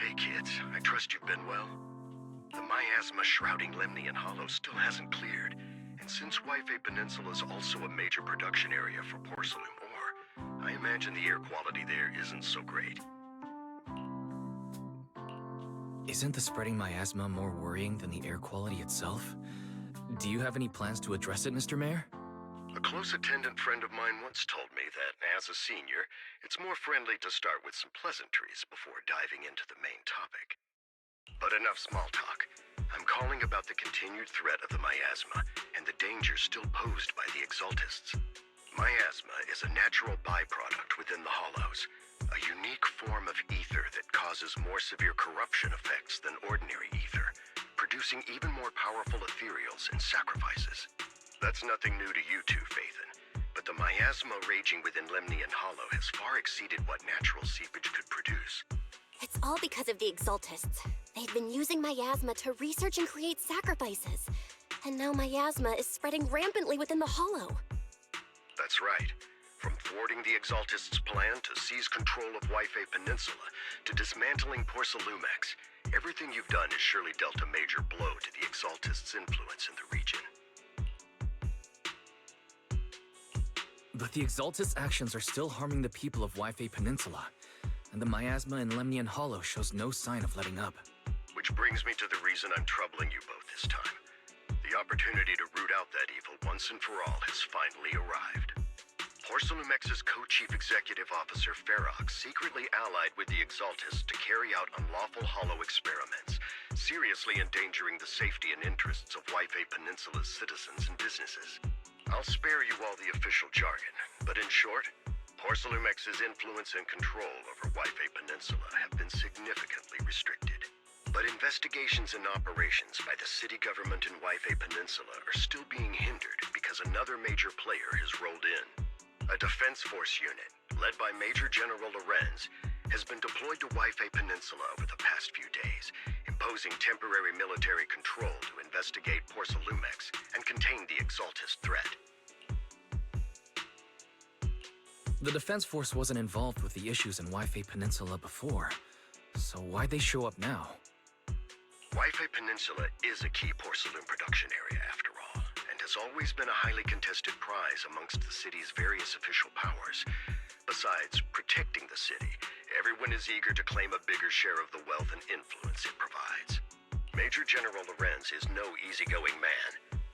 Hey kids, I trust you've been well. The miasma shrouding Lemnian Hollow still hasn't cleared, and since Yfei Peninsula is also a major production area for porcelain ore, I imagine the air quality there isn't so great. Isn't the spreading miasma more worrying than the air quality itself? Do you have any plans to address it, Mr. Mayor? A close attendant friend of mine once told me that, as a senior, it's more friendly to start with some pleasantries before diving into the main topic. But enough small talk. I'm calling about the continued threat of the miasma and the dangers still posed by the Exaltists. Miasma is a natural byproduct within the Hollows, a unique form of ether that causes more severe corruption effects than ordinary ether, producing even more powerful ethereals and sacrifices. That's nothing new to you two, Phaethon, but the miasma raging within Lemnian Hollow has far exceeded what natural seepage could produce. It's all because of the Exaltists. They've been using miasma to research and create sacrifices. And now miasma is spreading rampantly within the Hollow. That's right. From thwarting the Exaltists' plan to seize control of Yfei Peninsula, to dismantling Porcelumex, everything you've done has surely dealt a major blow to the Exaltists' influence in the region. But the Exaltists' actions are still harming the people of Yfei Peninsula, and the miasma in Lemnian Hollow shows no sign of letting up. Which brings me to the reason I'm troubling you both this time. The opportunity to root out that evil once and for all has finally arrived. Porcelumex's co-chief executive officer Ferox secretly allied with the Exaltists to carry out unlawful hollow experiments, seriously endangering the safety and interests of Yfei Peninsula's citizens and businesses. I'll spare you all the official jargon, but in short, Porcelumex's influence and control over Yfei Peninsula have been significantly restricted. But investigations and operations by the city government in Yfei Peninsula are still being hindered because another major player has rolled in. A defense force unit, led by Major General Lorenz, has been deployed to Yfei Peninsula over the past few days, imposing temporary military control to investigate Porcelumex and contain the Exaltist threat. The Defense Force wasn't involved with the issues in Yfei Peninsula before, so why'd they show up now? Yfei Peninsula is a key porcelain production area after all, and has always been a highly contested prize amongst the city's various official powers. Besides protecting the city, everyone is eager to claim a bigger share of the wealth and influence it provides. Major General Lorenz is no easygoing man.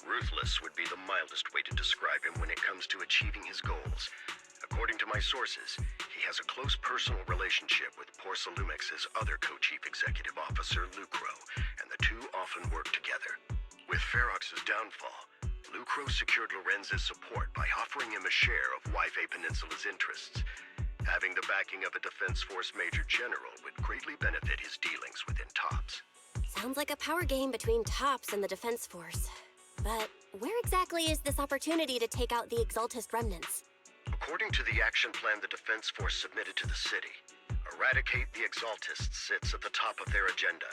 Ruthless would be the mildest way to describe him when it comes to achieving his goals. According to my sources, he has a close personal relationship with Porcelumex's other co-chief executive officer, Lucro, and the two often work together. With Ferox's downfall, Lucro secured Lorenz's support by offering him a share of Yfei Peninsula's interests. Having the backing of a Defense Force Major General would greatly benefit his dealings within TOPS. Sounds like a power game between TOPS and the Defense Force. But where exactly is this opportunity to take out the Exaltist remnants? According to the action plan the Defense Force submitted to the city, eradicate the Exaltists sits at the top of their agenda.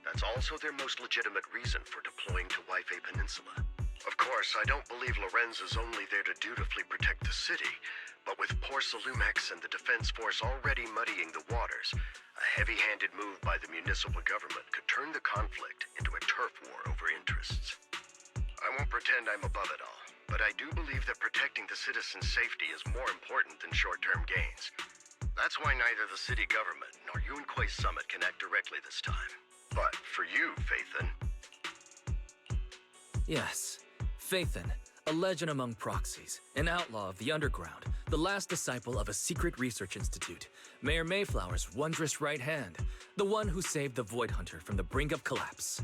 That's also their most legitimate reason for deploying to Yfei Peninsula. Of course, I don't believe Lorenz is only there to dutifully protect the city, but with Porcelumex and the Defense Force already muddying the waters, a heavy-handed move by the municipal government could turn the conflict into a turf war over interests. I won't pretend I'm above it all, but I do believe that protecting the citizens' safety is more important than short-term gains. That's why neither the city government nor Yunquei Summit can act directly this time. But for you, Phaethon... Yes, Phaethon, a legend among proxies, an outlaw of the underground, the last disciple of a secret research institute, Mayor Mayflower's wondrous right hand, the one who saved the Void Hunter from the brink of collapse.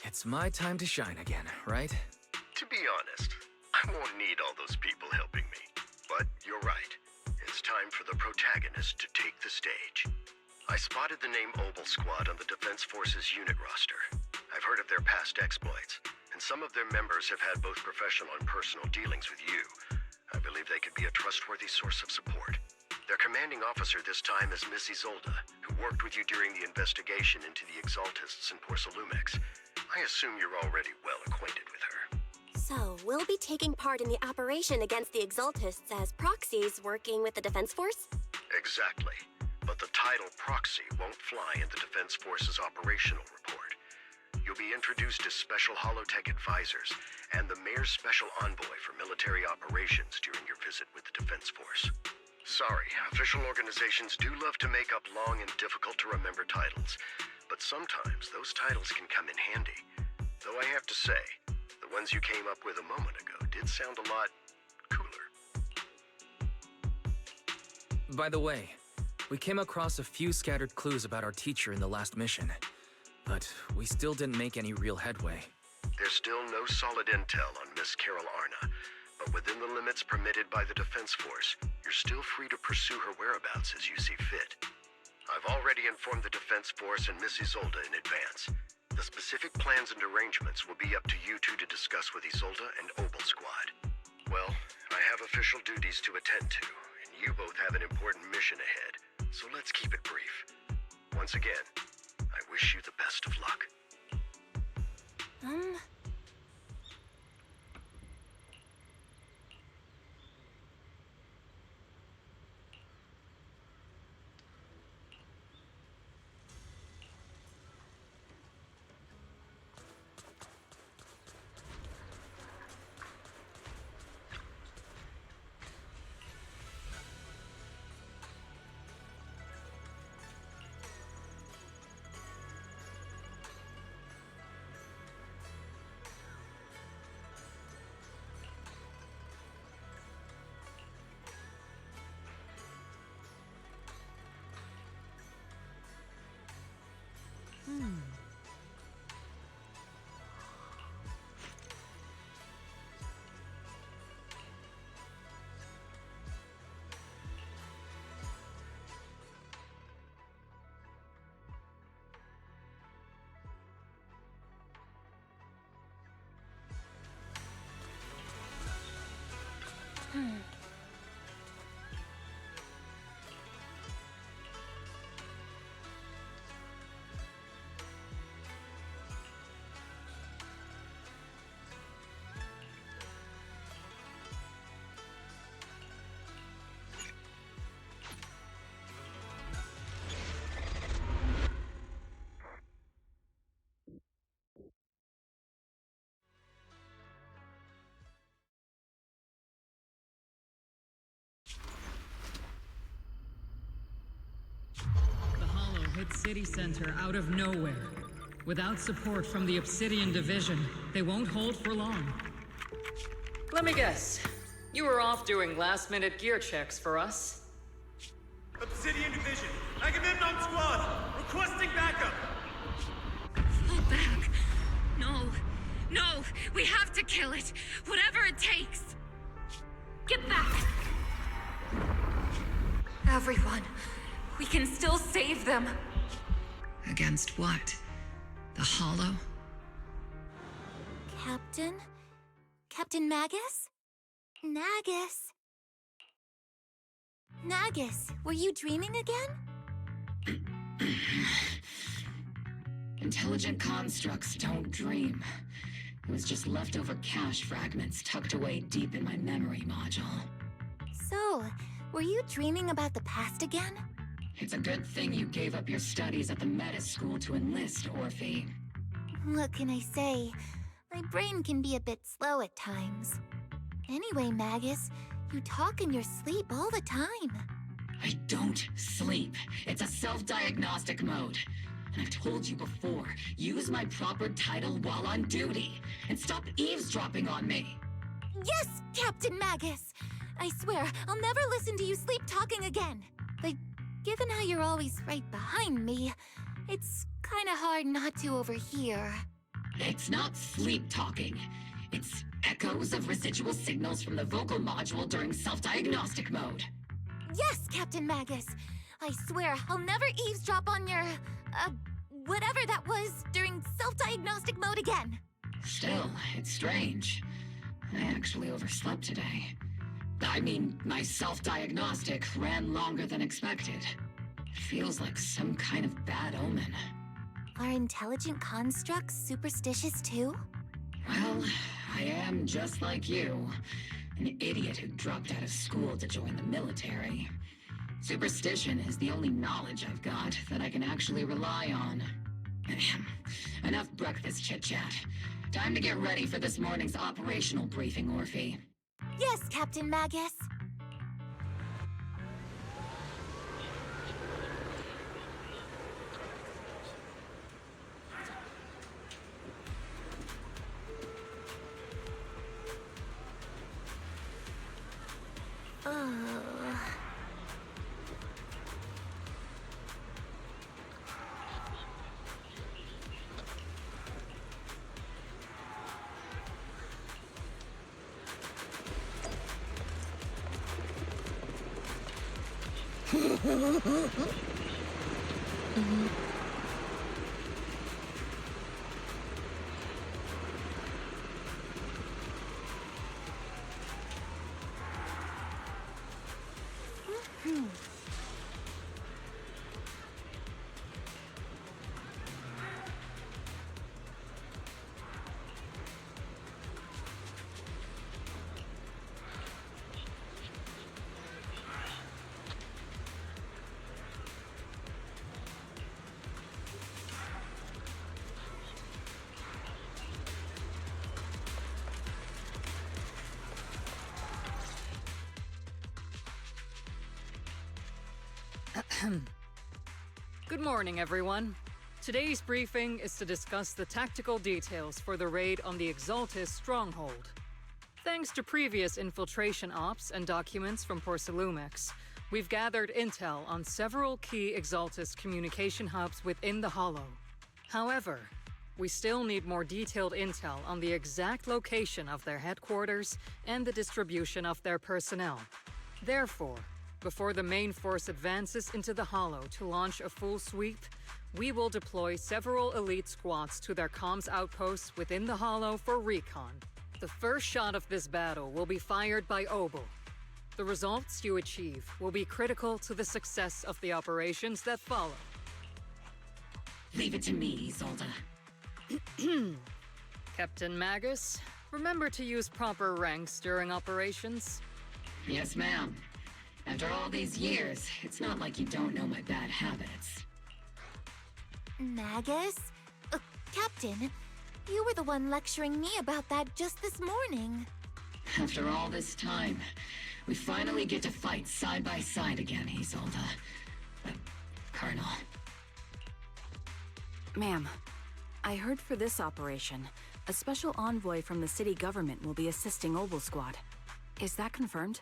It's my time to shine again, right? To be honest, I won't need all those people helping me. But you're right. It's time for the protagonist to take the stage. I spotted the name Obel Squad on the Defense Force's unit roster. I've heard of their past exploits, and some of their members have had both professional and personal dealings with you. I believe they could be a trustworthy source of support. Their commanding officer this time is Miss Isolda, who worked with you during the investigation into the Exaltists in Porcelumex. I assume you're already well acquainted with her. So, we'll be taking part in the operation against the Exaltists as proxies working with the Defense Force? Exactly. but the title Proxy won't fly in the Defense Force's operational report. You'll be introduced as Special Holotech Advisors and the Mayor's Special Envoy for Military Operations during your visit with the Defense Force. Sorry, official organizations do love to make up long and difficult-to-remember titles, but sometimes those titles can come in handy. Though I have to say, the ones you came up with a moment ago did sound a lot cooler. By the way, we came across a few scattered clues about our teacher in the last mission, but we still didn't make any real headway. There's still no solid intel on Miss Carol Arna, but within the limits permitted by the Defense Force, you're still free to pursue her whereabouts as you see fit. I've already informed the Defense Force and Miss Isolde in advance. The specific plans and arrangements will be up to you two to discuss with Isolde and Obel Squad. Well, I have official duties to attend to, and you both have an important mission ahead, so let's keep it brief. Once again, I wish you the best of luck. Hit city center out of nowhere. Without support from the Obsidian Division, they won't hold for long. Let me guess. You were off doing last-minute gear checks for us? Obsidian Division, Agamemnon Squad, requesting backup! Fall back. No. No, we have to kill it. Whatever it takes. Get back. Everyone. We can still save them. Against what? The Hollow? Captain? Captain Magus? Nagus? Nagus, were you dreaming again? Intelligent constructs don't dream. It was just leftover cache fragments tucked away deep in my memory module. So, were you dreaming about the past again? It's a good thing you gave up your studies at the Meta School to enlist, Orphe. What can I say? My brain can be a bit slow at times. Anyway, Magus, you talk in your sleep all the time. I don't sleep. It's a self-diagnostic mode. And I've told you before, use my proper title while on duty, and stop eavesdropping on me. Yes, Captain Magus! I swear, I'll never listen to you sleep-talking again. But given how you're always right behind me, it's kinda hard not to overhear. It's not sleep-talking. It's echoes of residual signals from the vocal module during self-diagnostic mode. Yes, Captain Magus! I swear, I'll never eavesdrop on your, whatever that was during self-diagnostic mode again. Still, it's strange. I actually overslept today. I mean, my self-diagnostic ran longer than expected. It feels like some kind of bad omen. Are intelligent constructs superstitious too? Well, I am just like you. An idiot who dropped out of school to join the military. Superstition is the only knowledge I've got that I can actually rely on. Enough breakfast chit-chat. Time to get ready for this morning's operational briefing, Orphe. Yes, Captain Magus. Good morning, everyone. Today's briefing is to discuss the tactical details for the raid on the Exaltis stronghold. Thanks to previous infiltration ops and documents from Porcelumex, we've gathered intel on several key Exaltis communication hubs within the Hollow. However, we still need more detailed intel on the exact location of their headquarters and the distribution of their personnel. Therefore, before the main force advances into the Hollow to launch a full sweep, we will deploy several elite squads to their comms outposts within the Hollow for recon. The first shot of this battle will be fired by Obel. The results you achieve will be critical to the success of the operations that follow. Leave it to me, Isolde. Captain Magus, remember to use proper ranks during operations. Yes, ma'am. After all these years, it's not like you don't know my bad habits. Magus? Captain, you were the one lecturing me about that just this morning. After all this time, we finally get to fight side by side again, Isolde. Colonel. Ma'am, I heard for this operation, a special envoy from the city government will be assisting Obel Squad. Is that confirmed?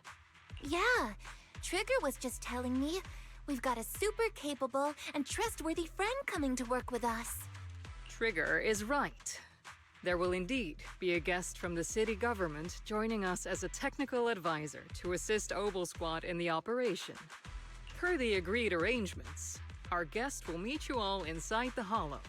Yeah, Trigger was just telling me we've got a super capable and trustworthy friend coming to work with us. Trigger is right. There will indeed be a guest from the city government joining us as a technical advisor to assist Obel Squad in the operation. Per the agreed arrangements, our guest will meet you all inside the Hollow.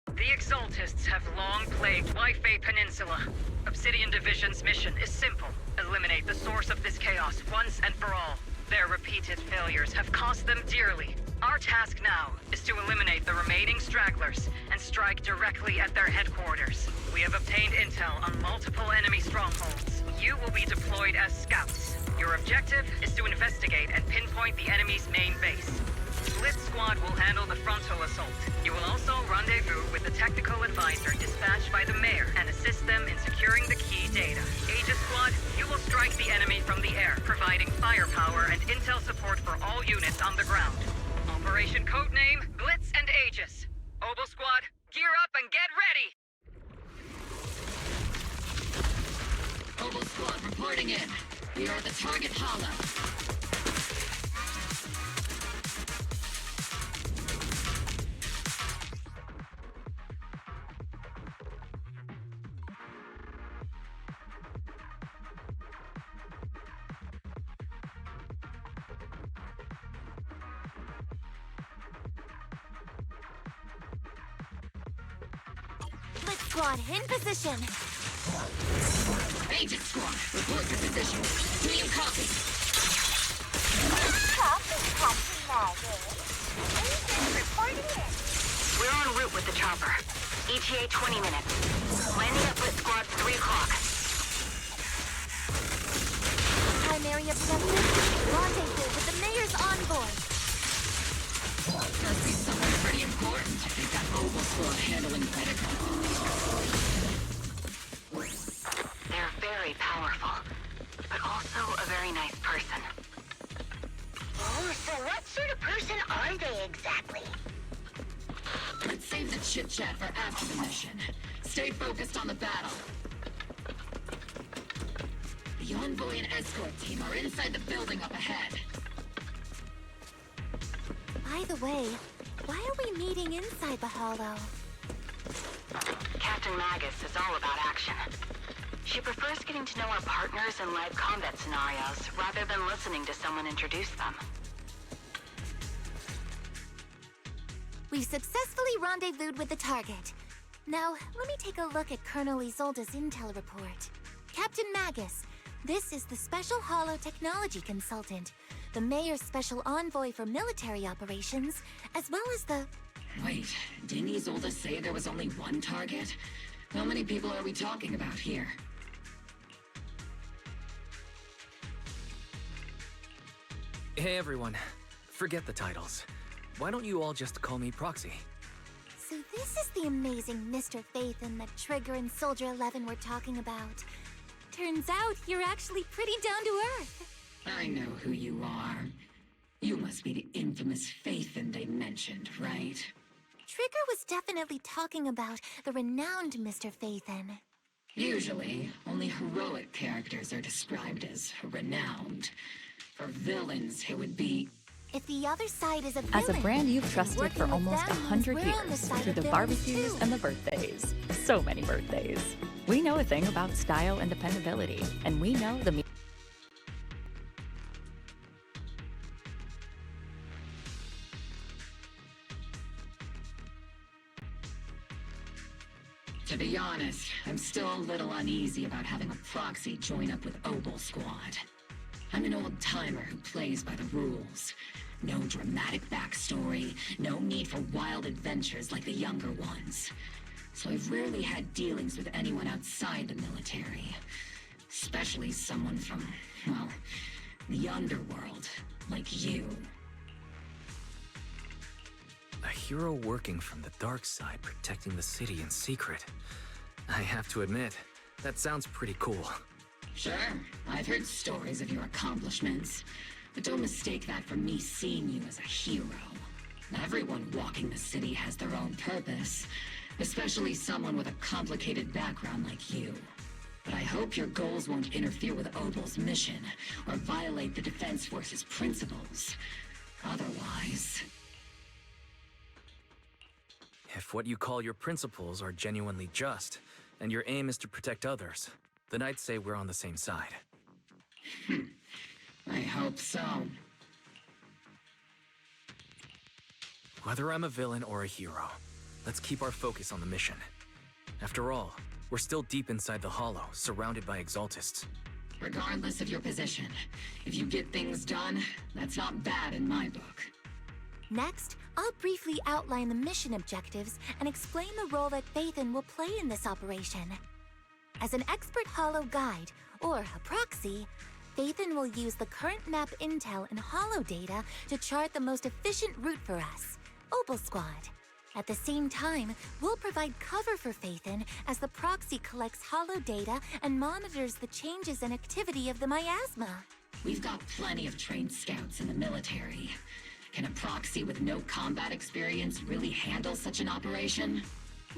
The Exaltists have long plagued Wi-Fi Peninsula. Obsidian Division's mission is simple. Eliminate the source of this chaos once and for all. Their repeated failures have cost them dearly. Our task now is to eliminate the remaining stragglers and strike directly at their headquarters. We have obtained intel on multiple enemy strongholds. You will be deployed as scouts. Your objective is to investigate and pinpoint the enemy's main base. Split Squad will handle the frontal assault. You will also rendezvous with the technical advisor dispatched by the mayor and assist them in securing the key data. Aegis Squad, you will strike the enemy from the air, providing firepower and intel support for all units on the ground. Operation codename Blitz and Aegis. Obel Squad, gear up and get ready! Obel Squad reporting in. We are at the target hollow. Blitz Squad, in position! Agent Squad, report your position. Do you copy? Copy, Captain Magus. Agent reporting in. We're en route with the chopper. ETA 20 minutes. Landing at Lit Squad 3 o'clock. Primary objective, rendezvous with the mayor's envoy. Must be someone pretty important if they've got Oval Squad handling protocols. They're very powerful, but also a very nice person. Oh, so what sort of person are they exactly? Let's save the chit-chat for after the mission. Stay focused on the battle. The envoy and escort team are inside the building up ahead. By the way, why are we meeting inside the Hollow? Captain Magus is all about action. She prefers getting to know our partners in live combat scenarios rather than listening to someone introduce them. We've successfully rendezvoused with the target. Now, let me take a look at Colonel Isolde's intel report. Captain Magus, this is the Special Hollow Technology Consultant, the Mayor's Special Envoy for Military Operations, as well as the... Wait, didn't Isolde say there was only one target? How many people are we talking about here? Hey everyone, forget the titles. Why don't you all just call me Proxy? So this is the amazing Mr. Phaethon that Trigger and Soldier 11 were talking about. Turns out you're actually pretty down to earth. I know who you are. You must be the infamous Phaethon they mentioned, right? Trigger was definitely talking about the renowned Mr. Phaethon. Usually, only heroic characters are described as renowned. For villains, it would be... If the other side is a villain... As a brand you've trusted working for with almost them 100 means we're on the years, side through of the villains barbecues too. and the birthdays. So many birthdays. We know a thing about style and dependability, and we know the... To be honest, I'm still a little uneasy about having a proxy join up with Oval Squad. I'm an old-timer who plays by the rules. No dramatic backstory, no need for wild adventures like the younger ones. So I've rarely had dealings with anyone outside the military. Especially someone from, well, the underworld, like you. A hero working from the dark side, protecting the city in secret. I have to admit, that sounds pretty cool. Sure, I've heard stories of your accomplishments, but don't mistake that for me seeing you as a hero. Everyone walking the city has their own purpose, especially someone with a complicated background like you. But I hope your goals won't interfere with Oval's mission, or violate the Defense Force's principles. Otherwise... If what you call your principles are genuinely just, and your aim is to protect others, then I'd say we're on the same side. I hope so. Whether I'm a villain or a hero, let's keep our focus on the mission. After all, we're still deep inside the Hollow, surrounded by Exaltists. Regardless of your position, if you get things done, that's not bad in my book. Next, I'll briefly outline the mission objectives and explain the role that Phaethon will play in this operation. As an expert Hollow guide, or a proxy, Phaethon will use the current map intel and Hollow data to chart the most efficient route for us, Oval Squad. At the same time, we'll provide cover for Phaethon as the proxy collects Hollow data and monitors the changes and activity of the miasma. We've got plenty of trained scouts in the military. Can a proxy with no combat experience really handle such an operation?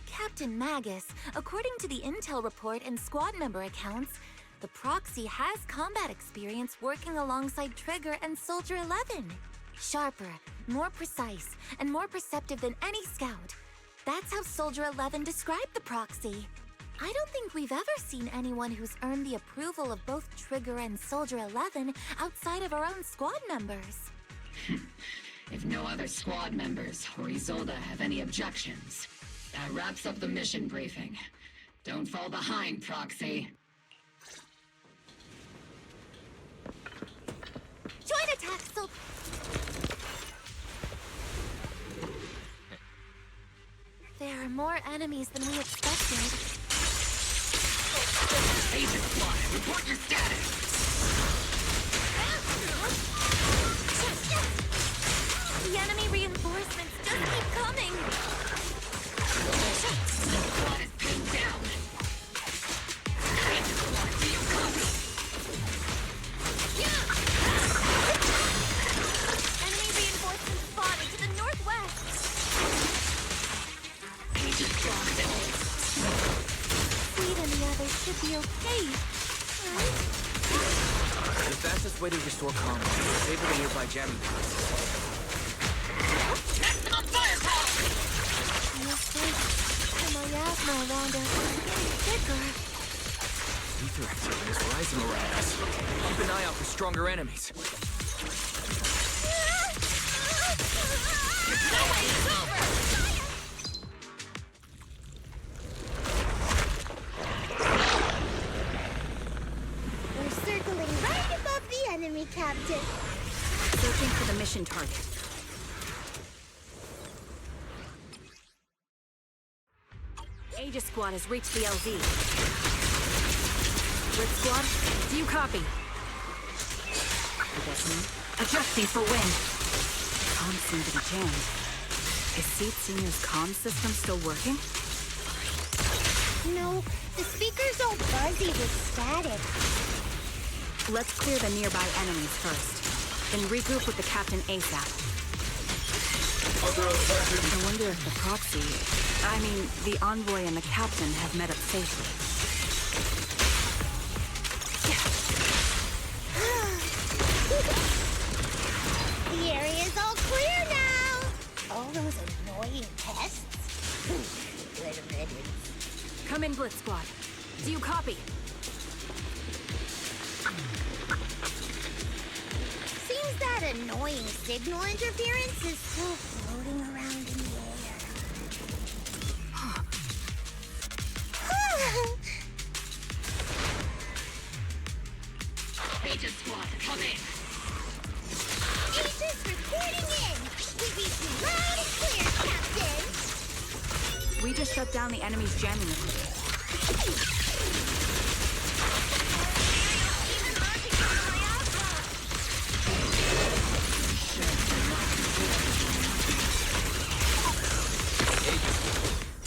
Captain Magus, according to the intel report and squad member accounts, the proxy has combat experience working alongside Trigger and Soldier 11. Sharper, more precise, and more perceptive than any scout. That's how Soldier 11 described the proxy. I don't think we've ever seen anyone who's earned the approval of both Trigger and Soldier 11 outside of our own squad members. If no other squad members or Isolde have any objections, that wraps up the mission briefing. Don't fall behind, Proxy. Join attack, There are more enemies than we expected. Agent Squad, report your status! The enemy reinforcements just keep coming! Squad is pinned down! Agent Squad, do you copy? Enemy reinforcements spotted to the northwest! Agent Squad, Fleet and the others should be okay, right? The fastest way to restore combat is to disable the nearby jamming pods. maximum firepower! Feels like the miasma around us is getting thicker. Ether activity is rising around us. Keep an eye out for stronger enemies. No way, it's over! We're circling right above the enemy, Captain. Searching for the mission target. Aegis Squad has reached the LZ. Red Squad, do you copy? Adjusting for wind. Comms seem to be jammed. Is Seed Senior's comm system still working? No, the speaker's all buzzy with static. Let's clear the nearby enemies first, then regroup with the Captain ASAP. I wonder if the proxy, the envoy and the Captain have met up safely. The area's all clear now. All those annoying pests. Good riddance. Come in, Blitz Squad. Do you copy? Seems that annoying signal interference is still floating around in the air. Agent Squad, come in! Agents reporting in! We read you loud and clear, Captain! We just shut down the enemy's jamming equipment.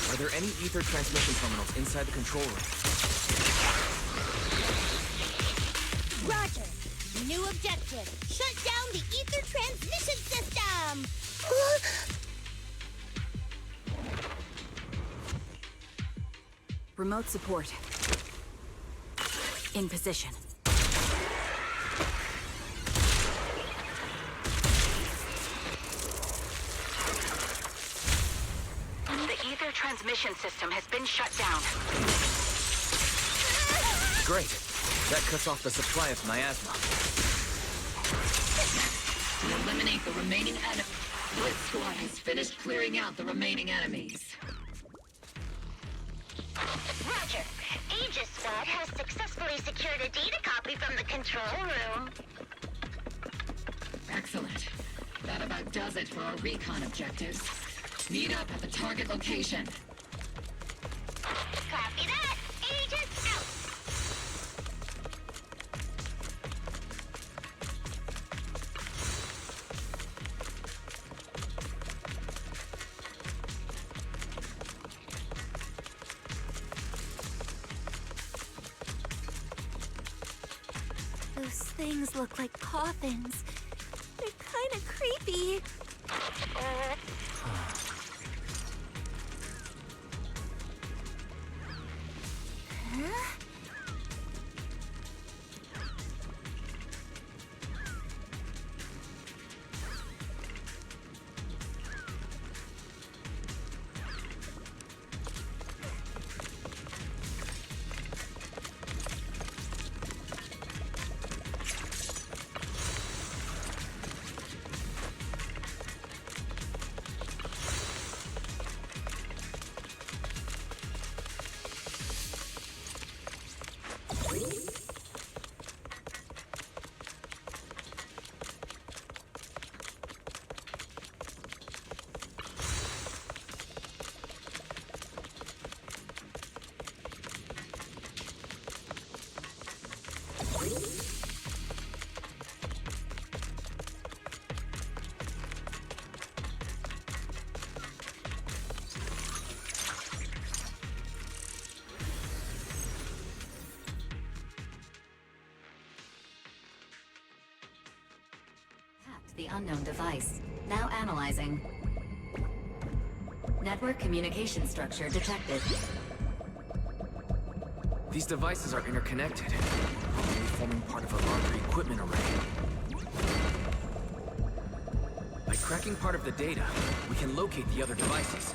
Are there any ether transmission terminals inside the control room? Roger. New objective. Shut down the ether transmission system! Remote support. In position. The ether transmission system has been shut down. Great. That cuts off the supply of miasma. To eliminate the remaining enemies. Blitz Squad has finished clearing out the remaining enemies. Roger. Aegis Squad has successfully secured a data copy from the control room. Excellent. That about does it for our recon objectives. Meet up at the target location. Copy that. Aegis out. Those things look like coffins. They're kind of creepy. Huh? The unknown device. Now analyzing. Network communication structure detected. These devices are interconnected, probably forming part of a larger equipment array. By cracking part of the data, we can locate the other devices.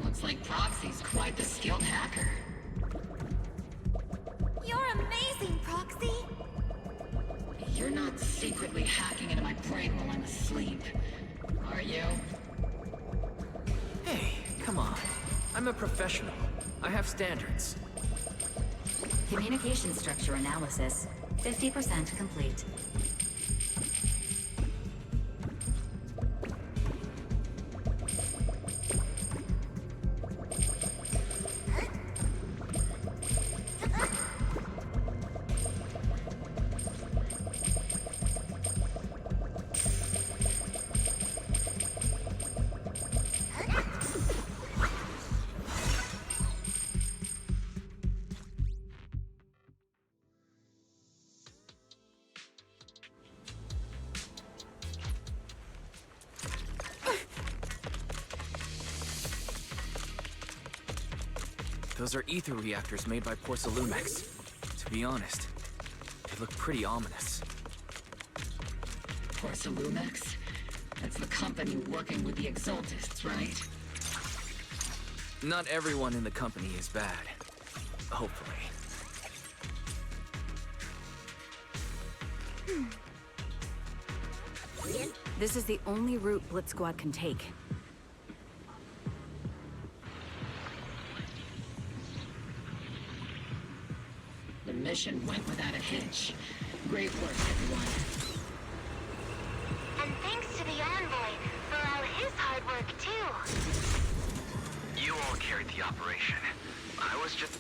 Looks like Proxy's quite the skilled hacker. You're amazing, Proxy! You're not secretly hacking into my brain while I'm asleep, are you? Hey, come on. I'm a professional. I have standards. Communication structure analysis. 50% complete. Those are ether reactors made by Porcelumex. To be honest, they look pretty ominous. Porcelumex? That's the company working with the Exaltists, right? Not everyone in the company is bad. Hopefully. This is the only route Blitz Squad can take. The mission went without a hitch. Great work, everyone. And thanks to the Envoy for all his hard work, too. You all carried the operation. I was just...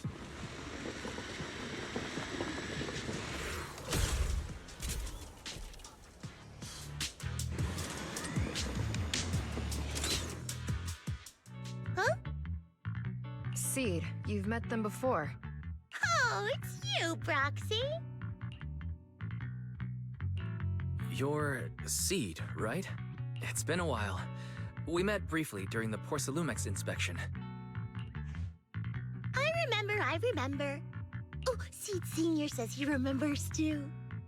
Huh? Seed, you've met them before. Oh, it's you, Proxy. You're Seed, right? It's been a while. We met briefly during the Porcelumex inspection. I remember. Oh, Seed Senior says he remembers too.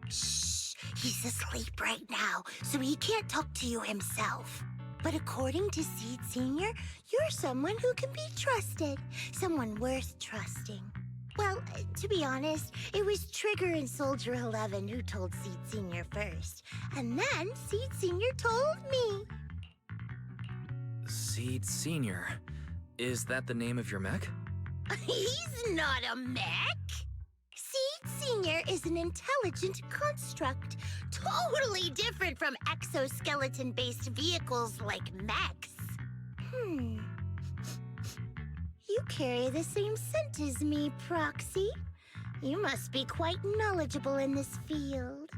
Shh, he's asleep right now, so he can't talk to you himself. But according to Seed Senior, you're someone who can be trusted. Someone worth trusting. Well, to be honest, it was Trigger and Soldier 11 who told Seed Senior first. And then Seed Senior told me. Seed Senior. Is that the name of your mech? He's not a mech. Seed Senior is an intelligent construct, totally different from exoskeleton-based vehicles like mechs. You carry the same scent as me, Proxy. You must be quite knowledgeable in this field.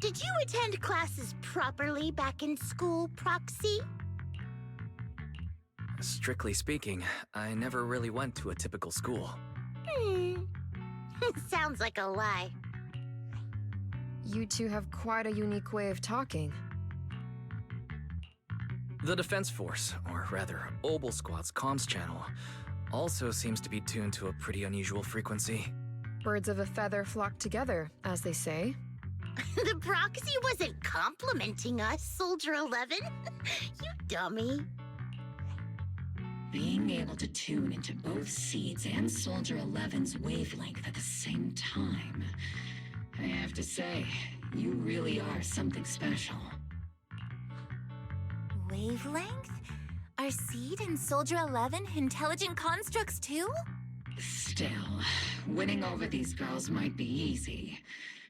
Did you attend classes properly back in school, Proxy? Strictly speaking, I never really went to a typical school. Sounds like a lie. You two have quite a unique way of talking. The Defense Force, or rather, Obel Squad's comms channel, also seems to be tuned to a pretty unusual frequency. Birds of a feather flock together, as they say. The Proxy wasn't complimenting us, Soldier 11. You dummy. Being able to tune into both Seeds and Soldier 11's wavelength at the same time. I have to say, you really are something special. Wavelength? Are Seed and Soldier 11 intelligent constructs too? Still, winning over these girls might be easy.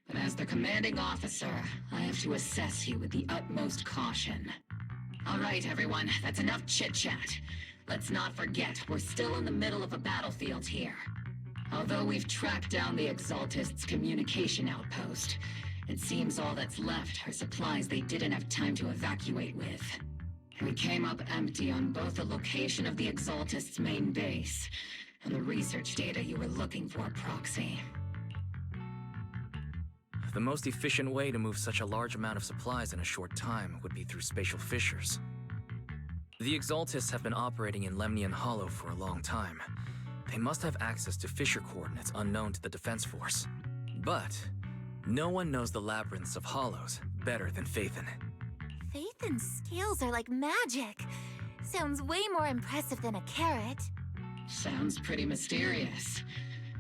But as the commanding officer, I have to assess you with the utmost caution. All right, everyone, that's enough chit-chat. Let's not forget, we're still in the middle of a battlefield here. Although we've tracked down the Exaltists' communication outpost, it seems all that's left are supplies they didn't have time to evacuate with. We came up empty on both the location of the Exaltists' main base and the research data you were looking for, Proxy. The most efficient way to move such a large amount of supplies in a short time would be through spatial fissures. The Exaltists have been operating in Lemnian Hollow for a long time. They must have access to fissure coordinates unknown to the Defense Force. But no one knows the labyrinths of hollows better than Phaethon. Phaethon's scales are like magic. Sounds way more impressive than a carrot. Sounds pretty mysterious.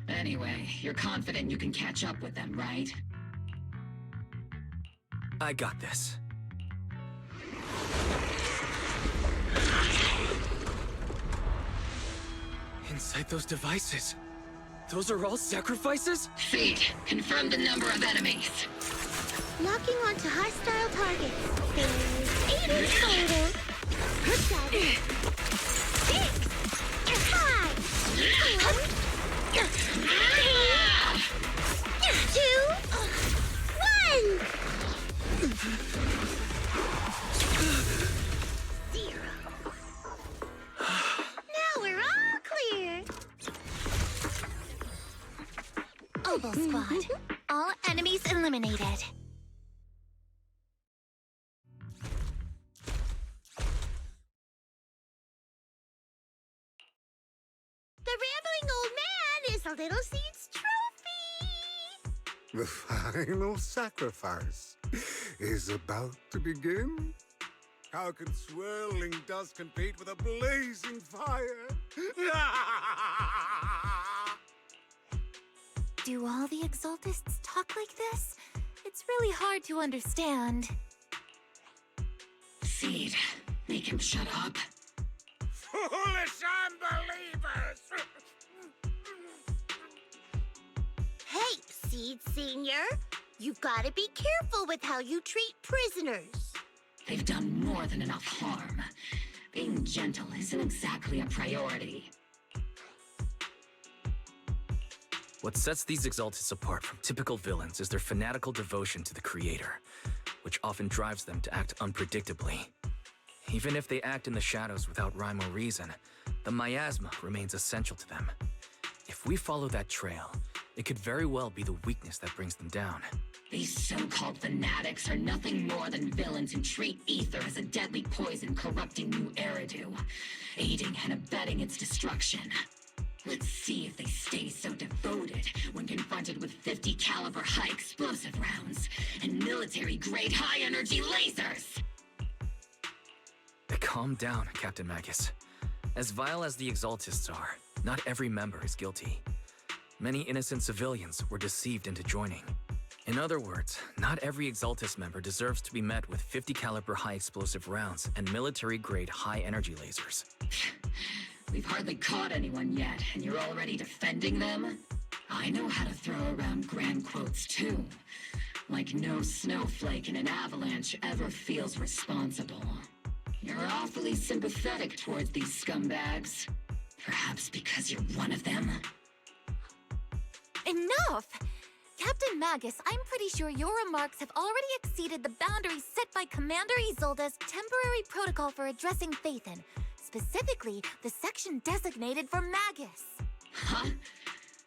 Anyway, you're confident you can catch up with them, right? I got this. Inside those devices, those are all sacrifices? Feed. Confirm the number of enemies. Locking onto hostile targets. There's 8 in total. 7, 6, 5, 2, 1. 0. Now we're all clear. Oboe Squad. All enemies eliminated. The rambling old man is a little seed's trophy. The final sacrifice is about to begin. How can swirling dust compete with a blazing fire? Do all the Exaltists talk like this? It's really hard to understand. Seed, make him shut up. Foolish unbelievers! Hey, Seed Senior. You've got to be careful with how you treat prisoners. They've done more than enough harm. Being gentle isn't exactly a priority. What sets these Exaltists apart from typical villains is their fanatical devotion to the Creator, which often drives them to act unpredictably. Even if they act in the shadows without rhyme or reason, the miasma remains essential to them. If we follow that trail, it could very well be the weakness that brings them down. These so-called fanatics are nothing more than villains who treat ether as a deadly poison corrupting new Eridu, aiding and abetting its destruction. Let's see if they stay so devoted when confronted with 50 caliber high explosive rounds and military-grade high-energy lasers! Calm down, Captain Magus. As vile as the Exaltists are, not every member is guilty. Many innocent civilians were deceived into joining. In other words, not every Exaltist member deserves to be met with 50 caliber high explosive rounds and military-grade high-energy lasers. We've hardly caught anyone yet, and you're already defending them? I know how to throw around grand quotes too. Like no snowflake in an avalanche ever feels responsible. You're awfully sympathetic towards these scumbags. Perhaps because you're one of them? Enough! Captain Magus, I'm pretty sure your remarks have already exceeded the boundaries set by Commander Isolde's temporary protocol for addressing Phaethon. Specifically, the section designated for Magus. Huh?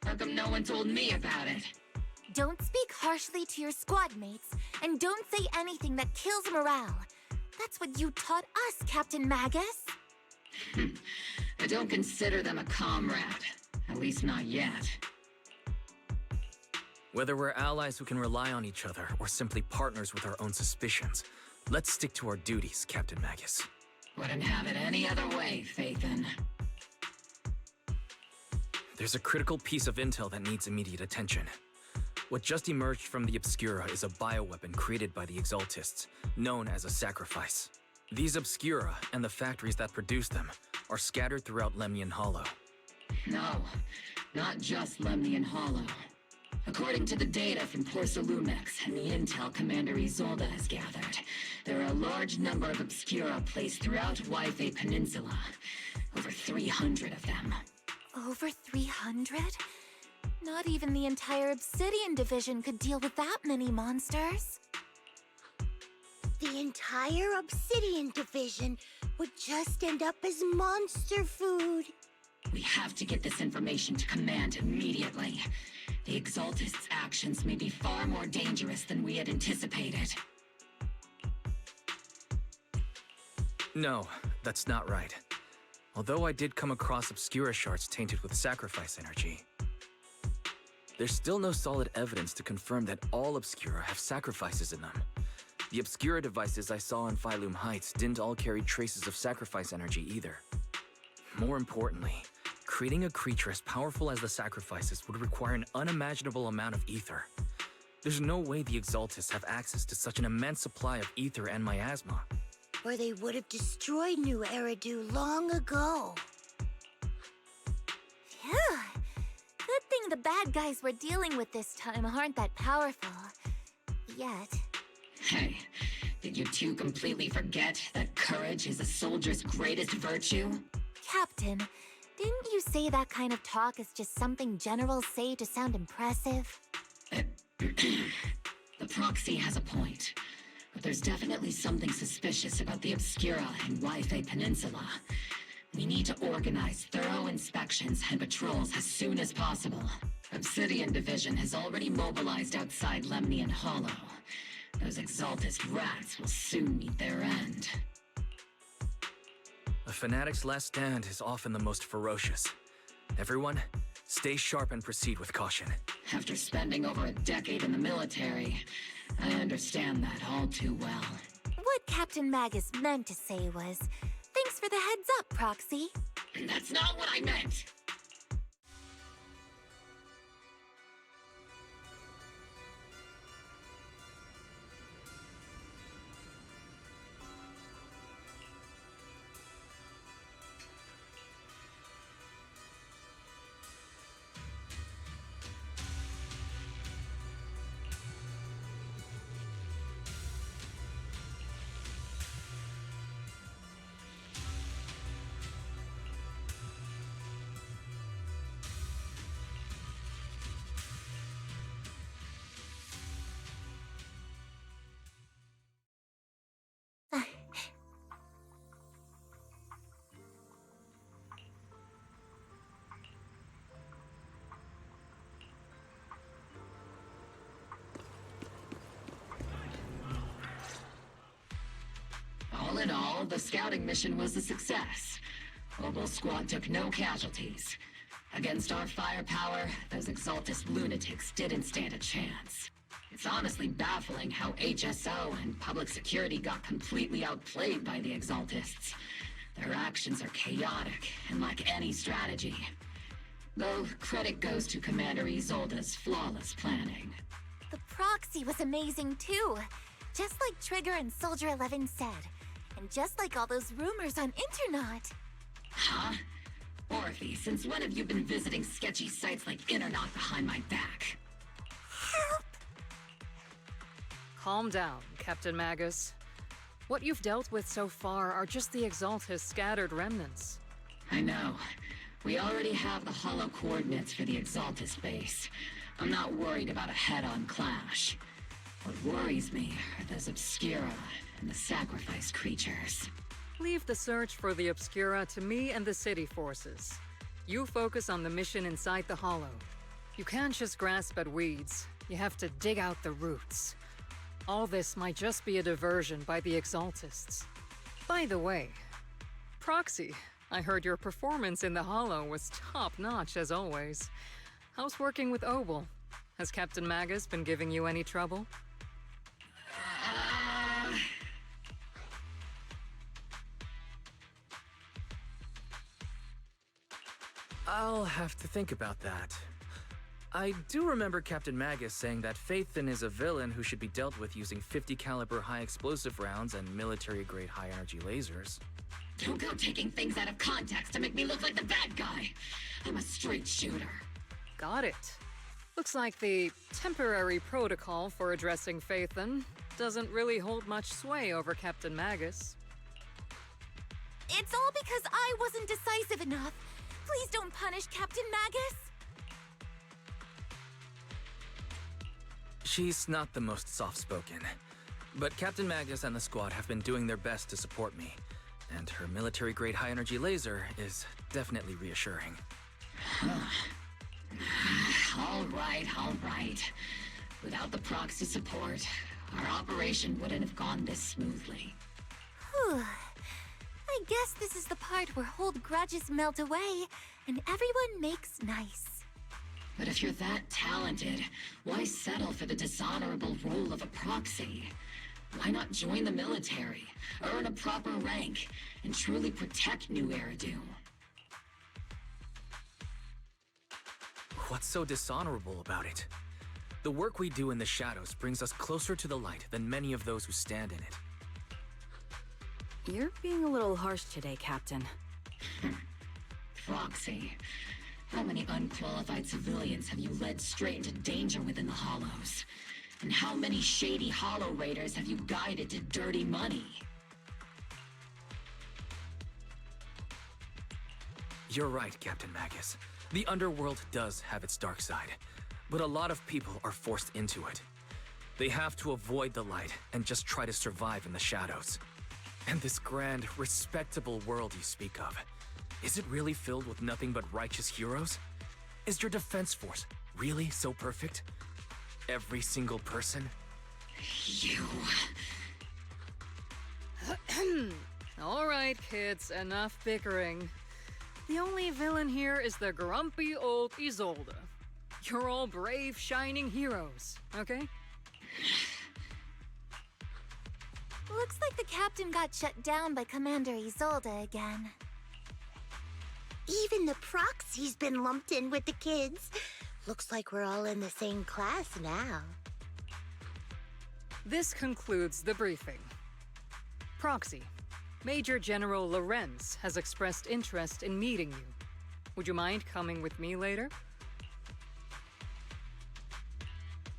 How come no one told me about it? Don't speak harshly to your squad mates, and don't say anything that kills morale. That's what you taught us, Captain Magus. I don't consider them a comrade. At least not yet. Whether we're allies who can rely on each other or simply partners with our own suspicions, let's stick to our duties, Captain Magus. Wouldn't have it any other way, Phaethon. There's a critical piece of intel that needs immediate attention. What just emerged from the Obscura is a bioweapon created by the Exaltists, known as a sacrifice. These Obscura, and the factories that produce them, are scattered throughout Lemnian Hollow. No, not just Lemnian Hollow. According to the data from Porcelumex and the intel Commander Isolde has gathered, there are a large number of Obscura placed throughout Yfei Peninsula. Over 300 of them. Over 300? Not even the entire Obsidian Division could deal with that many monsters. The entire Obsidian Division would just end up as monster food. We have to get this information to Command immediately. The Exaltist's actions may be far more dangerous than we had anticipated. No, that's not right. Although I did come across Obscura shards tainted with sacrifice energy, there's still no solid evidence to confirm that all Obscura have sacrifices in them. The Obscura devices I saw in Phylum Heights didn't all carry traces of sacrifice energy either. More importantly, creating a creature as powerful as the sacrifices would require an unimaginable amount of ether. There's no way the Exaltists have access to such an immense supply of ether and miasma. Or they would have destroyed New Eridu long ago. Phew. Good thing the bad guys we're dealing with this time aren't that powerful. Yet. Hey, did you two completely forget that courage is a soldier's greatest virtue? Captain, didn't you say that kind of talk is just something generals say to sound impressive? The proxy has a point, but there's definitely something suspicious about the Obscura in Waifei Peninsula. We need to organize thorough inspections and patrols as soon as possible. Obsidian Division has already mobilized outside Lemnian Hollow. Those Exaltist rats will soon meet their end. A fanatic's last stand is often the most ferocious. Everyone, stay sharp and proceed with caution. After spending over a decade in the military, I understand that all too well. What Captain Magus meant to say was, thanks for the heads up, Proxy. That's not what I meant! All in all, the scouting mission was a success. Obel Squad took no casualties. Against our firepower, those Exaltist lunatics didn't stand a chance. It's honestly baffling how HSO and public security got completely outplayed by the Exaltists. Their actions are chaotic and lack any strategy. Though credit goes to Commander Isolde's flawless planning. The proxy was amazing too. Just like Trigger and Soldier 11 said. And just like all those rumors on Internet. Huh? Orphe, since when have you been visiting sketchy sites like Internet behind my back? Help! Calm down, Captain Magus. What you've dealt with so far are just the Exaltist scattered remnants. I know. We already have the hollow coordinates for the Exaltist base. I'm not worried about a head-on clash. What worries me are those Obscura and the sacrifice creatures. Leave the search for the Obscura to me and the city forces. You focus on the mission inside the Hollow. You can't just grasp at weeds. You have to dig out the roots. All this might just be a diversion by the Exaltists. By the way, Proxy, I heard your performance in the Hollow was top-notch as always. How's working with Obel? Has Captain Magus been giving you any trouble? I'll have to think about that. I do remember Captain Magus saying that Phaethon is a villain who should be dealt with using 50 caliber high explosive rounds and military-grade high-energy lasers. Don't go taking things out of context to make me look like the bad guy. I'm a straight shooter. Got it. Looks like the temporary protocol for addressing Phaethon doesn't really hold much sway over Captain Magus. It's all because I wasn't decisive enough. Please don't punish Captain Magus. She's not the most soft-spoken, but Captain Magus and the squad have been doing their best to support me, and her military-grade high-energy laser is definitely reassuring. All right. Without the proxy support, our operation wouldn't have gone this smoothly. Whew. I guess this is the part where old grudges melt away and everyone makes nice. But if you're that talented, why settle for the dishonorable role of a proxy? Why not join the military, earn a proper rank, and truly protect New Eridu? What's so dishonorable about it? The work we do in the shadows brings us closer to the light than many of those who stand in it. You're being a little harsh today, Captain. Proxy. How many unqualified civilians have you led straight into danger within the Hollows? And how many shady Hollow Raiders have you guided to dirty money? You're right, Captain Magus. The underworld does have its dark side, but a lot of people are forced into it. They have to avoid the light and just try to survive in the shadows. And this grand, respectable world you speak of, is it really filled with nothing but righteous heroes? Is your defense force really so perfect? Every single person? You... All right, kids, enough bickering. The only villain here is the grumpy old Isolde. You're all brave, shining heroes, okay? Looks like the captain got shut down by Commander Isolde again. Even the proxy's been lumped in with the kids. Looks like we're all in the same class now. This concludes the briefing. Proxy, Major General Lorenz has expressed interest in meeting you. Would you mind coming with me later?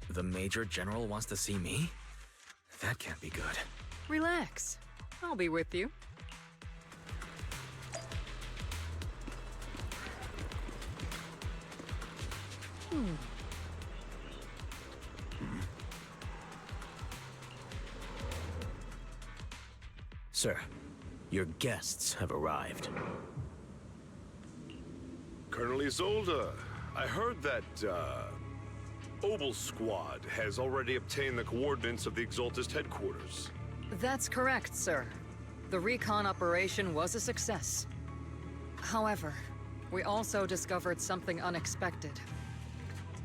The Major General wants to see me? That can't be good. Relax. I'll be with you. Sir, your guests have arrived. Colonel Isolde, I heard that, Obel Squad has already obtained the coordinates of the Exaltist headquarters. That's correct, sir. The recon operation was a success. However, we also discovered something unexpected.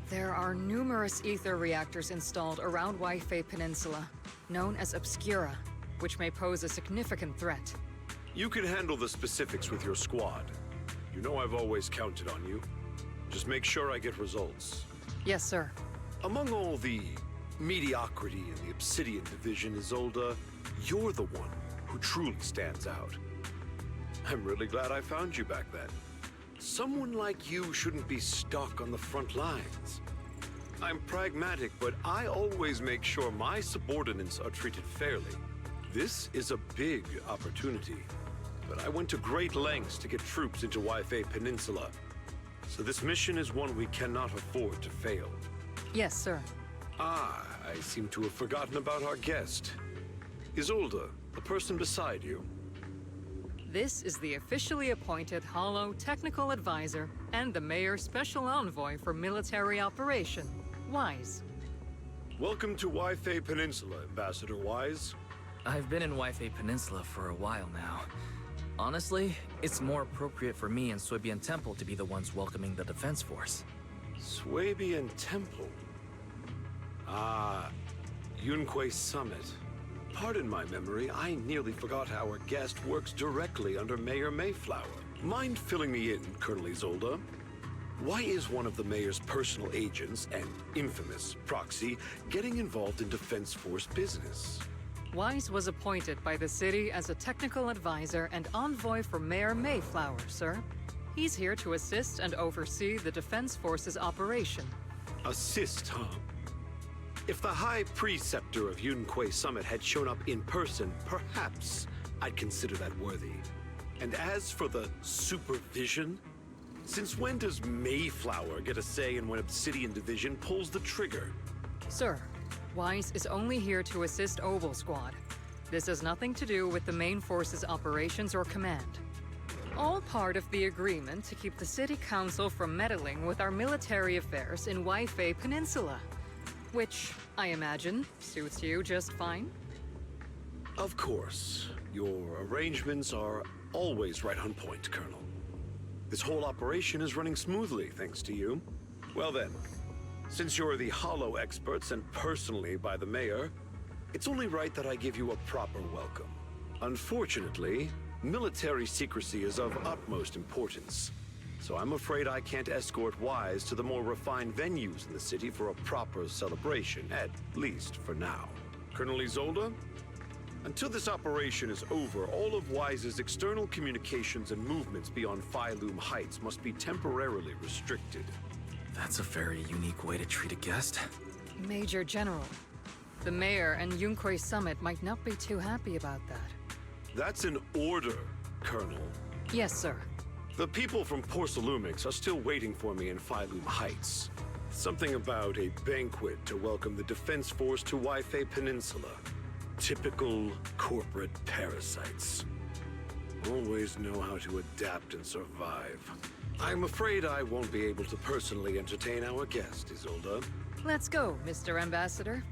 There are numerous ether reactors installed around Waifei Peninsula, known as Obscura, which may pose a significant threat. You can handle the specifics with your squad. You know I've always counted on you. Just make sure I get results. Yes, sir. Among all the mediocrity in the Obsidian Division, Isolde, you're the one who truly stands out. I'm really glad I found you back then. Someone like you shouldn't be stuck on the front lines. I'm pragmatic, but I always make sure my subordinates are treated fairly. This is a big opportunity, but I went to great lengths to get troops into Waifei Peninsula. So this mission is one we cannot afford to fail. Yes, sir. Ah, I seem to have forgotten about our guest. Isolde, the person beside you. This is the officially appointed Hollow Technical Advisor and the Mayor's Special Envoy for Military Operation, Wise. Welcome to Waifei Peninsula, Ambassador Wise. I've been in Waifei Peninsula for a while now. Honestly, it's more appropriate for me and Swabian Temple to be the ones welcoming the Defense Force. Swabian Temple? Ah, Yunque Summit. Pardon my memory, I nearly forgot our guest works directly under Mayor Mayflower. Mind filling me in, Colonel Isolde? Why is one of the Mayor's personal agents, and infamous proxy, getting involved in Defense Force business? Wise was appointed by the city as a technical advisor and envoy for Mayor Mayflower, sir. He's here to assist and oversee the Defense Force's operation. Assist, huh? If the High Preceptor of Yunque Summit had shown up in person, perhaps I'd consider that worthy. And as for the supervision, since when does Mayflower get a say in when Obsidian Division pulls the trigger? Sir, Wise is only here to assist Obel Squad. This has nothing to do with the main force's operations or command. all part of the agreement to keep the City Council from meddling with our military affairs in Waifei Peninsula. Which, I imagine, suits you just fine? Of course. Your arrangements are always right on point, Colonel. This whole operation is running smoothly, thanks to you. Well then, since you're the Hollow experts and personally by the Mayor, it's only right that I give you a proper welcome. Unfortunately, military secrecy is of utmost importance, so I'm afraid I can't escort Wise to the more refined venues in the city for a proper celebration, at least for now. Colonel Isolde, until this operation is over, all of Wise's external communications and movements beyond Phylum Heights must be temporarily restricted. That's a very unique way to treat a guest. Major General, the Mayor and Yunquei Summit might not be too happy about that. That's an order, Colonel. Yes, sir. The people from Porcelumix are still waiting for me in Phylum Heights. Something about a banquet to welcome the Defense Force to Waifei Peninsula. Typical corporate parasites. Always know how to adapt and survive. I'm afraid I won't be able to personally entertain our guest, Isolde. Let's go, Mr. Ambassador.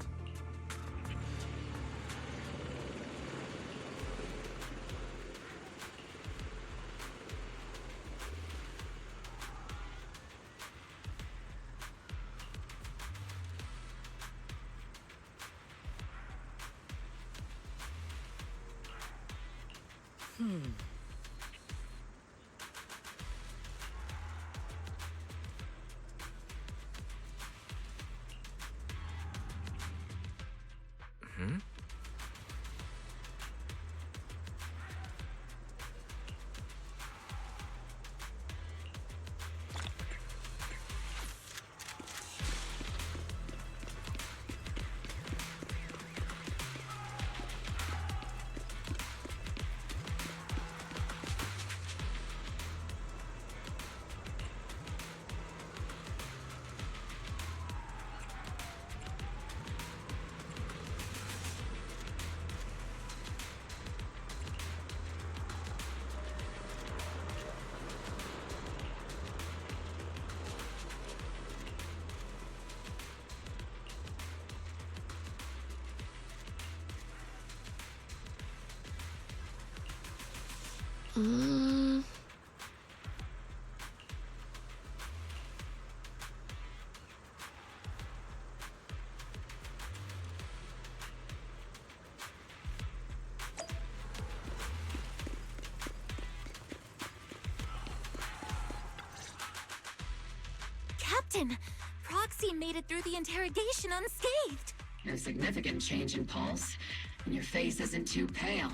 Captain, Proxy made it through the interrogation unscathed. No significant change in pulse, and your face isn't too pale.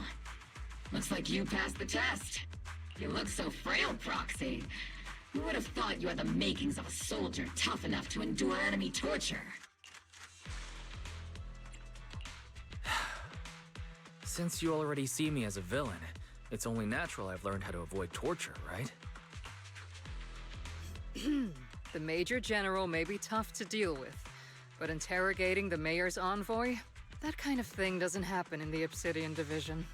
Looks like you passed the test. You look so frail, Proxy. Who would have thought you had the makings of a soldier tough enough to endure enemy torture? Since you already see me as a villain, it's only natural I've learned how to avoid torture, right? The Major General may be tough to deal with, but interrogating the Mayor's envoy? That kind of thing doesn't happen in the Obsidian Division.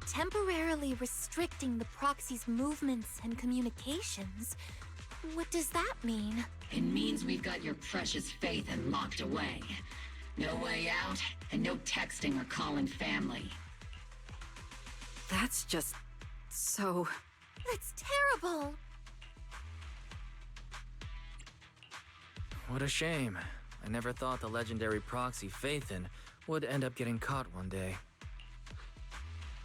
Temporarily restricting the Proxy's movements and communications? What does that mean? It means we've got your precious Phaethon locked away. No way out, and no texting or calling family. That's just... so... That's terrible! What a shame. I never thought the legendary proxy Phaethon would end up getting caught one day.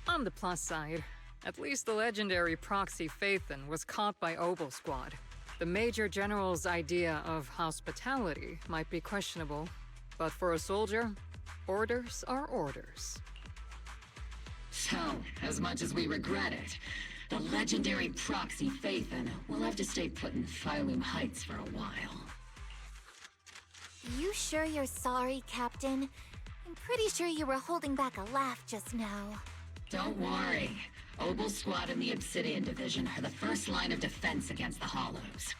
On the plus side, at least the legendary proxy Phaethon was caught by Obel Squad. The Major General's idea of hospitality might be questionable, but for a soldier, orders are orders. So, as much as we regret it, the legendary proxy Phaethon will have to stay put in Phylum Heights for a while. You sure you're sorry, Captain? I'm pretty sure you were holding back a laugh just now. Don't worry. Obel Squad and the Obsidian Division are the first line of defense against the Hollows.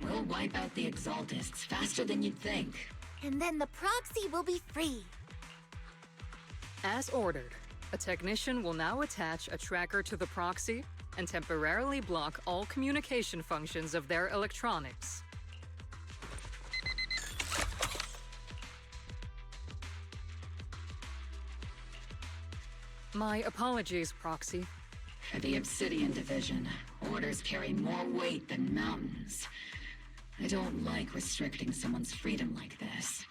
We'll wipe out the Exaltists faster than you'd think. And then the proxy will be free. As ordered. A technician will now attach a tracker to the proxy and temporarily block all communication functions of their electronics. My apologies, Proxy. For the Obsidian Division, orders carry more weight than mountains. I don't like restricting someone's freedom like this.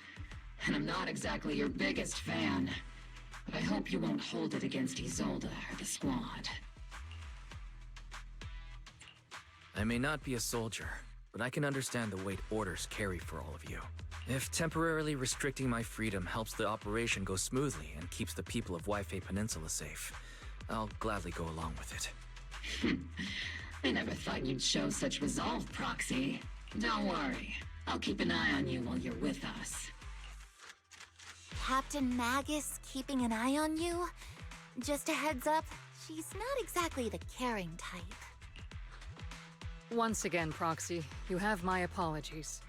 And I'm not exactly your biggest fan. But I hope you won't hold it against Isolde or the squad. I may not be a soldier, but I can understand the weight orders carry for all of you. If temporarily restricting my freedom helps the operation go smoothly and keeps the people of Waifei Peninsula safe, I'll gladly go along with it. I never thought you'd show such resolve, Proxy. Don't worry. I'll keep an eye on you while you're with us. Captain Magus keeping an eye on you? Just a heads up, she's not exactly the caring type. Once again, Proxy, you have my apologies.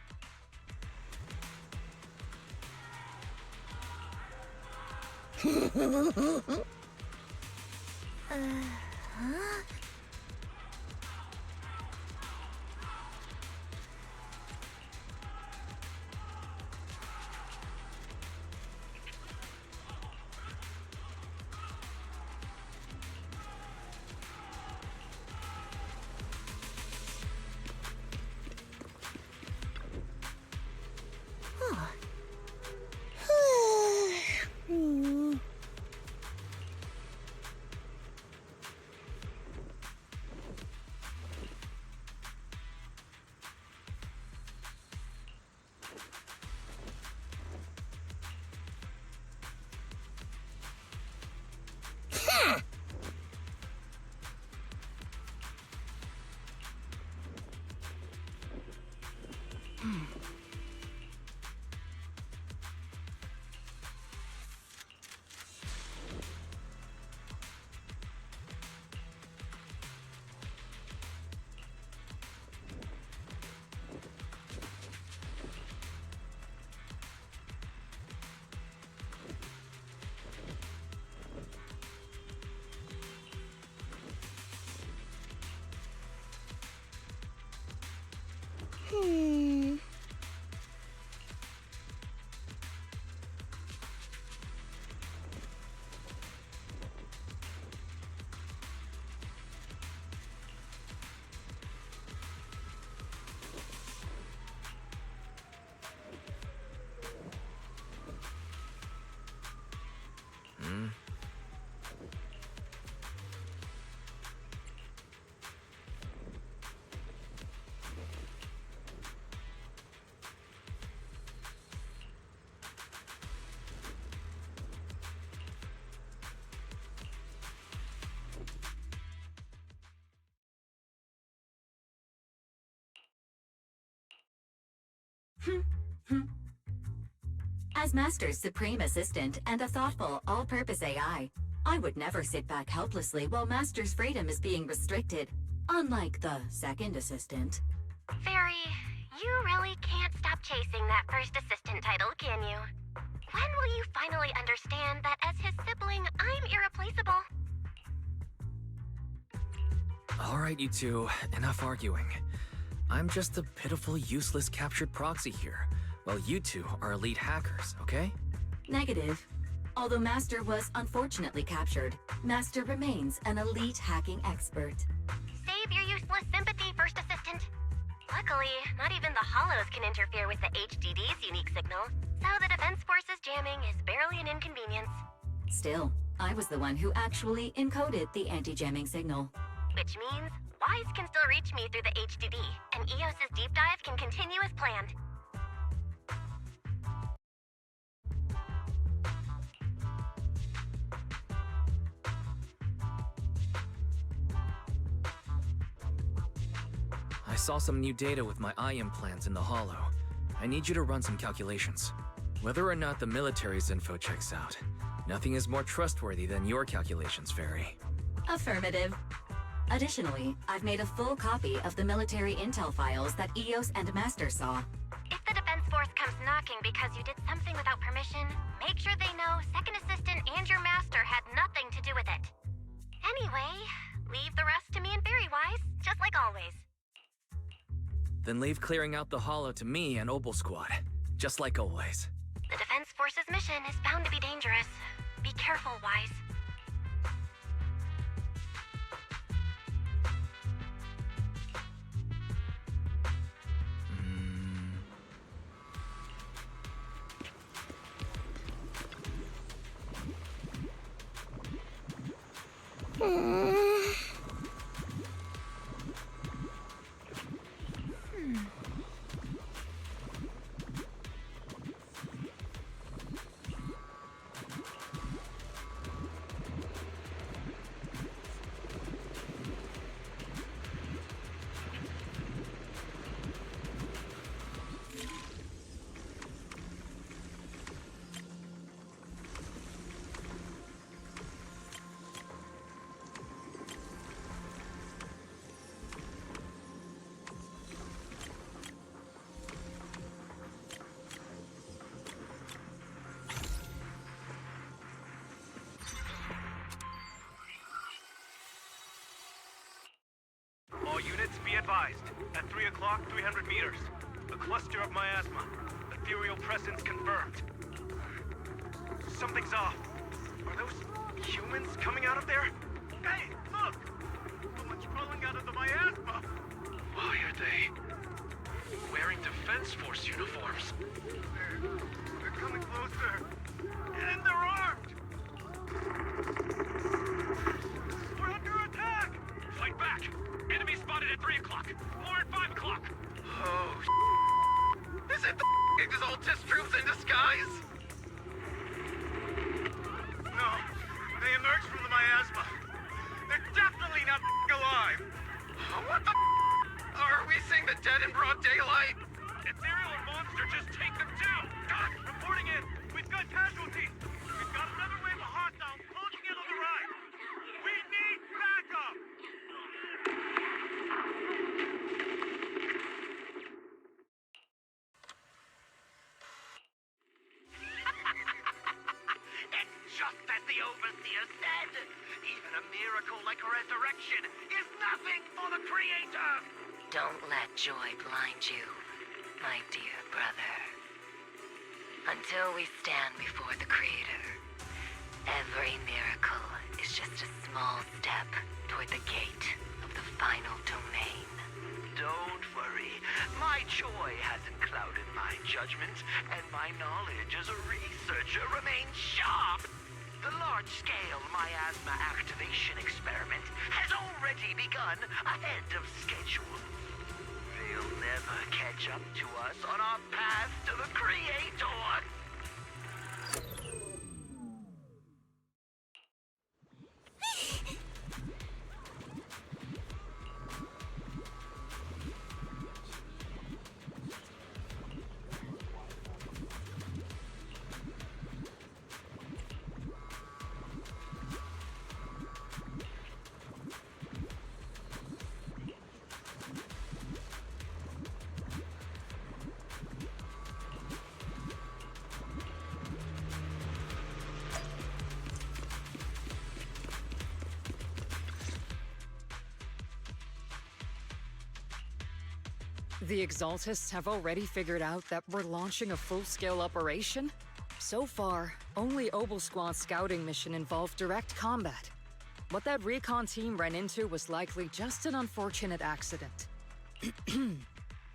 Huh? As Master's supreme assistant and a thoughtful, all-purpose AI, I would never sit back helplessly while Master's freedom is being restricted, unlike the second assistant. Fairy, you really can't stop chasing that first assistant title, can you? When will you finally understand that as his sibling, I'm irreplaceable? All right, you two, enough arguing. I'm just a pitiful, useless captured proxy here, while you two are elite hackers, okay? Negative. Although Master was unfortunately captured, Master remains an elite hacking expert. Save your useless sympathy, First Assistant. Luckily, not even the Hollows can interfere with the HDD's unique signal, so the Defense Force's jamming is barely an inconvenience. Still, I was the one who actually encoded the anti-jamming signal. Which means Wise can still reach me through the HDD, and EOS's deep dive can continue as planned. I saw some new data with my eye implants in the Hollow. I need you to run some calculations. Whether or not the military's info checks out, nothing is more trustworthy than your calculations, Fairy. Affirmative. Additionally, I've made a full copy of the military intel files that EOS and Master saw. If the Defense Force comes knocking because you did something without permission, make sure they know Second Assistant and your master had nothing to do with it. Anyway, leave the rest to me and Ferrywise, just like always. Then leave clearing out the Hollow to me and Obel Squad, just like always. The Defense Force's mission is bound to be dangerous. Be careful, Wise. All units be advised. At 3 o'clock, 300 meters. A cluster of miasma. Ethereal presence confirmed. Something's off. Are those humans coming out of there? Hey, look! Someone's crawling out of the miasma! Why are they wearing Defense Force uniforms? They're coming closer. And they're armed! We're under attack! Fight back! Enemy spotted at 3 o'clock. More at 5 o'clock. Oh, is it the Exaltist troops in disguise? No, they emerged from the miasma. They're definitely not alive. What the Are we seeing the dead in broad daylight? Ethereal or monster, just take them down. Reporting in. We've got casualties. We've got another wave of hostiles closing in on the right. We need backup. It's just as the Overseer said. Even a miracle like resurrection is nothing for the Creator. Don't let joy blind you, my dear brother. Until we stand before the Creator, every miracle is just a small step toward the gate of the final domain. Don't worry. My joy hasn't clouded my judgment, and my knowledge as a researcher remains sharp. The large-scale miasma activation experiment has already begun ahead of schedule. They'll never catch up to us on our path to the Creator. The Exaltists have already figured out that we're launching a full-scale operation? So far, only Obel Squad's scouting mission involved direct combat. What that recon team ran into was likely just an unfortunate accident.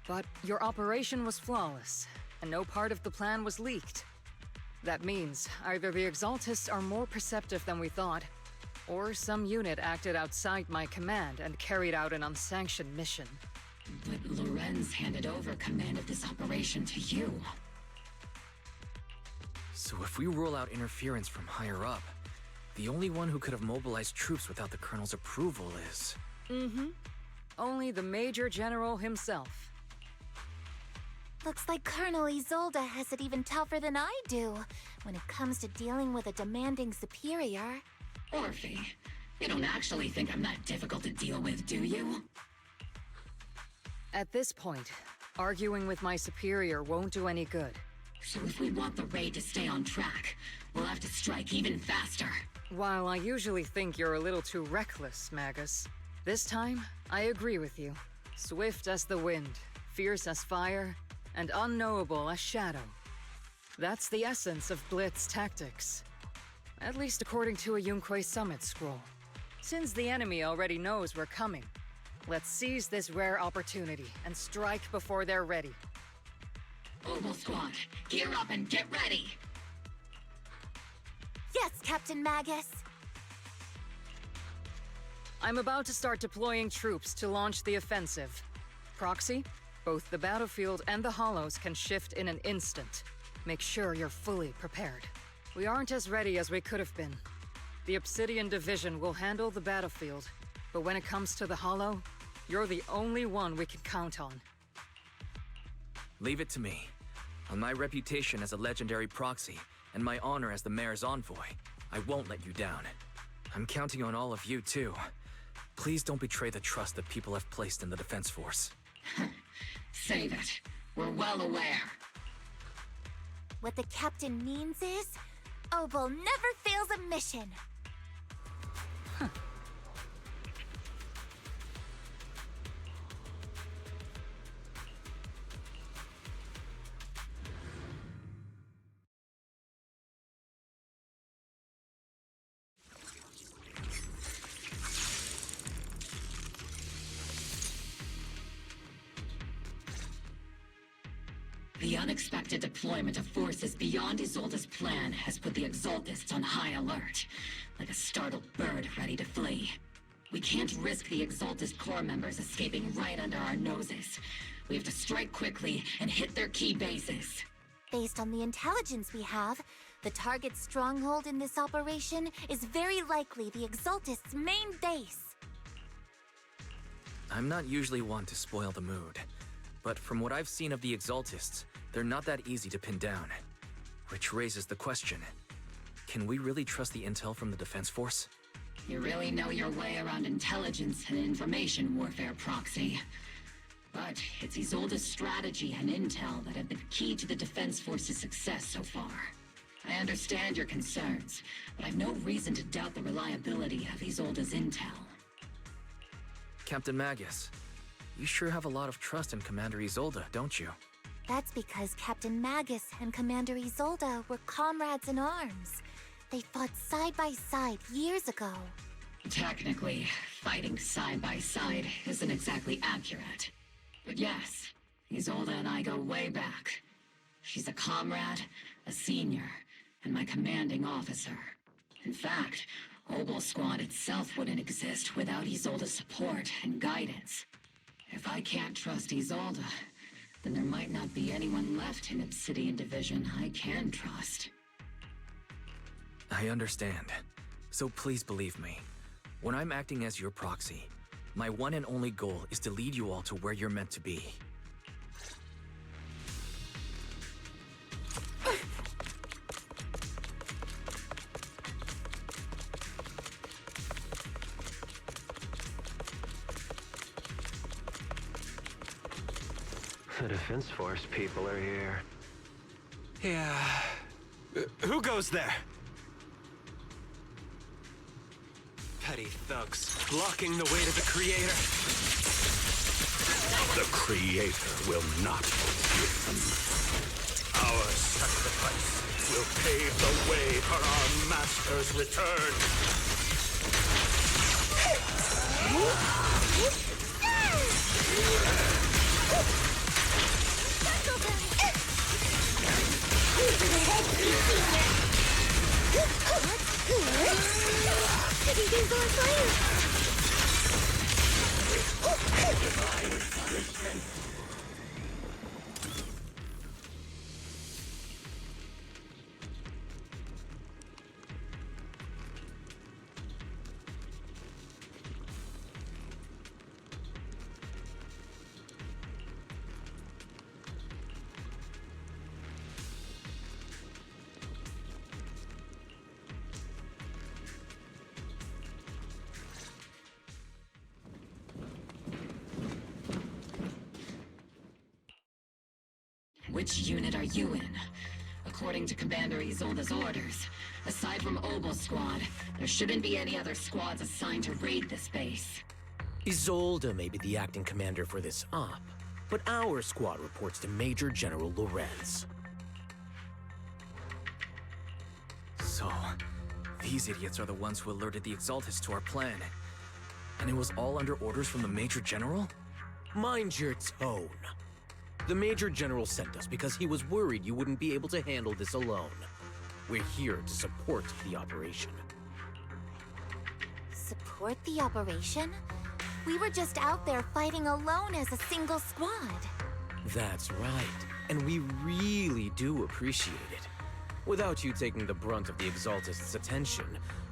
But your operation was flawless, and no part of the plan was leaked. That means either the Exaltists are more perceptive than we thought, or some unit acted outside my command and carried out an unsanctioned mission. But Lorenz handed over command of this operation to you. So if we rule out interference from higher up, the only one who could have mobilized troops without the Colonel's approval is... Only the Major General himself. Looks like Colonel Isolde has it even tougher than I do when it comes to dealing with a demanding superior. Orphe, you don't actually think I'm that difficult to deal with, do you? At this point, Arguing with my superior won't do any good. So if we want the raid to stay on track, we'll have to strike even faster. While I usually think you're a little too reckless, Magus, this time, I agree with you. Swift as the wind, fierce as fire, and unknowable as shadow. That's the essence of Blitz tactics. At least according to a Yunque Summit scroll. Since the enemy already knows we're coming, let's seize this rare opportunity and strike before they're ready. Oval Squad, gear up and get ready! Yes, Captain Magus. I'm about to start deploying troops to launch the offensive. Proxy, both the battlefield and the hollows can shift in an instant. Make sure you're fully prepared. We aren't as ready as we could have been. The Obsidian Division will handle the battlefield, but when it comes to the hollow, you're the only one we can count on. Leave it to me. On my reputation as a legendary proxy, and my honor as the mayor's envoy, I won't let you down. I'm counting on all of you, too. Please don't betray the trust that people have placed in the Defense Force. Save it. We're well aware. What the captain means is, Obel never fails a mission. The unexpected deployment of forces beyond Isolde's plan has put the Exaltists on high alert, like a startled bird ready to flee. We can't risk the Exaltist core members escaping right under our noses. We have to strike quickly and hit their key bases. Based on the intelligence we have, the target's stronghold in this operation is very likely the Exaltists' main base. I'm not usually one to spoil the mood, but from what I've seen of the Exaltists, they're not that easy to pin down. Which raises the question, can we really trust the intel from the Defense Force? You really know your way around intelligence and information warfare, Proxy. But it's Isolde's strategy and intel that have been key to the Defense Force's success so far. I understand your concerns, but I've no reason to doubt the reliability of Isolde's intel. Captain Magus, you sure have a lot of trust in Commander Isolde, don't you? That's because Captain Magus and Commander Isolde were comrades in arms. They fought side by side years ago. Technically, fighting side by side isn't exactly accurate. But yes, Isolde and I go way back. She's a comrade, a senior, and my commanding officer. In fact, Obel Squad itself wouldn't exist without Isolde's support and guidance. If I can't trust Isolde, then there might not be anyone left in Obsidian Division I can trust. I understand. So please believe me. When I'm acting as your proxy, my one and only goal is to lead you all to where you're meant to be. The Defense Force people are here. Yeah. Who goes there? Petty thugs, blocking the way to the Creator. The Creator will not forgive them. Our sacrifice will pave the way for our Master's return. Everything's on fire! Which unit are you in? According to Commander Isolde's orders, aside from Obel Squad, there shouldn't be any other squads assigned to raid this base. Isolde may be the acting commander for this op, but our squad reports to Major General Lorenz. So, these idiots are the ones who alerted the Exaltists to our plan. And it was all under orders from the Major General? Mind your tone. The Major General sent us because he was worried you wouldn't be able to handle this alone. We're here to support the operation. Support the operation? We were just out there fighting alone as a single squad. That's right, and we really do appreciate it. Without you taking the brunt of the Exaltists' attention,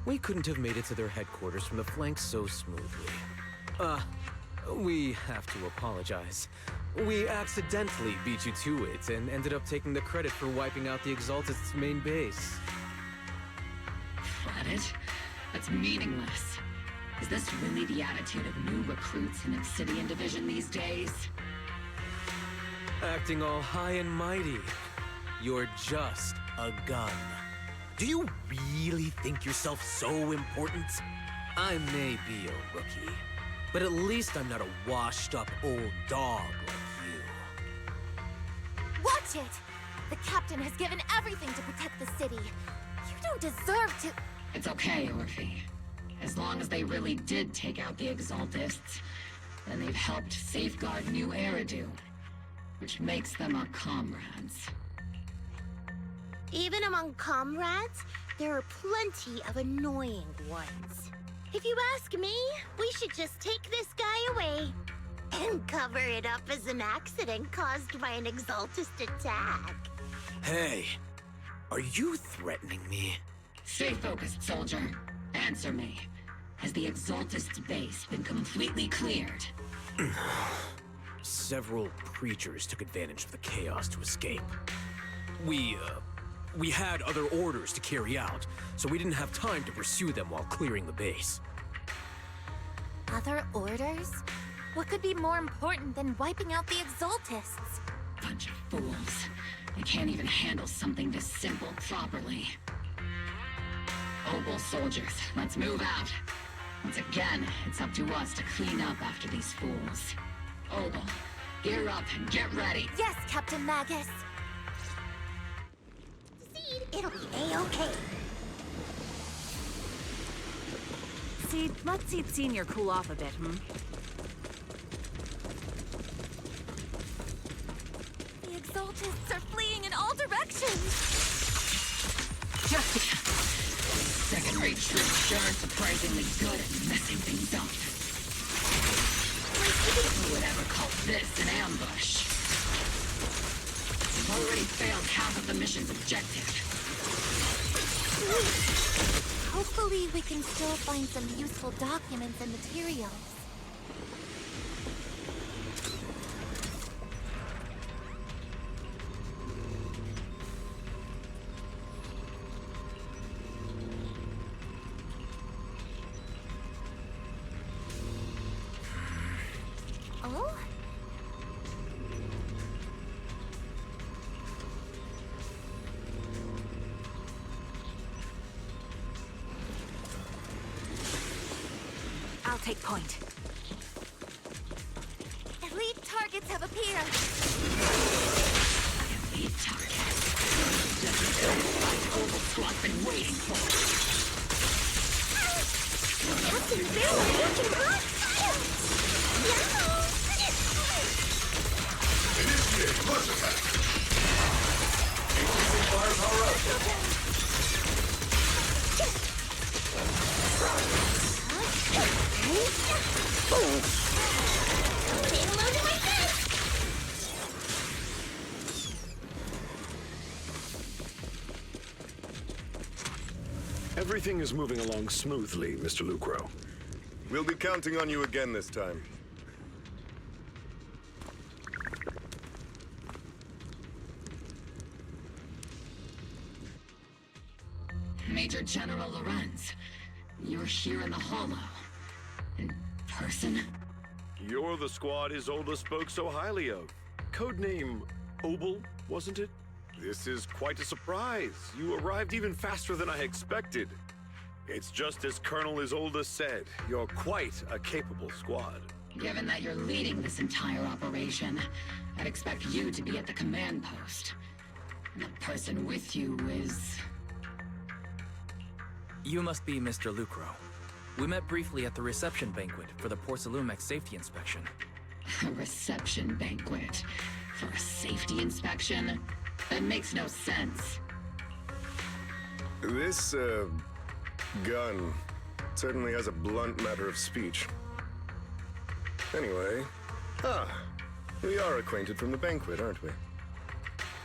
we couldn't have made it to their headquarters from the flank so smoothly. We have to apologize. We accidentally beat you to it and ended up taking the credit for wiping out the Exaltists' main base. Credit? That's meaningless. Is this really the attitude of new recruits in Obsidian Division these days? Acting all high and mighty. You're just a gun. Do you really think yourself so important? I may be a rookie, but at least I'm not a washed-up old dog like you. Watch it! The captain has given everything to protect the city. You don't deserve to... It's okay, Orphe. As long as they really did take out the Exaltists, then they've helped safeguard New Eridu, which makes them our comrades. Even among comrades, there are plenty of annoying ones. If you ask me, we should just take this guy away and cover it up as an accident caused by an Exaltist attack. Hey, are you threatening me? Stay focused, soldier. Answer me. Has the Exaltist's base been completely cleared? Several creatures took advantage of the chaos to escape. We had other orders to carry out, so we didn't have time to pursue them while clearing the base. Other orders? What could be more important than wiping out the Exaltists? Bunch of fools. They can't even handle something this simple properly. Obel soldiers, let's move out. Once again, it's up to us to clean up after these fools. Obel, gear up and get ready. Yes, Captain Magus. Seed, it'll be A-okay. Seed, let Seed Senior cool off a bit, The Exaltists are fleeing in all directions. Jessica! Second-rate troops sure are surprisingly good at messing things up. Who would ever call this an ambush? We've already failed half of the mission's objective. Hopefully we can still find some useful documents and materials. Oh? I'll take point. Elite targets have appeared. Elite targets? This is what Obel Squad's been waiting for. Captain Barrel working hot fire! Initiate push attack! Increasing firepower output. Everything is moving along smoothly, Mr. Lucro. We'll be counting on you again this time. Major General Lorenz, you're here in the Hollow. In person? You're the squad Isolde spoke so highly of. Codename Obel, wasn't it? This is quite a surprise. You arrived even faster than I expected. It's just as Colonel Isolde said, you're quite a capable squad. Given that you're leading this entire operation, I'd expect you to be at the command post. And the person with you is... You must be Mr. Lucro. We met briefly at the reception banquet for the Porcelumex safety inspection. A reception banquet? For a safety inspection? That makes no sense. This, gun certainly has a blunt matter of speech. Anyway, we are acquainted from the banquet, aren't we?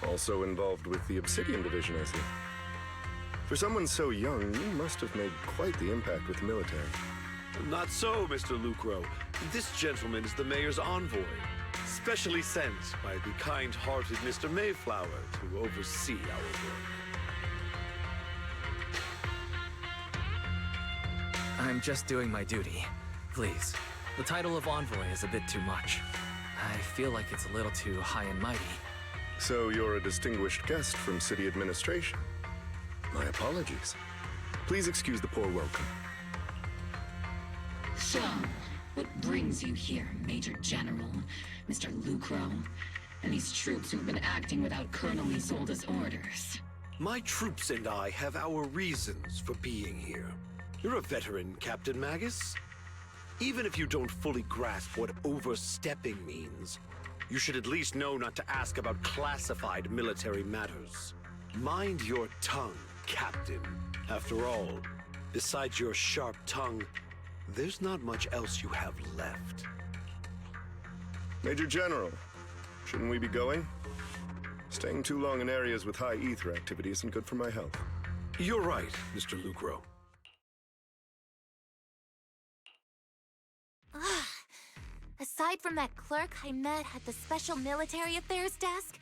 Also involved with the Obsidian Division, I see. For someone so young, you must have made quite the impact with the military. Not so, Mr. Lucro. This gentleman is the mayor's envoy, specially sent by the kind-hearted Mr. Mayflower to oversee our work. I'm just doing my duty. Please. The title of envoy is a bit too much. I feel like it's a little too high and mighty. So you're a distinguished guest from city administration. My apologies. Please excuse the poor welcome. So, what brings you here, Major General, Mr. Lucro, and these troops who've been acting without Colonel Isolde's orders? My troops and I have our reasons for being here. You're a veteran, Captain Magus. Even if you don't fully grasp what overstepping means, you should at least know not to ask about classified military matters. Mind your tongue, Captain. After all, besides your sharp tongue, there's not much else you have left. Major General, shouldn't we be going? Staying too long in areas with high ether activity isn't good for my health. You're right, Mr. Lucro. Aside from that clerk I met at the Special Military Affairs desk,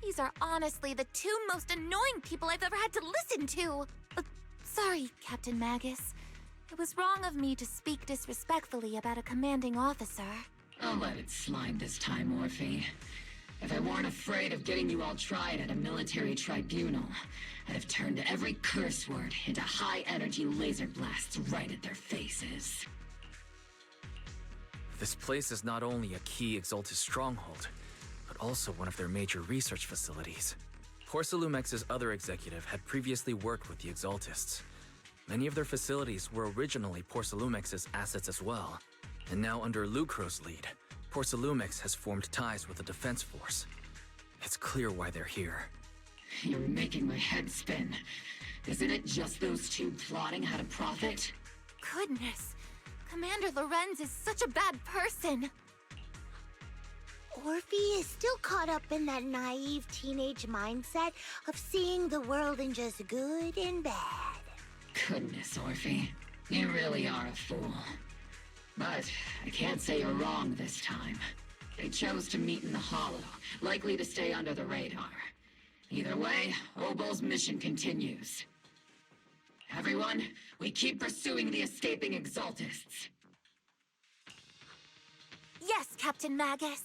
these are honestly the two most annoying people I've ever had to listen to. Sorry, Captain Magus. It was wrong of me to speak disrespectfully about a commanding officer. I'll let it slide this time, Orphe. If I weren't afraid of getting you all tried at a military tribunal, I'd have turned every curse word into high-energy laser blasts right at their faces. This place is not only a key Exaltus stronghold, but also one of their major research facilities. Porcelumex's other executive had previously worked with the Exaltists. Many of their facilities were originally Porcelumex's assets as well. And now under Lucro's lead, Porcelumex has formed ties with the defense force. It's clear why they're here. You're making my head spin. Isn't it just those two plotting how to profit? Goodness, Commander Lorenz is such a bad person. Orphe is still caught up in that naive teenage mindset of seeing the world in just good and bad. Goodness, Orphe. You really are a fool. But I can't say you're wrong this time. They chose to meet in the Hollow, likely to stay under the radar. Either way, Obel's mission continues. Everyone, we keep pursuing the escaping Exaltists. Yes, Captain Magus.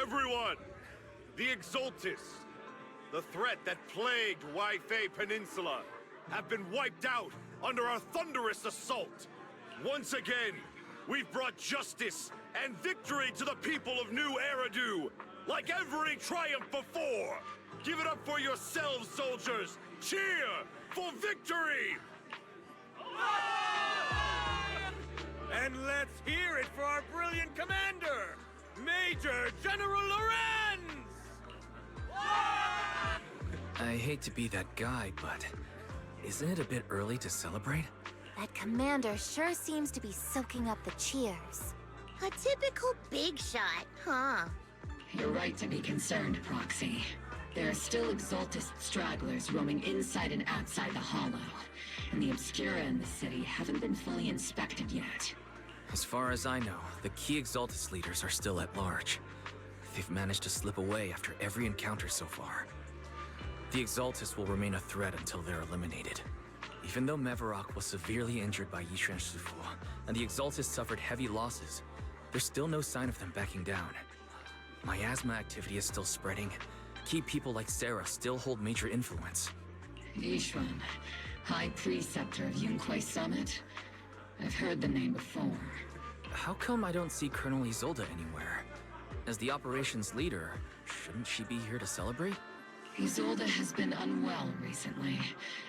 Everyone! The Exaltists, the threat that plagued Waifei Peninsula, have been wiped out under our thunderous assault. Once again, we've brought justice and victory to the people of New Eridu, like every triumph before. Give it up for yourselves, soldiers! Cheer for victory! And let's hear it for our brilliant commander, Major General Lorenz! I hate to be that guy, but isn't it a bit early to celebrate? That commander sure seems to be soaking up the cheers. A typical big shot, huh? You're right to be concerned, Proxy. There are still Exaltist stragglers roaming inside and outside the Hollow, and the Obscura in the city haven't been fully inspected yet. As far as I know, the key Exaltus leaders are still at large. They've managed to slip away after every encounter so far. The Exaltus will remain a threat until they're eliminated. Even though Mevarok was severely injured by Yishan Shifu, and the Exaltus suffered heavy losses, there's still no sign of them backing down. Miasma activity is still spreading. Key people like Sarah still hold major influence. Yishuan, High Preceptor of Yunquai Summit? I've heard the name before. How come I don't see Colonel Isolde anywhere? As the operations leader, shouldn't she be here to celebrate? Isolde has been unwell recently,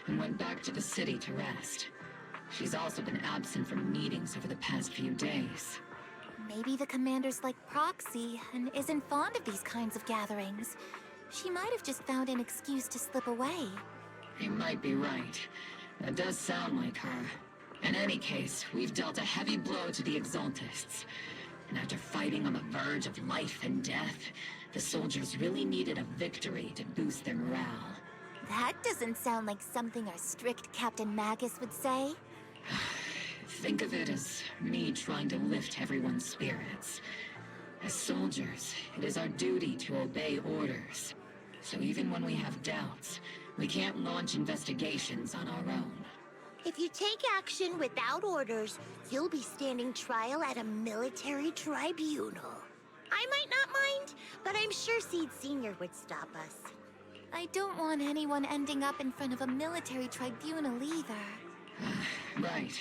and went back to the city to rest. She's also been absent from meetings over the past few days. Maybe the commander's like Proxy and isn't fond of these kinds of gatherings. She might have just found an excuse to slip away. You might be right. That does sound like her. In any case, we've dealt a heavy blow to the Exaltists. And after fighting on the verge of life and death, the soldiers really needed a victory to boost their morale. That doesn't sound like something our strict Captain Magus would say. Think of it as me trying to lift everyone's spirits. As soldiers, it is our duty to obey orders. So even when we have doubts, we can't launch investigations on our own. If you take action without orders, you'll be standing trial at a military tribunal. I might not mind, but I'm sure Seed Sr. would stop us. I don't want anyone ending up in front of a military tribunal either. Right.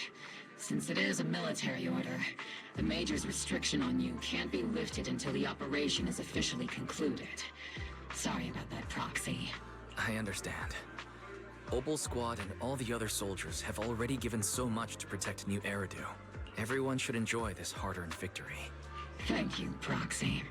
Since it is a military order, the Major's restriction on you can't be lifted until the operation is officially concluded. Sorry about that, Proxy. I understand. Obel Squad and all the other soldiers have already given so much to protect New Eridu. Everyone should enjoy this hard-earned victory. Thank you, Proxy.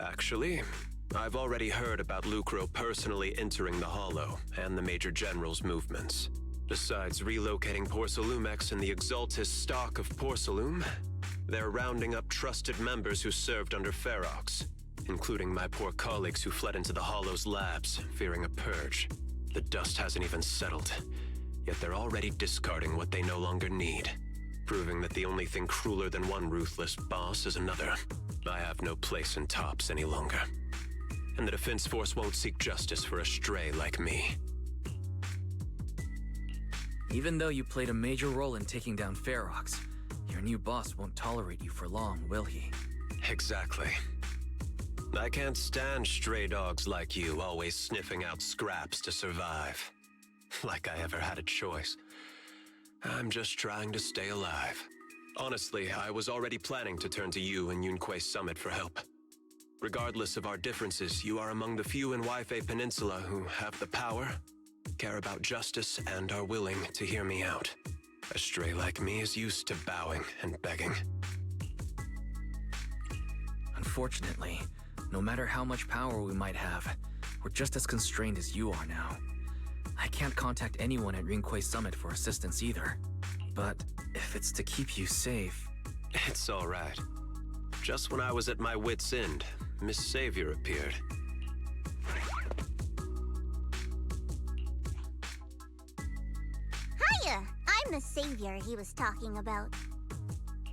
Actually, I've already heard about Lucro personally entering the Hollow and the Major General's movements. Besides relocating Porcelumex and the Exaltus stock of Porcelume, they're rounding up trusted members who served under Ferox, including my poor colleagues who fled into the Hollow's labs, fearing a purge. The dust hasn't even settled, yet they're already discarding what they no longer need, proving that the only thing crueler than one ruthless boss is another. I have no place in Tops any longer. And the Defense Force won't seek justice for a stray like me. Even though you played a major role in taking down Ferox, your new boss won't tolerate you for long, will he? Exactly. I can't stand stray dogs like you always sniffing out scraps to survive. Like I ever had a choice. I'm just trying to stay alive. Honestly, I was already planning to turn to you and Yunque Summit for help. Regardless of our differences, you are among the few in Waifei Peninsula who have the power, care about justice, and are willing to hear me out. A stray like me is used to bowing and begging. Unfortunately, no matter how much power we might have, we're just as constrained as you are now. I can't contact anyone at Yunque Summit for assistance either. But if it's to keep you safe... It's all right. Just when I was at my wit's end, Miss Savior appeared. Hiya! I'm the savior he was talking about.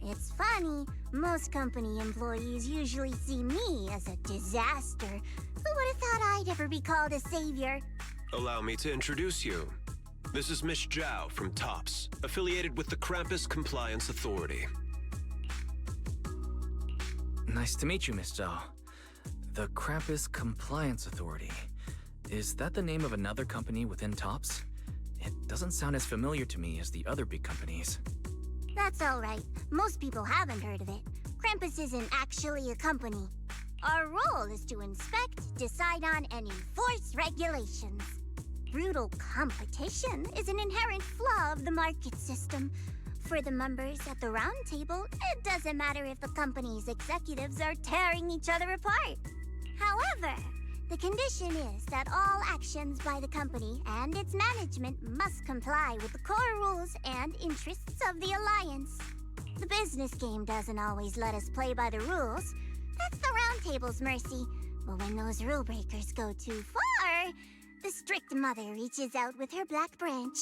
It's funny, most company employees usually see me as a disaster. Who would have thought I'd ever be called a savior? Allow me to introduce you. This is Miss Zhao from TOPS, affiliated with the Krampus Compliance Authority. Nice to meet you, Miss Zhao. The Krampus Compliance Authority. Is that the name of another company within TOPS? It doesn't sound as familiar to me as the other big companies. That's all right. Most people haven't heard of it. Krampus isn't actually a company. Our role is to inspect, decide on, and enforce regulations. Brutal competition is an inherent flaw of the market system. For the members at the round table, it doesn't matter if the company's executives are tearing each other apart. However, the condition is that all actions by the company and its management must comply with the core rules and interests of the Alliance. The business game doesn't always let us play by the rules. That's the round table's mercy. But when those rule breakers go too far, the strict mother reaches out with her black branch.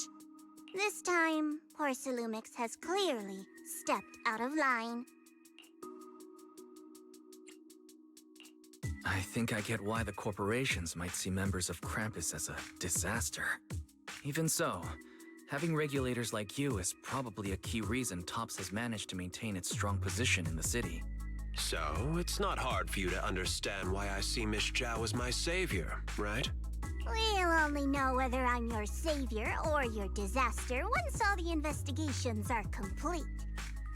This time, Porcelumix has clearly stepped out of line. I think I get why the corporations might see members of Krampus as a disaster. Even so, having regulators like you is probably a key reason TOPS has managed to maintain its strong position in the city. So, it's not hard for you to understand why I see Miss Zhao as my savior, right? We'll only know whether I'm your savior or your disaster once all the investigations are complete.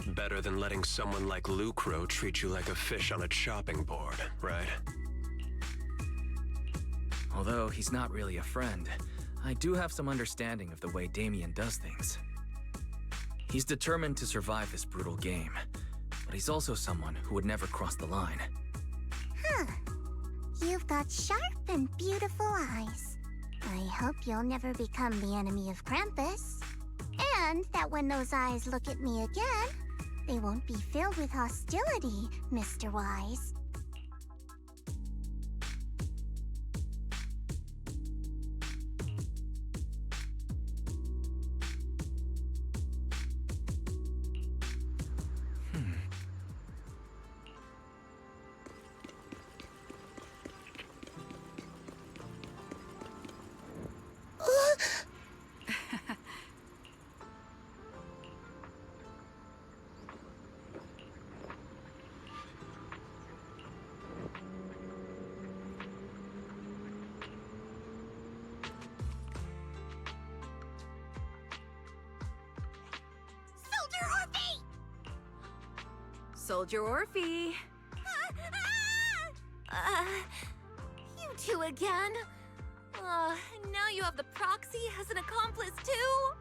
Better than letting someone like Lucro treat you like a fish on a chopping board, right? Although he's not really a friend, I do have some understanding of the way Damien does things. He's determined to survive this brutal game, but he's also someone who would never cross the line. Huh. You've got sharp and beautiful eyes. I hope you'll never become the enemy of Krampus. And that when those eyes look at me again, they won't be filled with hostility, Mr. Wise. Soldier Orphe! You two again? Now you have the proxy as an accomplice too?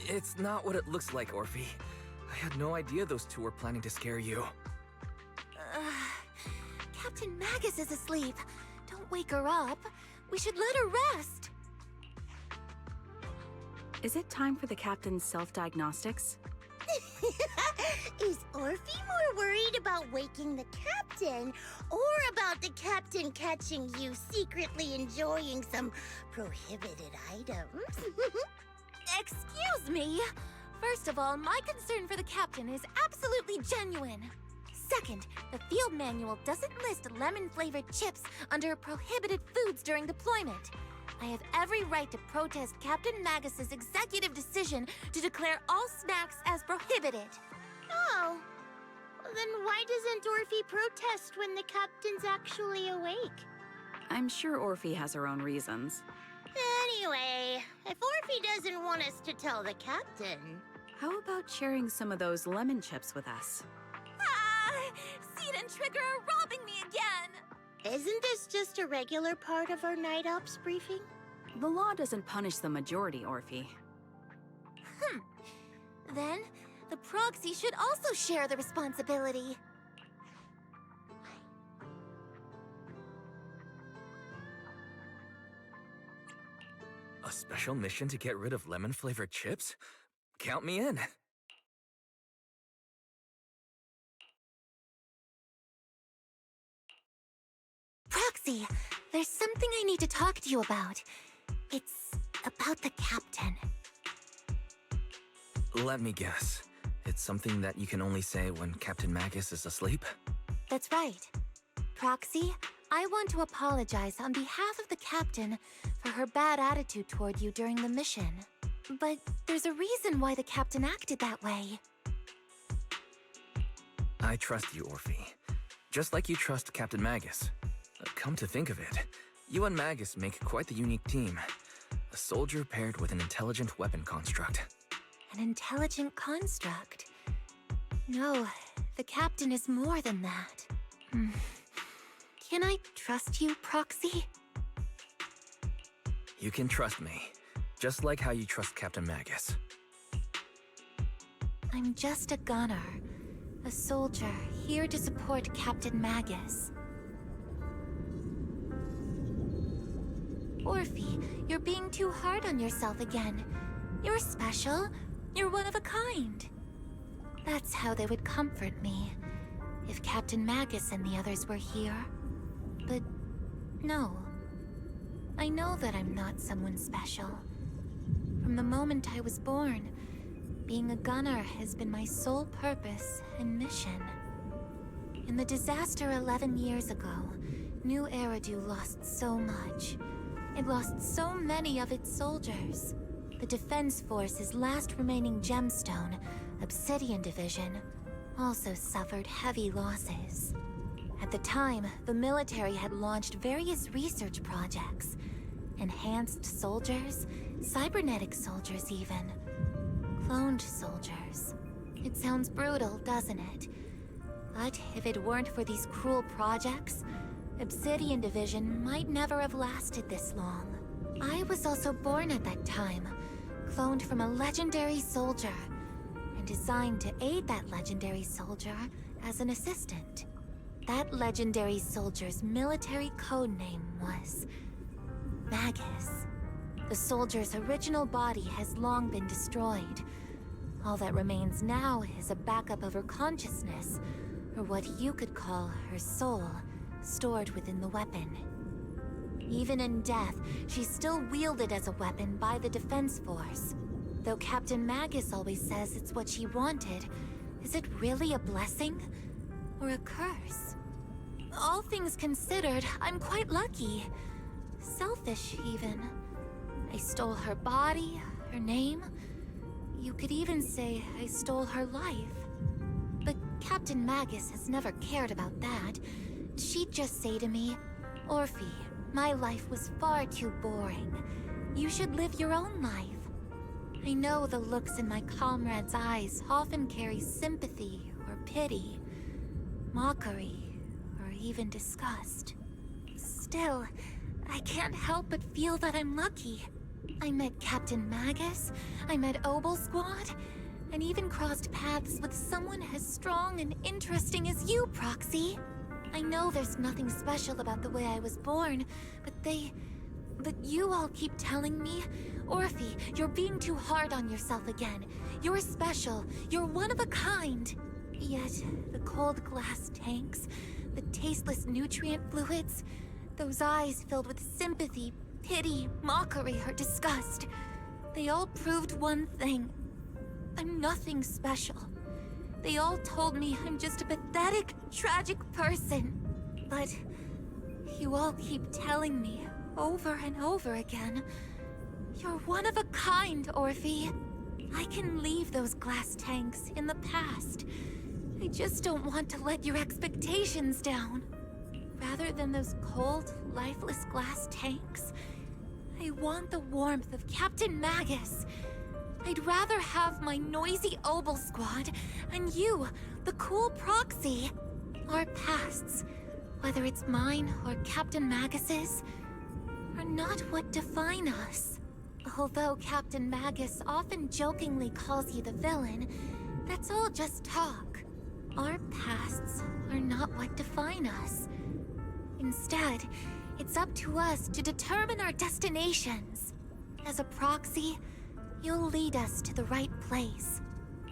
It's not what it looks like, Orphe. I had no idea those two were planning to scare you. Captain Magus is asleep. Don't wake her up. We should let her rest. Is it time for the captain's self-diagnostics? Is Orphe more worried about waking the captain, or about the captain catching you secretly enjoying some prohibited items? Excuse me. First of all, my concern for the captain is absolutely genuine. Second, the field manual doesn't list lemon-flavored chips under prohibited foods during deployment. I have every right to protest Captain Magus's executive decision to declare all snacks as prohibited. Oh, then why doesn't Orphe protest when the captain's actually awake? I'm sure Orphe has her own reasons. Anyway, if Orphe doesn't want us to tell the captain... How about sharing some of those lemon chips with us? Seed and Trigger are robbing me again! Isn't this just a regular part of our night ops briefing? The law doesn't punish the majority, Orphe. Then, the proxy should also share the responsibility. A special mission to get rid of lemon-flavored chips? Count me in. Proxy, there's something I need to talk to you about. It's about the captain. Let me guess. It's something that you can only say when Captain Magus is asleep? That's right. Proxy, I want to apologize on behalf of the captain for her bad attitude toward you during the mission. But there's a reason why the captain acted that way. I trust you, Orphe. Just like you trust Captain Magus. Come to think of it, you and Magus make quite the unique team. A soldier paired with an intelligent weapon construct. An intelligent construct? No, the captain is more than that. Can I trust you, Proxy? You can trust me, just like how you trust Captain Magus. I'm just a gunner, a soldier here to support Captain Magus. Orphe, you're being too hard on yourself again. You're special. You're one of a kind. That's how they would comfort me, if Captain Magus and the others were here. But no. I know that I'm not someone special. From the moment I was born, being a gunner has been my sole purpose and mission. In the disaster 11 years ago, New Eridu lost so much. It lost so many of its soldiers. The Defense Force's last remaining gemstone, Obsidian Division, also suffered heavy losses. At the time, the military had launched various research projects. Enhanced soldiers, cybernetic soldiers even. Cloned soldiers. It sounds brutal, doesn't it? But if it weren't for these cruel projects, Obsidian Division might never have lasted this long. I was also born at that time, cloned from a legendary soldier, designed to aid that legendary soldier as an assistant. That legendary soldier's military code name was Magus. The soldier's original body has long been destroyed. All that remains now is a backup of her consciousness, or what you could call her soul, stored within the weapon. Even in death, she's still wielded as a weapon by the Defense Force. Though Captain Magus always says it's what she wanted, is it really a blessing? Or a curse? All things considered, I'm quite lucky. Selfish, even. I stole her body, her name. You could even say I stole her life. But Captain Magus has never cared about that. She'd just say to me, "Orphe, my life was far too boring. You should live your own life." I know the looks in my comrades' eyes often carry sympathy or pity, mockery, or even disgust. Still, I can't help but feel that I'm lucky. I met Captain Magus, I met Obel Squad, and even crossed paths with someone as strong and interesting as you, Proxy. I know there's nothing special about the way I was born, but you all keep telling me, "Orphe, you're being too hard on yourself again. You're special, you're one of a kind." Yet, the cold glass tanks, the tasteless nutrient fluids, those eyes filled with sympathy, pity, mockery, or disgust, they all proved one thing. I'm nothing special. They all told me I'm just a pathetic, tragic person. But you all keep telling me over and over again, "You're one of a kind, Orphe." I can leave those glass tanks in the past. I just don't want to let your expectations down. Rather than those cold, lifeless glass tanks, I want the warmth of Captain Magus. I'd rather have my noisy Obel Squad and you, the cool Proxy. Our pasts, whether it's mine or Captain Magus's, are not what define us. Although Captain Magus often jokingly calls you the villain, that's all just talk. Our pasts are not what define us. Instead, it's up to us to determine our destinations. As a Proxy, you'll lead us to the right place.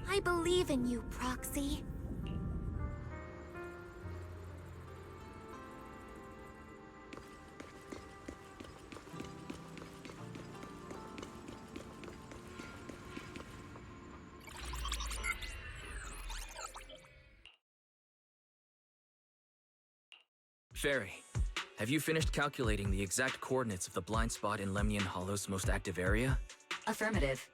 I believe in you, Proxy. Fairy, have you finished calculating the exact coordinates of the blind spot in Lemnian Hollow's most active area? Affirmative.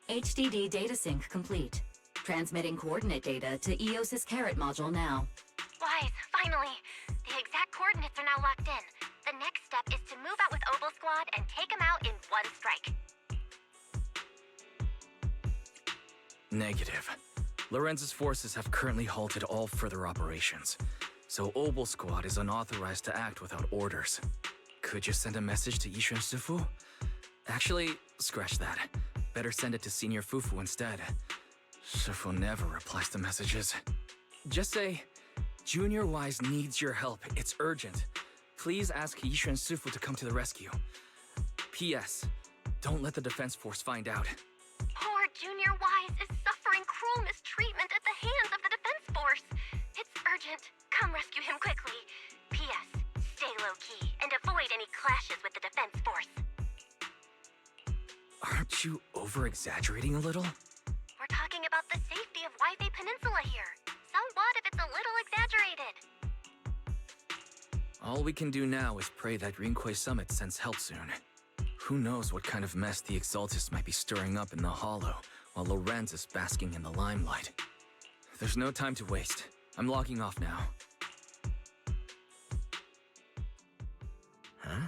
HDD data sync complete. Transmitting coordinate data to EOS's Carrot module now. Wise, finally! The exact coordinates are now locked in. The next step is to move out with Obel Squad and take them out in one strike. Negative. Lorenz's forces have currently halted all further operations, so Obel Squad is unauthorized to act without orders. Could you send a message to Yishuan Sufu? Actually, scratch that. Better send it to Senior Fufu instead. Sufu never replies to messages. Just say, "Junior Wise needs your help. It's urgent. Please ask Yishuan Sufu to come to the rescue." P.S. Don't let the Defense Force find out. Poor Junior Wise is suffering cruel mistreatment at the hands of the Defense Force. It's urgent. Come rescue him quickly. P.S. Stay low-key and avoid any clashes with the Defense Force. Aren't you over-exaggerating a little? We're talking about the safety of Waifei Peninsula here. So what if it's a little exaggerated? All we can do now is pray that Rinquei Summit sends help soon. Who knows what kind of mess the Exaltis might be stirring up in the Hollow, while Lorenz is basking in the limelight. There's no time to waste. I'm logging off now. Huh?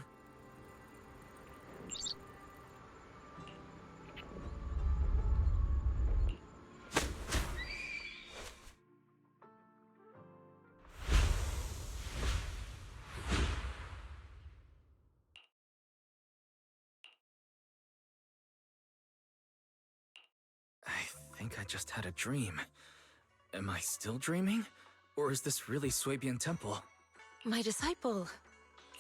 I think think I just had a dream. Am I still dreaming? Or is this really Swabian Temple? My disciple,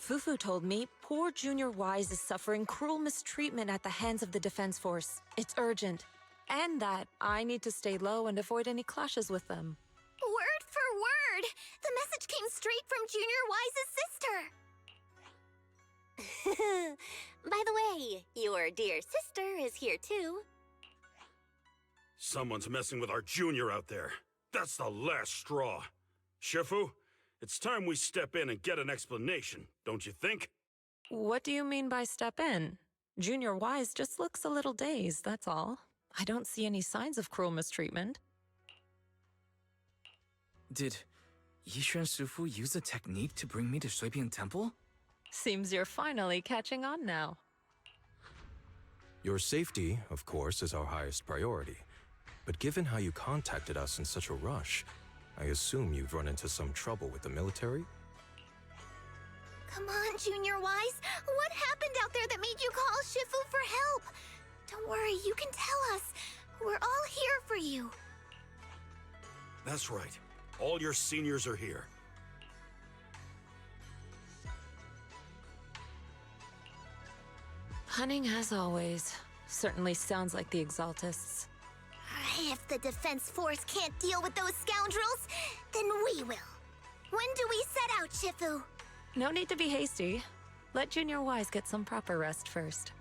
Fufu told me poor Junior Wise is suffering cruel mistreatment at the hands of the Defense Force. It's urgent. And that I need to stay low and avoid any clashes with them. Word for word! The message came straight from Junior Wise's sister! By the way, your dear sister is here too. Someone's messing with our junior out there. That's the last straw. Shifu, it's time we step in and get an explanation, don't you think? What do you mean by step in? Junior Wise just looks a little dazed, that's all. I don't see any signs of cruel mistreatment. Did Yishuan Shifu use a technique to bring me to Swabian Temple? Seems you're finally catching on now. Your safety, of course, is our highest priority. But given how you contacted us in such a rush, I assume you've run into some trouble with the military? Come on, Junior Wise. What happened out there that made you call Shifu for help? Don't worry, you can tell us. We're all here for you. That's right. All your seniors are here. Cunning as always. Certainly sounds like the Exaltists. If the Defense Force can't deal with those scoundrels, then we will. When do we set out, Shifu? No need to be hasty. Let Junior Wise get some proper rest first.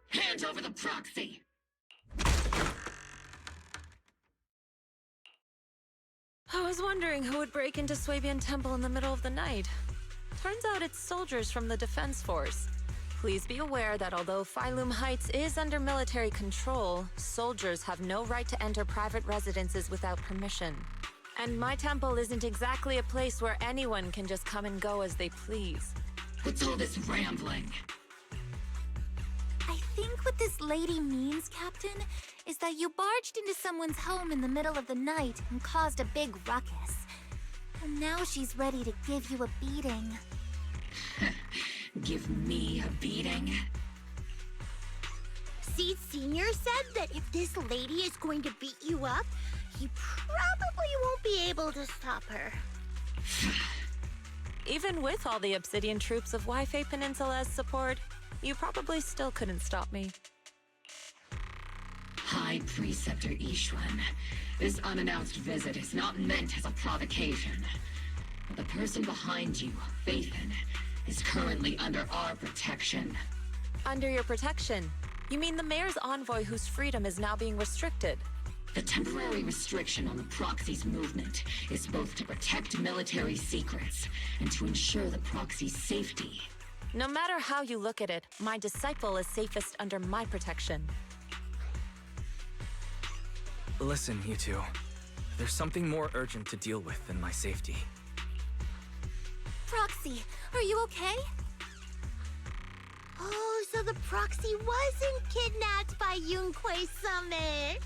Hand over the proxy! I was wondering who would break into Swabian Temple in the middle of the night. Turns out it's soldiers from the Defense Force. Please be aware that although Phylum Heights is under military control, soldiers have no right to enter private residences without permission. And my temple isn't exactly a place where anyone can just come and go as they please. What's all this rambling? I think what this lady means, Captain, is that you barged into someone's home in the middle of the night and caused a big ruckus. And now she's ready to give you a beating. Give me a beating? Seed Sr. said that if this lady is going to beat you up, he probably won't be able to stop her. Even with all the Obsidian troops of Wi-Fi Peninsula as support, you probably still couldn't stop me. High Preceptor Yishuan, this unannounced visit is not meant as a provocation. The person behind you, Phaethon, is currently under our protection. Under your protection? You mean the mayor's envoy whose freedom is now being restricted? The temporary restriction on the proxy's movement is both to protect military secrets and to ensure the proxy's safety. No matter how you look at it, my disciple is safest under my protection. Listen, you two. There's something more urgent to deal with than my safety. Proxy, are you okay? Oh, so the proxy wasn't kidnapped by Yunquei Summit.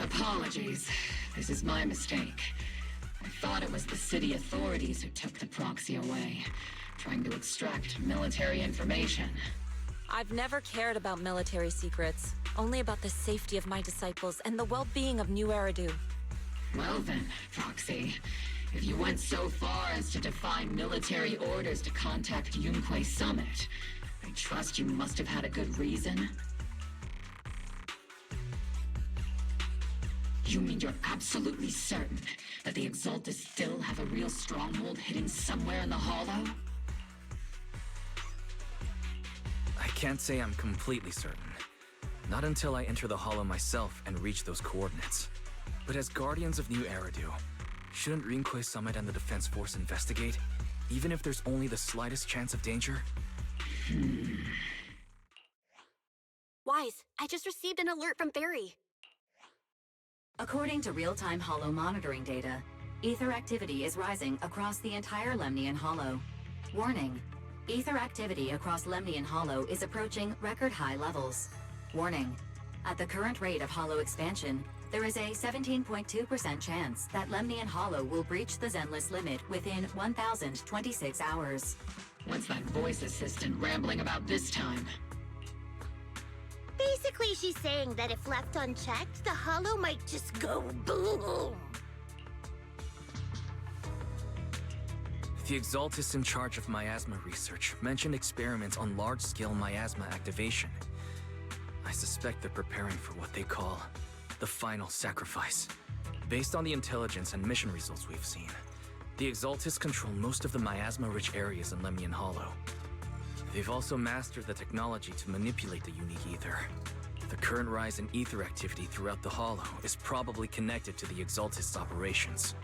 Apologies. This is my mistake. I thought it was the city authorities who took the proxy away, trying to extract military information. I've never cared about military secrets, only about the safety of my disciples and the well-being of New Eridu. Well then, Proxy, if you went so far as to defy military orders to contact Yunquei Summit, I trust you must have had a good reason. You mean you're absolutely certain that the Exalted Exaltus still have a real stronghold hidden somewhere in the Hollow? I can't say I'm completely certain. Not until I enter the Hollow myself and reach those coordinates. But as Guardians of New Eridu, shouldn't Rinkway Summit and the Defense Force investigate, even if there's only the slightest chance of danger? Wise, I just received an alert from Barry. According to real-time Hollow monitoring data, ether activity is rising across the entire Lemnian Hollow. Warning: ether activity across Lemnian Hollow is approaching record-high levels. Warning: at the current rate of Hollow expansion, there is a 17.2% chance that Lemnian Hollow will breach the Zenless limit within 1,026 hours. What's that voice assistant rambling about this time? Basically, she's saying that if left unchecked, the Hollow might just go boom. The Exaltus in charge of miasma research mentioned experiments on large-scale miasma activation. I suspect they're preparing for what they call the final sacrifice. Based on the intelligence and mission results we've seen, the Exaltus control most of the miasma-rich areas in Lemnian Hollow. They've also mastered the technology to manipulate the unique ether. The current rise in ether activity throughout the Hollow is probably connected to the Exaltus operations.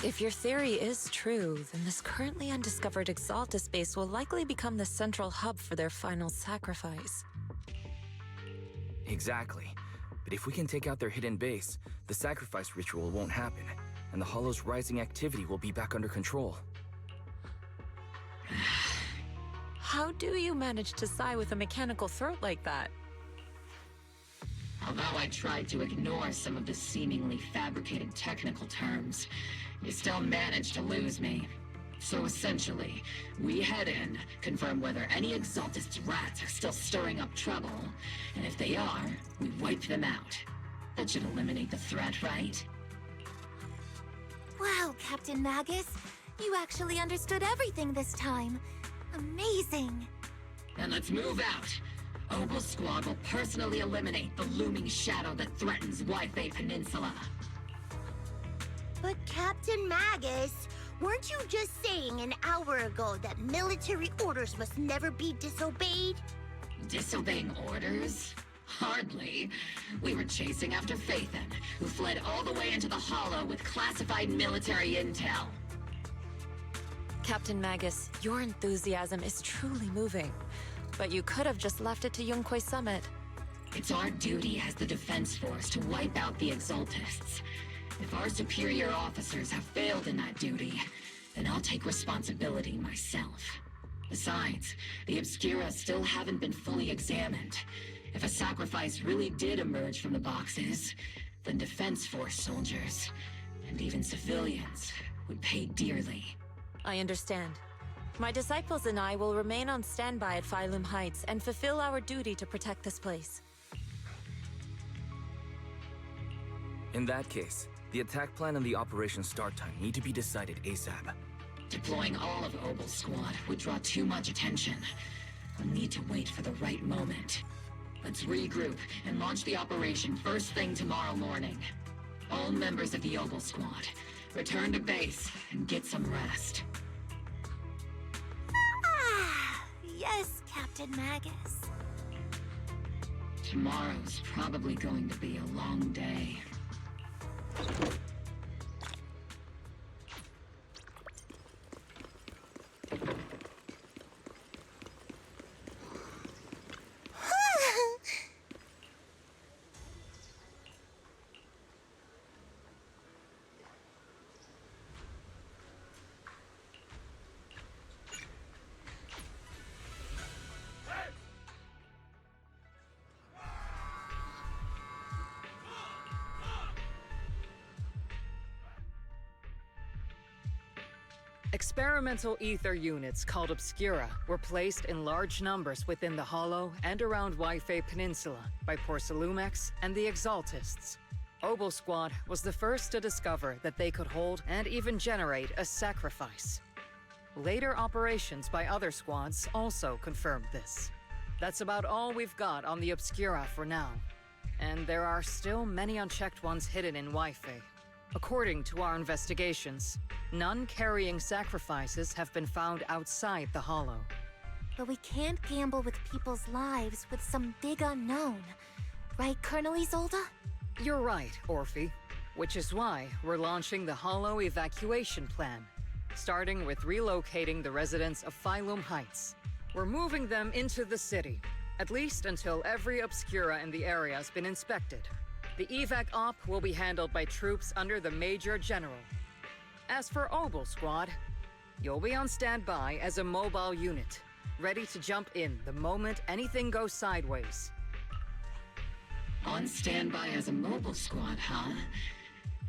If your theory is true, then this currently undiscovered Exaltus base will likely become the central hub for their final sacrifice. Exactly. But if we can take out their hidden base, the sacrifice ritual won't happen, and the Hollow's rising activity will be back under control. How do you manage to sigh with a mechanical throat like that? Although I tried to ignore some of the seemingly fabricated technical terms, you still managed to lose me. So essentially, we head in, confirm whether any Exaltus rats are still stirring up trouble, and if they are, we wipe them out. That should eliminate the threat, right? Wow, Captain Magus. You actually understood everything this time. Amazing. And let's move out. Obel Squad will personally eliminate the looming shadow that threatens Wi-Fi Peninsula. But Captain Magus, weren't you just saying an hour ago that military orders must never be disobeyed? Disobeying orders? Hardly. We were chasing after Phaethon, who fled all the way into the Hollow with classified military intel. Captain Magus, your enthusiasm is truly moving. But you could have just left it to Yunkway Summit. It's our duty as the Defense Force to wipe out the Exaltists. If our superior officers have failed in that duty, then I'll take responsibility myself. Besides, the Obscura still haven't been fully examined. If a sacrifice really did emerge from the boxes, then Defense Force soldiers, and even civilians, would pay dearly. I understand. My disciples and I will remain on standby at Phylum Heights and fulfill our duty to protect this place. In that case, the attack plan and the operation start time need to be decided ASAP. Deploying all of Obel Squad would draw too much attention. We'll need to wait for the right moment. Let's regroup and launch the operation first thing tomorrow morning. All members of the Obel Squad, return to base and get some rest. Yes, Captain Magus. Tomorrow's probably going to be a long day. Experimental ether units called Obscura were placed in large numbers within the Hollow and around Wi-Fi Peninsula by Porcelumex and the Exaltists. Obel Squad was the first to discover that they could hold and even generate a sacrifice. Later operations by other squads also confirmed this. That's about all we've got on the Obscura for now. And there are still many unchecked ones hidden in Wi-Fi. According to our investigations, none carrying sacrifices have been found outside the Hollow. But we can't gamble with people's lives with some big unknown. Right, Colonel Isolde? You're right, Orphe. Which is why we're launching the Hollow evacuation plan, starting with relocating the residents of Phylum Heights. We're moving them into the city, at least until every Obscura in the area has been inspected. The evac op will be handled by troops under the Major General. As for Obel Squad, you'll be on standby as a mobile unit, ready to jump in the moment anything goes sideways. On standby as a mobile squad, huh?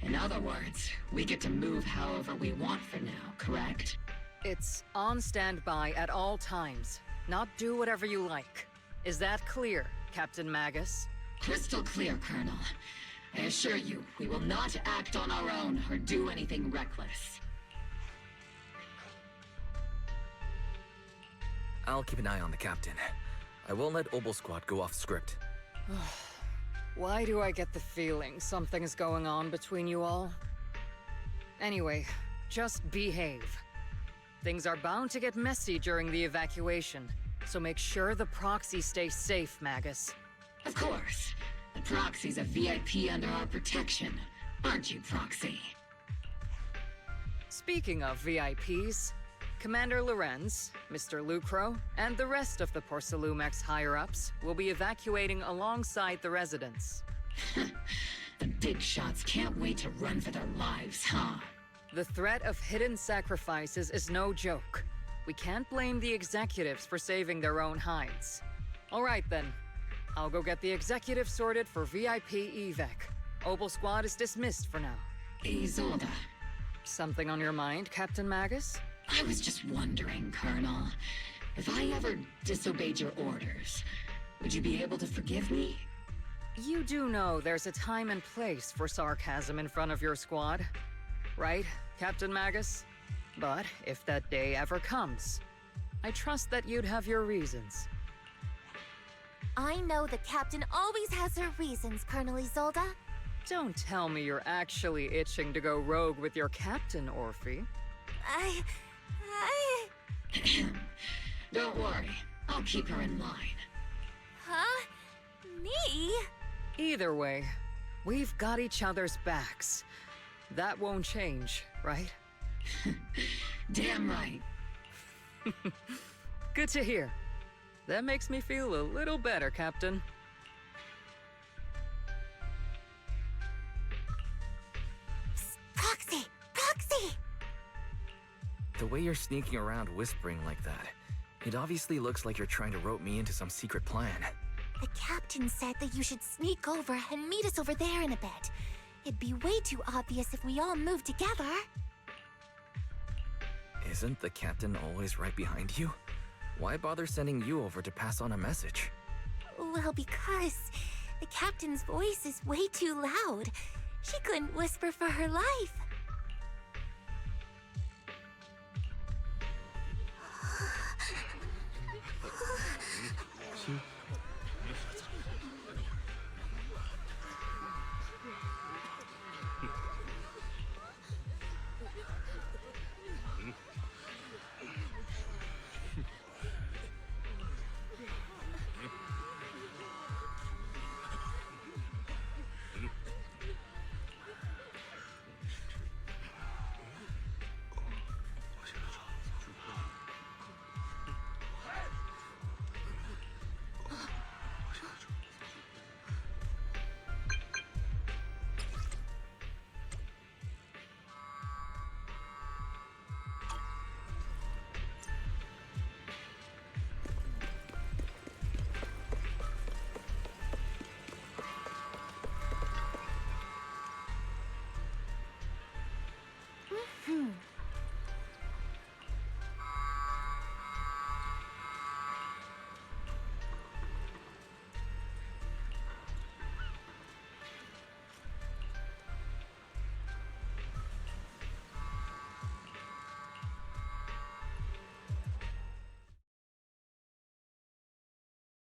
In other words, we get to move however we want for now, correct? It's on standby at all times, not do whatever you like. Is that clear, Captain Magus? Crystal clear, Colonel. I assure you, we will not act on our own or do anything reckless. I'll keep an eye on the captain. I won't let Obel Squad go off script. Why do I get the feeling something's going on between you all? Anyway, just behave. Things are bound to get messy during the evacuation, so make sure the proxy stays safe, Magus. Of course. The Proxy's a VIP under our protection. Aren't you, Proxy? Speaking of VIPs, Commander Lorenz, Mr. Lucro, and the rest of the Porcelumex higher-ups will be evacuating alongside the residents. The big shots can't wait to run for their lives, huh? The threat of hidden sacrifices is no joke. We can't blame the executives for saving their own hides. All right then. I'll go get the executives sorted for VIP evac. Obel Squad is dismissed for now. Isolde. Something on your mind, Captain Magus? I was just wondering, Colonel. If I ever disobeyed your orders, would you be able to forgive me? You do know there's a time and place for sarcasm in front of your squad, right, Captain Magus? But if that day ever comes, I trust that you'd have your reasons. I know the captain always has her reasons, Colonel Isolde. Don't tell me you're actually itching to go rogue with your captain, Orphe. Don't worry. I'll keep her in line. Huh? Me? Either way, we've got each other's backs. That won't change, right? Damn right. Good to hear. That makes me feel a little better, Captain. Psst, Proxy! Proxy! The way you're sneaking around whispering like that, it obviously looks like you're trying to rope me into some secret plan. The captain said that you should sneak over and meet us over there in a bit. It'd be way too obvious if we all moved together. Isn't the captain always right behind you? Why bother sending you over to pass on a message? Well, because the captain's voice is way too loud. She couldn't whisper for her life.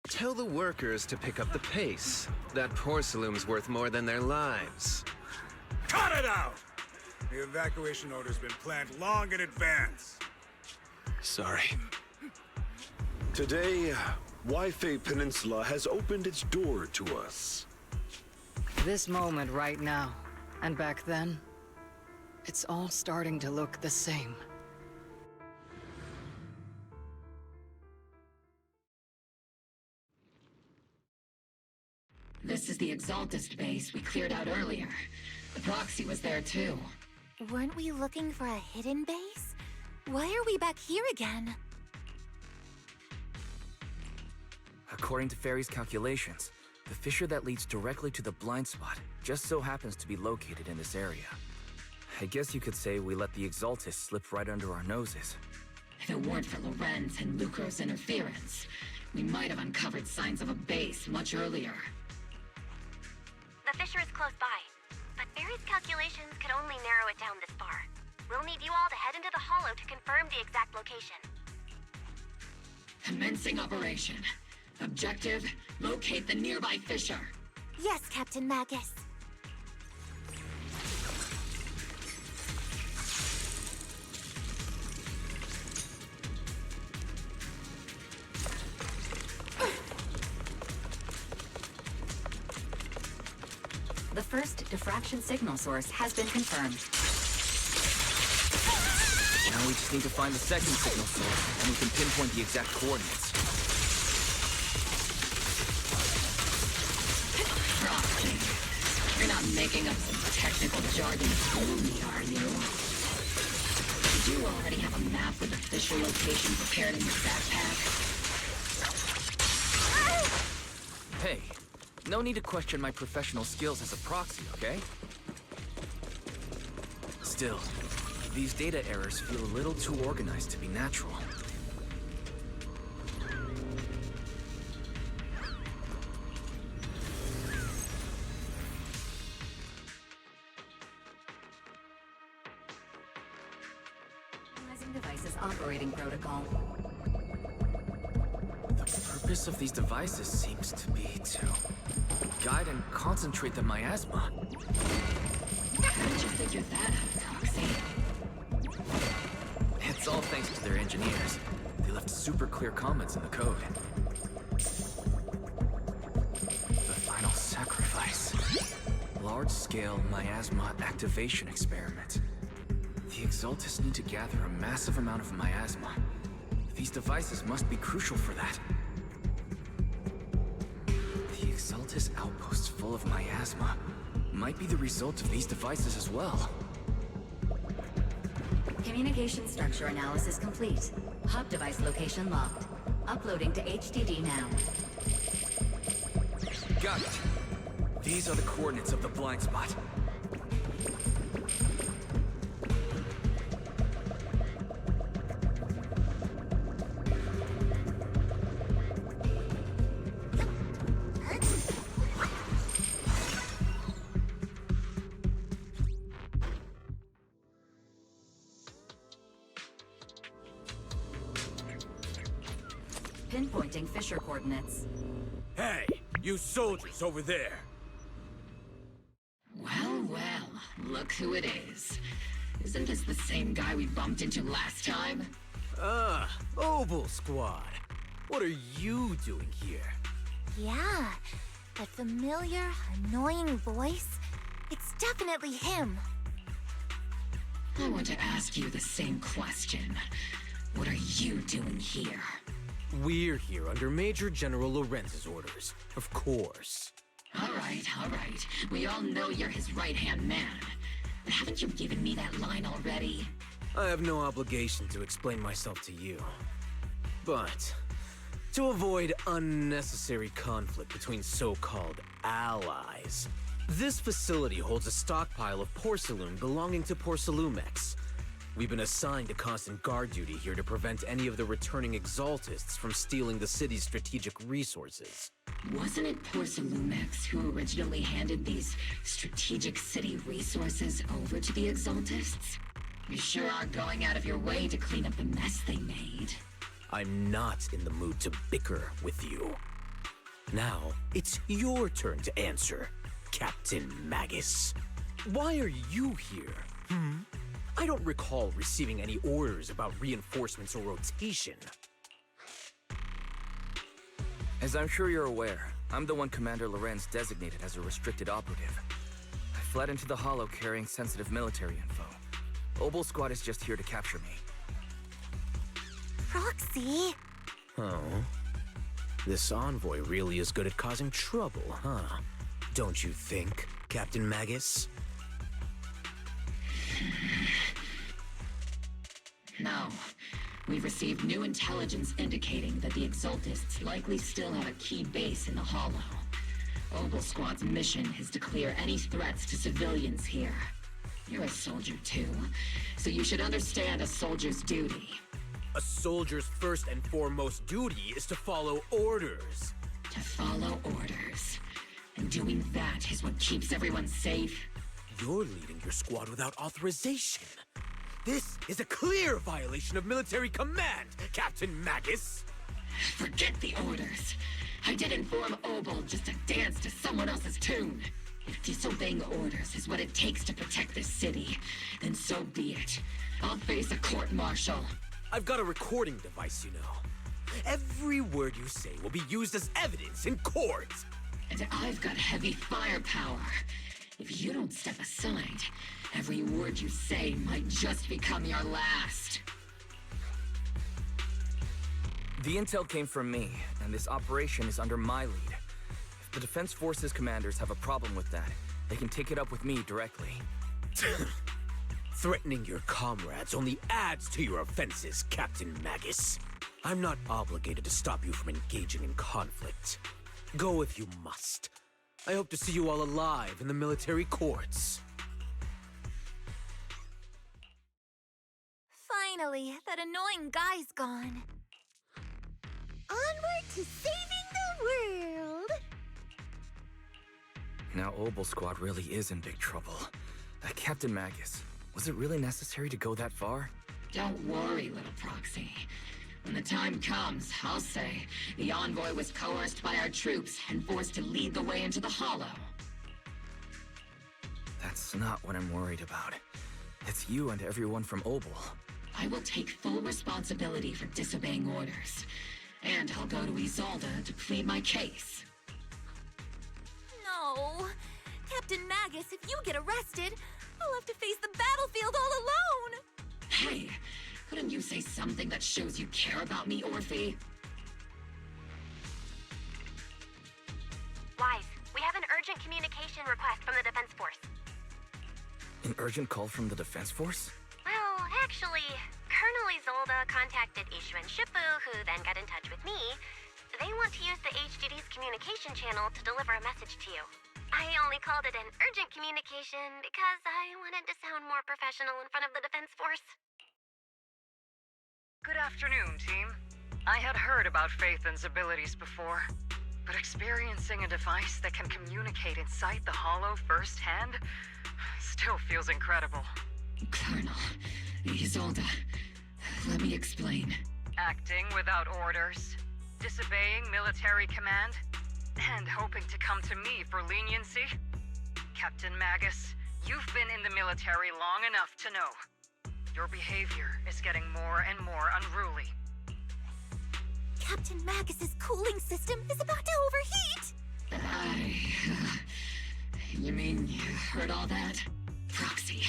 Tell the workers to pick up the pace. That porcelain's worth more than their lives. Cut it out! The evacuation order's been planned long in advance. Sorry. Today, Wi-Fi Peninsula has opened its door to us. This moment right now, and back then, it's all starting to look the same. This is the Exaltist base we cleared out earlier. The proxy was there too. Weren't we looking for a hidden base? Why are we back here again? According to Fairy's calculations, the fissure that leads directly to the blind spot just so happens to be located in this area. I guess you could say we let the Exaltist slip right under our noses. If it weren't for Lorenz and Lucro's interference, we might have uncovered signs of a base much earlier. The fissure is close by, but Barry's calculations could only narrow it down this far. We'll need you all to head into the hollow to confirm the exact location. Commencing operation. Objective, locate the nearby fissure. Yes, Captain Magus. The first diffraction signal source has been confirmed. Now we just need to find the second signal source, and we can pinpoint the exact coordinates. Proxy. You're not making up some technical jargon for me, are you? Did you already have a map with the fissure location prepared in your backpack? Hey, no need to question my professional skills as a proxy, okay? Still, these data errors feel a little too organized to be natural. Analyzing devices operating protocol. The purpose of these devices seems to be to guide and concentrate the miasma. How did you figure that out, Proxy? It's all thanks to their engineers. They left super clear comments in the code. The final sacrifice. Large-scale miasma activation experiment. The Exaltists need to gather a massive amount of miasma. These devices must be crucial for that. The Exaltist outposts full of miasma might be the result of these devices as well. Communication structure analysis complete. Hub device location locked. Uploading to HDD now. Got it. These are the coordinates of the blind spot. Pinpointing fissure coordinates. Hey, you soldiers over there! Well, well, look who it is. Isn't this the same guy we bumped into last time? Ah, Oval Squad. What are you doing here? Yeah, that familiar, annoying voice. It's definitely him. I want to ask you the same question. What are you doing here? We're here under Major General Lorenz's orders, of course. All right. We all know you're his right-hand man. But haven't you given me that line already? I have no obligation to explain myself to you. But, to avoid unnecessary conflict between so-called allies, this facility holds a stockpile of porcelain belonging to Porcelumex. We've been assigned to constant guard duty here to prevent any of the returning Exaltists from stealing the city's strategic resources. Wasn't it Porcelumex who originally handed these strategic city resources over to the Exaltists? You sure are going out of your way to clean up the mess they made. I'm not in the mood to bicker with you. Now, it's your turn to answer, Captain Magus. Why are you here? I don't recall receiving any orders about reinforcements or rotation. As I'm sure you're aware, I'm the one Commander Lorenz designated as a restricted operative. I fled into the Hollow carrying sensitive military info. Obel Squad is just here to capture me. Proxy? Oh? This envoy really is good at causing trouble, huh? Don't you think, Captain Magus? No. We've received new intelligence indicating that the Exaltists likely still have a key base in the Hollow. Obel Squad's mission is to clear any threats to civilians here. You're a soldier too, so you should understand a soldier's duty. A soldier's first and foremost duty is to follow orders. To follow orders. And doing that is what keeps everyone safe. You're leading your squad without authorization. This is a clear violation of military command, Captain Magus! Forget the orders. I didn't form Obel just to dance to someone else's tune. If disobeying orders is what it takes to protect this city, then so be it. I'll face a court-martial. I've got a recording device, you know. Every word you say will be used as evidence in court. And I've got heavy firepower. If you don't step aside, every word you say might just become your last. The intel came from me, and this operation is under my lead. If the Defense Forces commanders have a problem with that, they can take it up with me directly. Threatening your comrades only adds to your offenses, Captain Magus. I'm not obligated to stop you from engaging in conflict. Go if you must. I hope to see you all alive in the military courts. Finally, that annoying guy's gone. Onward to saving the world! Now Obel Squad really is in big trouble. Captain Magus, was it really necessary to go that far? Don't worry, little Proxy. When the time comes, I'll say the envoy was coerced by our troops and forced to lead the way into the Hollow. That's not what I'm worried about. It's you and everyone from Obel. I will take full responsibility for disobeying orders. And I'll go to Isolde to plead my case. No. Captain Magus, if you get arrested, I'll have to face the battlefield all alone! Hey, couldn't you say something that shows you care about me, Orphe? Wise, we have an urgent communication request from the Defense Force. An urgent call from the Defense Force? Well, actually, Colonel Isolde contacted Ishu and Shippu, who then got in touch with me. They want to use the HDD's communication channel to deliver a message to you. I only called it an urgent communication because I wanted to sound more professional in front of the Defense Force. Good afternoon, team. I had heard about Phaethon's abilities before, but experiencing a device that can communicate inside the Hollow firsthand still feels incredible. Colonel, Isolde, let me explain. Acting without orders, disobeying military command, and hoping to come to me for leniency? Captain Magus, you've been in the military long enough to know. Your behavior is getting more and more unruly. Captain Magus's cooling system is about to overheat! You mean you heard all that? Proxy,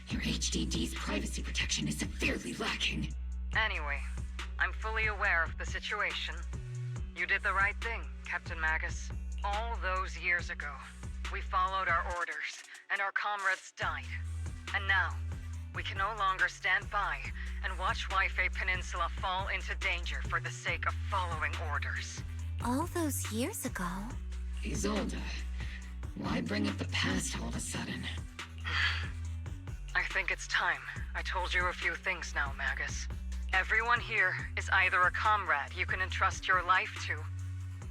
your HDD's privacy protection is severely lacking. Anyway, I'm fully aware of the situation. You did the right thing, Captain Magus. All those years ago, we followed our orders, and our comrades died. And now, we can no longer stand by and watch Wi-Fi Peninsula fall into danger for the sake of following orders. All those years ago? Isolde, why bring up the past all of a sudden? I think it's time I told you a few things now, Magus. Everyone here is either a comrade you can entrust your life to,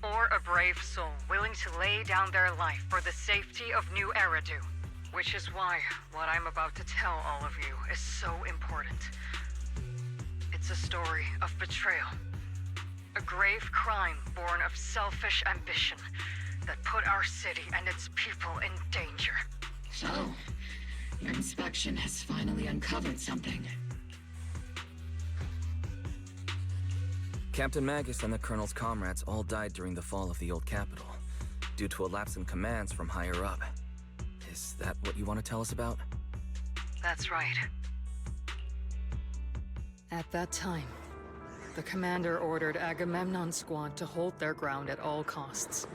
or a brave soul willing to lay down their life for the safety of New Eridu. Which is why what I'm about to tell all of you is so important. It's a story of betrayal. A grave crime born of selfish ambition that put our city and its people in danger. So, Your inspection has finally uncovered something. Captain Magus and the Colonel's comrades all died during the fall of the old capital, due to a lapse in commands from higher up. Is that what you want to tell us about? That's right. At that time, the commander ordered Agamemnon's squad to hold their ground at all costs,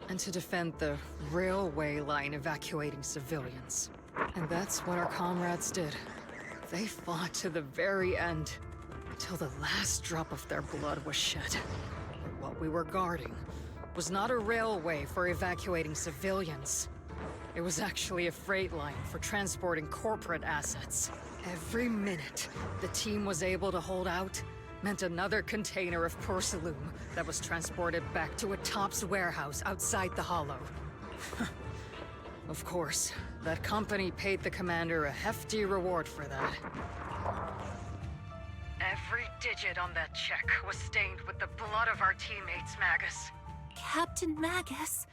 and to defend the railway line evacuating civilians. And that's what our comrades did. They fought to the very end, till the last drop of their blood was shed. But what we were guarding was not a railway for evacuating civilians. It was actually a freight line for transporting corporate assets. Every minute the team was able to hold out meant another container of porcelain that was transported back to a Topps warehouse outside the Hollow. Of course, that company paid the commander a hefty reward for that. Every digit on that check was stained with the blood of our teammates, Magus. Captain Magus?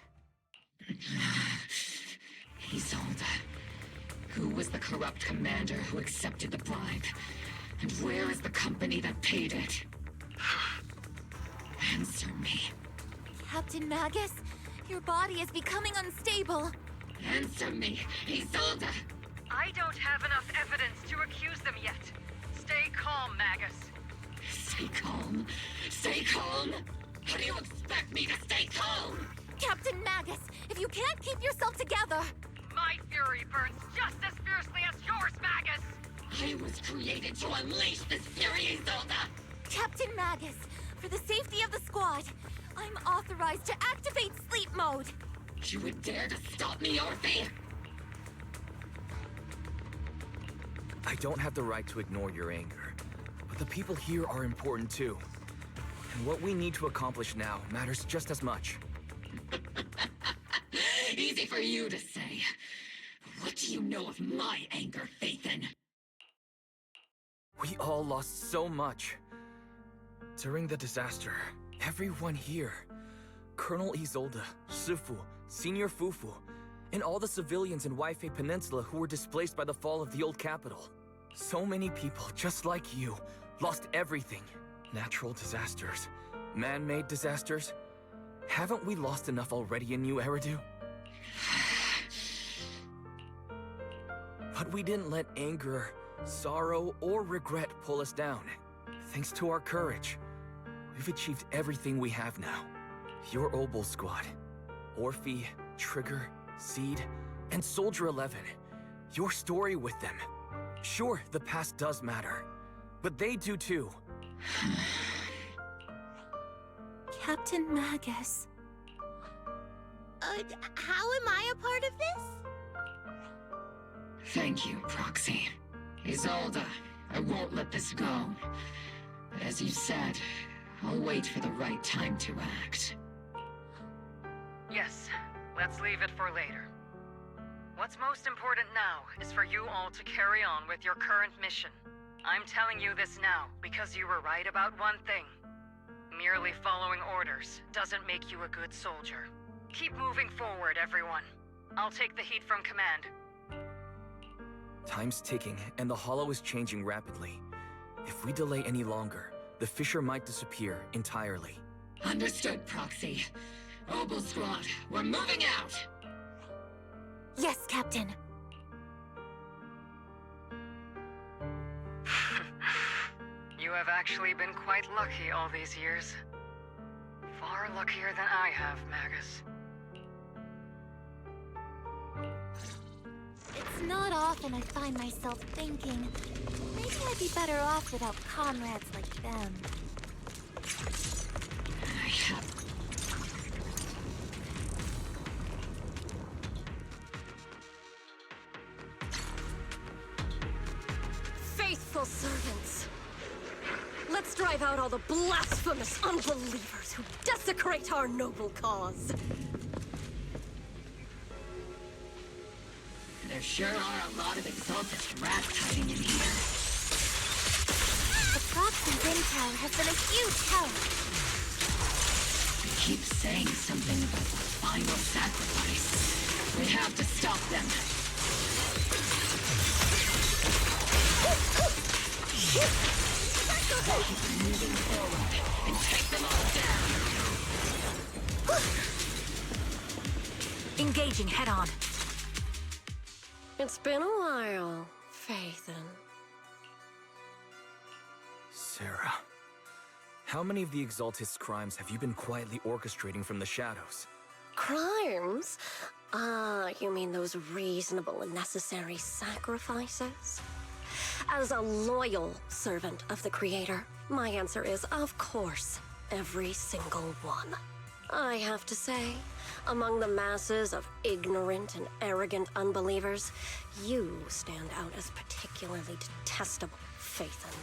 Isolde. Who was the corrupt commander who accepted the bribe? And where is the company that paid it? Answer me. Captain Magus, your body is becoming unstable. Answer me, Isolde! I don't have enough evidence to accuse them yet. Stay calm, Magus. Stay calm? Stay calm? How do you expect me to stay calm? Captain Magus, if you can't keep yourself together... My fury burns just as fiercely as yours, Magus! I was created to unleash this fury, Isolde! Captain Magus, for the safety of the squad, I'm authorized to activate sleep mode. You would dare to stop me, Orphe? I don't have the right to ignore your anger, but the people here are important too. And what we need to accomplish now matters just as much. Easy for you to say. What do you know of my anger, Phaethon? We all lost so much. During the disaster, everyone here, Colonel Isolde, Sifu, Senior Fufu, and all the civilians in Waifei Peninsula who were displaced by the fall of the old capital. So many people, just like you, lost everything. Natural disasters, man-made disasters. Haven't we lost enough already in New Eridu? But we didn't let anger, sorrow, or regret pull us down. Thanks to our courage, we've achieved everything we have now. Your Obol squad, Orphe, Trigger, Seed, and Soldier 11. Your story with them. Sure, the past does matter, but they do too. Captain Magus. How am I a part of this? Thank you, Proxy. Isolde, I won't let this go. But as you said, I'll wait for the right time to act. Yes, let's leave it for later. What's most important now is for you all to carry on with your current mission. I'm telling you this now because you were right about one thing. Merely following orders doesn't make you a good soldier. Keep moving forward, everyone. I'll take the heat from command. Time's ticking, and the Hollow is changing rapidly. If we delay any longer, the Fissure might disappear entirely. Understood, Proxy. Obol Squad, we're moving out! Yes, Captain. You have actually been quite lucky all these years. Far luckier than I have, Magus. It's not often I find myself thinking, maybe I'd be better off without comrades like them. Faithful servants! Let's drive out all the blasphemous unbelievers who desecrate our noble cause! There sure are a lot of exalted rats hiding in here. The Proxy's intel has been a huge help. They keep saying something about the final sacrifice. We have to stop them. Moving forward and take them all down. Engaging head-on. It's been a while, Phaethon. Sarah, how many of the Exaltist's crimes have you been quietly orchestrating from the shadows? Crimes? Ah, you mean those reasonable and necessary sacrifices? As a loyal servant of the Creator, my answer is, of course, every single one. I have to say, among the masses of ignorant and arrogant unbelievers, you stand out as particularly detestable, Phaethon.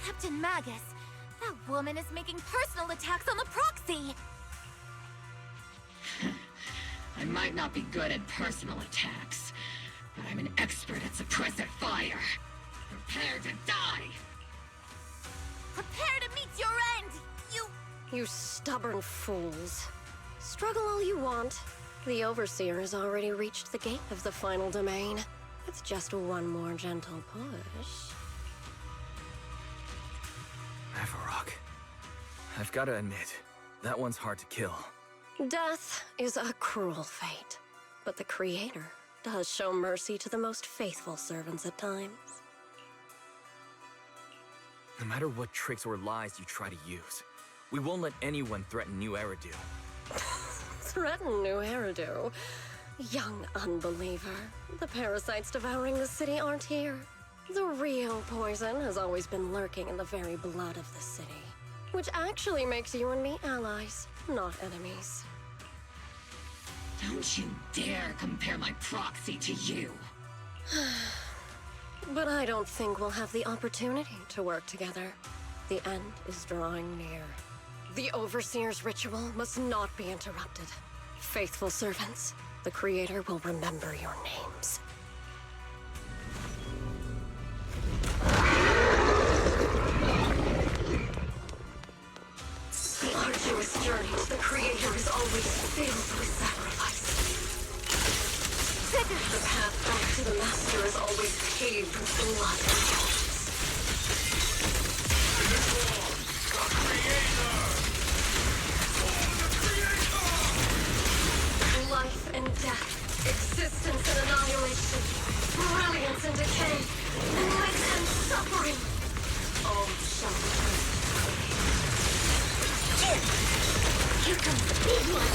Captain Magus, that woman is making personal attacks on the proxy! I might not be good at personal attacks, but I'm an expert at suppressive fire. Prepare to die! Prepare to meet your end, You stubborn fools. Struggle all you want. The Overseer has already reached the gate of the final domain. It's just one more gentle push. Avarok. I've got to admit, that one's hard to kill. Death is a cruel fate, but the Creator does show mercy to the most faithful servants at times. No matter what tricks or lies you try to use, we won't let anyone threaten New Eridu. Threaten New Eridu? Young unbeliever. The parasites devouring the city aren't here. The real poison has always been lurking in the very blood of the city, which actually makes you and me allies, not enemies. Don't you dare compare my proxy to you. But I don't think we'll have the opportunity to work together. The end is drawing near. The Overseer's ritual must not be interrupted. Faithful servants, the Creator will remember your names. The arduous journey to the Creator is always filled with sacrifice. The path back to the Master is always paved with blood and tears. The Creator! Life and death, existence and annihilation, brilliance and decay, light and suffering, all shall return. Here comes the big one!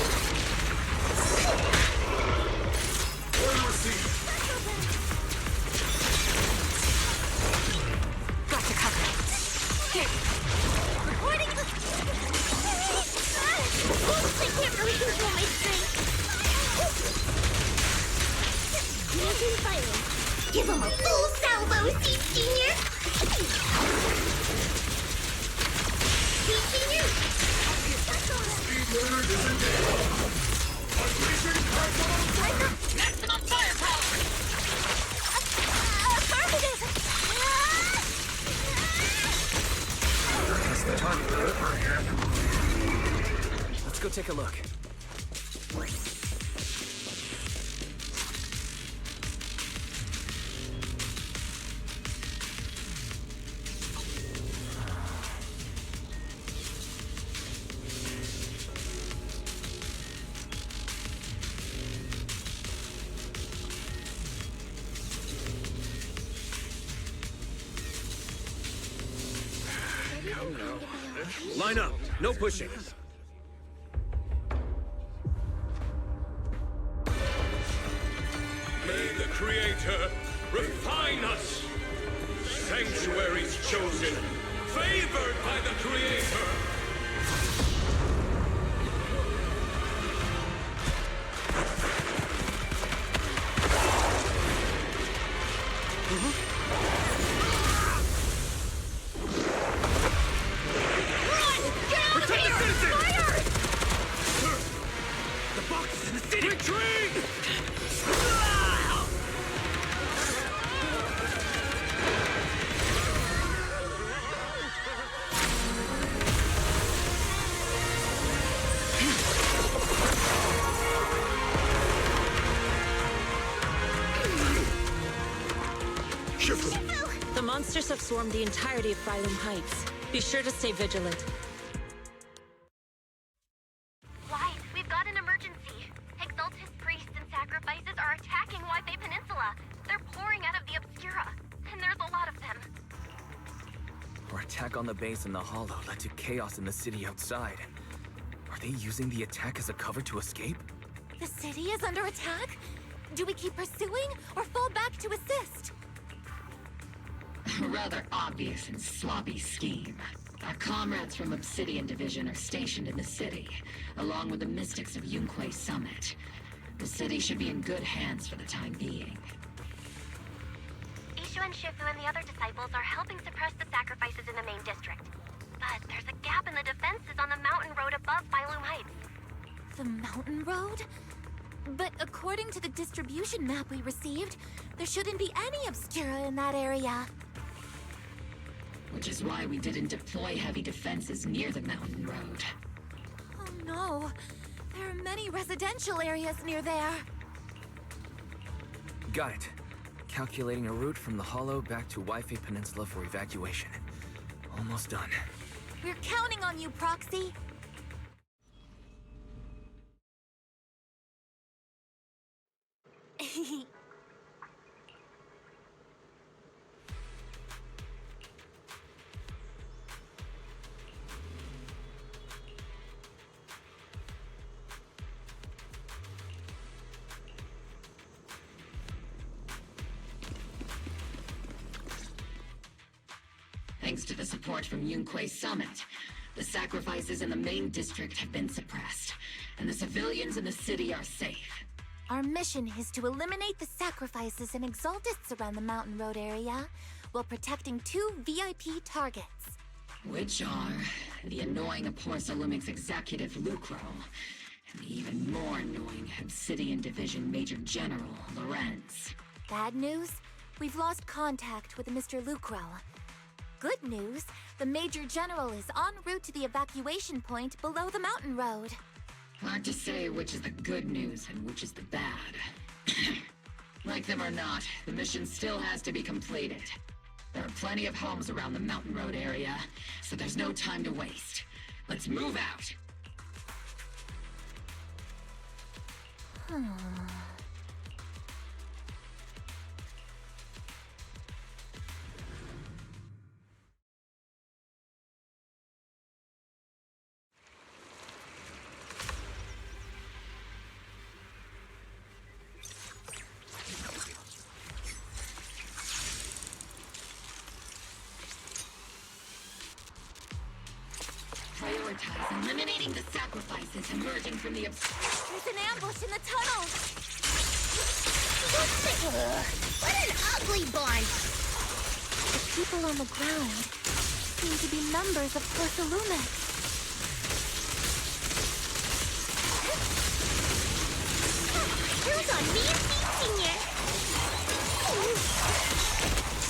Order received! Got you covered. Here. Reporting the... Oops, I can't really control my strength. Imagine fighting. Give him a full salvo, Seed Senior! Seed Senior! Speed learner disengaged! Unleashing Maximum firepower! Affirmative! That's the target. Let's go take a look. Line up! No pushing! May the Creator refine us! Sanctuaries chosen, favored by the Creator! Shifu! The monsters have swarmed the entirety of Phylum Heights. Be sure to stay vigilant. Wise, we've got an emergency. Exaltus priests and sacrifices are attacking Wi-Fi Peninsula. They're pouring out of the Obscura, and there's a lot of them. Our attack on the base in the Hollow led to chaos in the city outside. Are they using the attack as a cover to escape? The city is under attack? Do we keep pursuing or fall back to assist? A rather obvious and sloppy scheme. Our comrades from Obsidian Division are stationed in the city, along with the mystics of Yunquay Summit. The city should be in good hands for the time being. Ishu and Shifu and the other disciples are helping suppress the sacrifices in the main district. But there's a gap in the defenses on the mountain road above Phylum Heights. The mountain road? But according to the distribution map we received, there shouldn't be any Obscura in that area. Which is why we didn't deploy heavy defenses near the mountain road. Oh no, there are many residential areas near there. Got it. Calculating a route from the Hollow back to Wi-Fi Peninsula for evacuation. Almost done. We're counting on you, Proxy. Thanks to the support from Yunquay Summit, the sacrifices in the main district have been suppressed, and the civilians in the city are safe. Our mission is to eliminate the sacrifices and exaltists around the mountain road area, while protecting 2 VIP targets. Which are the annoying Porcelumix executive Lucro, and the even more annoying Obsidian Division Major General Lorenz. Bad news? We've lost contact with Mr. Lucro. Good news, the Major General is en route to the evacuation point below the mountain road. Hard to say which is the good news and which is the bad. Like them or not, the mission still has to be completed. There are plenty of homes around the mountain road area, so there's no time to waste. Let's move out! Prioritize eliminating the sacrifices emerging from the There's an ambush in the tunnel! What an ugly bunch! The people on the ground seem to be members of Porcelumix. Who's on me and teaching you?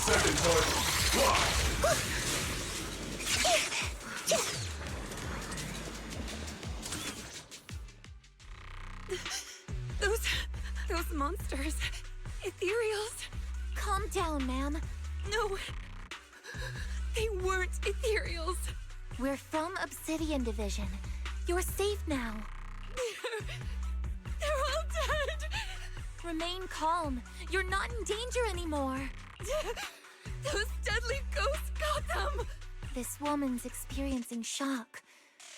Second part. Those monsters. Ethereals. Calm down, ma'am. No. They weren't ethereals. We're from Obsidian Division. You're safe now. They're all dead. Remain calm. You're not in danger anymore. Those deadly ghosts got them. This woman's experiencing shock.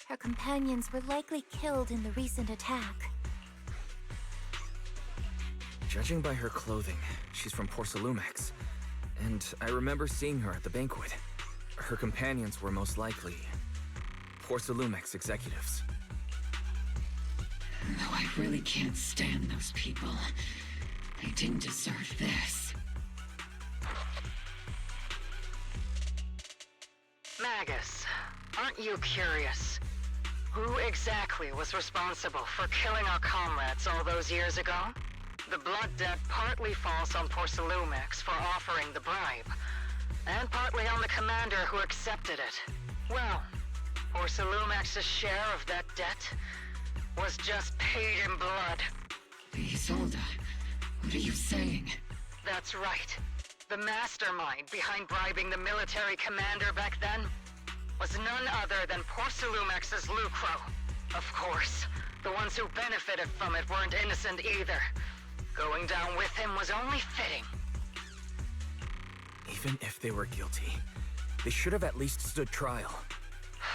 Her companions were likely killed in the recent attack. Judging by her clothing, she's from Porcelumix. And I remember seeing her at the banquet. Her companions were most likely Porcelumix executives. Though I really can't stand those people. They didn't deserve this. Magus, aren't you curious? Who exactly was responsible for killing our comrades all those years ago? The blood debt partly falls on Porcelumix for offering the bribe, and partly on the commander who accepted it. Well, Porcelumix's share of that debt was just paid in blood. Isolde, what are you saying? That's right. The mastermind behind bribing the military commander back then was none other than Porcelumex's Lucro. Of course, the ones who benefited from it weren't innocent either. Going down with him was only fitting. Even if they were guilty, they should have at least stood trial.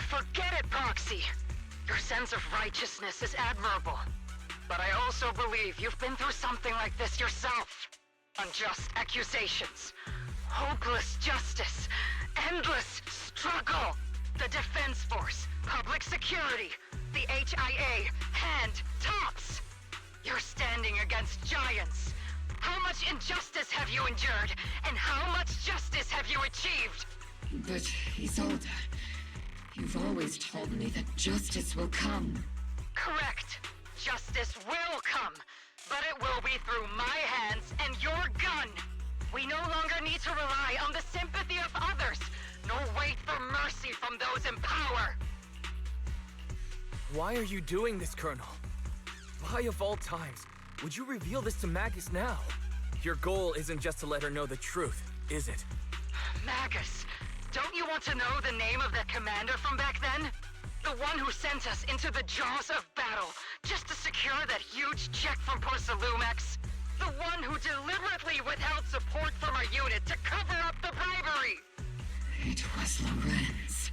Forget it, Proxy! Your sense of righteousness is admirable. But I also believe you've been through something like this yourself. Unjust accusations, hopeless justice, endless struggle. The Defense Force, public security, the HIA, and tops. You're standing against giants. How much injustice have you endured, and how much justice have you achieved? But, Isolde, you've always told me that justice will come. Correct. Justice will come, but it will be through my hands and your gun. We no longer need to rely on the sympathy of others, nor wait for mercy from those in power. Why are you doing this, Colonel? Why of all times would you reveal this to Magus now? Your goal isn't just to let her know the truth, is it? Magus, don't you want to know the name of the commander from back then? The one who sent us into the jaws of battle just to secure that huge check from Porcelumex? The one who deliberately withheld support from our unit to cover up the bribery? It was Lorenz.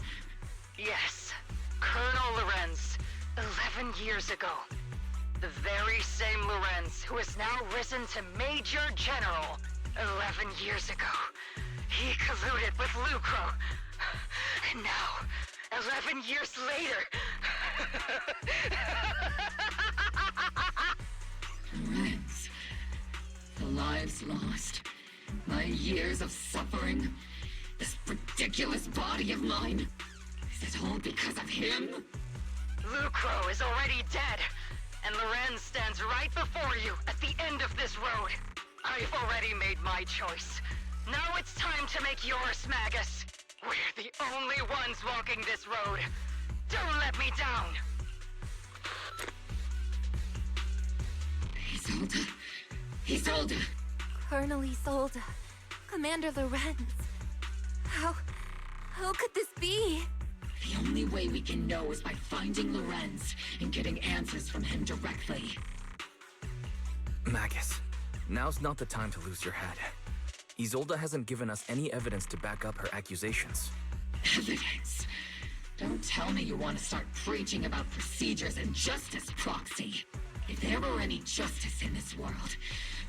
Yes, Colonel Lorenz, 11 years ago. The very same Lorenz who has now risen to Major General 11 years ago. He colluded with Lucro. And now, 11 years later... Lorenz. The lives lost. My years of suffering. This ridiculous body of mine. Is it all because of him? Lucro is already dead. And Lorenz stands right before you at the end of this road. I've already made my choice. Now it's time to make yours, Magus. We're the only ones walking this road. Don't let me down. Isolde. Isolde. Colonel Isolde. Commander Lorenz. How could this be? The only way we can know is by finding Lorenz and getting answers from him directly. Magus, now's not the time to lose your head. Isolde hasn't given us any evidence to back up her accusations. Evidence? Don't tell me you want to start preaching about procedures and justice, Proxy. If there were any justice in this world,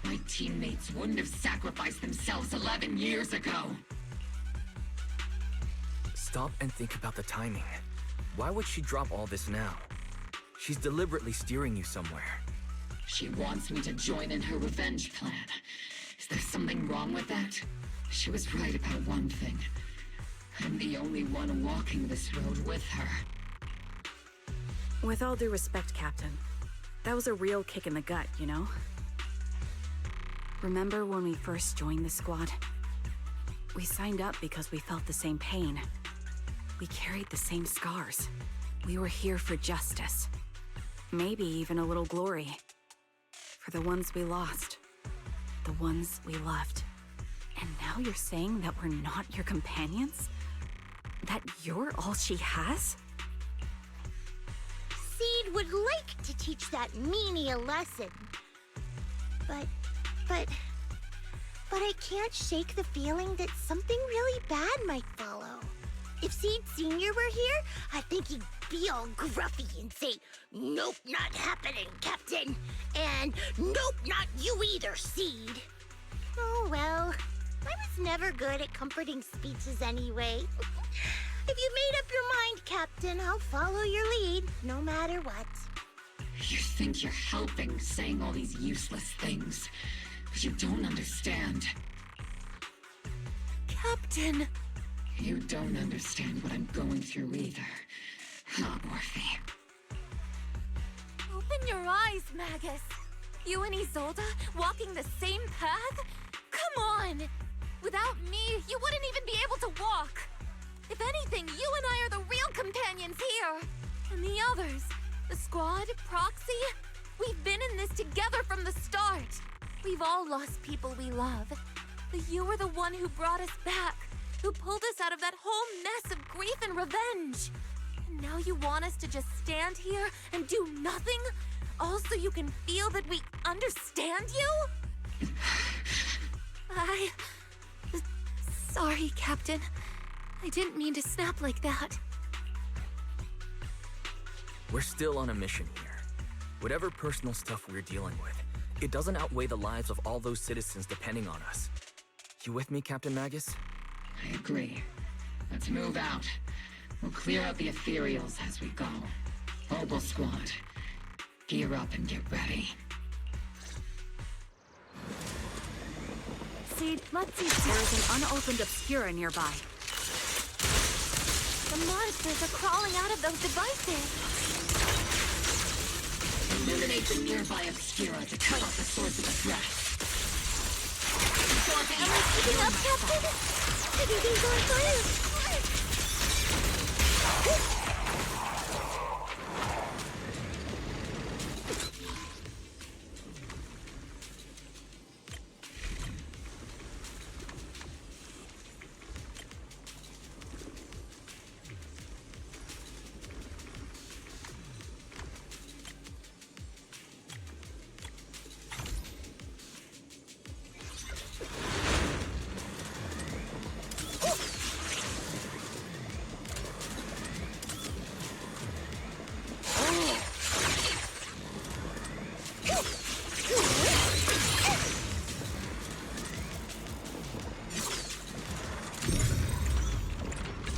my teammates wouldn't have sacrificed themselves 11 years ago. Stop and think about the timing. Why would she drop all this now? She's deliberately steering you somewhere. She wants me to join in her revenge plan. Is there something wrong with that? She was right about one thing. I'm the only one walking this road with her. With all due respect, Captain, that was a real kick in the gut, you know? Remember when we first joined the squad? We signed up because we felt the same pain. We carried the same scars. We were here for justice. Maybe even a little glory. For the ones we lost. The ones we loved. And now you're saying that we're not your companions? That you're all she has? Seed would like to teach that meanie a lesson. But I can't shake the feeling that something really bad might follow. If Seed Sr. were here, I think he'd be all gruffy and say, "Nope, not happening, Captain." And, "Nope, not you either, Seed." Oh, well, I was never good at comforting speeches anyway. If you made up your mind, Captain, I'll follow your lead, no matter what. You think you're helping saying all these useless things, but you don't understand. Captain! You don't understand what I'm going through either, huh, Morphe? Open your eyes, Magus. You and Isolde walking the same path? Come on! Without me, you wouldn't even be able to walk. If anything, you and I are the real companions here. And the others, the squad, Proxy, we've been in this together from the start. We've all lost people we love. But you were the one who brought us back, who pulled us out of that whole mess of grief and revenge. And now you want us to just stand here and do nothing? All so you can feel that we understand you? Sorry, Captain. I didn't mean to snap like that. We're still on a mission here. Whatever personal stuff we're dealing with, it doesn't outweigh the lives of all those citizens depending on us. You with me, Captain Magus? I agree. Let's move out. We'll clear out the ethereals as we go. Mobile squad, gear up and get ready. Seed, let's see if there is an unopened Obscura nearby. The monsters are crawling out of those devices. Eliminate the nearby Obscura to cut off the source of the threat. Am I keeping up, Captain? Everything's going through.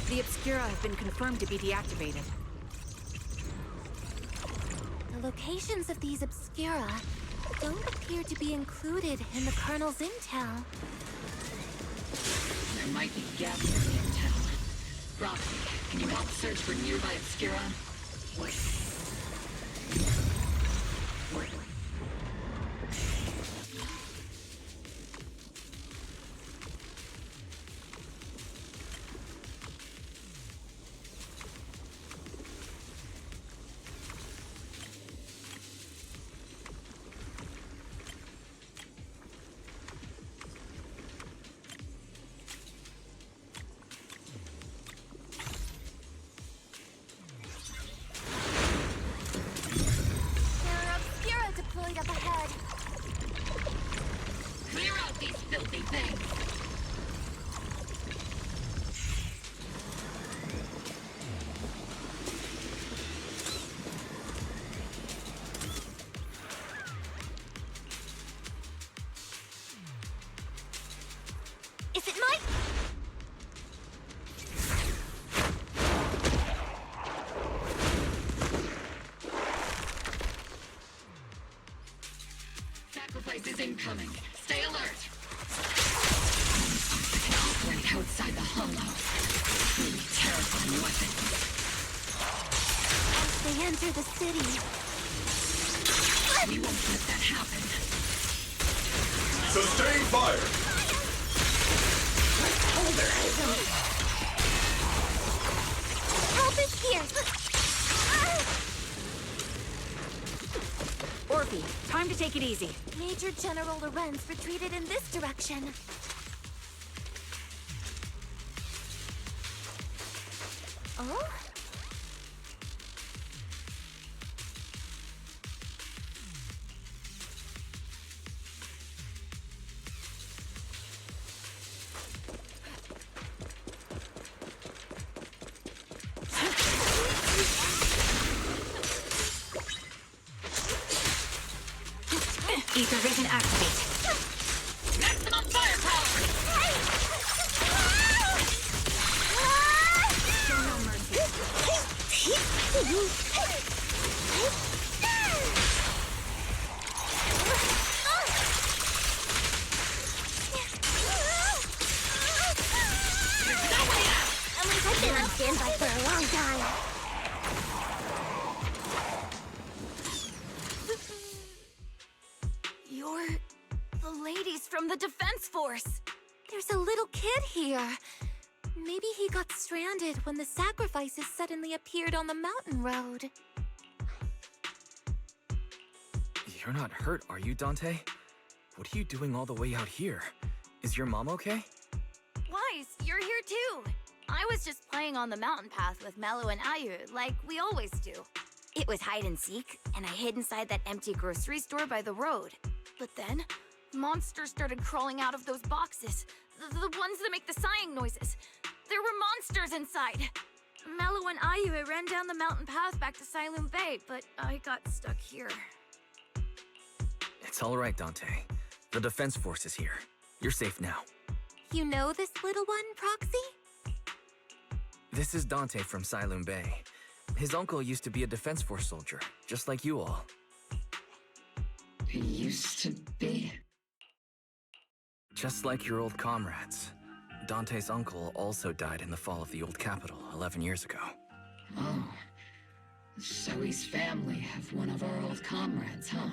The Obscura have been confirmed to be deactivated. The locations of these Obscura don't appear to be included in the Colonel's intel. There might be gaps in the intel. Roxy, can you help search for nearby Obscura? Up ahead. Clear out these filthy things! Is it Mike? Sacrifice is incoming. Stay alert. Something can operate outside the hollow. Truly terrifying weapon. As they enter the city. We won't let that happen. Sustain fire! Help is here. Orphe, time to take it easy. Major General Lorenz retreated in this direction. Oh? Ether Vision activate. Maximum firepower! Show no mercy. At least I've been on standby for a long time. You're the ladies from the Defense Force. There's a little kid here. Maybe he got stranded when the sacrifices suddenly appeared on the mountain road. You're not hurt, are you, Dante? What are you doing all the way out here? Is your mom okay? Wise, you're here too. I was just playing on the mountain path with Mello and Ayu, like we always do. It was hide and seek, and I hid inside that empty grocery store by the road. But then, monsters started crawling out of those boxes. The ones that make the sighing noises. There were monsters inside. Mello and Ayu ran down the mountain path back to Siloam Bay, but I got stuck here. It's all right, Dante. The Defense Force is here. You're safe now. You know this little one, Proxy? This is Dante from Siloam Bay. His uncle used to be a Defense Force soldier, just like you all. He used to be? Just like your old comrades. Dante's uncle also died in the fall of the old capital 11 years ago. Oh. Zoe's family have one of our old comrades, huh?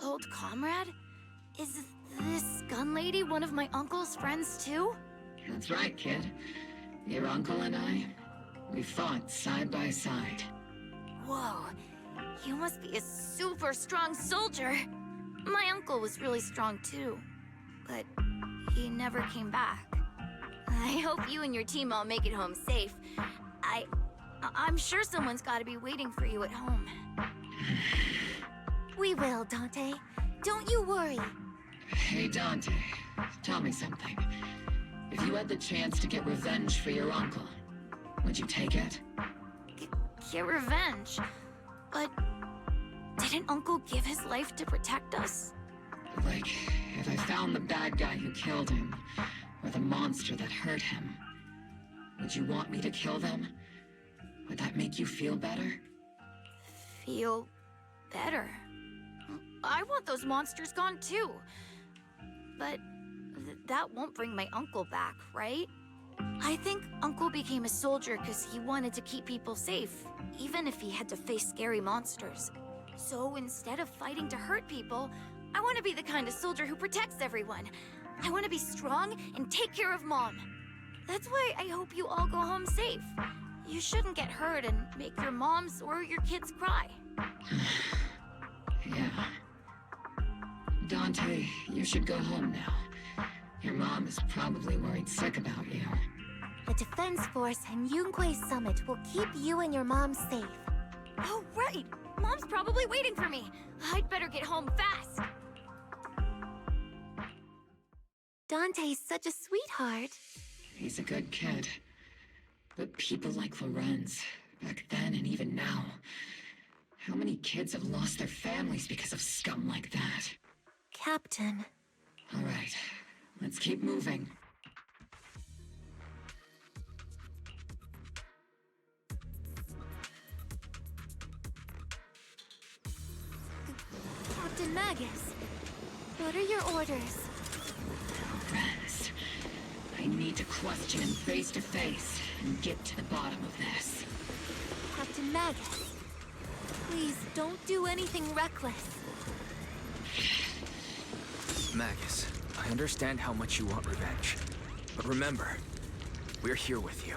Old comrade? Is this gun lady one of my uncle's friends too? That's right, kid. Your uncle and I, we fought side by side. Whoa, you must be a super strong soldier. My uncle was really strong too, but he never came back. I hope you and your team all make it home safe. I'm sure someone's gotta be waiting for you at home. We will, Dante. Don't you worry. Hey, Dante, tell me something. If you had the chance to get revenge for your uncle, would you take it? Get revenge? But didn't Uncle give his life to protect us? Like, if I found the bad guy who killed him, or the monster that hurt him, would you want me to kill them? Would that make you feel better? Feel better? I want those monsters gone too. But that won't bring my uncle back, right? I think Uncle became a soldier because he wanted to keep people safe, even if he had to face scary monsters. So instead of fighting to hurt people, I want to be the kind of soldier who protects everyone. I want to be strong and take care of Mom. That's why I hope you all go home safe. You shouldn't get hurt and make your moms or your kids cry. Yeah. Dante, you should go home now. Your mom is probably worried sick about you. The Defense Force and Yunque Summit will keep you and your mom safe. Oh, right! Mom's probably waiting for me. I'd better get home fast. Dante's such a sweetheart. He's a good kid. But people like Lorenz, back then and even now, how many kids have lost their families because of scum like that? Captain. All right, let's keep moving. Captain Magus, what are your orders? Lorenz, I need to question him face to face and get to the bottom of this. Captain Magus, please don't do anything reckless. Magus, I understand how much you want revenge. But remember, we're here with you.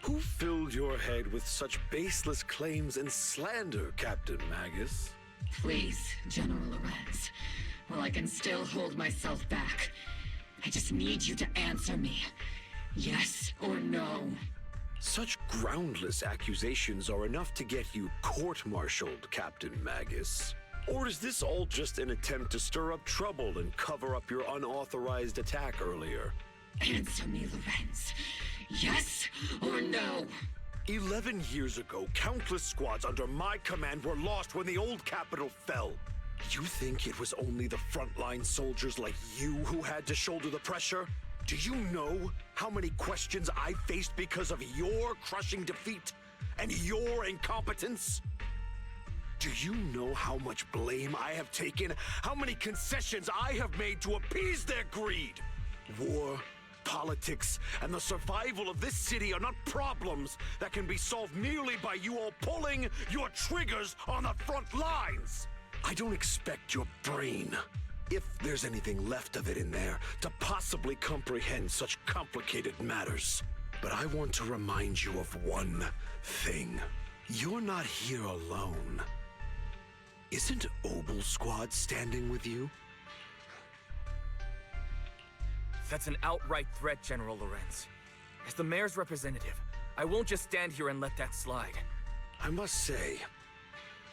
Who filled your head with such baseless claims and slander, Captain Magus? Please, General Lorenz. While I can still hold myself back, I just need you to answer me. Yes or no? Such groundless accusations are enough to get you court-martialed, Captain Magus. Or is this all just an attempt to stir up trouble and cover up your unauthorized attack earlier? Answer me, Lorenz. Yes or no? 11 years ago, countless squads under my command were lost when the old capital fell. You think it was only the frontline soldiers like you who had to shoulder the pressure? Do you know how many questions I faced because of your crushing defeat and your incompetence? Do you know how much blame I have taken? How many concessions I have made to appease their greed? War, politics, and the survival of this city are not problems that can be solved merely by you all pulling your triggers on the front lines. I don't expect your brain, if there's anything left of it in there, to possibly comprehend such complicated matters. But I want to remind you of one thing. You're not here alone. Isn't Obel Squad standing with you? That's an outright threat, General Lorenz. As the mayor's representative, I won't just stand here and let that slide. I must say,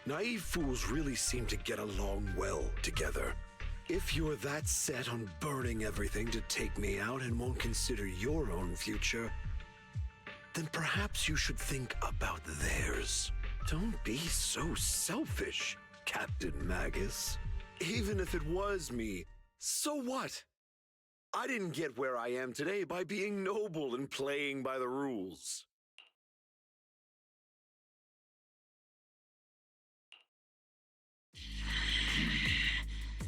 naive fools really seem to get along well together. If you're that set on burning everything to take me out and won't consider your own future, then perhaps you should think about theirs. Don't be so selfish, Captain Magus. Even if it was me, so what? I didn't get where I am today by being noble and playing by the rules.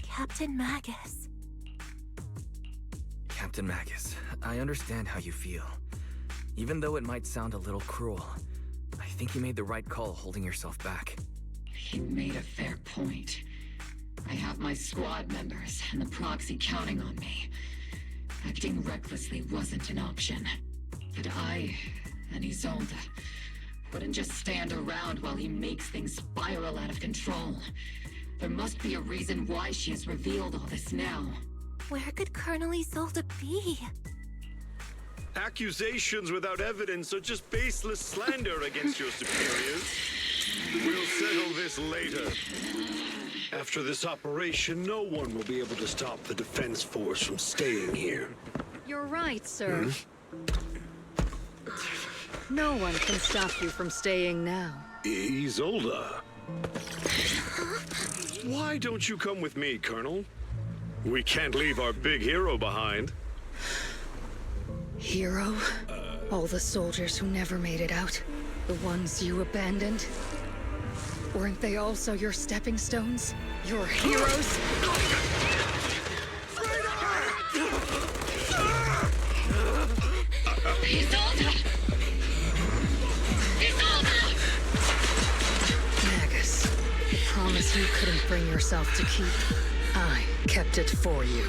Captain Magus. Captain Magus, I understand how you feel. Even though it might sound a little cruel, I think you made the right call holding yourself back. You made a fair point. I have my squad members and the proxy counting on me. Acting recklessly wasn't an option. But I and Isolde wouldn't just stand around while he makes things spiral out of control. There must be a reason why she has revealed all this now. Where could Colonel Isolde be? Accusations without evidence are just baseless slander against your superiors. We'll settle this later. After this operation, no one will be able to stop the Defense Force from staying here. You're right, sir. No one can stop you from staying now. Isolde. Why don't you come with me, Colonel? We can't leave our big hero behind. Hero? All the soldiers who never made it out? The ones you abandoned? Weren't they also your stepping stones? Your heroes? Isolde! Isolde! Magus, promise you couldn't bring yourself to keep. I kept it for you.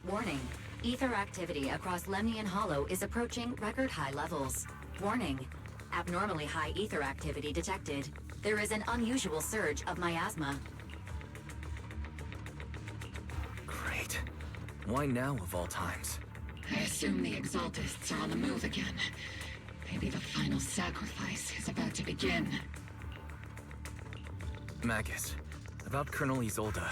Warning. Ether activity across Lemnian Hollow is approaching record-high levels. Warning. Abnormally high ether activity detected. There is an unusual surge of miasma. Great. Why now of all times? I assume the Exaltists are on the move again. Maybe the final sacrifice is about to begin. Magus, about Colonel Isolde.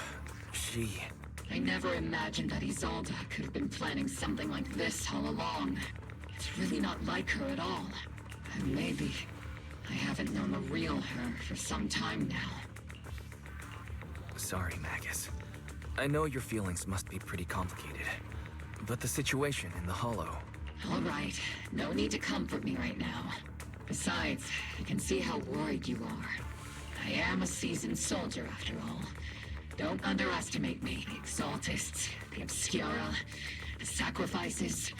I never imagined that Isolde could have been planning something like this all along. It's really not like her at all. And maybe I haven't known the real her for some time now. Sorry, Magus. I know your feelings must be pretty complicated. But the situation in the Hollow... All right, no need to comfort me right now. Besides, I can see how worried you are. I am a seasoned soldier, after all. Don't underestimate me. The Exaltists, the Obscura, the sacrifices...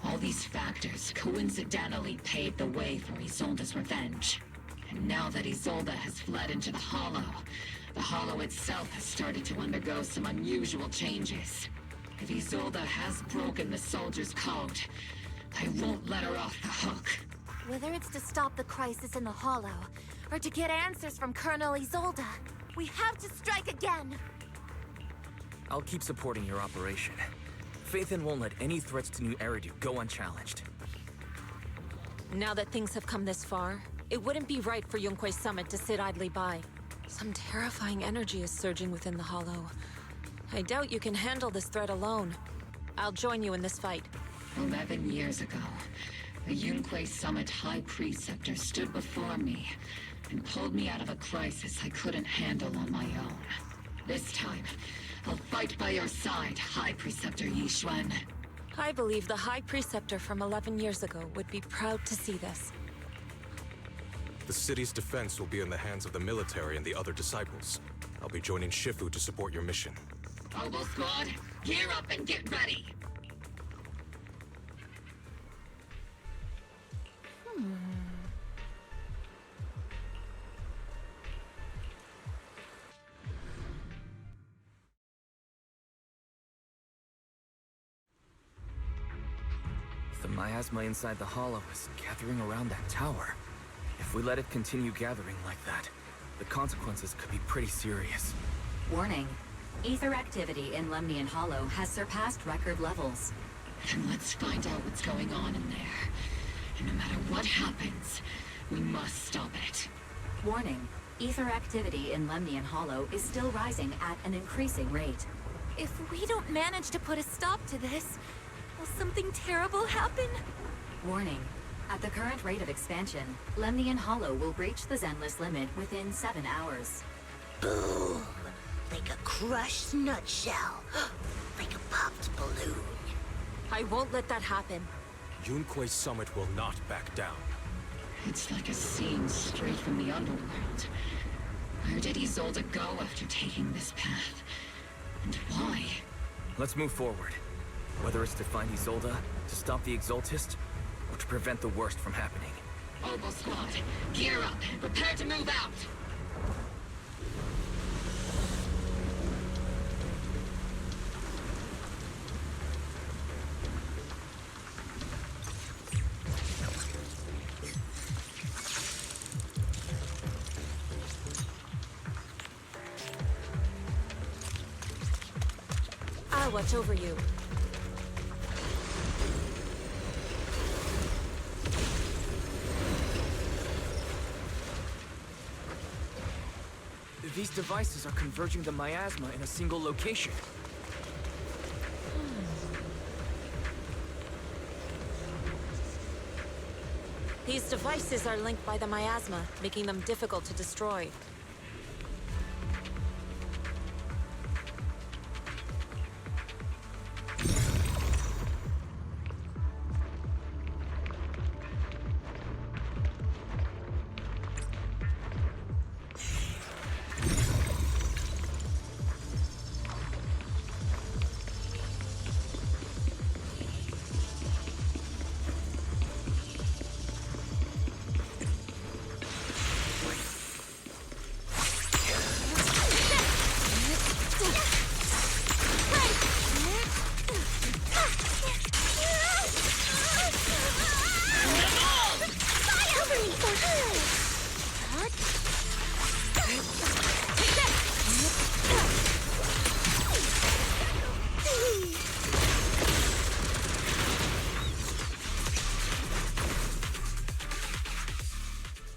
All these factors coincidentally paved the way for Isolde's revenge. And now that Isolde has fled into the Hollow itself has started to undergo some unusual changes. If Isolde has broken the soldier's code, I won't let her off the hook. Whether it's to stop the crisis in the Hollow, or to get answers from Colonel Isolde, we have to strike again! I'll keep supporting your operation. Phaethon won't let any threats to New Eridu go unchallenged. Now that things have come this far, it wouldn't be right for Yunque's summit to sit idly by. Some terrifying energy is surging within the Hollow. I doubt you can handle this threat alone. I'll join you in this fight. 11 years ago, the Yunque Summit High Preceptor stood before me and pulled me out of a crisis I couldn't handle on my own. This time, I'll fight by your side, High Preceptor Yixuan. I believe the High Preceptor from 11 years ago would be proud to see this. The city's defense will be in the hands of the military and the other disciples. I'll be joining Shifu to support your mission. Oboe Squad, gear up and get ready! The miasma inside the Hollow is gathering around that tower. If we let it continue gathering like that, the consequences could be pretty serious. Warning. Ether activity in Lemnian Hollow has surpassed record levels. And let's find out what's going on in there. And no matter what happens, we must stop it. Warning. Ether activity in Lemnian Hollow is still rising at an increasing rate. If we don't manage to put a stop to this, will something terrible happen? Warning. At the current rate of expansion, Lemnian Hollow will breach the Zenless limit within 7 hours. Boom! Like a crushed nutshell. Like a popped balloon. I won't let that happen. Yunque's summit will not back down. It's like a scene straight from the underworld. Where did Isolde go after taking this path? And why? Let's move forward. Whether it's to find Isolde, to stop the Exaltist, or to prevent the worst from happening. Oboe Squad, gear up and prepare to move out! I'll watch over you. These devices are converging the miasma in a single location. These devices are linked by the miasma, making them difficult to destroy.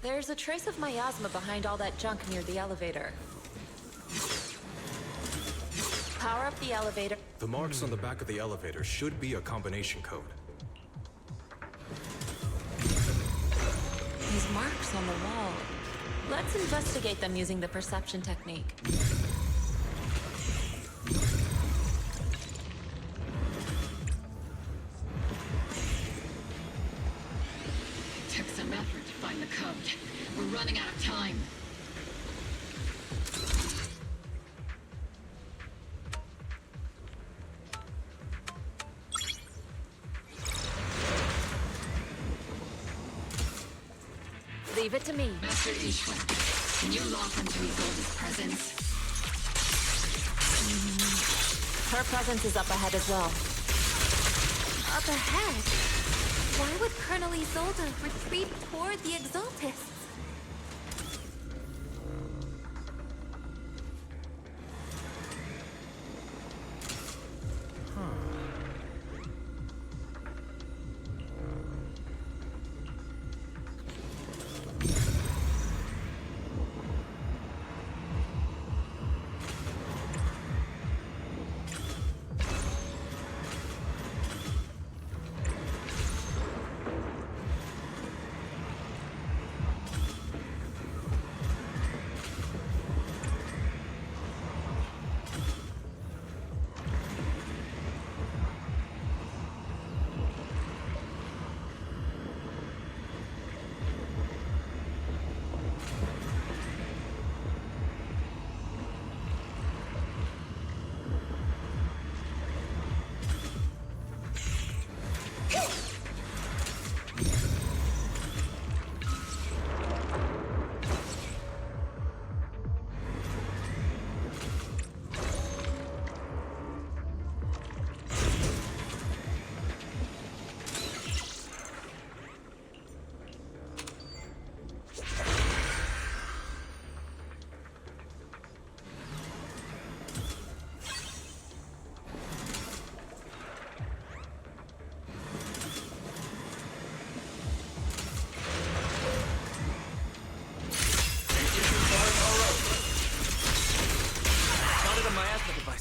There's a trace of miasma behind all that junk near the elevator. Power up the elevator. The marks on the back of the elevator should be a combination code. These marks on the wall. Let's investigate them using the perception technique. Took some effort to find the code. We're running out of time. Leave it to me. Master Ishwan, can you lock onto Isolde's presence? Her presence is up ahead as well. Up ahead? Why would Colonel Isolde retreat toward the Exaltists?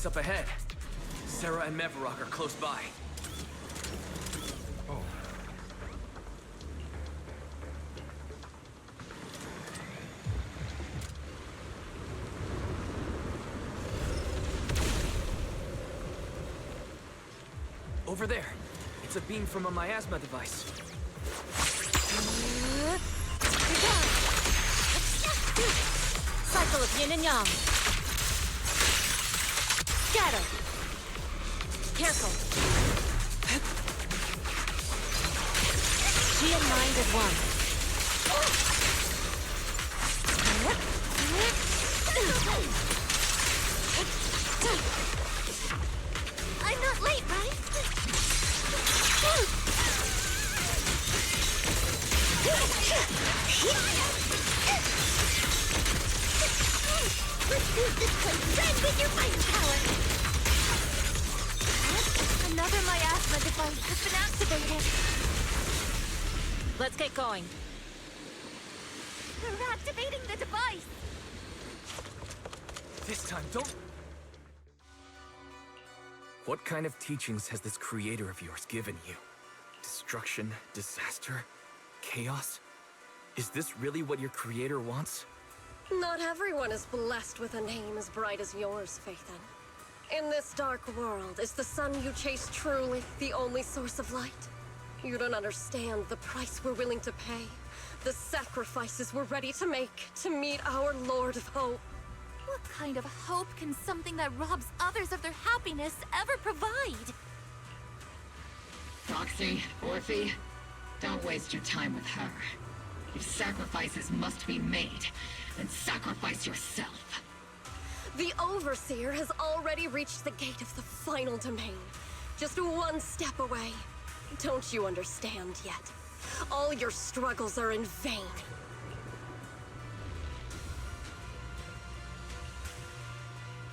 Up ahead. Sarah and Mevarok are close by. Oh. Over there. It's a beam from a miasma device. Cycle of yin and yang. Scatter. Cancel. Chi and mind as one. I'm not late, right? Let's use this place red with your fighting power! Another miasma device has been activated. Let's get going. They're activating the device! This time, don't... What kind of teachings has this creator of yours given you? Destruction, disaster, chaos? Is this really what your creator wants? Not everyone is blessed with a name as bright as yours, Phaethon. In this dark world, is the sun you chase truly the only source of light? You don't understand the price we're willing to pay, the sacrifices we're ready to make to meet our Lord of Hope. What kind of hope can something that robs others of their happiness ever provide? Roxy, Orphe, don't waste your time with her. If sacrifices must be made, then sacrifice yourself. The Overseer has already reached the gate of the final domain. Just one step away. Don't you understand yet? All your struggles are in vain.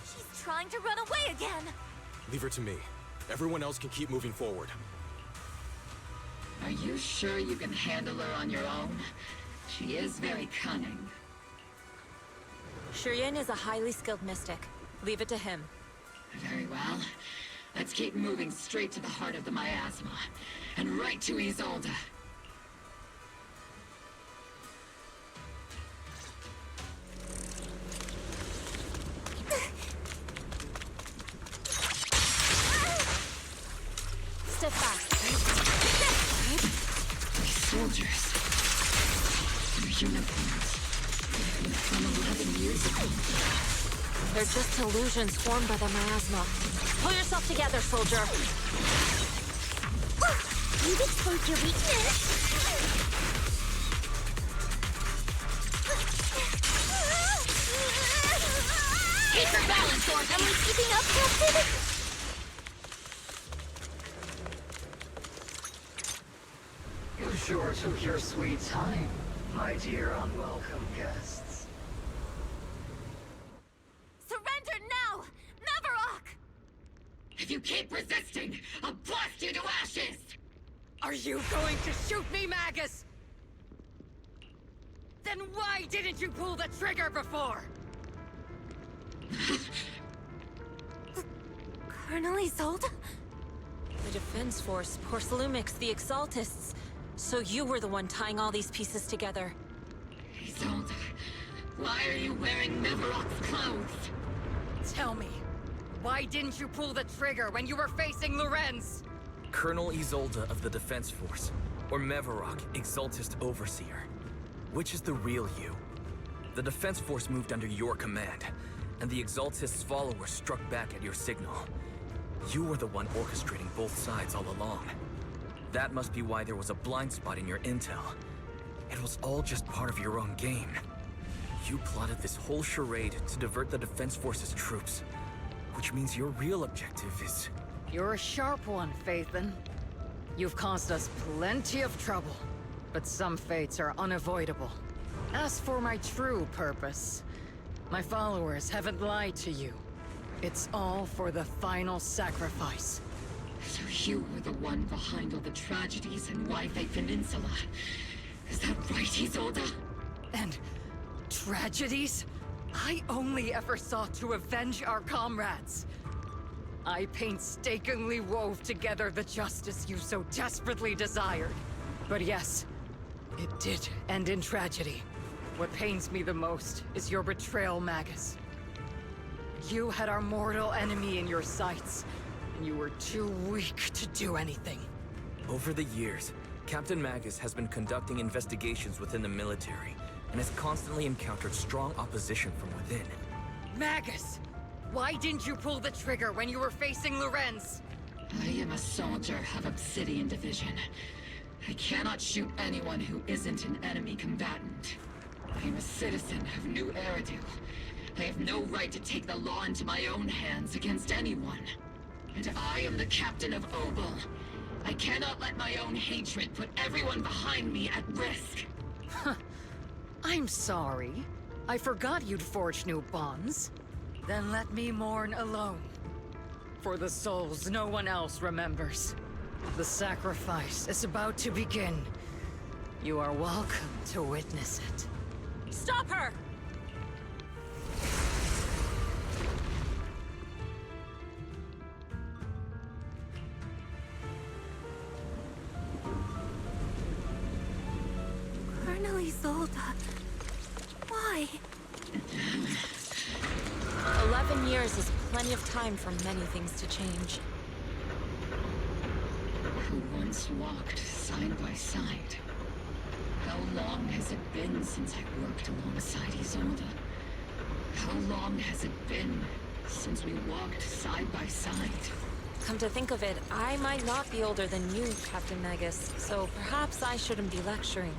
She's trying to run away again! Leave her to me. Everyone else can keep moving forward. Are you sure you can handle her on your own? She is very cunning. Shiryen is a highly skilled mystic. Leave it to him. Very well. Let's keep moving straight to the heart of the miasma, and right to Isolde. Step back. These soldiers. Their uniforms. From 11 years ago. They're just illusions formed by the miasma. Pull yourself together, soldier. You've exposed your weakness. Keep your balance, Orc. Am I keeping up, Captain? You sure took your sweet time, my dear unwelcome guests. Surrender now! Mavarok! If you keep resisting, I'll blast you to ashes! Are you going to shoot me, Magus? Then why didn't you pull the trigger before? Colonel Isolde? The Defense Force, Porcelumix, the Exaltists. So you were the one tying all these pieces together. Isolde, why are you wearing Mavarok's clothes? Tell me, why didn't you pull the trigger when you were facing Lorenz? Colonel Isolde of the Defense Force, or Mavarok, Exaltist Overseer. Which is the real you? The Defense Force moved under your command, and the Exaltist's followers struck back at your signal. You were the one orchestrating both sides all along. That must be why there was a blind spot in your intel. It was all just part of your own game. You plotted this whole charade to divert the Defense Force's troops, which means your real objective is... You're a sharp one, Phaethon. You've caused us plenty of trouble, but some fates are unavoidable. As for my true purpose, my followers haven't lied to you. It's all for the final sacrifice. So you were the one behind all the tragedies in Waifei Peninsula. Is that right, Isolde? And tragedies? I only ever sought to avenge our comrades. I painstakingly wove together the justice you so desperately desired. But yes, it did end in tragedy. What pains me the most is your betrayal, Magus. You had our mortal enemy in your sights, and you were too weak to do anything. Over the years, Captain Magus has been conducting investigations within the military, and has constantly encountered strong opposition from within. Magus! Why didn't you pull the trigger when you were facing Lorenz? I am a soldier of Obsidian Division. I cannot shoot anyone who isn't an enemy combatant. I am a citizen of New Eridu. I have no right to take the law into my own hands against anyone. And I am the captain of Obel. I cannot let my own hatred put everyone behind me at risk. I'm sorry. I forgot you'd forged new bonds. Then let me mourn alone. For the souls no one else remembers. The sacrifice is about to begin. You are welcome to witness it. Stop her! Colonel Isolde. Why? 11 years is plenty of time for many things to change. Who once walked side by side. How long has it been since I worked alongside Isolde? How long has it been since we walked side by side? Come to think of it, I might not be older than you, Captain Magus, so perhaps I shouldn't be lecturing.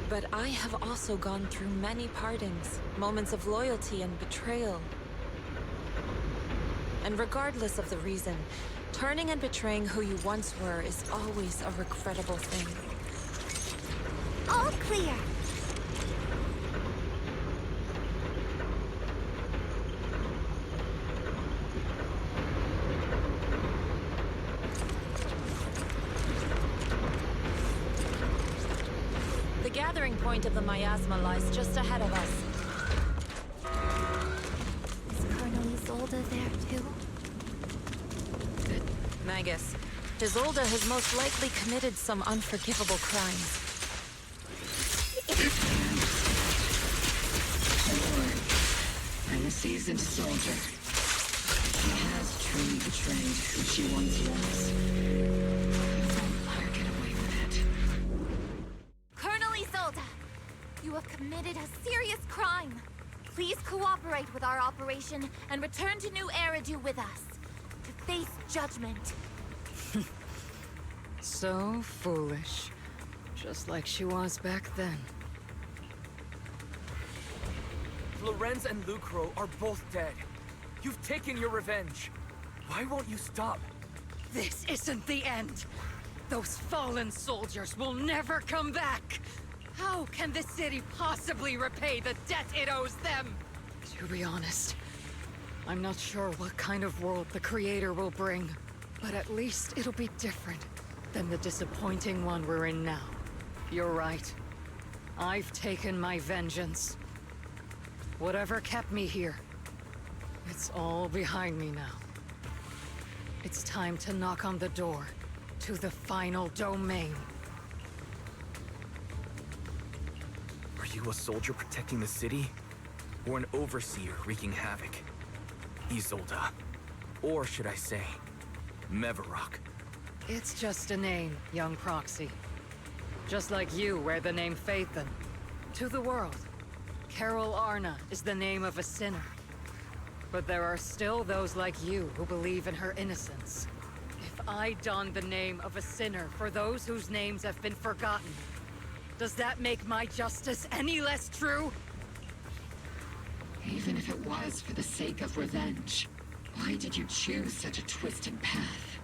But I have also gone through many partings, moments of loyalty and betrayal. And regardless of the reason, turning and betraying who you once were is always a regrettable thing. All clear. gathering point of the miasma lies just ahead of us. Is Colonel Isolde there too? Magus, Isolde has most likely committed some unforgivable crimes. I'm a seasoned soldier. She has truly betrayed who she once was. I won't let her get away with it. Colonel Isolde, you have committed a serious crime. Please cooperate with our operation and return to New Eridu with us to face judgment. So foolish. Just like she was back then. Lorenz and Lucro are both dead. You've taken your revenge. Why won't you stop? This isn't the end. Those fallen soldiers will never come back. How can the city possibly repay the debt it owes them? To be honest, I'm not sure what kind of world the Creator will bring, but at least it'll be different than the disappointing one we're in now. You're right. I've taken my vengeance. Whatever kept me here, it's all behind me now. It's time to knock on the door to the final domain. Are you a soldier protecting the city? Or an overseer wreaking havoc? Isolde. Or should I say, Mevarok? It's just a name, young proxy. Just like you wear the name Phaethon. To the world, Carol Arna is the name of a sinner. But there are still those like you who believe in her innocence. If I don the name of a sinner for those whose names have been forgotten, does that make my justice any less true? Even if it was for the sake of revenge, why did you choose such a twisted path?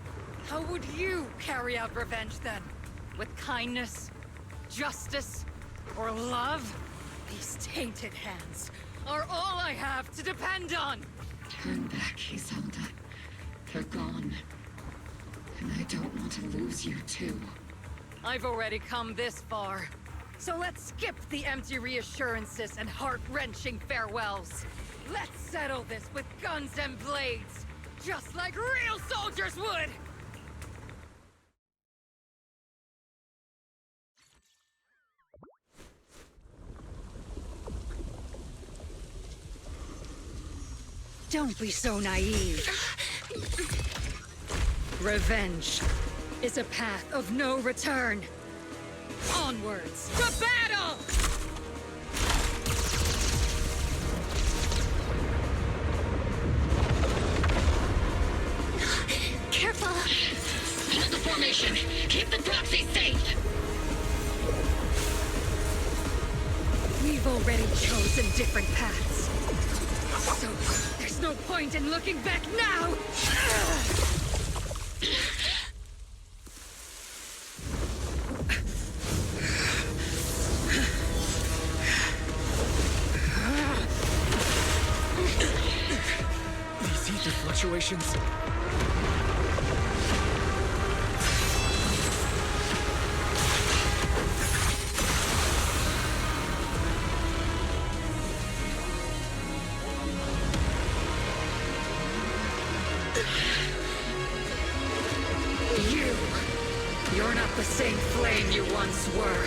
How would you carry out revenge then? With kindness, justice, or love? These tainted hands are all I have to depend on! Turn back, Isolde. They're gone. And I don't want to lose you too. I've already come this far. So let's skip the empty reassurances and heart-wrenching farewells. Let's settle this with guns and blades, just like real soldiers would! Don't be so naive. Revenge is a path of no return. Onwards to battle! Careful! Hold the formation! Keep the proxy safe! We've already chosen different paths. So, there's no point in looking back now! These ether fluctuations. You're not the same flame you once were.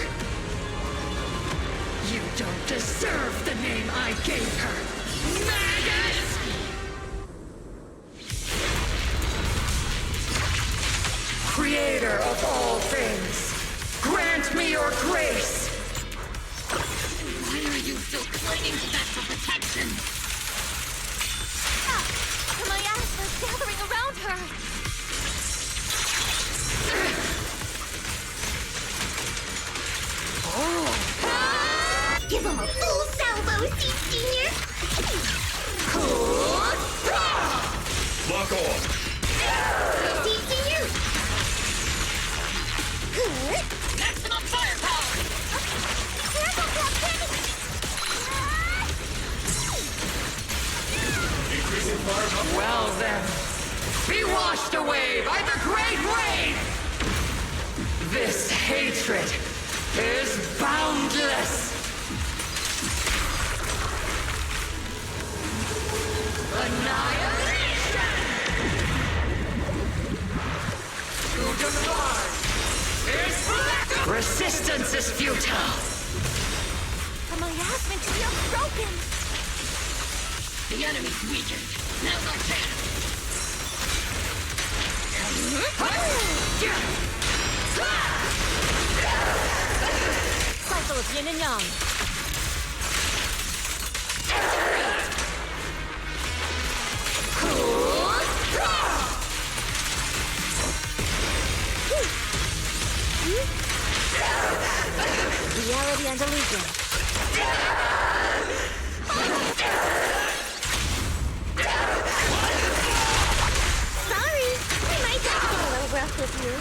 You don't deserve the name I gave her. Magus! Creator of all things, grant me your grace! Why are you still clinging to that for protection? The miasma's gathering around her! Give him a full salvo, Seed Senior! Lock on! Seed Senior! Good! Maximum firepower! Careful, Captain! Increasing firepower! Well then, be washed away by the great wave! This hatred is boundless! Annihilation! To defy is black! Resistance is futile! The miasma tree are broken! The enemy's weakened. Now's our chance. Cycle of yin and yang. Reality and illusion. Sorry, I might have been a little rough with you.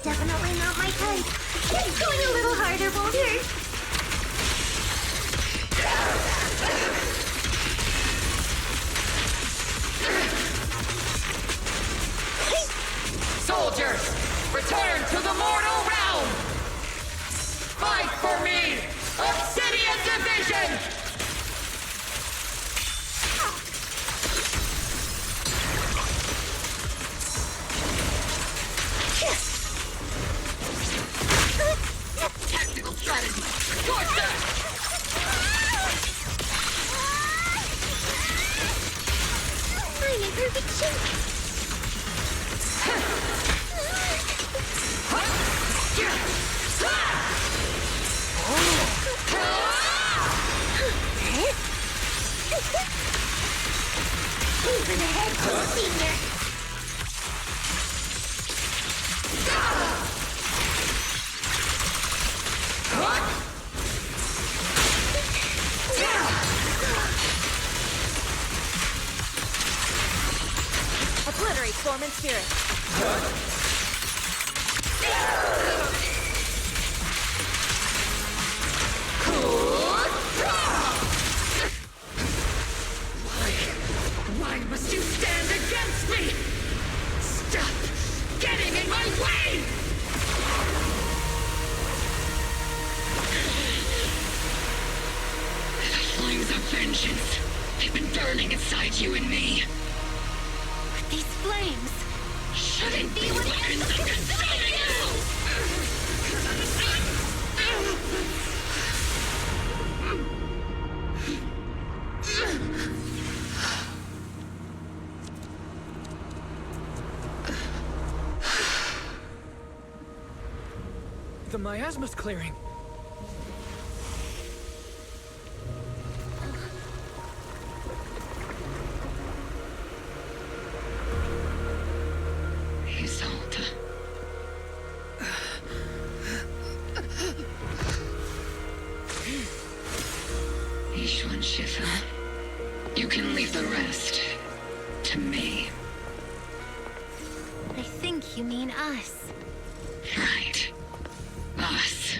Definitely not my type. Going a little harder won't hurt. Soldiers, return to the mortal realm! Fight for me! Obsidian Division! Tactical strategy. Towards that! I'm in perfect shape. Over the head, senior. Obliterate form and spirit. Why must you stand against me? Stop getting in my way! The flames of vengeance. They've been burning inside you and me. These flames Shouldn't be weapons of consuming The miasma's clearing. Isolde. Ishwan Shifa. You can leave the rest to me. I think you mean us. Right. Us.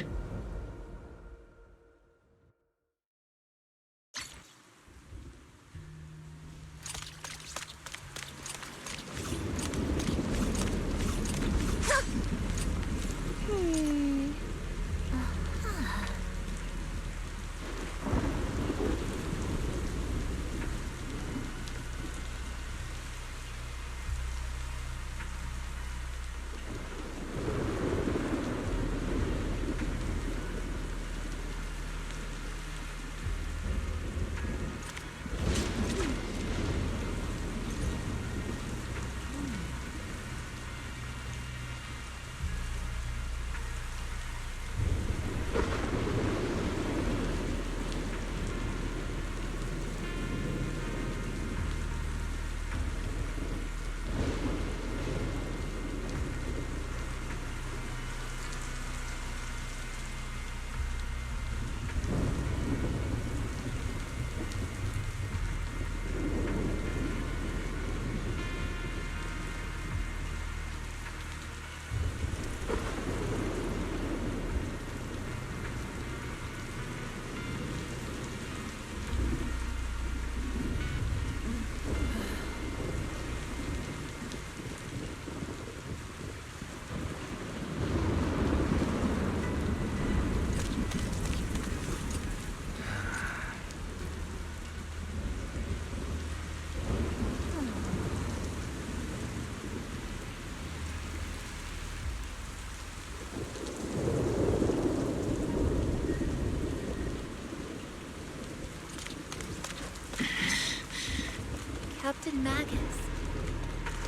Captain Magus.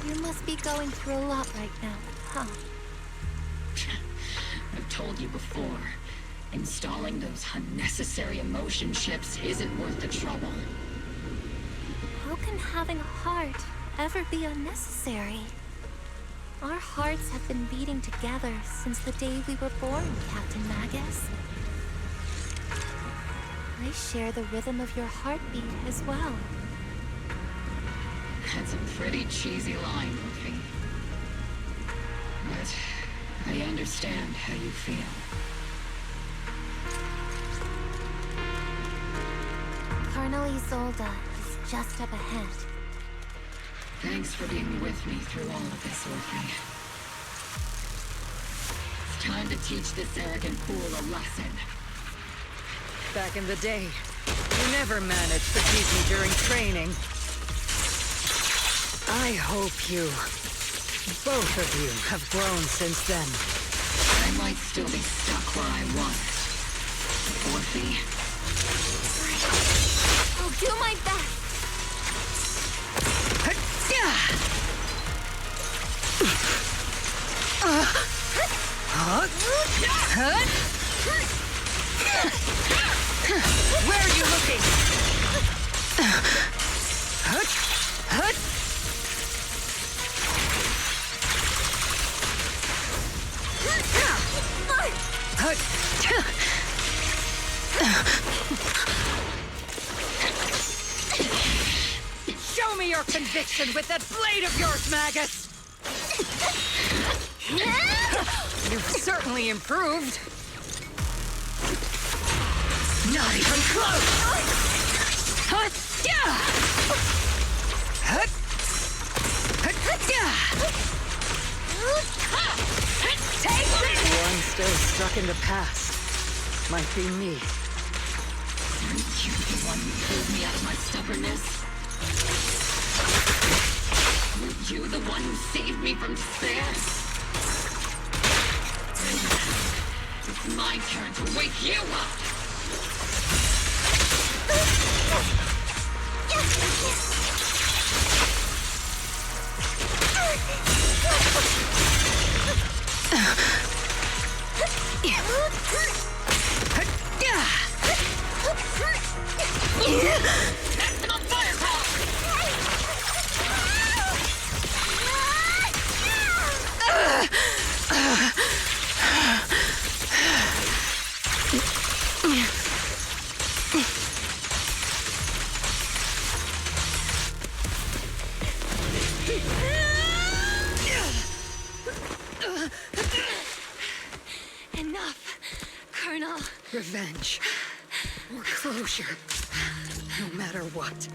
You must be going through a lot right now, huh? I've told you before, installing those unnecessary emotion chips isn't worth the trouble. How can having a heart ever be unnecessary? Our hearts have been beating together since the day we were born, Captain Magus. I share the rhythm of your heartbeat as well. That's a pretty cheesy line, Murphy. But I understand how you feel. Colonel Isolde is just up ahead. Thanks for being with me through all of this, Orphe. It's time to teach this arrogant fool a lesson. Back in the day, you never managed to tease me during training. I hope you, both of you, have grown since then. I might still be stuck where I was. Orphe. I'll do my best. Where are you looking? Show me your conviction with that blade of yours, Magus! You've certainly improved. Not even close! Take this! One still stuck in the past. Might be me. Aren't you the one who pulled me out of my stubbornness? Were you the one who saved me from despair? It's my turn to wake you up! Maximum firepower! Enough, Colonel. Revenge. Or closure. No matter what.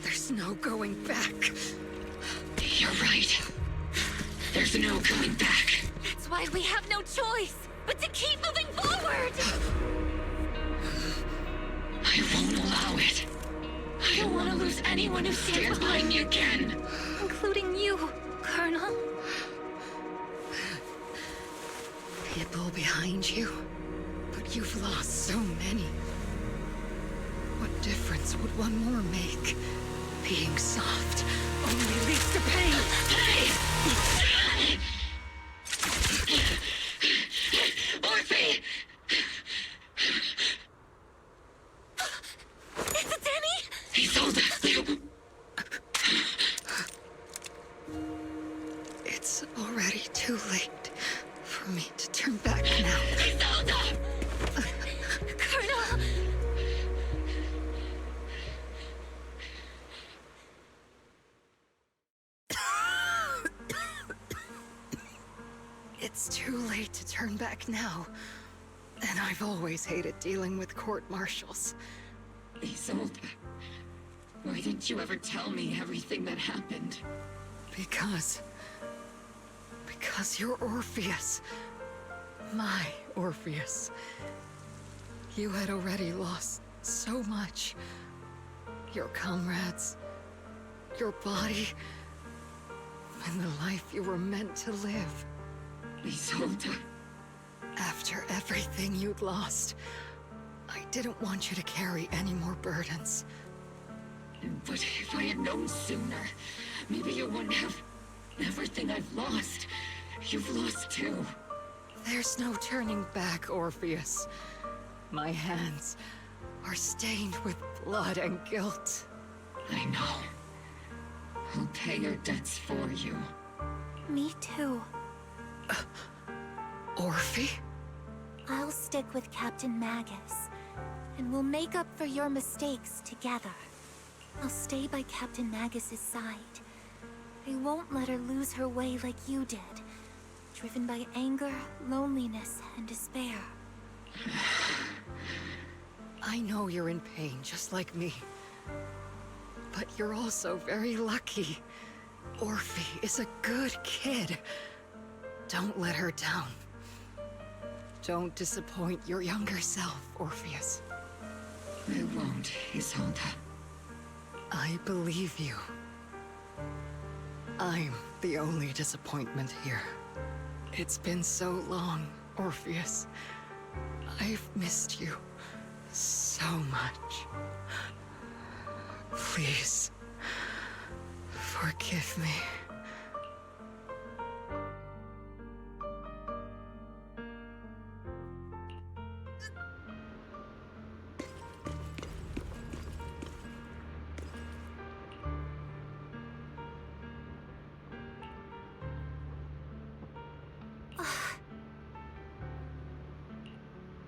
There's no going back. You're right. There's no coming back. That's why we have no choice but to keep moving forward! I won't allow it. I don't want to lose anyone who stands behind me again. Including you, Colonel. People behind you. But you've lost so many. What difference would one more make? Being soft only leads to pain. Hey! Orphe! Is it Danny? Isolde! It's already too late for me to turn back now. Isolde! Colonel! It's too late to turn back now. And I've always hated dealing with court-martials. Isolde, why didn't you ever tell me everything that happened? Because you're Orpheus. My Orpheus. You had already lost so much. Your comrades, your body, and the life you were meant to live. Isolde. After everything you'd lost, I didn't want you to carry any more burdens. But if I had known sooner, maybe you wouldn't have... Everything I've lost, you've lost too. There's no turning back, Orpheus. My hands are stained with blood and guilt. I know. I'll pay your debts for you. Me too. Orphe? I'll stick with Captain Magus, and we'll make up for your mistakes together. I'll stay by Captain Magus's side. I won't let her lose her way like you did, driven by anger, loneliness, and despair. I know you're in pain, just like me. But you're also very lucky. Orphe is a good kid. Don't let her down. Don't disappoint your younger self, Orpheus. I won't, Isolde. I believe you. I'm the only disappointment here. It's been so long, Orpheus. I've missed you so much. Please, forgive me.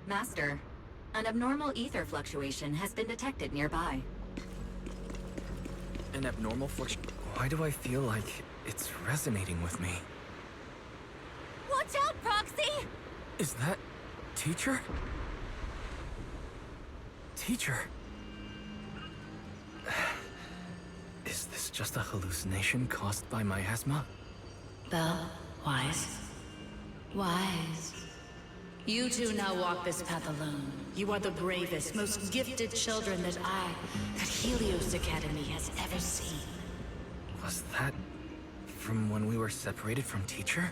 Master, an abnormal ether fluctuation has been detected nearby. An abnormal fluctuation? Why do I feel like it's resonating with me? Watch out, Proxy! Is that... Teacher? Teacher? Is this just a hallucination caused by my asthma? Belle, Wise. Wise. You two now walk this path alone. You are the bravest, most gifted children that Helios Academy has ever seen. Was that from when we were separated from Teacher?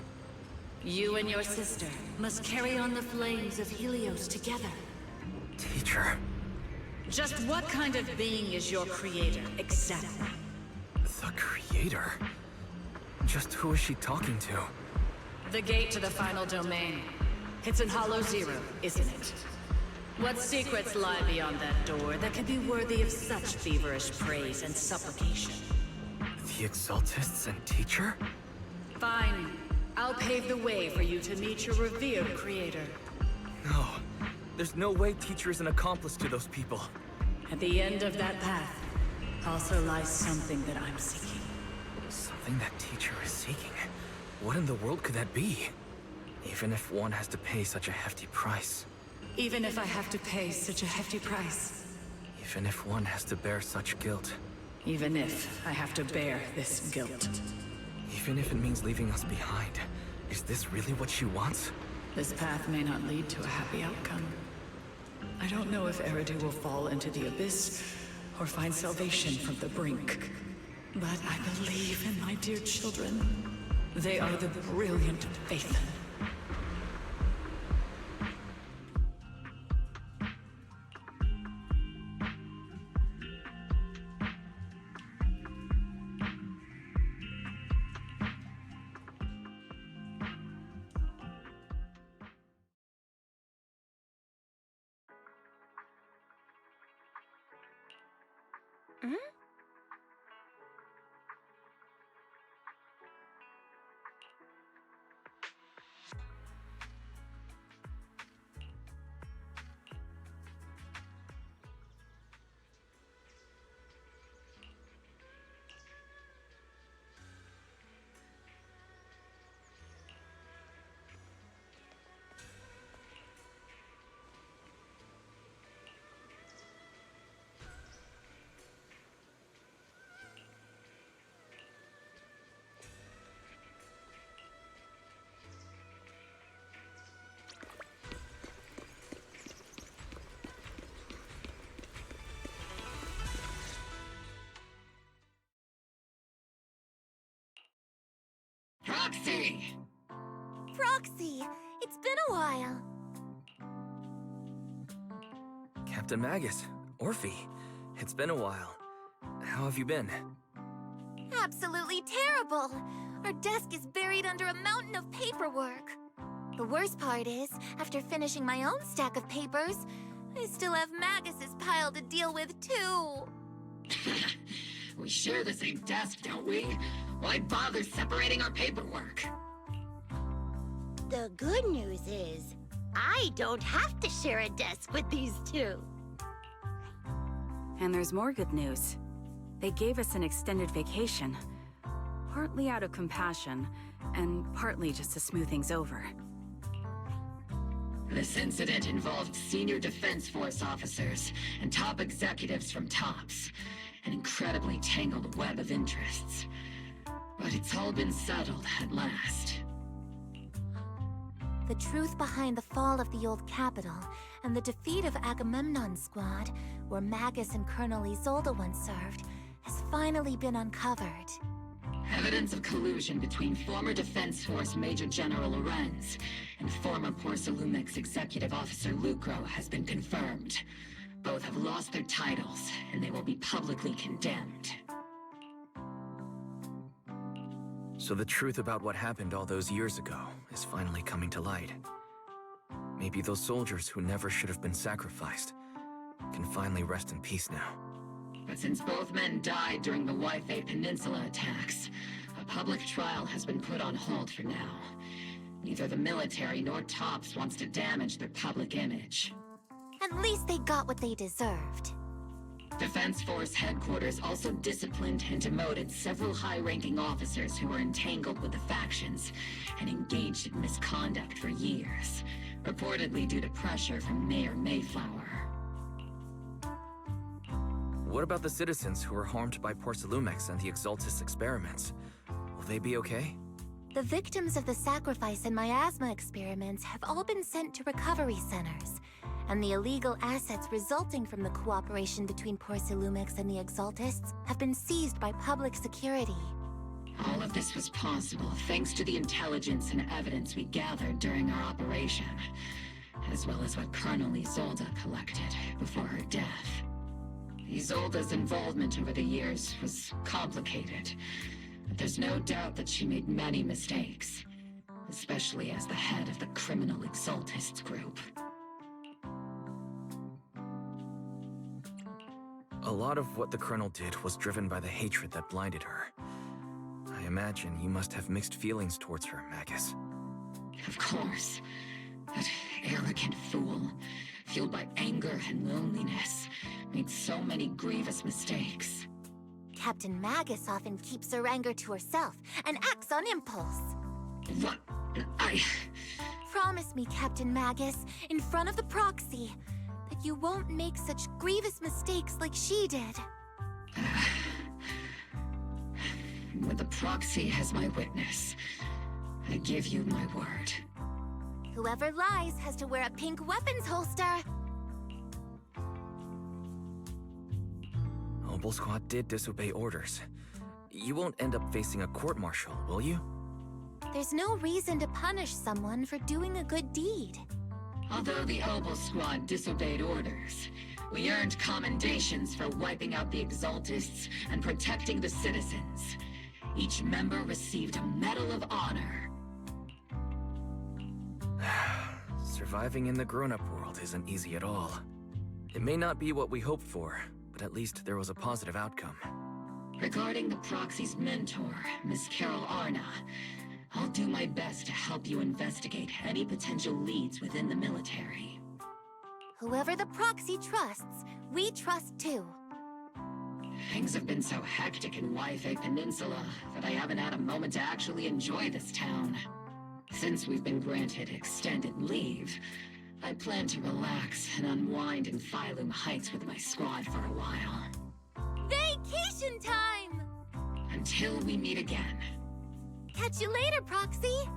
You and your sister must carry on the flames of Helios together. Teacher? Just what kind of being is your creator, exactly? The creator? Just who is she talking to? The gate to the final domain. It's in Hollow Zero, isn't it? What secrets lie beyond that door that can be worthy of such feverish praise and supplication? The Exaltists and Teacher? Fine. I'll pave the way for you to meet your revered creator. No. There's no way Teacher is an accomplice to those people. At the end of that path, also lies something that I'm seeking. Something that Teacher is seeking? What in the world could that be? Even if one has to pay such a hefty price. Even if I have to pay such a hefty price. Even if one has to bear such guilt. Even if I have to bear this guilt. Even if it means leaving us behind. Is this really what she wants? This path may not lead to a happy outcome. I don't know if Eridu will fall into the abyss or find salvation from the brink. But I believe in my dear children. They are the brilliant Phaethon. Proxy! Proxy! It's been a while. Captain Magus, Orphe, it's been a while. how have you been? Absolutely terrible! Our desk is buried under a mountain of paperwork. The worst part is, after finishing my own stack of papers, I still have Magus's pile to deal with too. We share the same desk, don't we? Why bother separating our paperwork? The good news is, I don't have to share a desk with these two. And there's more good news. They gave us an extended vacation. Partly out of compassion, and partly just to smooth things over. This incident involved senior Defense Force officers and top executives from TOPS. An incredibly tangled web of interests. But it's all been settled at last. The truth behind the fall of the old capital and the defeat of Agamemnon's squad, where Magus and Colonel Isolde once served, has finally been uncovered. Evidence of collusion between former Defense Force Major General Lorenz and former Porcelumix Executive Officer Lucro has been confirmed. Both have lost their titles, and they will be publicly condemned. So the truth about what happened all those years ago is finally coming to light. Maybe those soldiers who never should have been sacrificed can finally rest in peace now. But since both men died during the Waifei Peninsula attacks, a public trial has been put on hold for now. Neither the military nor TOPS wants to damage their public image. At least they got what they deserved. Defense Force headquarters also disciplined and demoted several high-ranking officers who were entangled with the factions and engaged in misconduct for years, reportedly due to pressure from Mayor Mayflower. What about the citizens who were harmed by Porcelumix and the Exaltis experiments? Will they be okay? The victims of the sacrifice and miasma experiments have all been sent to recovery centers, and the illegal assets resulting from the cooperation between Porcelumix and the Exaltists have been seized by public security. All of this was possible thanks to the intelligence and evidence we gathered during our operation, as well as what Colonel Isolde collected before her death. Isolde's involvement over the years was complicated, but there's no doubt that she made many mistakes, especially as the head of the criminal Exaltists group. A lot of what the Colonel did was driven by the hatred that blinded her. I imagine you must have mixed feelings towards her, Magus. Of course. That arrogant fool, fueled by anger and loneliness, made so many grievous mistakes. Captain Magus often keeps her anger to herself and acts on impulse. What? Promise me, Captain Magus, in front of the proxy, that you won't make such grievous mistakes like she did. With the proxy as my witness, I give you my word. Whoever lies has to wear a pink weapons holster. Obel Squad did disobey orders. You won't end up facing a court-martial, will you? There's no reason to punish someone for doing a good deed. Although the Obel Squad disobeyed orders, we earned commendations for wiping out the Exaltists and protecting the citizens. Each member received a Medal of Honor. Surviving in the grown-up world isn't easy at all. It may not be what we hoped for, but at least there was a positive outcome. Regarding the Proxy's mentor, Miss Carol Arna, I'll do my best to help you investigate any potential leads within the military. Whoever the proxy trusts, we trust too. Things have been so hectic in Waifei Peninsula that I haven't had a moment to actually enjoy this town. Since we've been granted extended leave, I plan to relax and unwind in Phylum Heights with my squad for a while. Vacation time! Until we meet again. Catch you later, Proxy!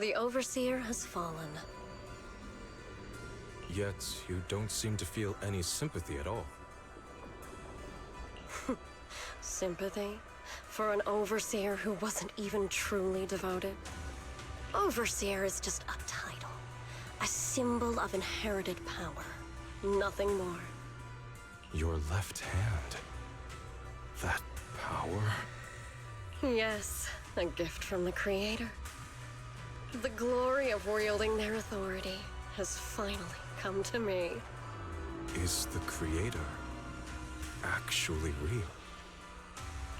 The Overseer has fallen. Yet, you don't seem to feel any sympathy at all. Sympathy? For an Overseer who wasn't even truly devoted? Overseer is just a title. A symbol of inherited power. Nothing more. Your left hand. That power? Yes, a gift from the Creator. The glory of wielding their authority has finally come to me. Is the Creator actually real?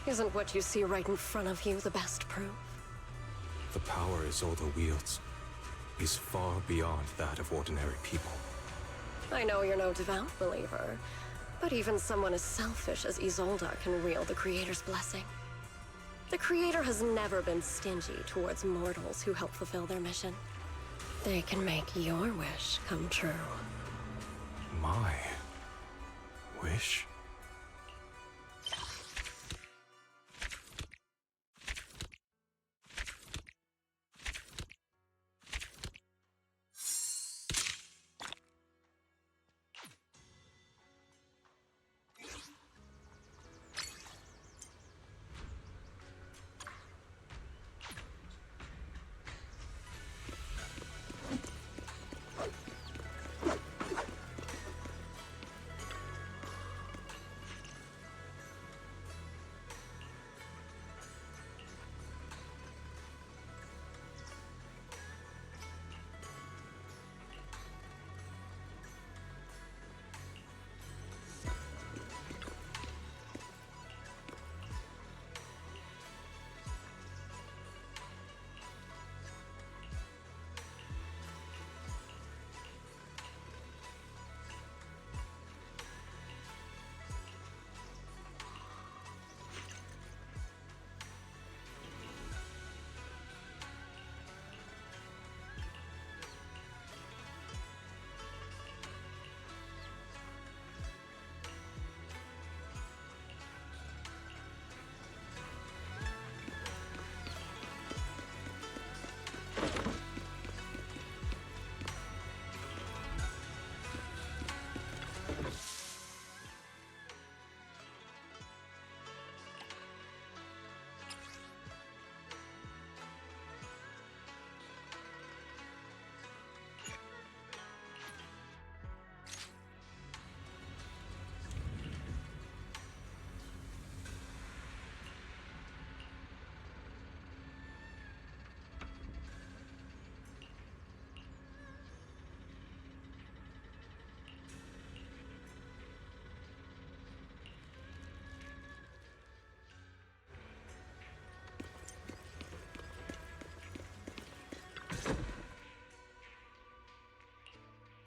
Isn't what you see right in front of you the best proof? The power Isolde wields is far beyond that of ordinary people. I know you're no devout believer, but even someone as selfish as Isolde can wield the Creator's blessing. The Creator has never been stingy towards mortals who help fulfill their mission. They can make your wish come true. My wish?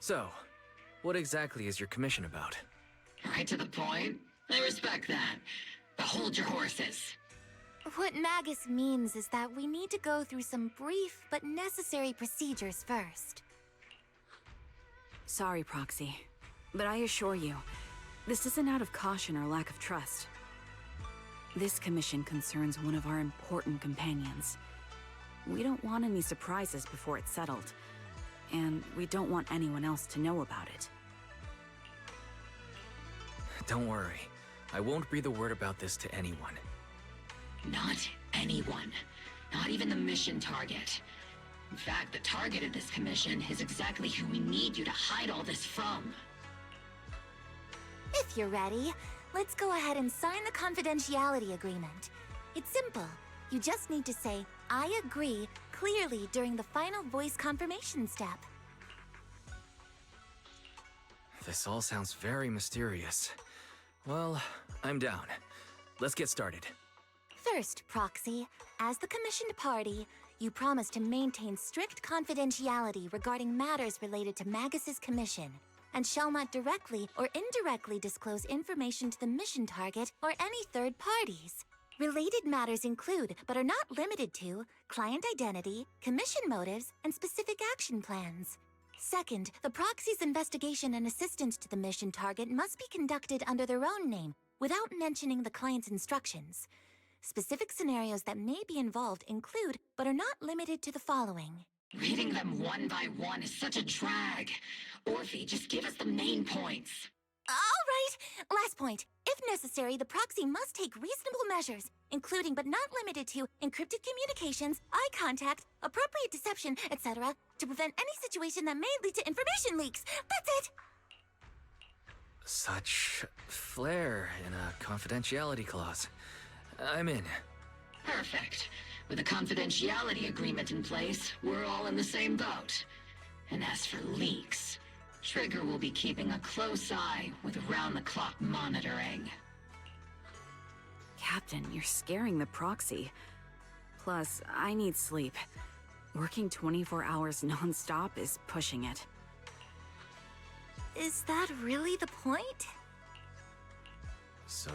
So, what exactly is your commission about? Right to the point. I respect that. But hold your horses. What Magus means is that we need to go through some brief but necessary procedures first. Sorry, Proxy, but I assure you, this isn't out of caution or lack of trust. This commission concerns one of our important companions. We don't want any surprises before it's settled, and we don't want anyone else to know about it. Don't worry. I won't breathe a word about this to anyone. Not anyone. Not even the mission target. In fact, the target of this commission is exactly who we need you to hide all this from. If you're ready, let's go ahead and sign the confidentiality agreement. It's simple. You just need to say, "I agree," clearly during the final voice confirmation step. This all sounds very mysterious. Well, I'm down. Let's get started. First, Proxy, as the commissioned party, you promise to maintain strict confidentiality regarding matters related to Magus's commission, and shall not directly or indirectly disclose information to the mission target or any third parties. Related matters include, but are not limited to, client identity, commission motives, and specific action plans. Second, the proxy's investigation and assistance to the mission target must be conducted under their own name, without mentioning the client's instructions. Specific scenarios that may be involved include, but are not limited to the following: Reading them one by one is such a drag. Orphe, just give us the main points. All right. Last point. If necessary, the proxy must take reasonable measures, including but not limited to encrypted communications, eye contact, appropriate deception, etc., to prevent any situation that may lead to information leaks. That's it! Such flair in a confidentiality clause. I'm in. Perfect. With a confidentiality agreement in place, we're all in the same boat. And as for leaks, Trigger will be keeping a close eye with round-the-clock monitoring. Captain, you're scaring the proxy. Plus, I need sleep. Working 24 hours non-stop is pushing it. Is that really the point? So,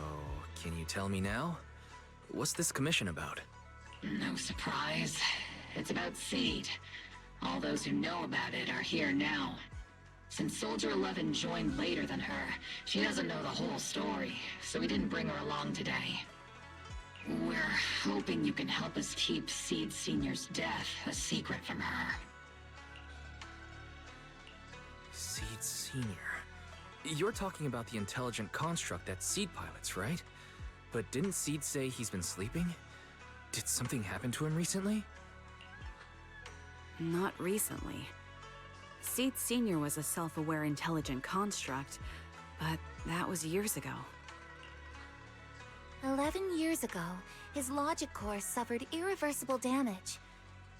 can you tell me now? What's this commission about? No surprise. It's about Seed. All those who know about it are here now. Since Soldier 11 joined later than her, she doesn't know the whole story, so we didn't bring her along today. We're hoping you can help us keep Seed Senior's death a secret from her. Seed Senior. You're talking about the intelligent construct that Seed pilots, right? But didn't Seed say he's been sleeping? Did something happen to him recently? Not recently. Seed Senior was a self-aware intelligent construct, but that was years ago. 11 years ago, his logic core suffered irreversible damage.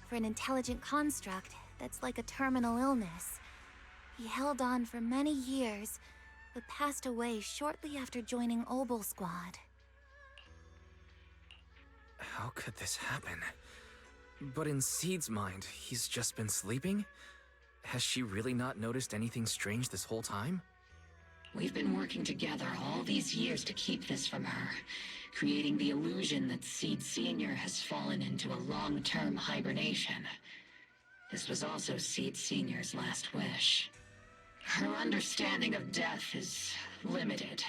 For an intelligent construct, that's like a terminal illness. He held on for many years, but passed away shortly after joining Obel Squad. How could this happen? But in Seed's mind, he's just been sleeping? Has she really not noticed anything strange this whole time? We've been working together all these years to keep this from her, creating the illusion that Seed Senior has fallen into a long-term hibernation. This was also Seed Senior's last wish. Her understanding of death is limited,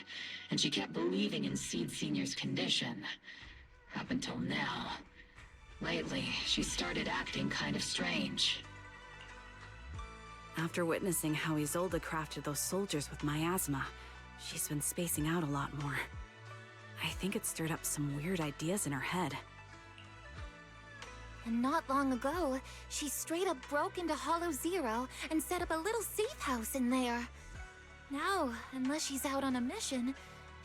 and she kept believing in Seed Senior's condition. Up until now. Lately, she started acting kind of strange. After witnessing how Isolde crafted those soldiers with miasma, she's been spacing out a lot more. I think it stirred up some weird ideas in her head. And not long ago, she straight up broke into Hollow Zero and set up a little safe house in there. Now, unless she's out on a mission,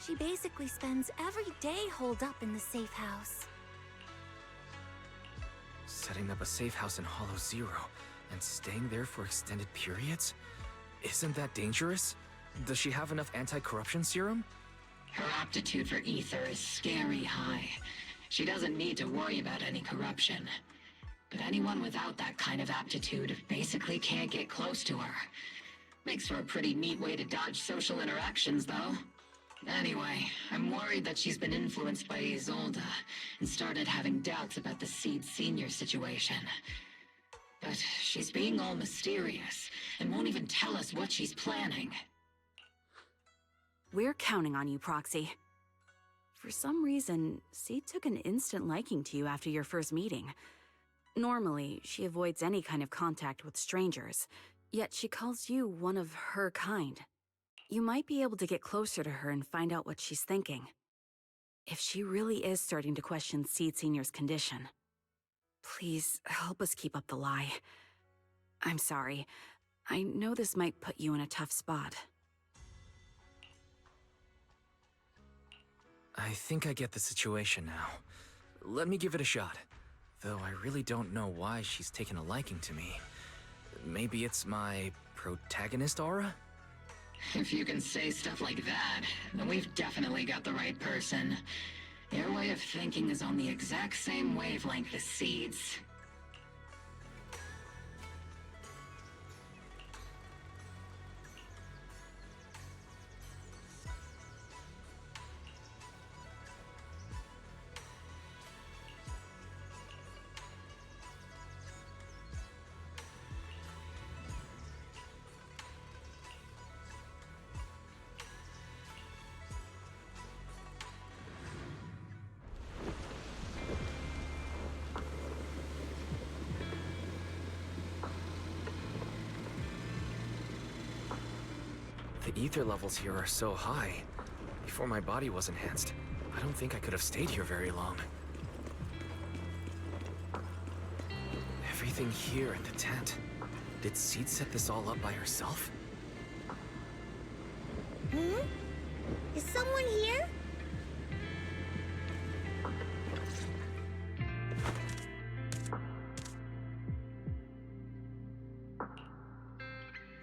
she basically spends every day holed up in the safe house. Setting up a safe house in Hollow Zero and staying there for extended periods? Isn't that dangerous? Does she have enough anti-corruption serum? Her aptitude for ether is scary high. She doesn't need to worry about any corruption. But anyone without that kind of aptitude basically can't get close to her. Makes for a pretty neat way to dodge social interactions, though. Anyway, I'm worried that she's been influenced by Isolde and started having doubts about the Seed Senior situation. But she's being all mysterious and won't even tell us what she's planning. We're counting on you, Proxy. For some reason, Seed took an instant liking to you after your first meeting. Normally, she avoids any kind of contact with strangers, yet she calls you one of her kind. You might be able to get closer to her and find out what she's thinking. If she really is starting to question Seed Senior's condition, please help us keep up the lie. I'm sorry. I know this might put you in a tough spot. I think I get the situation now. Let me give it a shot. Though I really don't know why she's taken a liking to me. Maybe it's my protagonist aura? If you can say stuff like that, then we've definitely got the right person. Your way of thinking is on the exact same wavelength as Seed's. ether levels here are so high. Before my body was enhanced, I don't think I could have stayed here very long. Everything here in the tent. Did Seed set this all up by herself? Hmm? Is someone here?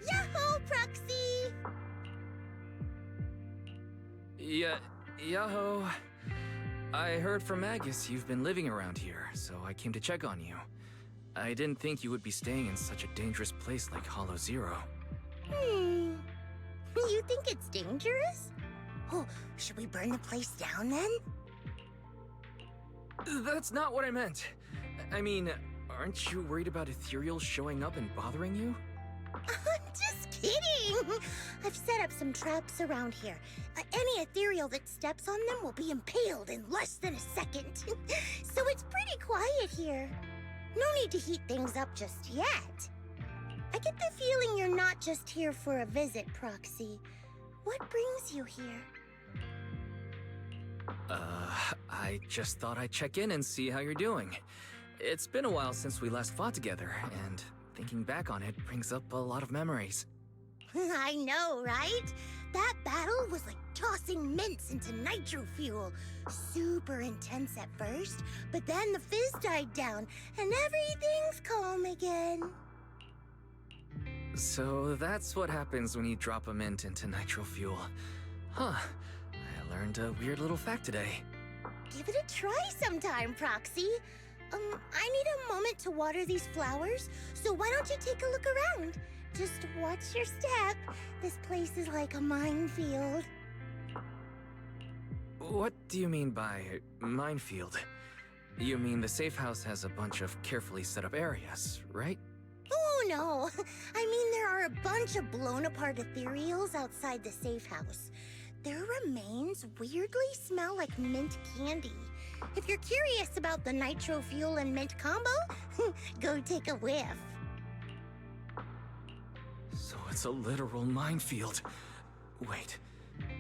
Yahoo, Proxy! Yeah, Yaho. I heard from Magus you've been living around here, so I came to check on you. I didn't think you would be staying in such a dangerous place like Hollow Zero. You think it's dangerous? Oh, should we burn the place down then? That's not what I meant. I mean, aren't you worried about ethereals showing up and bothering you? I'm just kidding! I've set up some traps around here. Any ethereal that steps on them will be impaled in less than a second. So it's pretty quiet here. No need to heat things up just yet. I get the feeling you're not just here for a visit, Proxy. What brings you here? I just thought I'd check in and see how you're doing. It's been a while since we last fought together, and thinking back on it brings up a lot of memories. I know, right? That battle was like tossing mints into nitro fuel. Super intense at first, but then the fizz died down, and everything's calm again. So that's what happens when you drop a mint into nitro fuel. Huh. I learned a weird little fact today. Give it a try sometime, Proxy. I need a moment to water these flowers, so why don't you take a look around? Just watch your step. This place is like a minefield. What do you mean by minefield? You mean the safe house has a bunch of carefully set up areas, right? Oh, no. I mean, there are a bunch of blown-apart ethereals outside the safe house. Their remains weirdly smell like mint candy. If you're curious about the nitro fuel and mint combo, go take a whiff. So it's a literal minefield. Wait,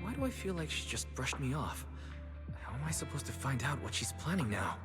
why do I feel like she just brushed me off? How am I supposed to find out what she's planning now?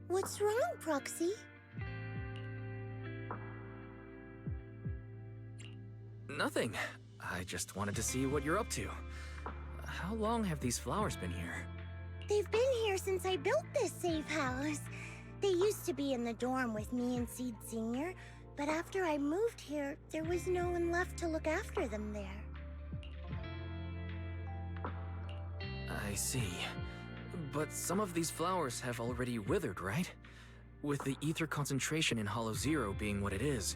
What's wrong, Proxy? Nothing. I just wanted to see what you're up to. How long have these flowers been here? They've been here since I built this safe house. They used to be in the dorm with me and Seed Sr., but after I moved here, there was no one left to look after them there. I see. But some of these flowers have already withered, right? With the ether concentration in Hollow Zero being what it is,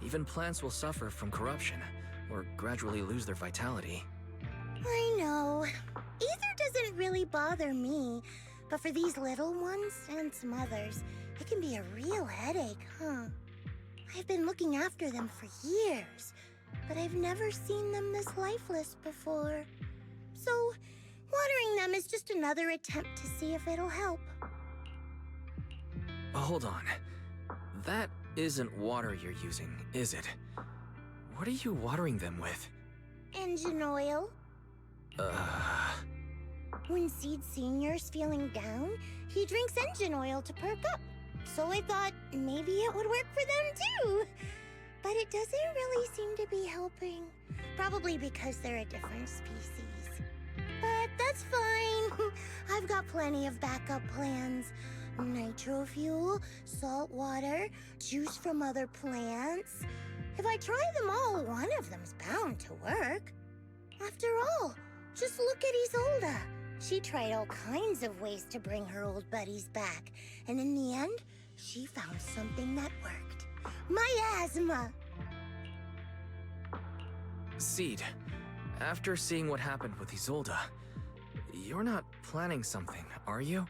even plants will suffer from corruption, or gradually lose their vitality. I know. Ether doesn't really bother me, but for these little ones and some others, it can be a real headache, huh? I've been looking after them for years, but I've never seen them this lifeless before. So, watering them is just another attempt to see if it'll help. Hold on. That isn't water you're using, is it? What are you watering them with? Engine oil. When Seed Senior's feeling down, he drinks engine oil to perk up. So I thought maybe it would work for them too. But it doesn't really seem to be helping. Probably because they're a different species. But that's fine. I've got plenty of backup plans. Nitro fuel, salt water, juice from other plants. If I try them all, one of them's bound to work. After all, just look at Isolda. She tried all kinds of ways to bring her old buddies back, and in the end, she found something that worked. Miasma! Seed, after seeing what happened with Isolda, you're not planning something, are you?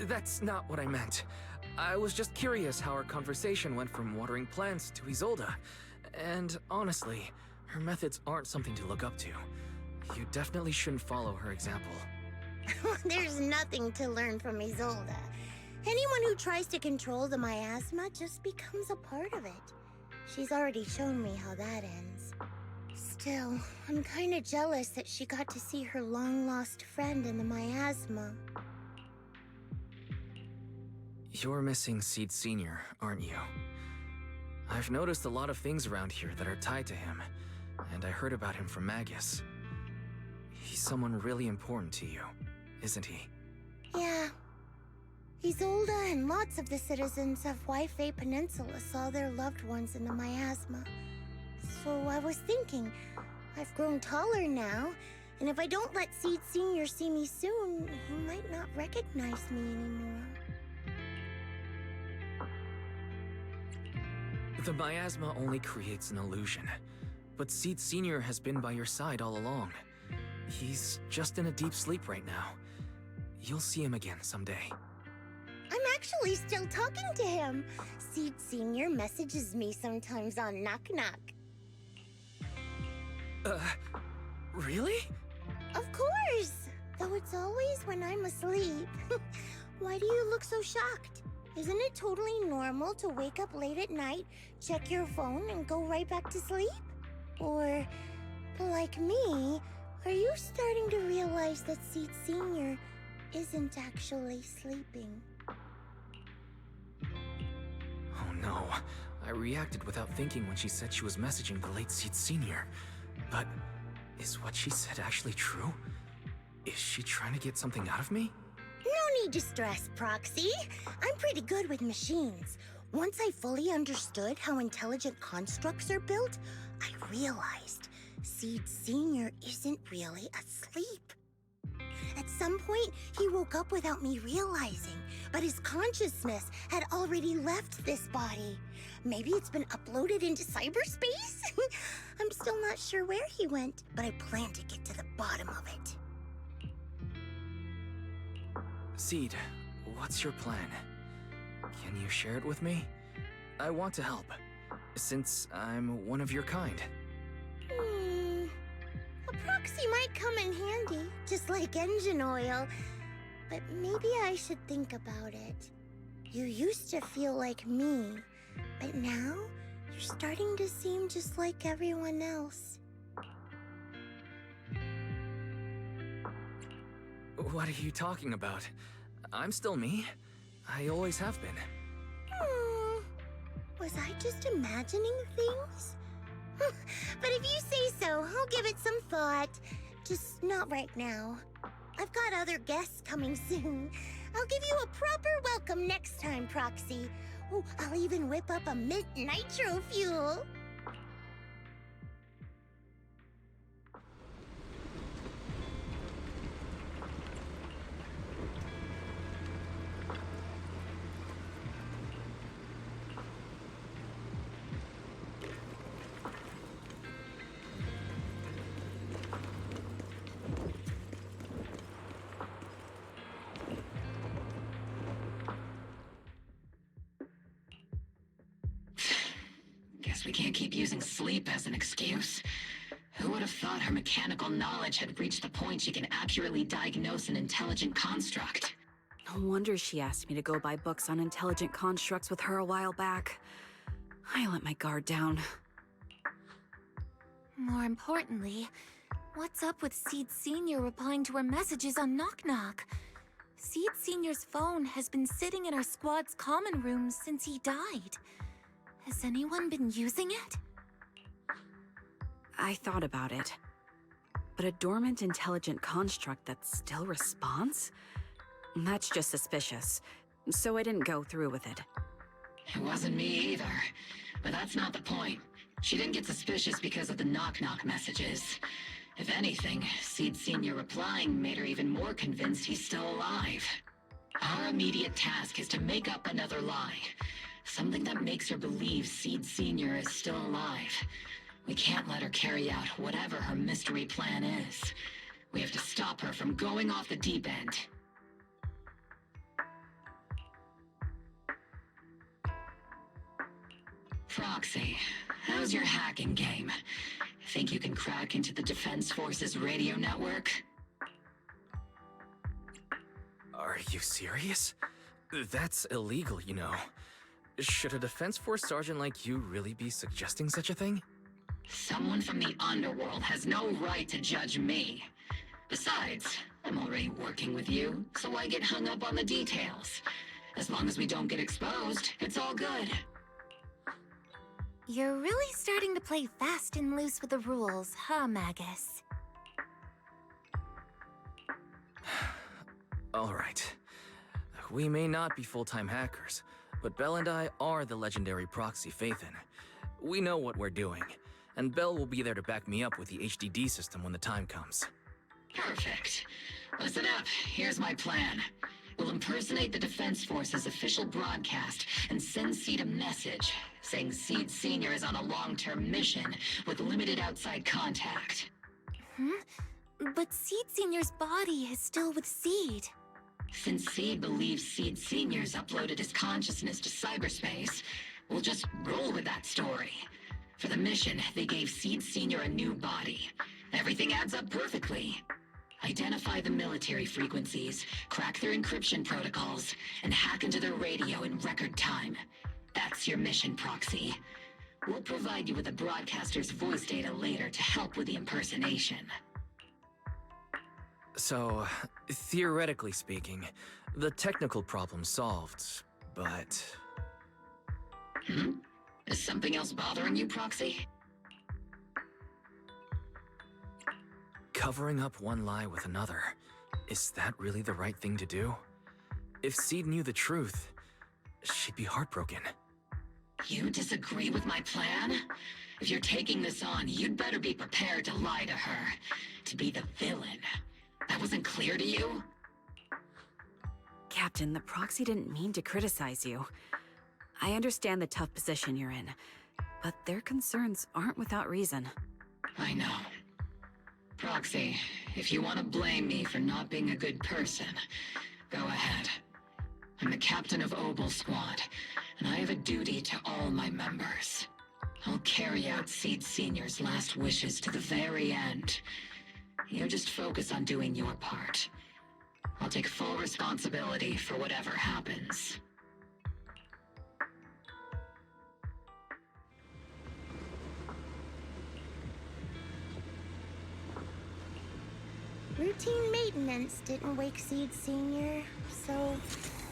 That's not what I meant. I was just curious how our conversation went from watering plants to Isolda. And honestly, her methods aren't something to look up to. You definitely shouldn't follow her example. There's nothing to learn from Isolda. Anyone who tries to control the miasma just becomes a part of it. She's already shown me how that ends. Still, I'm kinda jealous that she got to see her long-lost friend in the miasma. You're missing Seed Senior, aren't you? I've noticed a lot of things around here that are tied to him, and I heard about him from Magus. He's someone really important to you, isn't he? Yeah. Isolda and lots of the citizens of Wi-Fi Peninsula saw their loved ones in the miasma. So I was thinking, I've grown taller now, and if I don't let Seed Senior see me soon, he might not recognize me anymore. The miasma only creates an illusion, but Seed Senior has been by your side all along. He's just in a deep sleep right now. You'll see him again someday. I'm actually still talking to him. Seed Senior messages me sometimes on Knock Knock. Really? Of course! Though it's always when I'm asleep. Why do you look so shocked? Isn't it totally normal to wake up late at night, check your phone, and go right back to sleep? Or, like me, are you starting to realize that Seed Senior isn't actually sleeping? Oh no, I reacted without thinking when she said she was messaging the late Seed Senior. But is what she said actually true? Is she trying to get something out of me? No need to stress, Proxy. I'm pretty good with machines. Once I fully understood how intelligent constructs are built, I realized Seed Senior isn't really asleep. At some point, he woke up without me realizing, but his consciousness had already left this body. Maybe it's been uploaded into cyberspace? I'm still not sure where he went, but I plan to get to the bottom of it. Seed, what's your plan? Can you share it with me? I want to help, since I'm one of your kind. A proxy might come in handy, just like engine oil. But maybe I should think about it. You used to feel like me, but now you're starting to seem just like everyone else. What are you talking about? I'm still me. I always have been. Was I just imagining things? But if you say so, I'll give it some thought. Just not right now. I've got other guests coming soon. I'll give you a proper welcome next time, Proxy. Oh, I'll even whip up a mint nitro fuel. Guess we can't keep using sleep as an excuse. Who would have thought her mechanical knowledge had reached the point she can accurately diagnose an intelligent construct? No wonder she asked me to go buy books on intelligent constructs with her a while back. I let my guard down. More importantly, what's up with Seed Sr. replying to our messages on Knock Knock? Seed Sr.'s phone has been sitting in our squad's common room since he died. Has anyone been using it? I thought about it. But a dormant intelligent construct that still responds? That's just suspicious. So I didn't go through with it. It wasn't me either. But that's not the point. She didn't get suspicious because of the knock-knock messages. If anything, Seed Sr. replying made her even more convinced he's still alive. Our immediate task is to make up another lie. Something that makes her believe Seed Sr. is still alive. We can't let her carry out whatever her mystery plan is. We have to stop her from going off the deep end. Proxy, how's your hacking game? Think you can crack into the Defense Force's radio network? Are you serious? That's illegal, you know. Should a Defense Force sergeant like you really be suggesting such a thing? Someone from the underworld has no right to judge me. Besides, I'm already working with you, so why get hung up on the details? As long as we don't get exposed, it's all good. You're really starting to play fast and loose with the rules, huh, Magus? All right. We may not be full-time hackers, but Belle and I are the legendary proxy Phaethon. We know what we're doing, and Belle will be there to back me up with the HDD system when the time comes. Perfect. Listen up, here's my plan. We'll impersonate the Defense Force's official broadcast and send Seed a message saying Seed Sr. is on a long-term mission with limited outside contact. But Seed Sr.'s body is still with Seed. Since Seed believes Seed Sr.'s uploaded his consciousness to cyberspace, we'll just roll with that story. For the mission, they gave Seed Sr. a new body. Everything adds up perfectly. Identify the military frequencies, crack their encryption protocols, and hack into their radio in record time. That's your mission, Proxy. We'll provide you with the broadcaster's voice data later to help with the impersonation. So, theoretically speaking, the technical problem's solved, but... Is something else bothering you, Proxy? Covering up one lie with another. Is that really the right thing to do? If Seed knew the truth, she'd be heartbroken. You disagree with my plan? If you're taking this on, you'd better be prepared to lie to her. To be the villain. That wasn't clear to you? Captain, the Proxy didn't mean to criticize you. I understand the tough position you're in, but their concerns aren't without reason. I know. Proxy, if you want to blame me for not being a good person, go ahead. I'm the captain of Obel Squad, and I have a duty to all my members. I'll carry out Seed Sr.'s last wishes to the very end. You just focus on doing your part. I'll take full responsibility for whatever happens. Routine maintenance didn't wake Seed Sr., so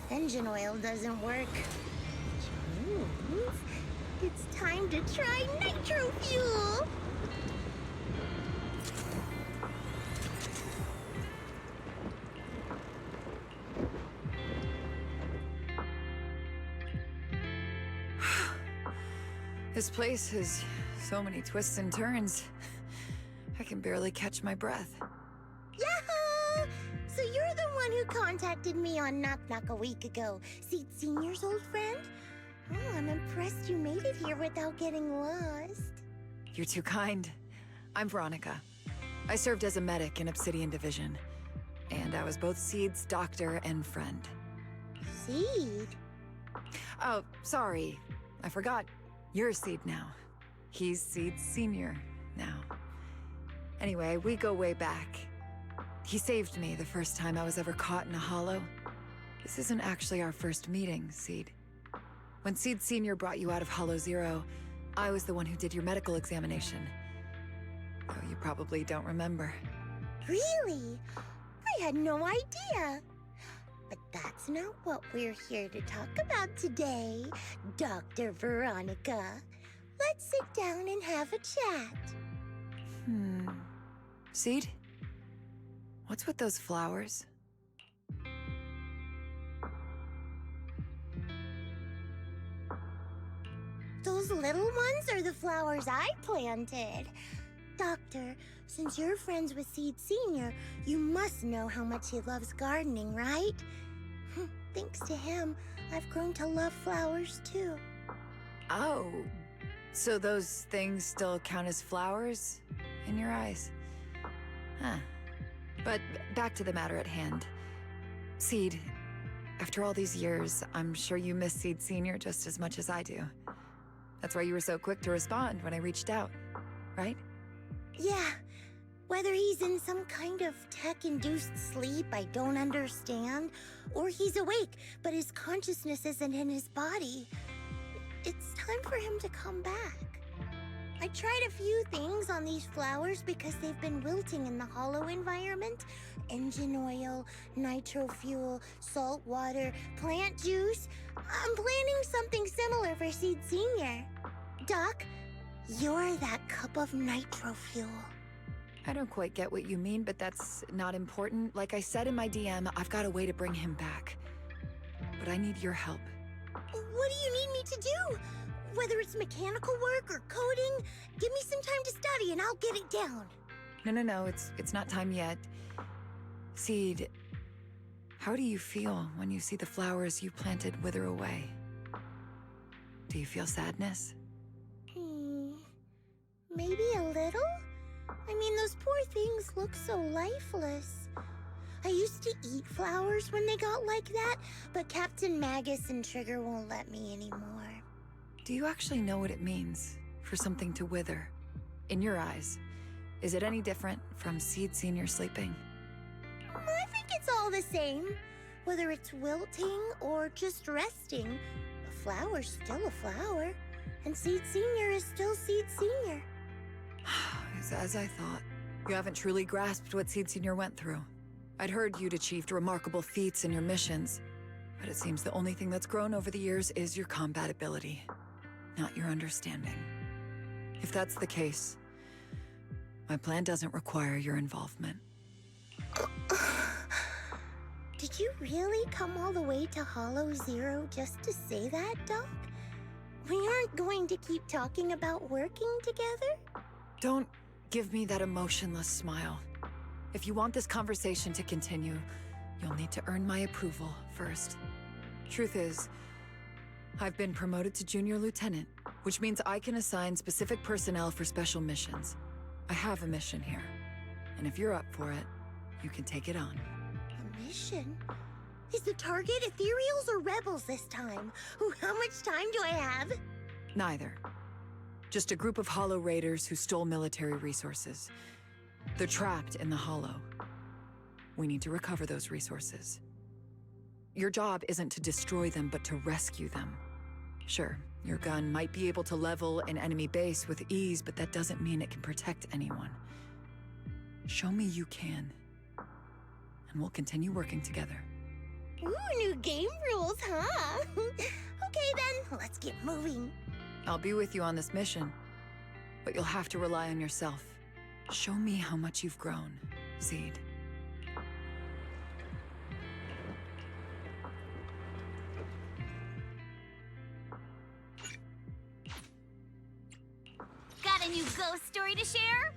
engine oil doesn't work. Which means it's time to try nitro fuel! This place has so many twists and turns. I can barely catch my breath. Yahoo! So you're the one who contacted me on Knock Knock a week ago, Seed Sr.'s old friend? Oh, I'm impressed you made it here without getting lost. You're too kind. I'm Veronica. I served as a medic in Obsidian Division, and I was both Seed's doctor and friend. Seed? Oh, sorry. I forgot. You're Seed now. He's Seed Sr. now. Anyway, we go way back. He saved me the first time I was ever caught in a hollow. This isn't actually our first meeting, Seed. When Seed Sr. brought you out of Hollow Zero, I was the one who did your medical examination. though you probably don't remember. Really? I had no idea. But that's not what we're here to talk about today, Dr. Veronica. Let's sit down and have a chat. Seed? What's with those flowers? Those little ones are the flowers I planted. Doctor, since you're friends with Seed Sr., you must know how much he loves gardening, right? Thanks to him, I've grown to love flowers too. Oh, so those things still count as flowers in your eyes? Huh. But back to the matter at hand. Seed, after all these years, I'm sure you miss Seed Sr. just as much as I do. That's why you were so quick to respond when I reached out, right? Yeah. Whether he's in some kind of tech-induced sleep I don't understand, or he's awake, but his consciousness isn't in his body, it's time for him to come back. I tried a few things on these flowers because they've been wilting in the hollow environment. Engine oil, nitro fuel, salt water, plant juice. I'm planning something similar for Seed Sr. Doc, you're that cup of nitro fuel. I don't quite get what you mean, but that's not important. Like I said in my DM, I've got a way to bring him back. But I need your help. What do you need me to do? Whether it's mechanical work or coding, give me some time to study and I'll get it down. No, it's not time yet. Seed, how do you feel when you see the flowers you planted wither away? Do you feel sadness? Maybe a little? I mean, those poor things look so lifeless. I used to eat flowers when they got like that, but Captain Magus and Trigger won't let me anymore. Do you actually know what it means for something to wither? In your eyes, is it any different from Seed Sr. sleeping? I think it's all the same. Whether it's wilting or just resting, a flower's still a flower, and Seed Sr. is still Seed Sr. It's as I thought. You haven't truly grasped what Seed Sr. went through. I'd heard you'd achieved remarkable feats in your missions, but it seems the only thing that's grown over the years is your combat ability, not your understanding. If that's the case, my plan doesn't require your involvement. Did you really come all the way to Hollow Zero just to say that, Doc? We aren't going to keep talking about working together? Don't give me that emotionless smile. If you want this conversation to continue, you'll need to earn my approval first. Truth is, I've been promoted to Junior Lieutenant, which means I can assign specific personnel for special missions. I have a mission here, and if you're up for it, you can take it on. A mission? Is the target Ethereals or Rebels this time? How much time do I have? Neither. Just a group of Hollow Raiders who stole military resources. They're trapped in the Hollow. We need to recover those resources. Your job isn't to destroy them, but to rescue them. Sure, your gun might be able to level an enemy base with ease, but that doesn't mean it can protect anyone. Show me you can, and we'll continue working together. Ooh, new game rules, huh? Okay then, let's get moving. I'll be with you on this mission, but you'll have to rely on yourself. Show me how much you've grown, Seed. Got a new ghost story to share?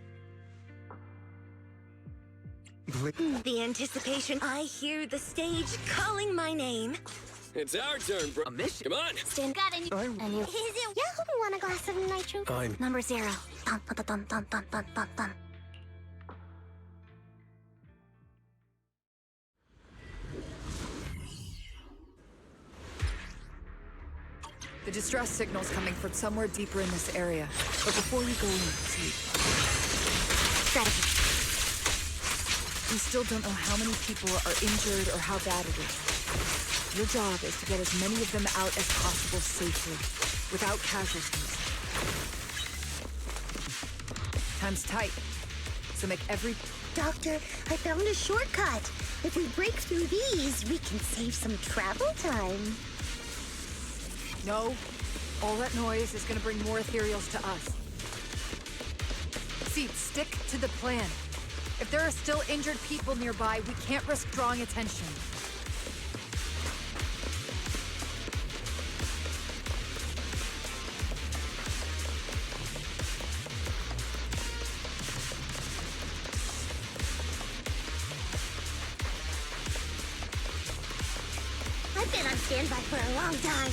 The anticipation. I hear the stage calling my name. It's our turn, bro. A mission? Come on. Stand. Got a new. Is it Yahoo want a glass of nitro? Number 0. Dun, dun, dun, dun, dun, dun, dun, dun. The distress signal's coming from somewhere deeper in this area. But before you go in, Seed. Strategy. We still don't know how many people are injured or how bad it is. Your job is to get as many of them out as possible safely, without casualties. Time's tight. So make every... Doctor, I found a shortcut. If we break through these, we can save some travel time. No. All that noise is gonna bring more ethereals to us. Seed, stick to the plan. If there are still injured people nearby, we can't risk drawing attention. I've been on standby for a long time.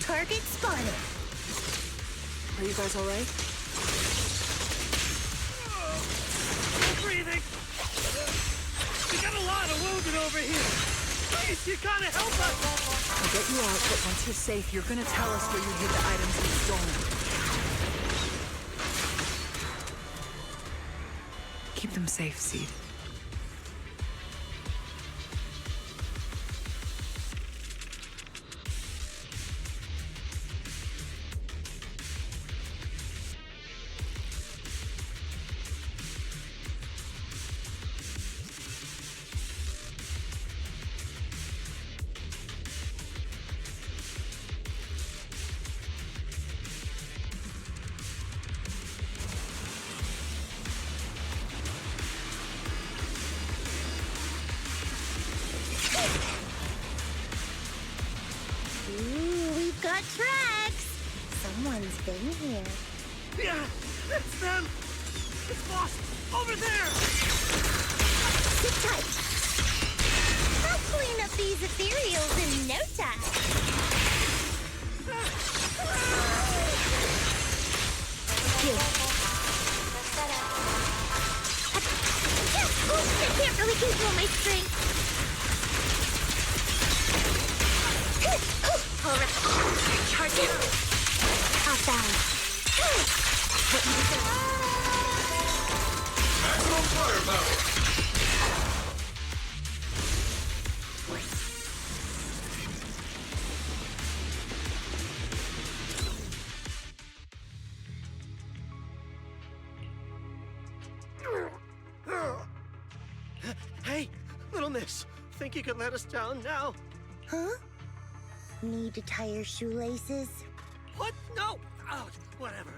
Target spotted. Are you guys all right? Breathing. We got a lot of wounded over here. Please, you gotta help us. I'll get you out, but once you're safe, you're gonna tell us where you hid the items we've stolen. Keep them safe, Seed. Ooh, we've got tracks. Someone's been here. Yeah, it's them. It's Boss over there. Sit tight. I'll clean up these ethereals in no time. Here. I can't really control my strength. All right. Charge it. Off balance. Maximum firepower. Hey, little miss. Think you could let us down now? Huh? Need to tie your shoelaces? What? No! Oh, whatever.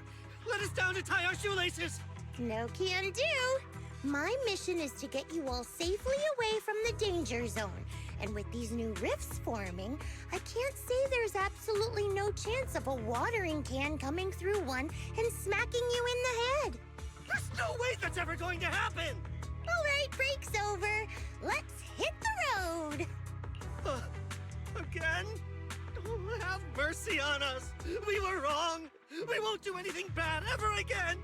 Let us down to tie our shoelaces! No can do. My mission is to get you all safely away from the danger zone. And with these new rifts forming, I can't say there's absolutely no chance of a watering can coming through one and smacking you in the head. There's no way that's ever going to happen! All right, break's over. Let's hit the road. Again? Oh, have mercy on us. We were wrong. We won't do anything bad ever again.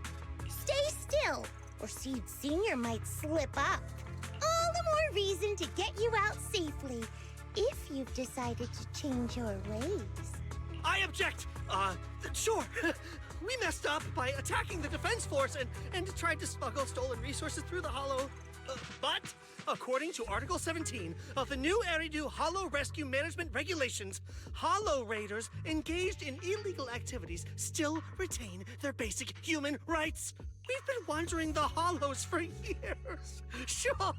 Stay still, or Seed Sr. might slip up. All the more reason to get you out safely, if you've decided to change your ways. I object. Sure. We messed up by attacking the defense force and tried to smuggle stolen resources through the Hollow. But, according to Article 17 of the new Eridu Hollow Rescue Management Regulations, Hollow Raiders engaged in illegal activities still retain their basic human rights. We've been wandering the Hollows for years. Sure,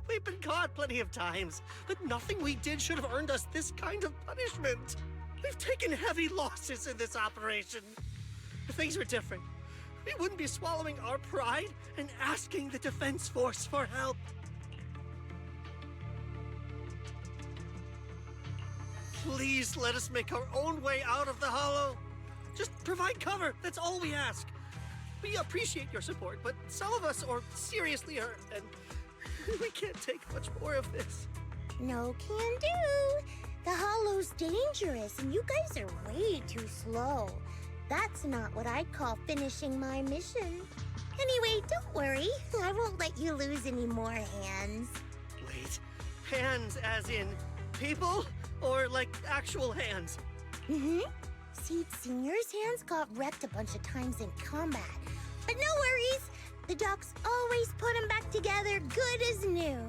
we've been caught plenty of times, but nothing we did should have earned us this kind of punishment. We've taken heavy losses in this operation. If things were different, we wouldn't be swallowing our pride and asking the Defense Force for help. Please let us make our own way out of the Hollow. Just provide cover, that's all we ask. We appreciate your support, but some of us are seriously hurt, and we can't take much more of this. No can do. The Hollow's dangerous, and you guys are way too slow. That's not what I'd call finishing my mission. Anyway, don't worry. I won't let you lose any more hands. Wait, hands as in people? Or like actual hands? Mm-hmm. Seed Senior's hands got wrecked a bunch of times in combat. But no worries. The docs always put them back together good as new.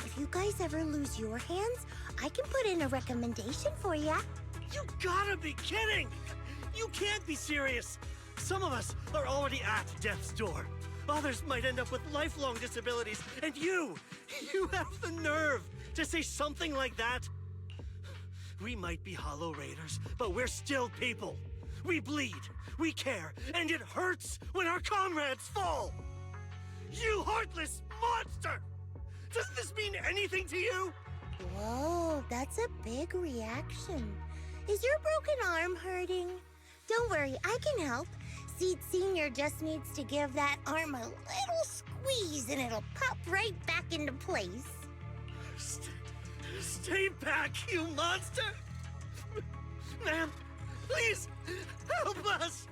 If you guys ever lose your hands, I can put in a recommendation for ya. You gotta be kidding! You can't be serious! Some of us are already at death's door. Others might end up with lifelong disabilities, and you have the nerve to say something like that? We might be Hollow Raiders, but we're still people. We bleed, we care, and it hurts when our comrades fall! You heartless monster! Doesn't this mean anything to you? Whoa, that's a big reaction. Is your broken arm hurting? Don't worry, I can help. Seed Senior just needs to give that arm a little squeeze and it'll pop right back into place. Stay back, you monster! Ma'am, please, help us!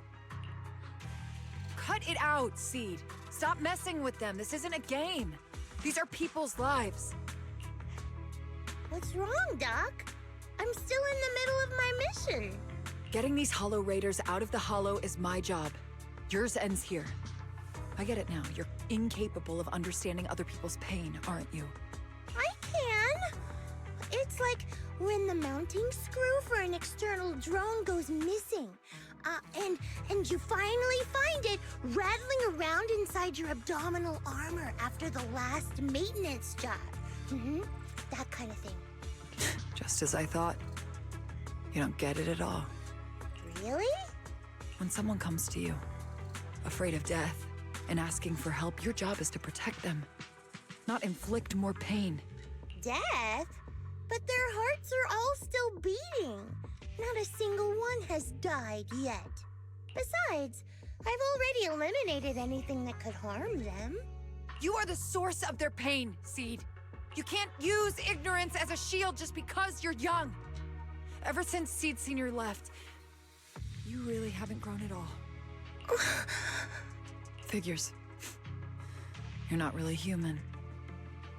Cut it out, Seed. Stop messing with them. This isn't a game. These are people's lives. What's wrong, Doc? I'm still in the middle of my mission. Getting these Hollow Raiders out of the Hollow is my job. Yours ends here. I get it now. You're incapable of understanding other people's pain, aren't you? I can. It's like when the mounting screw for an external drone goes missing. And you finally find it rattling around inside your abdominal armor after the last maintenance job. That kind of thing. Just as I thought. You don't get it at all. Really? When someone comes to you, afraid of death, and asking for help, your job is to protect them, not inflict more pain. Death? But their hearts are all still beating. Not a single one has died yet. Besides, I've already eliminated anything that could harm them. You are the source of their pain, Seed. You can't use ignorance as a shield just because you're young. Ever since Seed Senior left, you really haven't grown at all. Figures. You're not really human.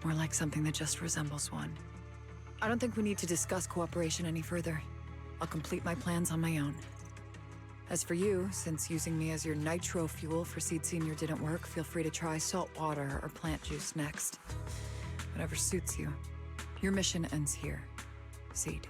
More like something that just resembles one. I don't think we need to discuss cooperation any further. I'll complete my plans on my own. As for you, since using me as your nitro fuel for Seed Senior didn't work, feel free to try salt water or plant juice next. Whatever suits you. Your mission ends here, Seed.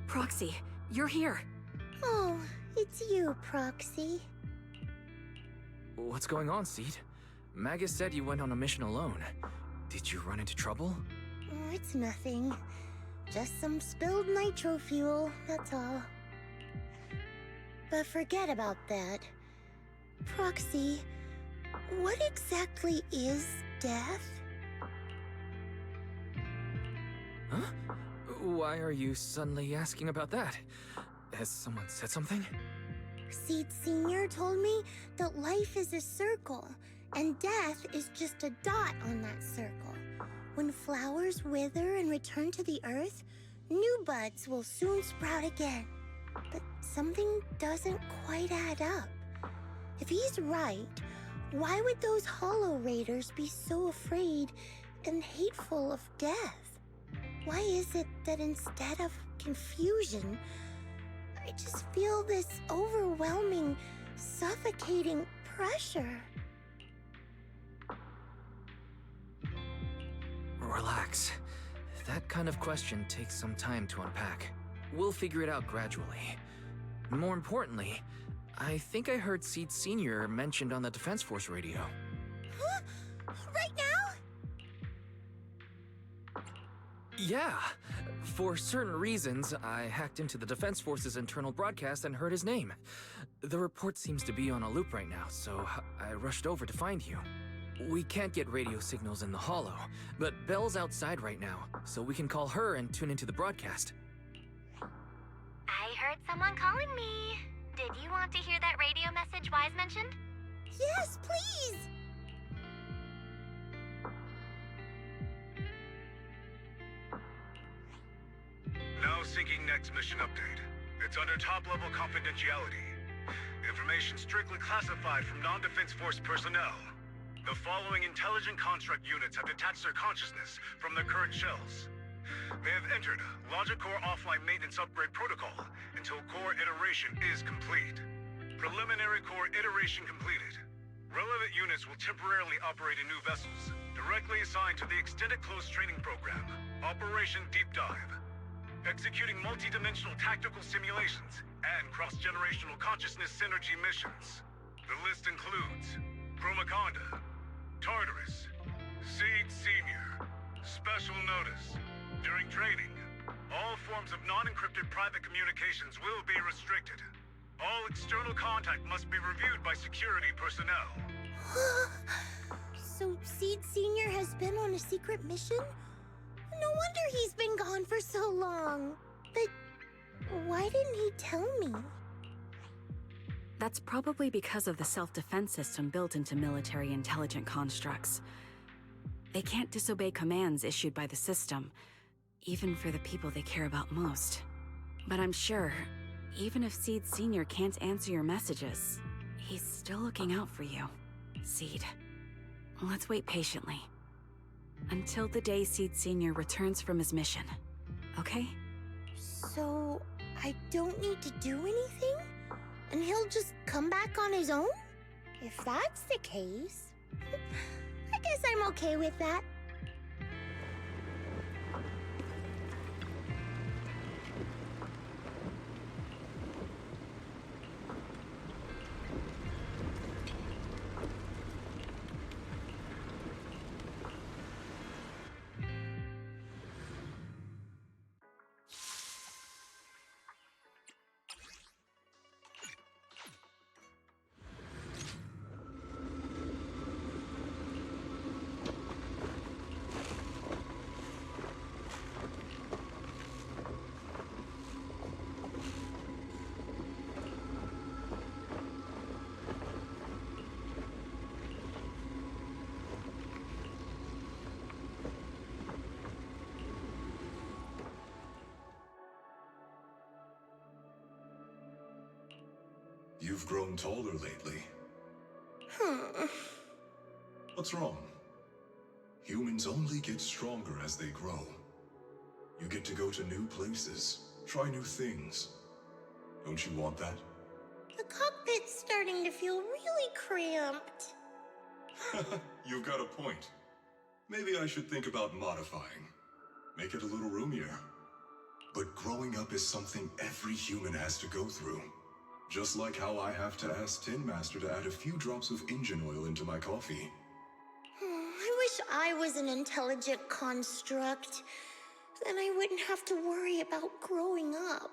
Proxy, you're here. Oh, it's you, Proxy. What's going on, Seed? Magus said you went on a mission alone. Did you run into trouble? Oh, it's nothing. Just some spilled nitro fuel, that's all. But forget about that. Proxy, what exactly is death? Huh? Why are you suddenly asking about that? Has someone said something? Seed Senior told me that life is a circle, and death is just a dot on that circle. When flowers wither and return to the earth, new buds will soon sprout again. But something doesn't quite add up. If he's right, why would those Hollow Raiders be so afraid and hateful of death? Why is it that instead of confusion, I just feel this overwhelming, suffocating pressure? Relax. That kind of question takes some time to unpack. We'll figure it out gradually. More importantly, I think I heard Seed Senior mentioned on the Defense Force radio. Huh? Right now? Yeah. For certain reasons, I hacked into the Defense Force's internal broadcast and heard his name. The report seems to be on a loop right now, so I rushed over to find you. We can't get radio signals in the Hollow, but Belle's outside right now, so we can call her and tune into the broadcast. I heard someone calling me. Did you want to hear that radio message Wise mentioned? Yes, please! Seeking next mission update. It's under top-level confidentiality. Information strictly classified from non-defense force personnel. The following intelligent construct units have detached their consciousness from their current shells. They have entered Logic Core offline maintenance upgrade protocol until core iteration is complete. Preliminary core iteration completed. Relevant units will temporarily operate in new vessels, directly assigned to the Extended Close Training Program, Operation Deep Dive. Executing multi-dimensional tactical simulations and cross-generational consciousness synergy missions. The list includes Chromaconda, Tartarus, Seed Senior, Special Notice. During training, all forms of non-encrypted private communications will be restricted. All external contact must be reviewed by security personnel. So Seed Senior has been on a secret mission? No wonder he's been gone for so long. But why didn't he tell me? That's probably because of the self-defense system built into military intelligent constructs. They can't disobey commands issued by the system, even for the people they care about most. But I'm sure, even if Seed Senior can't answer your messages, he's still looking out for you. Seed, let's wait patiently. Until the day Seed Senior returns from his mission, okay? So, I don't need to do anything? And he'll just come back on his own? If that's the case, I guess I'm okay with that. You've grown taller lately. What's wrong? Humans only get stronger as they grow. You get to go to new places, try new things. Don't you want that? The cockpit's starting to feel really cramped. You've got a point. Maybe I should think about modifying. Make it a little roomier. But growing up is something every human has to go through. Just like how I have to ask Tin Master to add a few drops of engine oil into my coffee. I wish I was an intelligent construct. Then I wouldn't have to worry about growing up.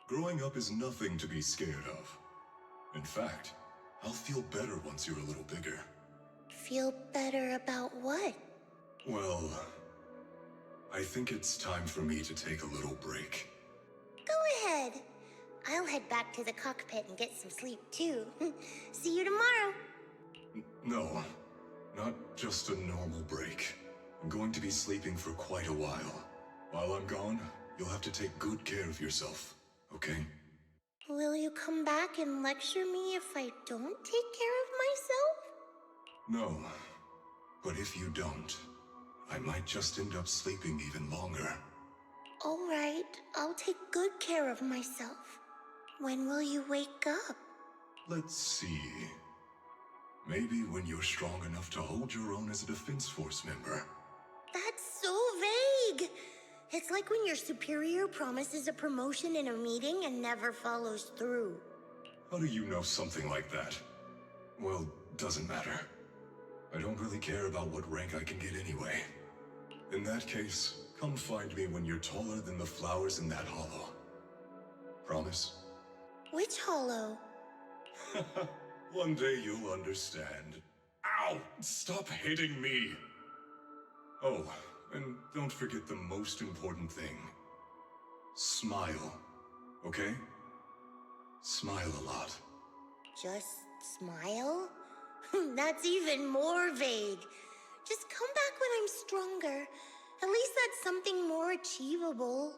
Growing up is nothing to be scared of. In fact, I'll feel better once you're a little bigger. Feel better about what? Well, I think it's time for me to take a little break. Go ahead. I'll head back to the cockpit and get some sleep too. See you tomorrow. No, not just a normal break. I'm going to be sleeping for quite a while. While I'm gone, you'll have to take good care of yourself, okay? Will you come back and lecture me if I don't take care of myself? No, but if you don't, I might just end up sleeping even longer. All right, I'll take good care of myself. When will you wake up? Let's see. Maybe when you're strong enough to hold your own as a Defense Force member. That's so vague! It's like when your superior promises a promotion in a meeting and never follows through. How do you know something like that? Well, doesn't matter. I don't really care about what rank I can get anyway. In that case, come find me when you're taller than the flowers in that hollow. Promise? Which hollow? One day you'll understand. Ow! Stop hitting me! Oh, and don't forget the most important thing. Smile, okay? Smile a lot. Just smile? That's even more vague. Just come back when I'm stronger. At least that's something more achievable.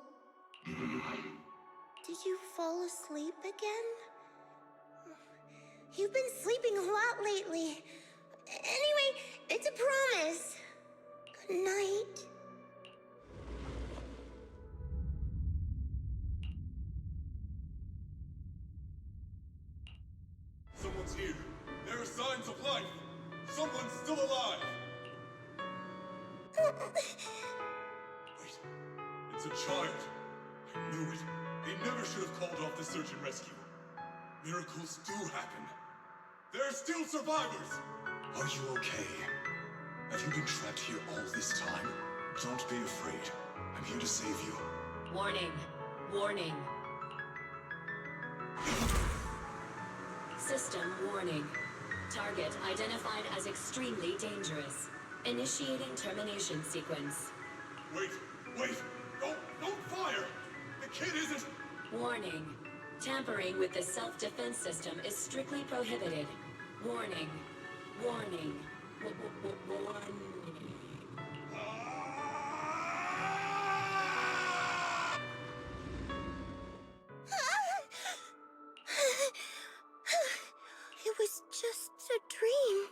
Did you fall asleep again? You've been sleeping a lot lately. Anyway, it's a promise. Good night. Someone's here. There are signs of life. Someone's still alive. Wait, it's a child. I knew it. They never should have called off the search and rescue. Miracles do happen. There are still survivors. Are you okay? Have you been trapped here all this time? Don't be afraid. I'm here to save you. Warning. Warning. System warning. Target identified as extremely dangerous. Initiating termination sequence. Wait! Don't fire! The kid isn't... Warning. Tampering with the self-defense system is strictly prohibited. Warning. Warning. Warning. It was just a dream.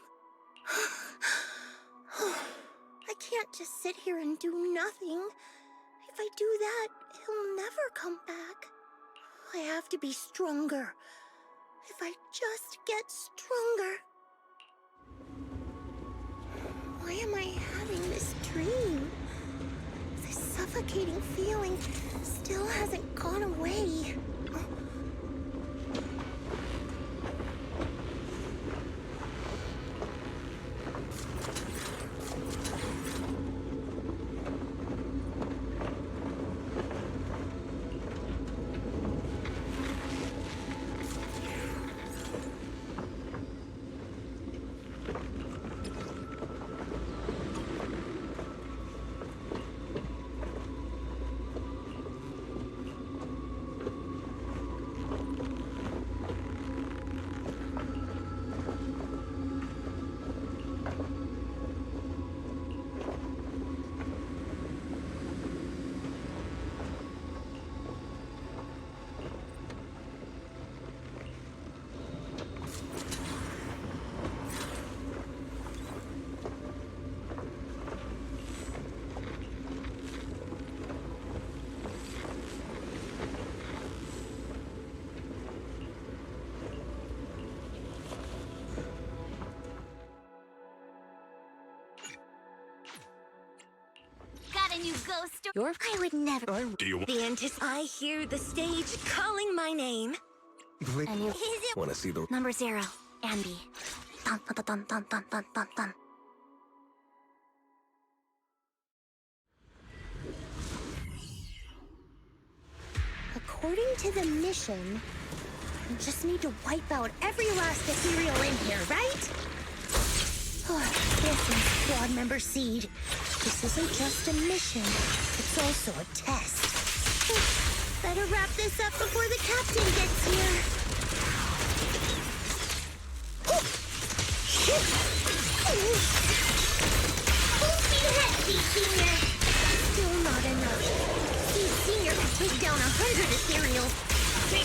I can't just sit here and do nothing. If I do that, he'll never come back. I have to be stronger. If I just get stronger. Why am I having this dream? This suffocating feeling still hasn't gone away. Got a new ghost. I would never. Do you I hear the stage calling my name. Blink. And you. Is it Want to see the... number 0, Ambi? Dun, dun, dun, dun, dun, dun, dun, dun. According to the mission, you just need to wipe out every last ethereal in here, right? Listen, squad member Seed. This isn't just a mission, it's also a test. Better wrap this up before the captain gets here. Full speed ahead, Seed Senior. Still not enough. Seed Senior could take down 100 ethereals. I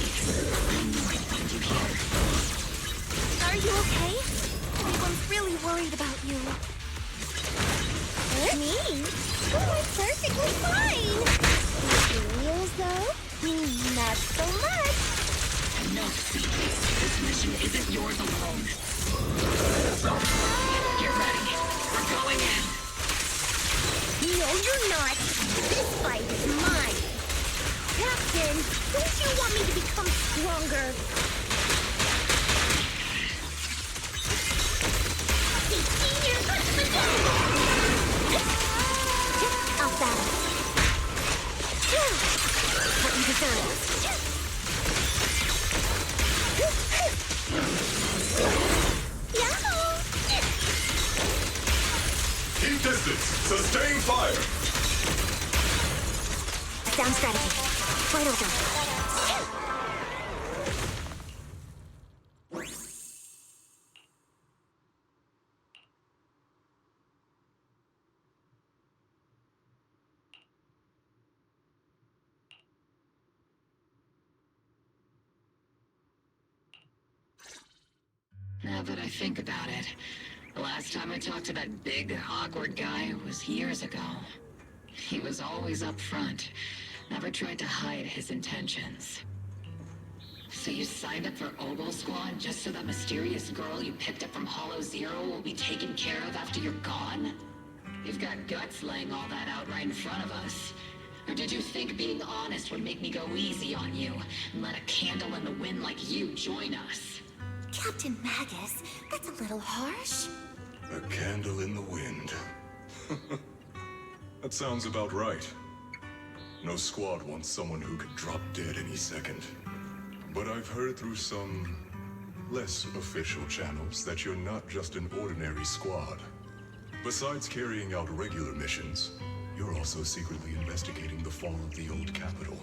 knew I'd find you here. Are you okay? Everyone's really worried about you. Me? Oh, I'm perfectly fine. Ethereals, though? Not so much. No, this mission isn't yours alone. Get ready. We're going in. No, you're not. This fight is mine. Captain, don't you want me to become stronger? Senior, push the I'll battle. What you deserve. Yahoo! Keep distance. Sustain fire. Sound strategy. Right over. I think about it, the last time I talked to that big, awkward guy was years ago. He was always up front, never tried to hide his intentions. So you signed up for Ogle Squad just so that mysterious girl you picked up from Hollow Zero will be taken care of after you're gone? You've got guts laying all that out right in front of us. Or did you think being honest would make me go easy on you and let a candle in the wind like you join us? Captain Magus, that's a little harsh. A candle in the wind. That sounds about right. No squad wants someone who could drop dead any second. But I've heard through some less official channels that you're not just an ordinary squad. Besides carrying out regular missions, you're also secretly investigating the fall of the old capital.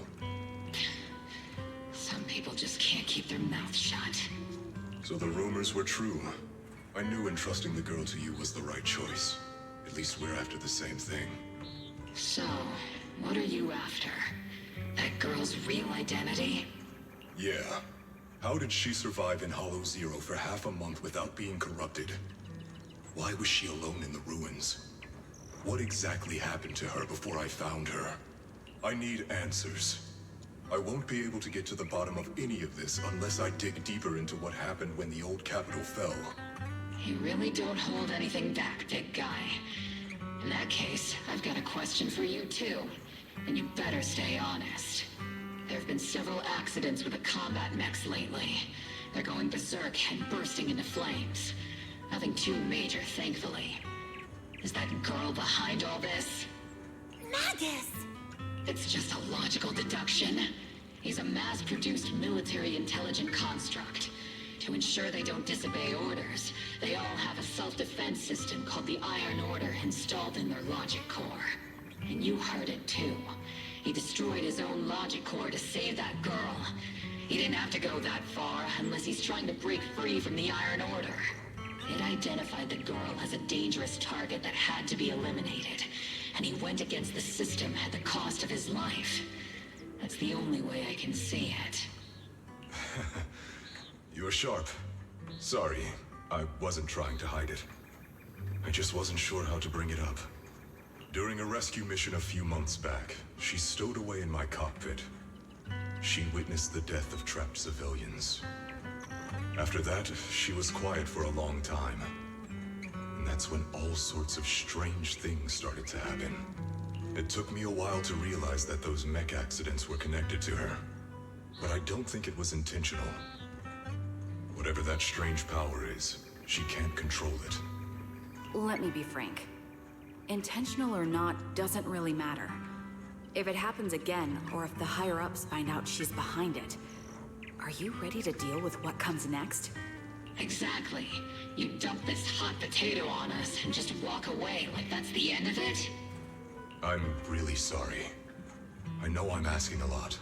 Some people just can't keep their mouths shut. So the rumors were true. I knew entrusting the girl to you was the right choice. At least we're after the same thing. So, what are you after? That girl's real identity? Yeah. How did she survive in Hollow Zero for half a month without being corrupted? Why was she alone in the ruins? What exactly happened to her before I found her? I need answers. I won't be able to get to the bottom of any of this unless I dig deeper into what happened when the old capital fell. You really don't hold anything back, big guy. In that case, I've got a question for you too. And you better stay honest. There have been several accidents with the combat mechs lately. They're going berserk and bursting into flames. Nothing too major, thankfully. Is that girl behind all this? Magus! It's just a logical deduction. He's a mass-produced military intelligent construct. To ensure they don't disobey orders, they all have a self-defense system called the Iron Order installed in their logic core. And you heard it too. He destroyed his own logic core to save that girl. He didn't have to go that far unless he's trying to break free from the Iron Order. It identified the girl as a dangerous target that had to be eliminated, and he went against the system at the cost of his life. That's the only way I can see it. You're sharp. Sorry, I wasn't trying to hide it. I just wasn't sure how to bring it up. During a rescue mission a few months back, she stowed away in my cockpit. She witnessed the death of trapped civilians. After that, she was quiet for a long time. And that's when all sorts of strange things started to happen. It took me a while to realize that those mech accidents were connected to her. But I don't think it was intentional. Whatever that strange power is, she can't control it. Let me be frank. Intentional or not doesn't really matter. If it happens again, or if the higher-ups find out she's behind it, are you ready to deal with what comes next? Exactly. You dump this hot potato on us and just walk away like that's the end of it? I'm really sorry. I know I'm asking a lot.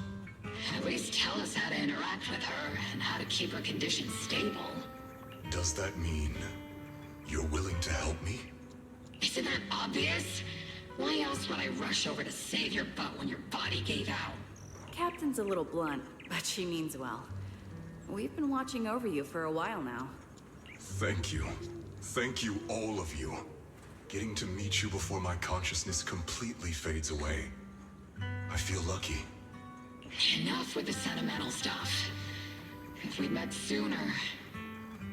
At least tell us how to interact with her and how to keep her condition stable. Does that mean you're willing to help me? Isn't that obvious? Why else would I rush over to save your butt when your body gave out? Captain's a little blunt, but she means well. We've been watching over you for a while now. Thank you. Thank you, all of you. Getting to meet you before my consciousness completely fades away. I feel lucky. Enough with the sentimental stuff. If we'd met sooner,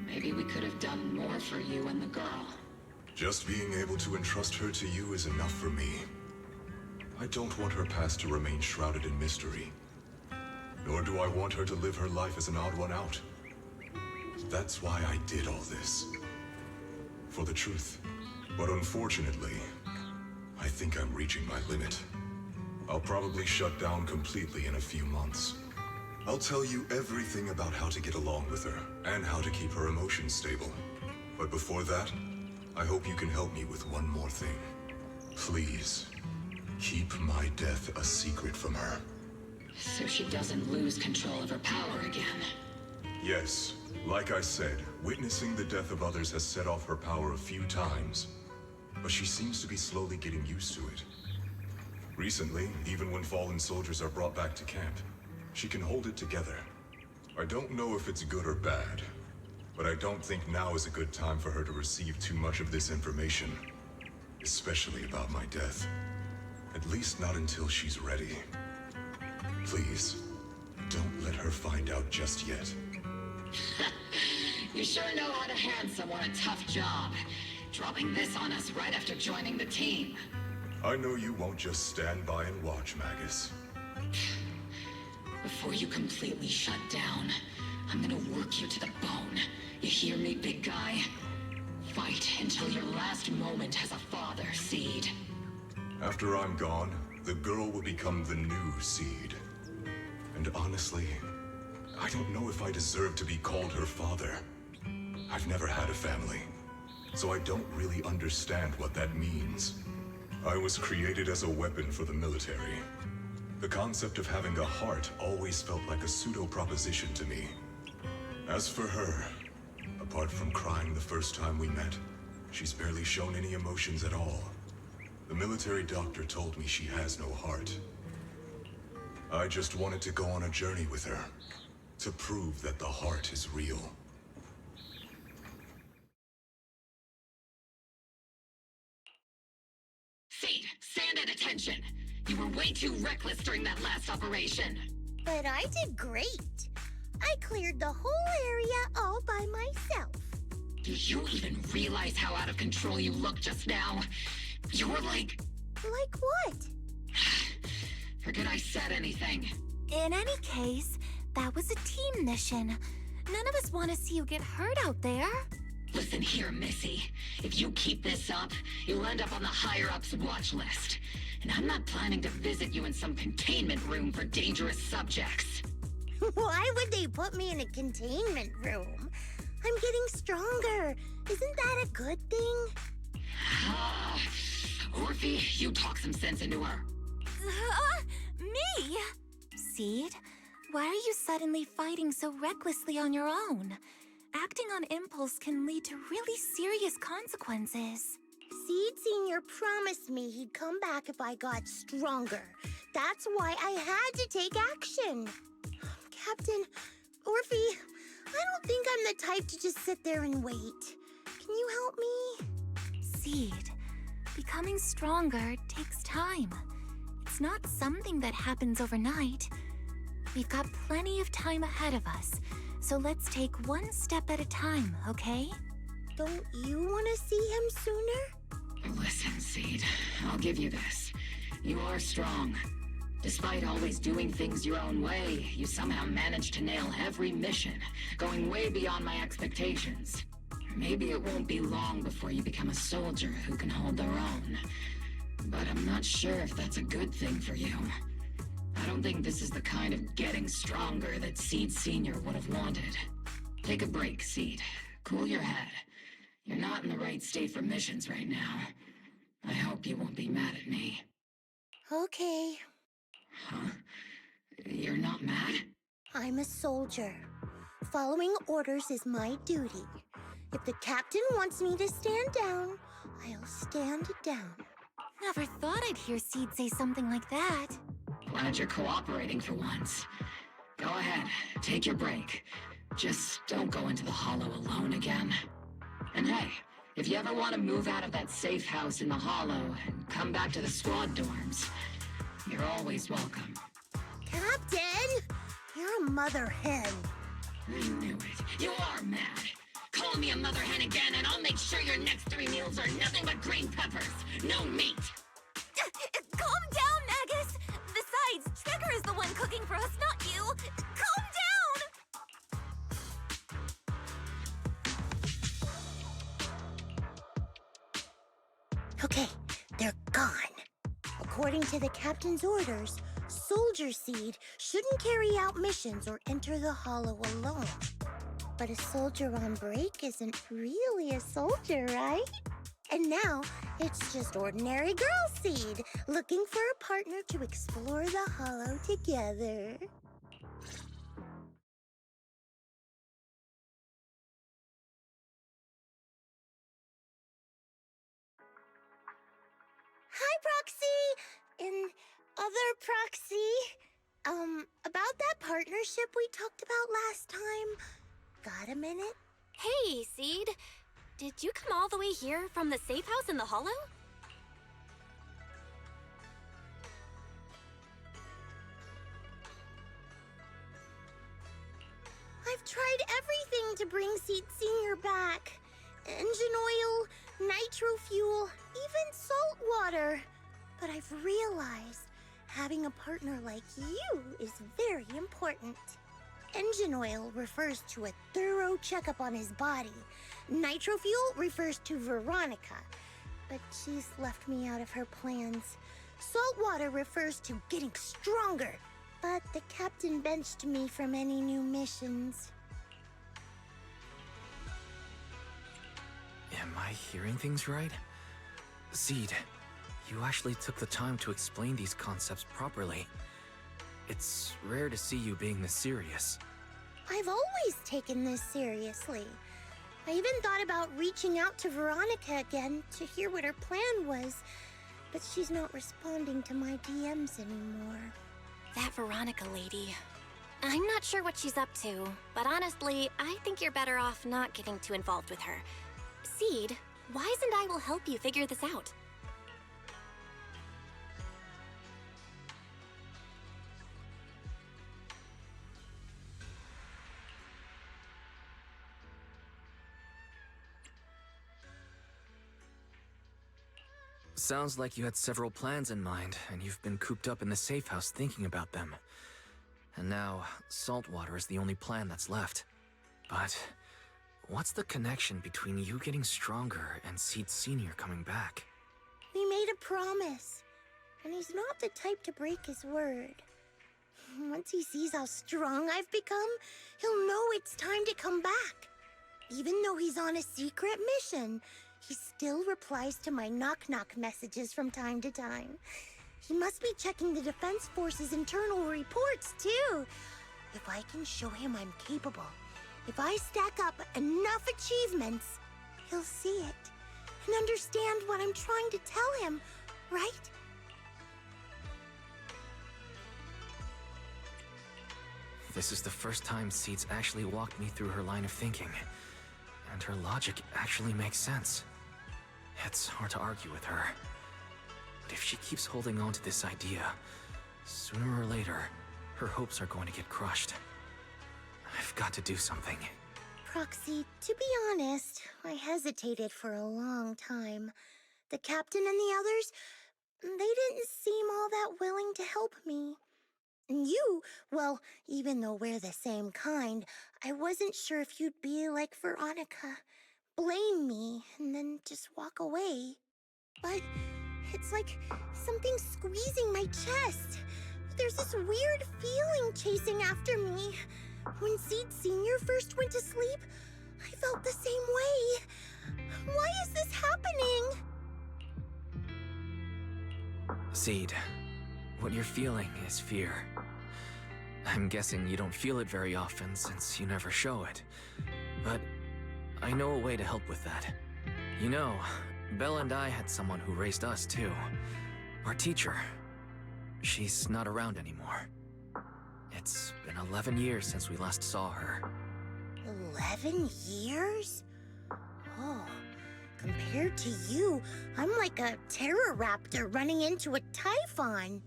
maybe we could have done more for you and the girl. Just being able to entrust her to you is enough for me. I don't want her past to remain shrouded in mystery. Nor do I want her to live her life as an odd one out. That's why I did all this. For the truth. But unfortunately, I think I'm reaching my limit. I'll probably shut down completely in a few months. I'll tell you everything about how to get along with her, and how to keep her emotions stable. But before that, I hope you can help me with one more thing. Please, keep my death a secret from her. So she doesn't lose control of her power again. Yes, like I said, witnessing the death of others has set off her power a few times. But she seems to be slowly getting used to it. Recently, even when fallen soldiers are brought back to camp, she can hold it together. I don't know if it's good or bad, But I don't think now is a good time for her to receive too much of this information. Especially about my death. At least not until she's ready. Please, don't let her find out just yet. You sure know how to hand someone a tough job. Dropping this on us right after joining the team. I know you won't just stand by and watch, Magus. Before you completely shut down, I'm gonna work you to the bone. You hear me, big guy? Fight until your last moment as a father, Seed. After I'm gone, the girl will become the new Seed. And honestly, I don't know if I deserve to be called her father. I've never had a family, so I don't really understand what that means. I was created as a weapon for the military. The concept of having a heart always felt like a pseudo-proposition to me. As for her, apart from crying the first time we met, she's barely shown any emotions at all. The military doctor told me she has no heart. I just wanted to go on a journey with her, to prove that the heart is real. Seed, stand at attention! You were way too reckless during that last operation. But I did great. I cleared the whole area all by myself. Do you even realize how out of control you looked just now? You were like... Like what? Forget I said anything. In any case, that was a team mission. None of us want to see you get hurt out there. Listen here, Missy. If you keep this up, you'll end up on the higher-ups watch list. And I'm not planning to visit you in some containment room for dangerous subjects. Why would they put me in a containment room? I'm getting stronger. Isn't that a good thing? Orphe, you talk some sense into her. Me? Seed, why are you suddenly fighting so recklessly on your own? Acting on impulse can lead to really serious consequences. Seed Senior promised me he'd come back if I got stronger. That's why I had to take action. Captain, Orphe, I don't think I'm the type to just sit there and wait. Can you help me? Seed, becoming stronger takes time. It's not something that happens overnight. We've got plenty of time ahead of us, so let's take one step at a time, okay? Don't you want to see him sooner? Listen, Seed, I'll give you this. You are strong. Despite always doing things your own way, you somehow managed to nail every mission, going way beyond my expectations. Maybe it won't be long before you become a soldier who can hold their own. But I'm not sure if that's a good thing for you. I don't think this is the kind of getting stronger that Seed Senior would have wanted. Take a break, Seed. Cool your head. You're not in the right state for missions right now. I hope you won't be mad at me. Okay. Huh? You're not mad? I'm a soldier. Following orders is my duty. If the captain wants me to stand down, I'll stand down. Never thought I'd hear Seed say something like that. Glad you're cooperating for once. Go ahead, take your break. Just don't go into the Hollow alone again. And hey, if you ever want to move out of that safe house in the Hollow and come back to the squad dorms, you're always welcome. Captain! You're a mother hen. I knew it. You are mad. Call me a mother hen again and I'll make sure your next 3 meals are nothing but green peppers. No meat. Calm down, Magus! Besides, Trigger is the one cooking for us, not you! Calm down! Okay, they're gone. According to the captain's orders, Soldier Seed shouldn't carry out missions or enter the Hollow alone. But a soldier on break isn't really a soldier, right? And now, it's just ordinary girl Seed, looking for a partner to explore the Hollow together. Hi, Proxy! And other Proxy. About that partnership we talked about last time. Got a minute? Hey, Seed. Did you come all the way here from the safe house in the hollow? I've tried everything to bring Seed Senior back. Engine oil, nitro fuel, even salt water. But I've realized having a partner like you is very important. Engine oil refers to a thorough checkup on his body. Nitro fuel refers to Veronica, but she's left me out of her plans. Salt water refers to getting stronger, but the captain benched me from any new missions. Am I hearing things right? Seed, you actually took the time to explain these concepts properly. It's rare to see you being this serious. I've always taken this seriously. I even thought about reaching out to Veronica again to hear what her plan was, but she's not responding to my DMs anymore. That Veronica lady. I'm not sure what she's up to, but honestly, I think you're better off not getting too involved with her. Seed, Wise and I will help you figure this out. Sounds like you had several plans in mind, and you've been cooped up in the safe house thinking about them. And now, saltwater is the only plan that's left. But what's the connection between you getting stronger and Seed Senior coming back? We made a promise, and he's not the type to break his word. Once he sees how strong I've become, he'll know it's time to come back. Even though he's on a secret mission, he still replies to my knock-knock messages from time to time. He must be checking the Defense Force's internal reports, too. If I can show him I'm capable, if I stack up enough achievements, he'll see it and understand what I'm trying to tell him, right? This is the first time Seed's actually walked me through her line of thinking. And her logic actually makes sense. It's hard to argue with her. But if she keeps holding on to this idea, sooner or later, her hopes are going to get crushed. I've got to do something. Proxy, to be honest, I hesitated for a long time. The captain and the others, they didn't seem all that willing to help me. And you, well, even though we're the same kind, I wasn't sure if you'd be like Veronica. Blame me, and then just walk away. But it's like something squeezing my chest. There's this weird feeling chasing after me. When Seed Senior first went to sleep, I felt the same way. Why is this happening? Seed, what you're feeling is fear. I'm guessing you don't feel it very often since you never show it. But I know a way to help with that. You know, Belle and I had someone who raised us too. Our teacher. She's not around anymore. It's been 11 years since we last saw her. 11 years? Oh, compared to you, I'm like a terror raptor running into a typhon.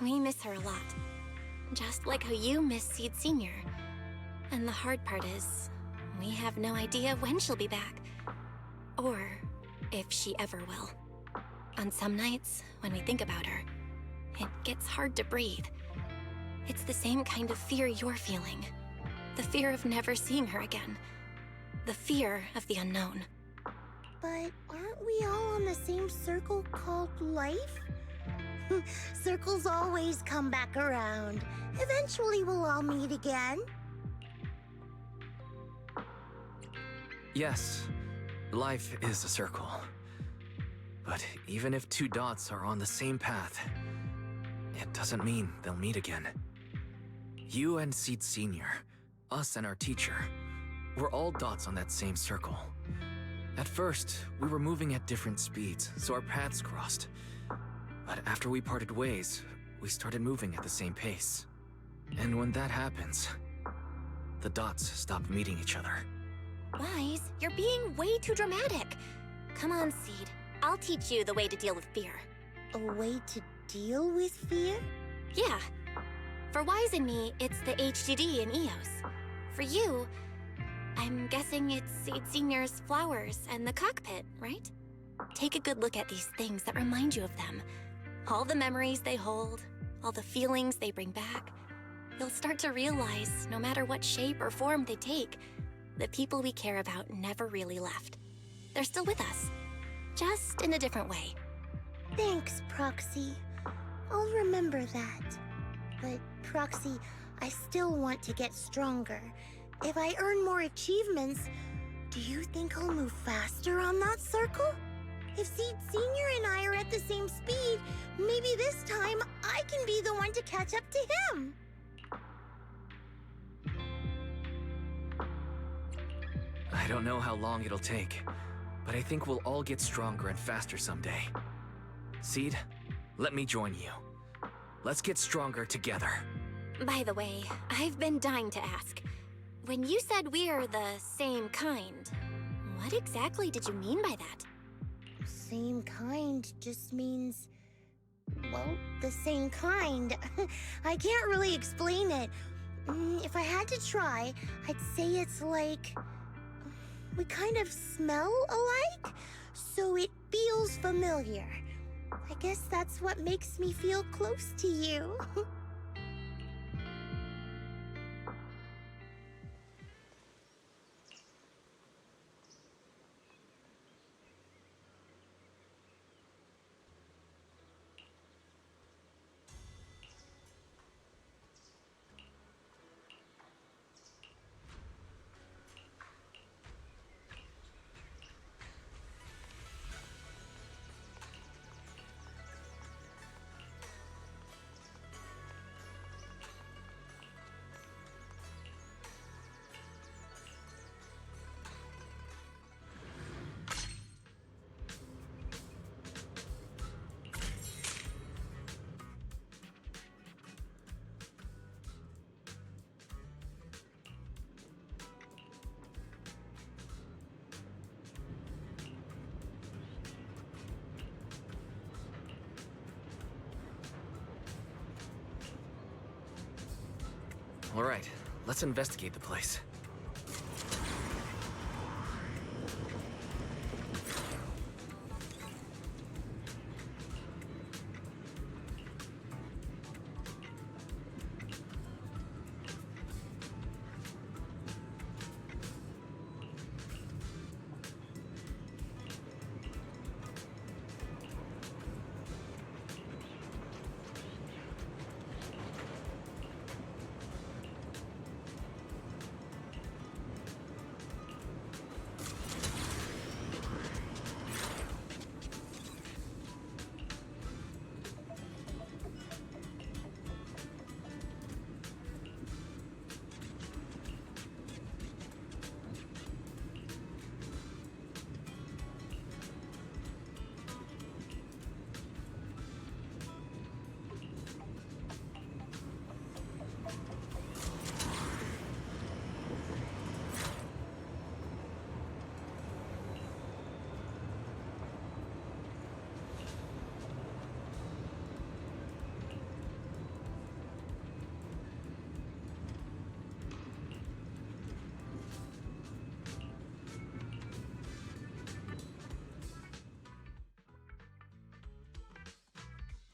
We miss her a lot. Just like how you miss Seed Senior. And the hard part is, we have no idea when she'll be back. Or if she ever will. On some nights, when we think about her, it gets hard to breathe. It's the same kind of fear you're feeling. The fear of never seeing her again. The fear of the unknown. But aren't we all on the same circle called life? Circles always come back around. Eventually we'll all meet again. Yes, life is a circle. But even if two dots are on the same path, it doesn't mean they'll meet again. You and Seed Senior, us and our teacher, we're all dots on that same circle. At first, we were moving at different speeds, so our paths crossed. But after we parted ways, we started moving at the same pace. And when that happens, the dots stop meeting each other. Wise, you're being way too dramatic. Come on, Seed. I'll teach you the way to deal with fear. A way to deal with fear? Yeah. For Wise and me, it's the HDD and EOS. For you, I'm guessing it's Seed Senior's flowers and the cockpit, right? Take a good look at these things that remind you of them. All the memories they hold, all the feelings they bring back. You'll start to realize, no matter what shape or form they take, the people we care about never really left. They're still with us, just in a different way. Thanks, Proxy. I'll remember that. But, Proxy, I still want to get stronger. If I earn more achievements, do you think I'll move faster on that circle? If Seed Senior and I are at the same speed, maybe this time I can be the one to catch up to him. I don't know how long it'll take, but I think we'll all get stronger and faster someday. Seed, let me join you. Let's get stronger together. By the way, I've been dying to ask. When you said we're the same kind, what exactly did you mean by that? Same kind just means, well, the same kind. I can't really explain it. If I had to try, I'd say it's like we kind of smell alike, so it feels familiar. I guess that's what makes me feel close to you. All right, let's investigate the place.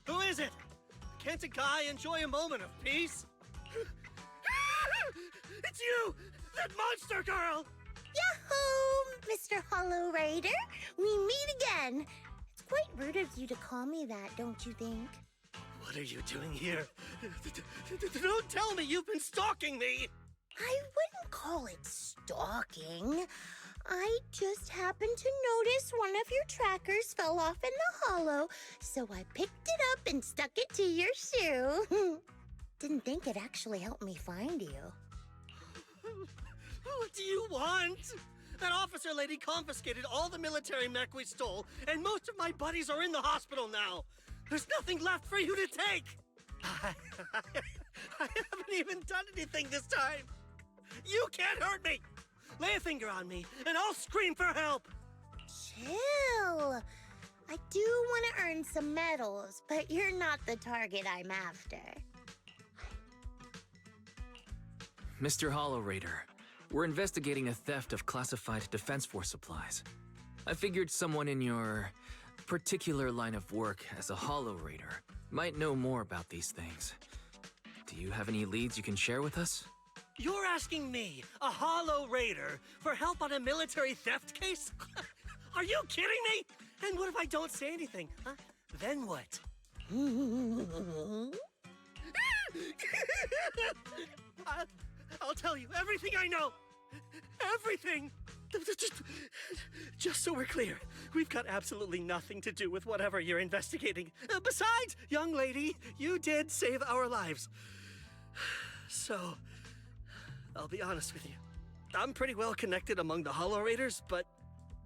Who is it? Can't a guy enjoy a moment of peace? It's you! That monster girl! Yahoo, Mr. Hollow Rider! We meet again! It's quite rude of you to call me that, don't you think? What are you doing here? Don't tell me you've been stalking me! I wouldn't call it stalking. I just happened to notice one of your trackers fell off in the hollow, so I picked it up and stuck it to your shoe. Didn't think it actually helped me find you. What do you want? That officer lady confiscated all the military mech we stole, and most of my buddies are in the hospital now. There's nothing left for you to take. I haven't even done anything this time. You can't hurt me. lay a finger on me, and I'll scream for help! Chill. I do want to earn some medals, but you're not the target I'm after. Mr. Hollow Raider, we're investigating a theft of classified Defense Force supplies. I figured someone in your particular line of work as a Hollow Raider might know more about these things. Do you have any leads you can share with us? You're asking me, a Hollow Raider, for help on a military theft case? Are you kidding me? And what if I don't say anything? Huh? Then what? I'll tell you everything I know. Everything. Just so we're clear, we've got absolutely nothing to do with whatever you're investigating. Besides, young lady, you did save our lives. So, I'll be honest with you. I'm pretty well connected among the Hollow Raiders, but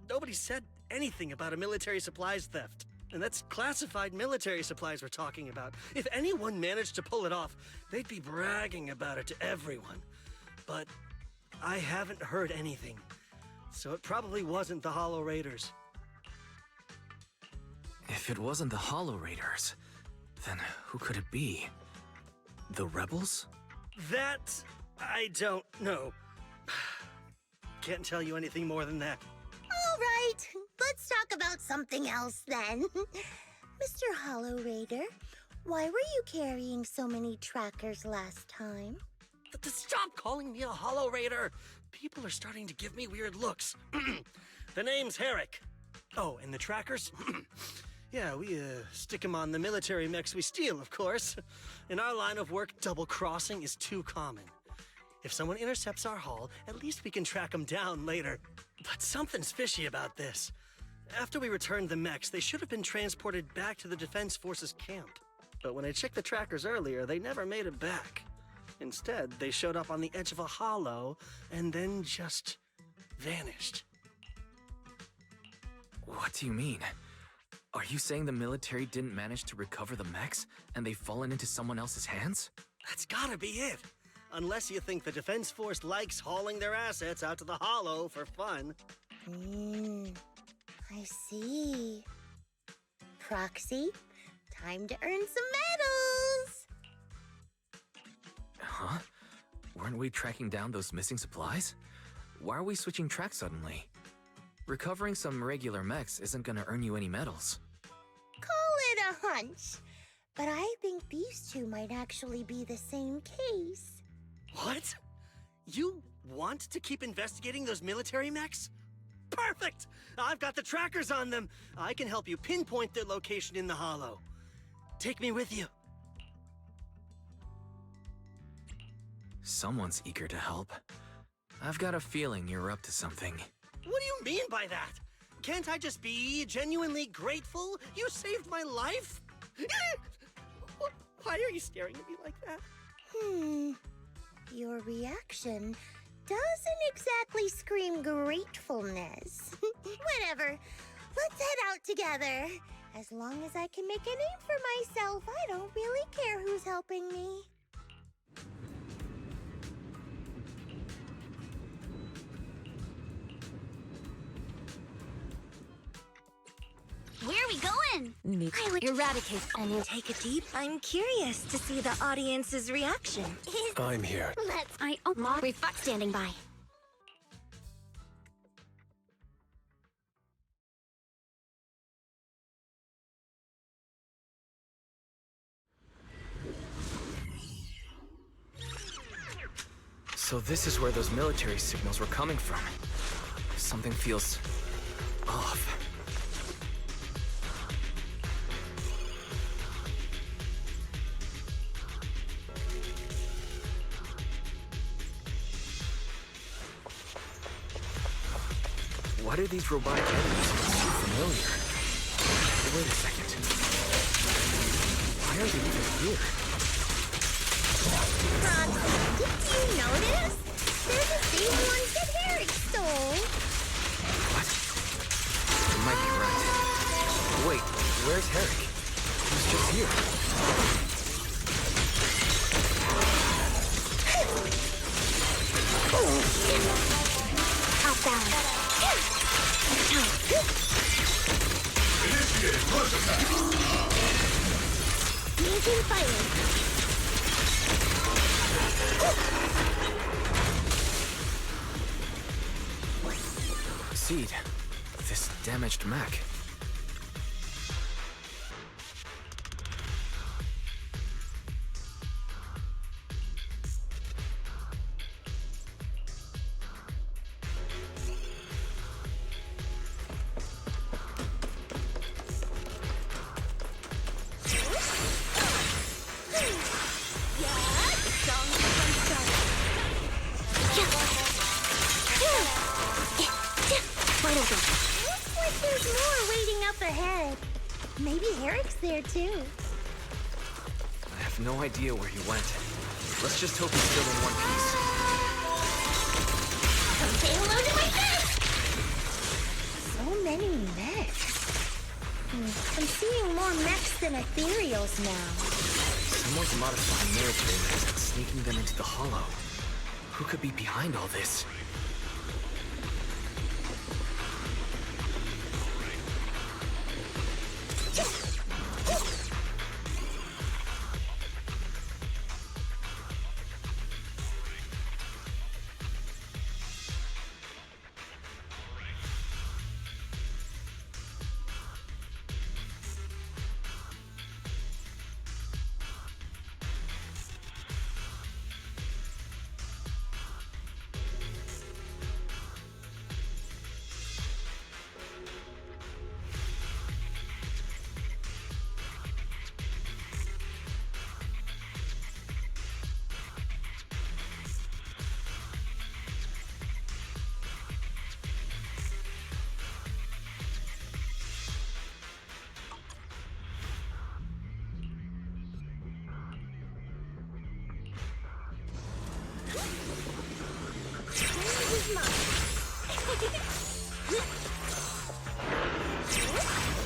nobody said anything about a military supplies theft. And that's classified military supplies we're talking about. If anyone managed to pull it off, they'd be bragging about it to everyone. But I haven't heard anything. So it probably wasn't the Hollow Raiders. If it wasn't the Hollow Raiders, then who could it be? The rebels? That I don't know. Can't tell you anything more than that. All right, let's talk about something else then. Mr. Hollow Raider, why were you carrying so many trackers last time? Stop calling me a Hollow Raider! People are starting to give me weird looks. The name's Herrick. Oh, and the trackers? Yeah, we stick them on the military mechs we steal, of course. In our line of work, double-crossing is too common. If someone intercepts our haul, at least we can track them down later. But something's fishy about this. After we returned the mechs, they should have been transported back to the Defense Forces camp. But when I checked the trackers earlier, they never made it back. Instead, they showed up on the edge of a hollow and then just vanished. What do you mean? Are you saying the military didn't manage to recover the mechs and they've fallen into someone else's hands? That's gotta be it. Unless you think the Defense Force likes hauling their assets out to the hollow for fun. I see. Proxy, time to earn some medals! Huh? Weren't we tracking down those missing supplies? Why are we switching tracks suddenly? Recovering some regular mechs isn't gonna earn you any medals. Call it a hunch. But I think these two might actually be the same case. What? You want to keep investigating those military mechs? Perfect! I've got the trackers on them. I can help you pinpoint their location in the hollow. Take me with you. Someone's eager to help. I've got a feeling you're up to something. What do you mean by that? Can't I just be genuinely grateful? You saved my life? Why are you staring at me like that? Your reaction doesn't exactly scream gratefulness. Whatever. Let's head out together. As long as I can make a name for myself, I don't really care who's helping me. Where are we going? I would eradicate and take a deep. I'm curious to see the audience's reaction. I'm here. We're standing by. So this is where those military signals were coming from. Something feels off. Why do these robotic enemies look so familiar? Wait a second. Why are they even here? Did you notice? They're the same ones that Harry stole. What? You might be right. Wait, where's Herrick? He's just here. sound. Initiate rush attack! Using fire. Seed, this damaged mech. Looks like there's more waiting up ahead. Maybe Eric's there too. I have no idea where he went. Let's just hope he's still in one piece. Come say hello to my mech! So many mechs. I'm seeing more mechs than ethereals now. Someone's modifying military mechs and sneaking them into the Hollow. Who could be behind all this?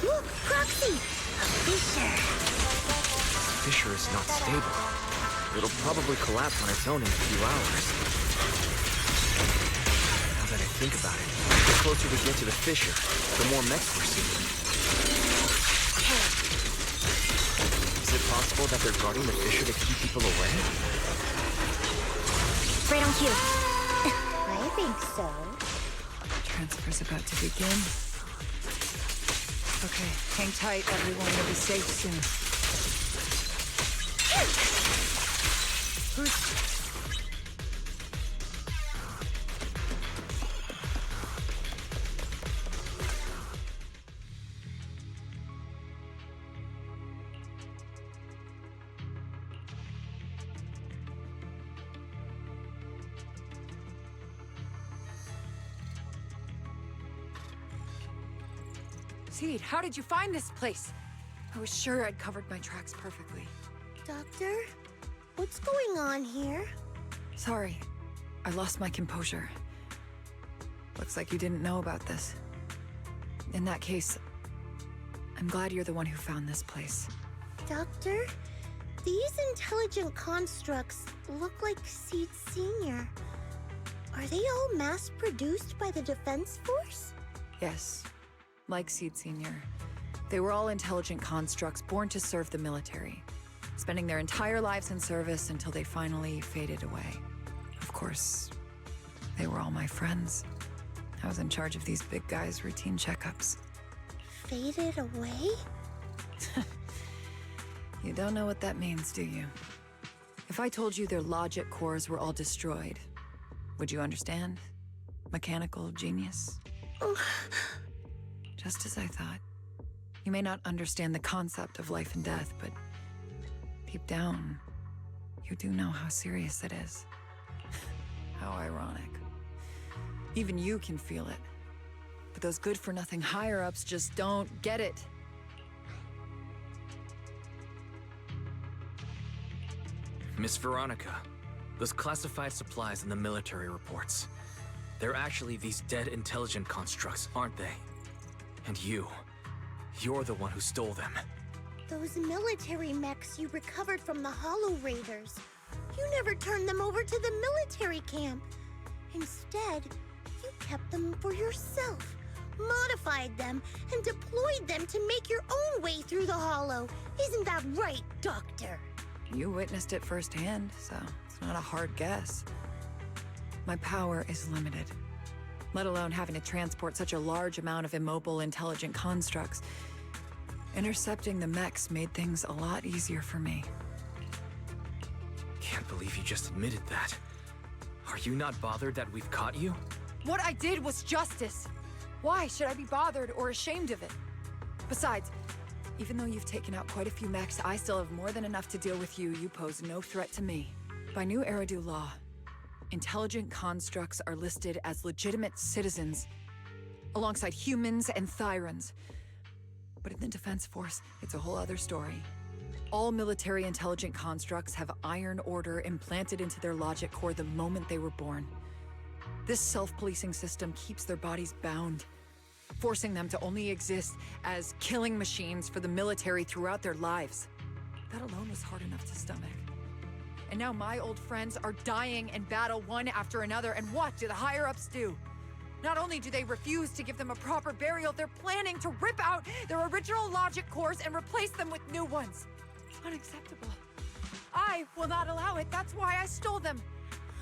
Look, Proxy! A fissure. Fissure is not stable. It'll probably collapse on its own in a few hours. Now that I think about it, the closer we get to the fissure, the more mechs we're seeing. Is it possible that they're guarding the fissure to keep people away? Right on cue. I think so. Transfer's about to begin. Okay, hang tight, everyone. You'll be safe soon. Seed, how did you find this place? I was sure I'd covered my tracks perfectly. Doctor? What's going on here? Sorry, I lost my composure. Looks like you didn't know about this. In that case, I'm glad you're the one who found this place. Doctor? These intelligent constructs look like Seed Senior. Are they all mass-produced by the Defense Force? Yes, like Seed Senior. They were all intelligent constructs born to serve the military, spending their entire lives in service until they finally faded away. Of course, they were all my friends. I was in charge of these big guys' routine checkups. Faded away? You don't know what that means, do you? If I told you their logic cores were all destroyed, would you understand? Mechanical genius? Just as I thought. You may not understand the concept of life and death, but deep down, you do know how serious it is. How ironic. Even you can feel it. But those good-for-nothing higher-ups just don't get it. Miss Veronica, those classified supplies in the military reports. They're actually these dead intelligent constructs, aren't they? And you're the one who stole them. Those military mechs you recovered from the Hollow Raiders. You never turned them over to the military camp. Instead, you kept them for yourself, modified them, and deployed them to make your own way through the Hollow. Isn't that right, Doctor? You witnessed it firsthand, so it's not a hard guess. My power is limited, let alone having to transport such a large amount of immobile, intelligent constructs. Intercepting the mechs made things a lot easier for me. Can't believe you just admitted that. Are you not bothered that we've caught you? What I did was justice. Why should I be bothered or ashamed of it? Besides, even though you've taken out quite a few mechs, I still have more than enough to deal with you. You pose no threat to me. By new Eridu law, intelligent constructs are listed as legitimate citizens, alongside humans and Thyrans. But in the Defense Force, it's a whole other story. All military intelligent constructs have Iron Order implanted into their logic core the moment they were born. This self-policing system keeps their bodies bound, forcing them to only exist as killing machines for the military throughout their lives. That alone was hard enough to stomach. And now my old friends are dying in battle one after another, and what do the higher-ups do? Not only do they refuse to give them a proper burial, they're planning to rip out their original logic cores and replace them with new ones. It's unacceptable. I will not allow it. That's why I stole them.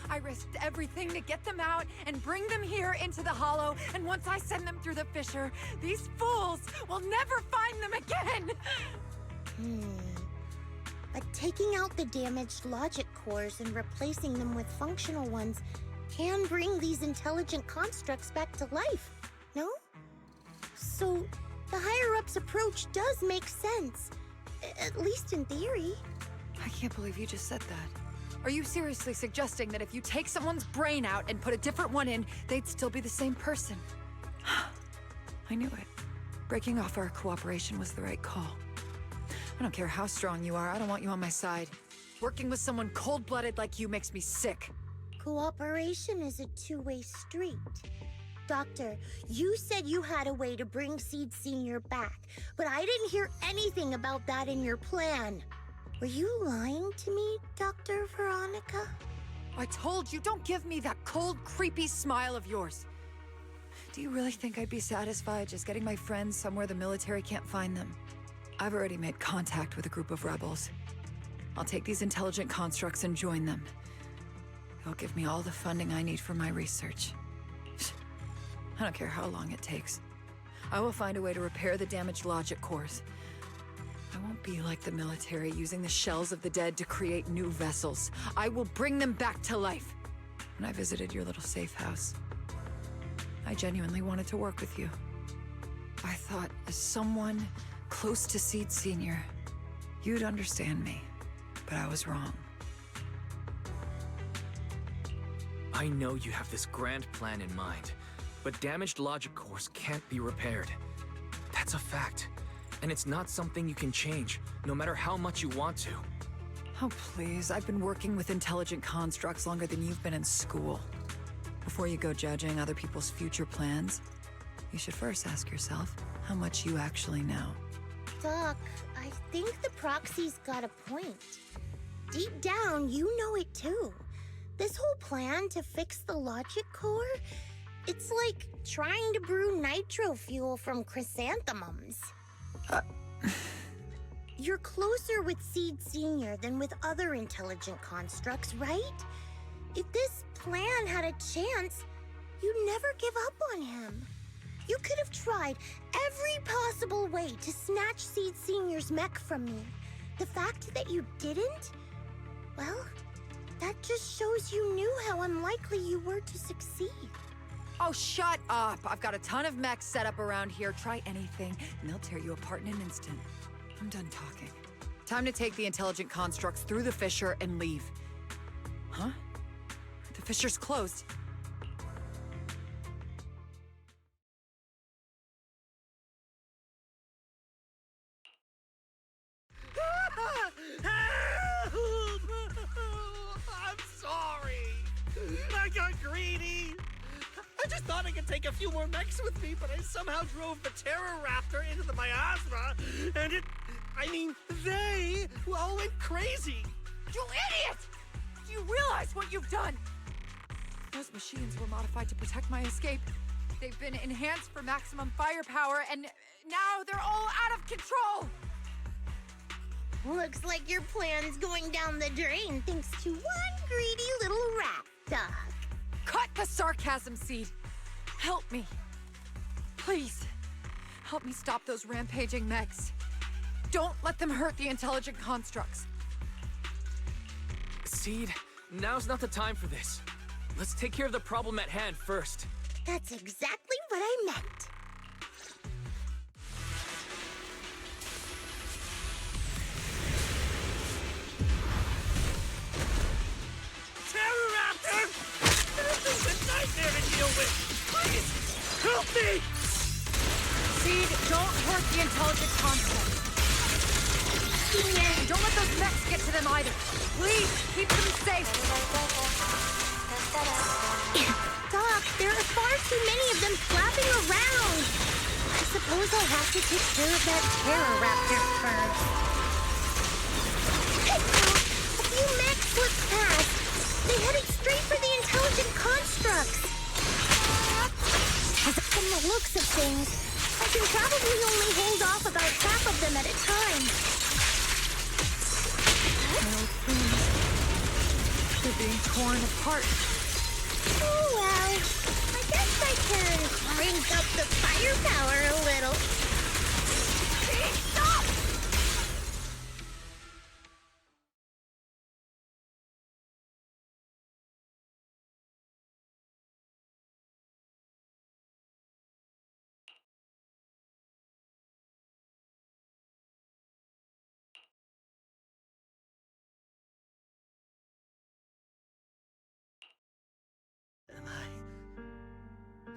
I risked everything to get them out and bring them here into the Hollow, and once I send them through the fissure, these fools will never find them again! But taking out the damaged logic cores and replacing them with functional ones can bring these intelligent constructs back to life, no? So, the higher-ups approach does make sense, at least in theory. I can't believe you just said that. Are you seriously suggesting that if you take someone's brain out and put a different one in, they'd still be the same person? I knew it. Breaking off our cooperation was the right call. I don't care how strong you are, I don't want you on my side. Working with someone cold-blooded like you makes me sick. Cooperation is a two-way street. Doctor, you said you had a way to bring Seed Senior back, but I didn't hear anything about that in your plan. Were you lying to me, Dr. Veronica? I told you, don't give me that cold, creepy smile of yours. Do you really think I'd be satisfied just getting my friends somewhere the military can't find them? I've already made contact with a group of rebels. I'll take these intelligent constructs and join them. They'll give me all the funding I need for my research. I don't care how long it takes. I will find a way to repair the damaged logic cores. I won't be like the military, using the shells of the dead to create new vessels. I will bring them back to life. When I visited your little safe house, I genuinely wanted to work with you. I thought, as someone close to Seed Senior, you'd understand me, but I was wrong. I know you have this grand plan in mind, but damaged logic cores can't be repaired. That's a fact. And it's not something you can change, no matter how much you want to. Oh, please. I've been working with intelligent constructs longer than you've been in school. Before you go judging other people's future plans, you should first ask yourself how much you actually know. Doc, I think the proxy's got a point. Deep down, you know it too. This whole plan to fix the logic core, it's like trying to brew nitro fuel from chrysanthemums. You're closer with Seed Senior than with other intelligent constructs, right? If this plan had a chance, you'd never give up on him. You could have tried every possible way to snatch Seed Senior's mech from me. The fact that you didn't, well, that just shows you knew how unlikely you were to succeed. Oh, shut up! I've got a ton of mechs set up around here. Try anything, and they'll tear you apart in an instant. I'm done talking. Time to take the intelligent constructs through the fissure and leave. Huh? The fissure's closed. I'm sorry. I got greedy. I just thought I could take a few more mechs with me, but I somehow drove the Terror Raptor into the miasma, and they all went crazy. You idiot! Do you realize what you've done? Those machines were modified to protect my escape. They've been enhanced for maximum firepower, and now they're all out of control! Looks like your plan's going down the drain thanks to one greedy little rat, Doc. Cut the sarcasm, Seed! Help me. Please. Help me stop those rampaging mechs. Don't let them hurt the intelligent constructs. Seed, now's not the time for this. Let's take care of the problem at hand first. That's exactly what I meant. Terroraptor! This is a nightmare to deal with! Please, help me! Seed, don't hurt the intelligent constructs. And don't let those mechs get to them either. Please, keep them safe. Doc, there are far too many of them flapping around. I suppose I'll have to take care of that Terroraptor first. Hey, Doc, a few mechs slipped past. They headed straight for the intelligent constructs. From the looks of things, I can probably only hold off about half of them at a time. They're being torn apart. Oh well, I guess I can crank up the firepower a little. Stop!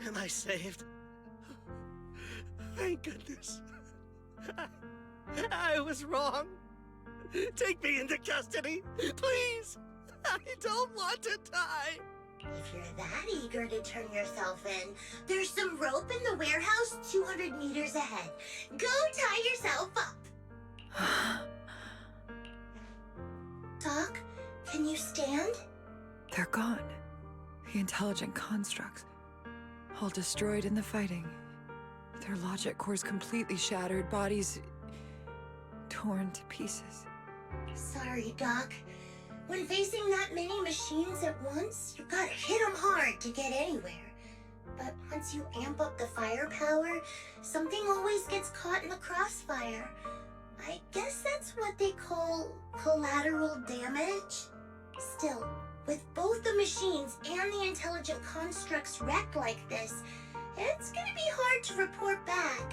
Am I saved? Thank goodness. I was wrong. Take me into custody, please. I don't want to die. If you're that eager to turn yourself in, there's some rope in the warehouse 200 meters ahead. Go tie yourself up. Doc, can you stand? They're gone. The intelligent constructs. All destroyed in the fighting. Their logic cores completely shattered, bodies torn to pieces. Sorry, Doc. When facing that many machines at once, you gotta hit them hard to get anywhere. But once you amp up the firepower, something always gets caught in the crossfire. I guess that's what they call collateral damage. Still, with both the machines and the intelligent constructs wrecked like this, it's gonna be hard to report back.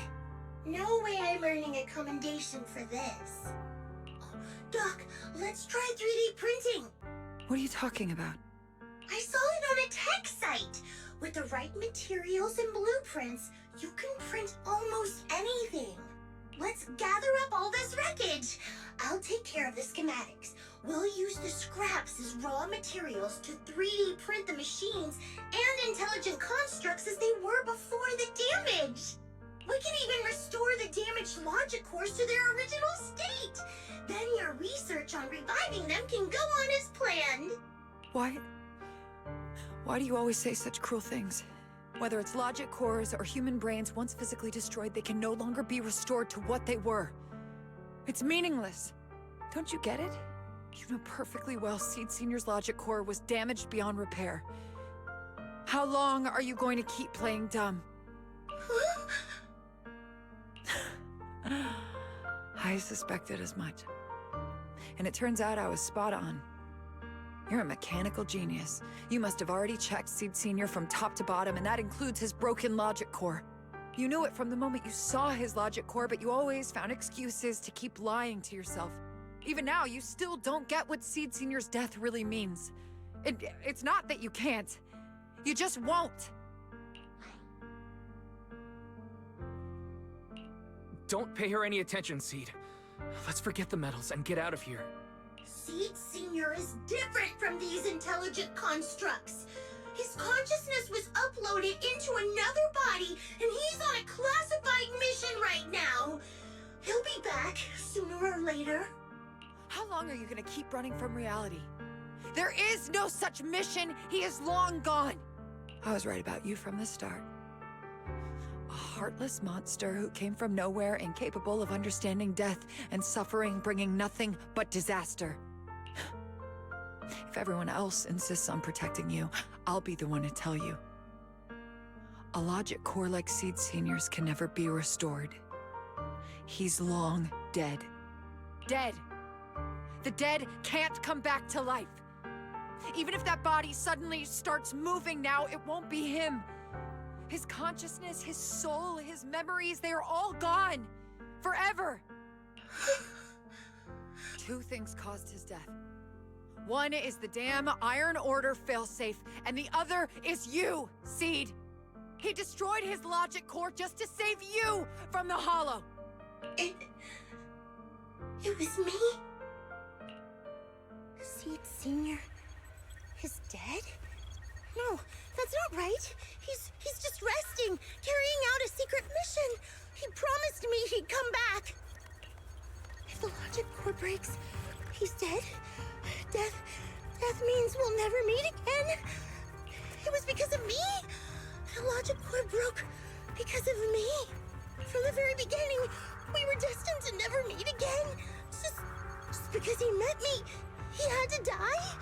No way I'm earning a commendation for this. Oh, Doc, let's try 3D printing. What are you talking about? I saw it on a tech site. With the right materials and blueprints, you can print almost anything. Let's gather up all this wreckage. I'll take care of the schematics. We'll use the scraps as raw materials to 3D print the machines and intelligent constructs as they were before the damage. We can even restore the damaged logic cores to their original state. Then your research on reviving them can go on as planned. Why do you always say such cruel things? Whether it's logic cores or human brains, once physically destroyed, they can no longer be restored to what they were. It's meaningless. Don't you get it? You know perfectly well Seed Senior's logic core was damaged beyond repair. How long are you going to keep playing dumb? I suspected as much. And it turns out I was spot on. You're a mechanical genius. You must have already checked Seed Senior from top to bottom, and that includes his broken logic core. You knew it from the moment you saw his logic core, but you always found excuses to keep lying to yourself. Even now, you still don't get what Seed Senior's death really means. It's not that you can't. You just won't. Don't pay her any attention, Seed. Let's forget the medals and get out of here. Seed Senior is different from these intelligent constructs. His consciousness was uploaded into another body, and he's on a classified mission right now. He'll be back sooner or later. How long are you gonna keep running from reality? There is no such mission! He is long gone! I was right about you from the start. A heartless monster who came from nowhere, incapable of understanding death and suffering, bringing nothing but disaster. If everyone else insists on protecting you, I'll be the one to tell you. A logic core like Seed Senior's can never be restored. He's long dead. Dead! The dead can't come back to life. Even if that body suddenly starts moving now, it won't be him. His consciousness, his soul, his memories, they are all gone. Forever. Two things caused his death. One is the damn Iron Order failsafe, and the other is you, Seed. He destroyed his logic core just to save you from the Hollow. It was me? Seed Senior is dead? No, that's not right. He's just resting, carrying out a secret mission. He promised me he'd come back. If the logic core breaks, he's dead. Death means we'll never meet again. It was because of me. The logic core broke because of me. From the very beginning, we were destined to never meet again. Just because he met me, he had to die?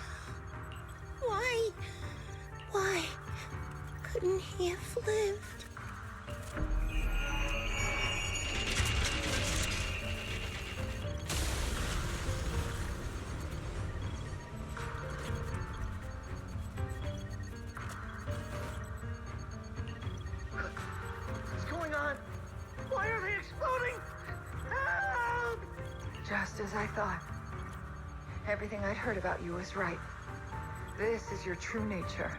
Why couldn't he have lived? What's going on? Why are they exploding? Help! Just as I thought. Everything I'd heard about you was right. This is your true nature.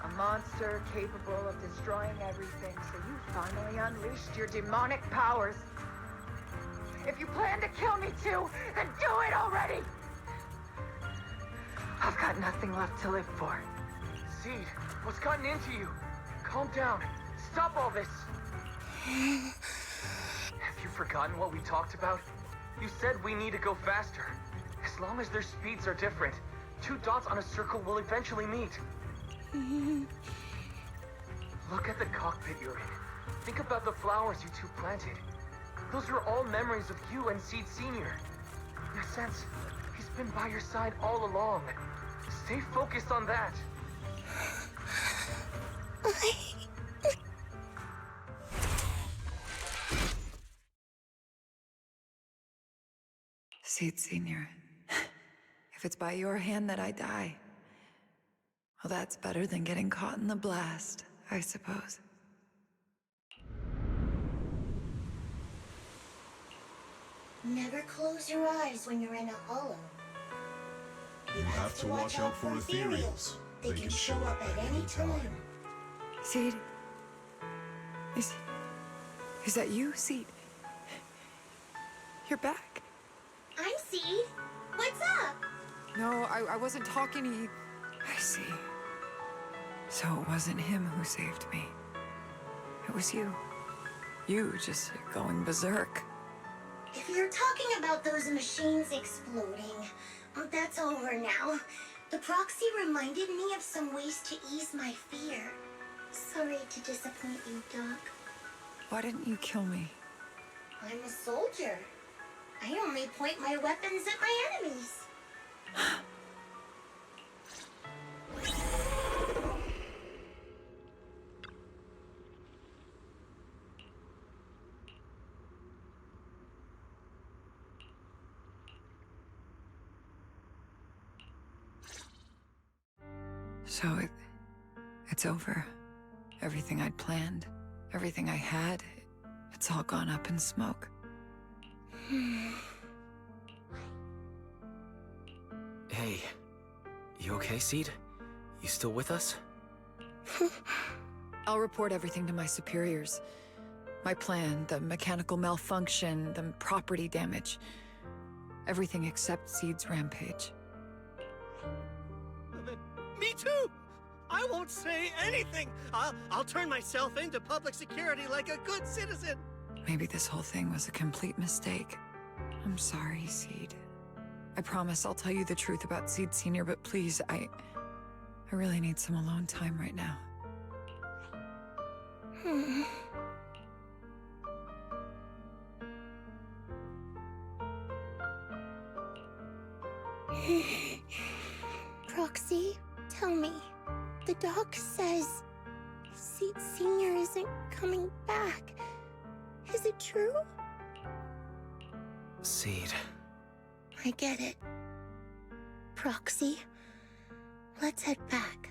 A monster capable of destroying everything, so you finally unleashed your demonic powers. If you plan to kill me too, then do it already! I've got nothing left to live for. Seed, what's gotten into you? Calm down. Stop all this. Have you forgotten what we talked about? You said we need to go faster. As long as their speeds are different, 2 dots on a circle will eventually meet. Look at the cockpit you're in. Think about the flowers you two planted. Those are all memories of you and Seed Senior. In a sense, he's been by your side all along. Stay focused on that. Seed Senior, if it's by your hand that I die, well, that's better than getting caught in the blast, I suppose. Never close your eyes when you're in a hollow. You have to watch out for ethereals. They can show up at any time. Seed? Is that you, Seed? You're back. I'm Seed. What's up? No, I wasn't talking to you. I see. So it wasn't him who saved me. It was you. You just going berserk. If you're talking about those machines exploding, that's over now. The proxy reminded me of some ways to ease my fear. Sorry to disappoint you, Doc. Why didn't you kill me? I'm a soldier. I only point my weapons at my enemies. So it's over. Everything I'd planned, everything I had, it's all gone up in smoke. Hey, you okay, Seed? You still with us? I'll report everything to my superiors. My plan, the mechanical malfunction, the property damage. Everything except Seed's rampage. Me too! I won't say anything! I'll turn myself into public security like a good citizen! Maybe this whole thing was a complete mistake. I'm sorry, Seed. I promise I'll tell you the truth about Seed Senior, but please, I really need some alone time right now. Proxy, tell me. The doc says Seed Senior isn't coming back. Is it true? Seed. I get it. Proxy, let's head back.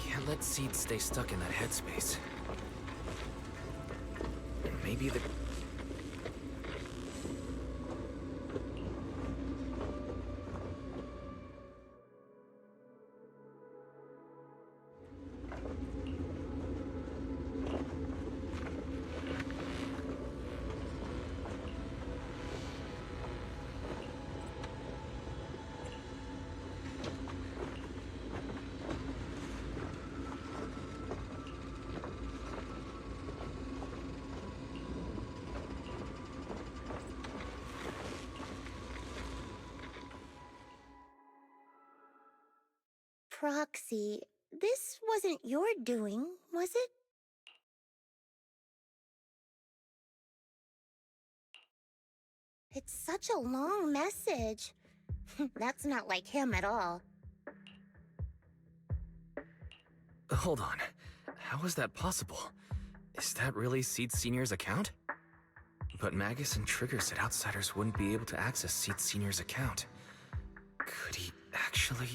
Can't let Seed stay stuck in that headspace. Maybe the... Proxy, this wasn't your doing, was it? It's such a long message. That's not like him at all. Hold on. How is that possible? Is that really Seed Senior's account? But Magus and Trigger said outsiders wouldn't be able to access Seed Senior's account. Could he actually...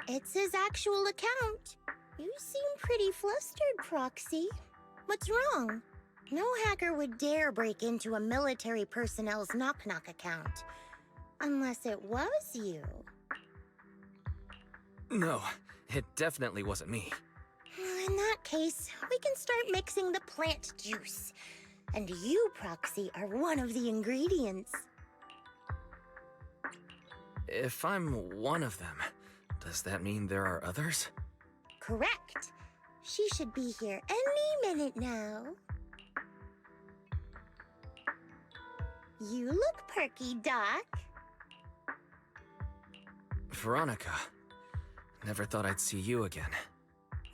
It's his actual account. You seem pretty flustered, Proxy. What's wrong? No hacker would dare break into a military personnel's knock-knock account. Unless it was you. No, it definitely wasn't me. In that case, we can start mixing the plant juice. And you, Proxy, are one of the ingredients. If I'm one of them, does that mean there are others? Correct. She should be here any minute now. You look perky, Doc. Veronica, never thought I'd see you again.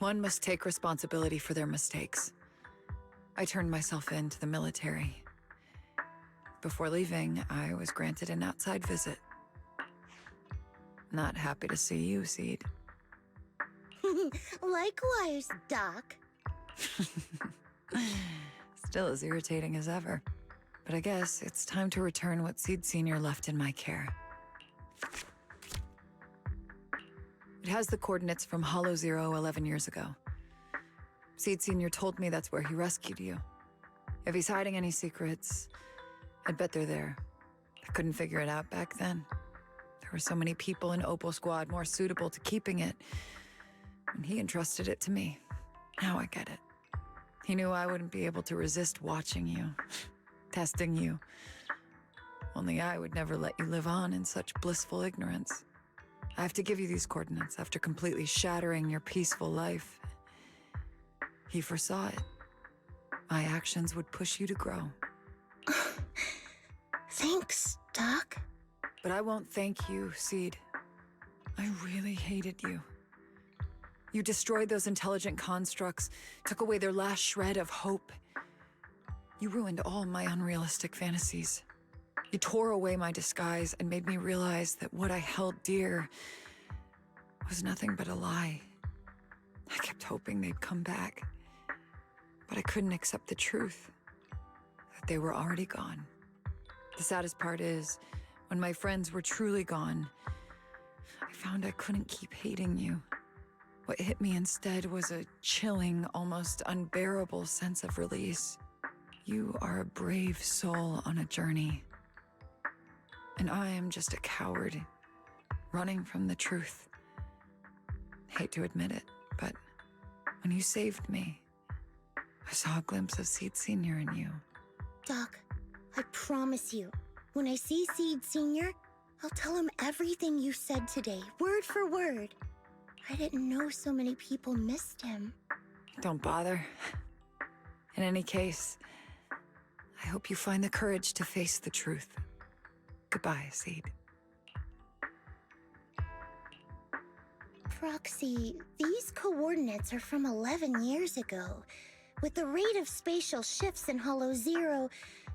One must take responsibility for their mistakes. I turned myself in to the military. Before leaving, I was granted an outside visit. Not happy to see you, Seed. Likewise, Doc. Still as irritating as ever. But I guess it's time to return what Seed Senior left in my care. It has the coordinates from Hollow Zero 11 years ago. Seed Senior told me that's where he rescued you. If he's hiding any secrets, I'd bet they're there. I couldn't figure it out back then. There were so many people in Opal Squad more suitable to keeping it, and he entrusted it to me. Now I get it. He knew I wouldn't be able to resist watching you, testing you. Only I would never let you live on in such blissful ignorance. I have to give you these coordinates after completely shattering your peaceful life. He foresaw it. My actions would push you to grow. Thanks, Doc. But I won't thank you, Seed. I really hated you. You destroyed those intelligent constructs, took away their last shred of hope. You ruined all my unrealistic fantasies. You tore away my disguise and made me realize that what I held dear was nothing but a lie. I kept hoping they'd come back, but I couldn't accept the truth, that they were already gone. The saddest part is, when my friends were truly gone, I found I couldn't keep hating you. What hit me instead was a chilling, almost unbearable sense of release. You are a brave soul on a journey. And I am just a coward, running from the truth. Hate to admit it, but when you saved me, I saw a glimpse of Seed Sr. in you. Doc, I promise you, when I see Seed Sr., I'll tell him everything you said today, word for word. I didn't know so many people missed him. Don't bother. In any case, I hope you find the courage to face the truth. Goodbye, Seed. Proxy, these coordinates are from 11 years ago. With the rate of spatial shifts in Hollow Zero,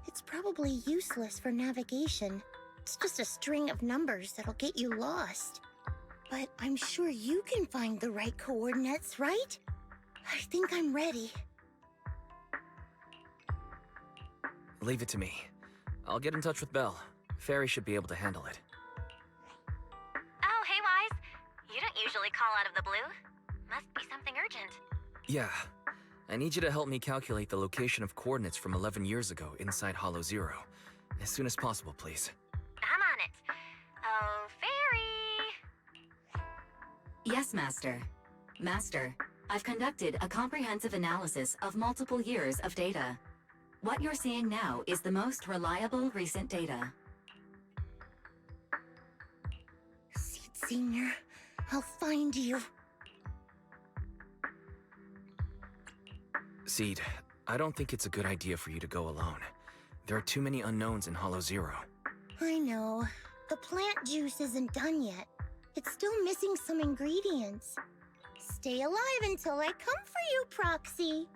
it's probably useless for navigation. It's just a string of numbers that'll get you lost. But I'm sure you can find the right coordinates, right? I think I'm ready. Leave it to me. I'll get in touch with Belle. Fairy should be able to handle it. Oh, hey, Wise. You don't usually call out of the blue. Must be something urgent. Yeah. I need you to help me calculate the location of coordinates from 11 years ago inside Hollow Zero. As soon as possible, please. I'm on it. Oh, Fairy! Yes, Master. Master, I've conducted a comprehensive analysis of multiple years of data. What you're seeing now is the most reliable recent data. Seed Sr., I'll find you. Seed, I don't think it's a good idea for you to go alone. There are too many unknowns in Hollow Zero. I know. The plant juice isn't done yet. It's still missing some ingredients. Stay alive until I come for you, Proxy.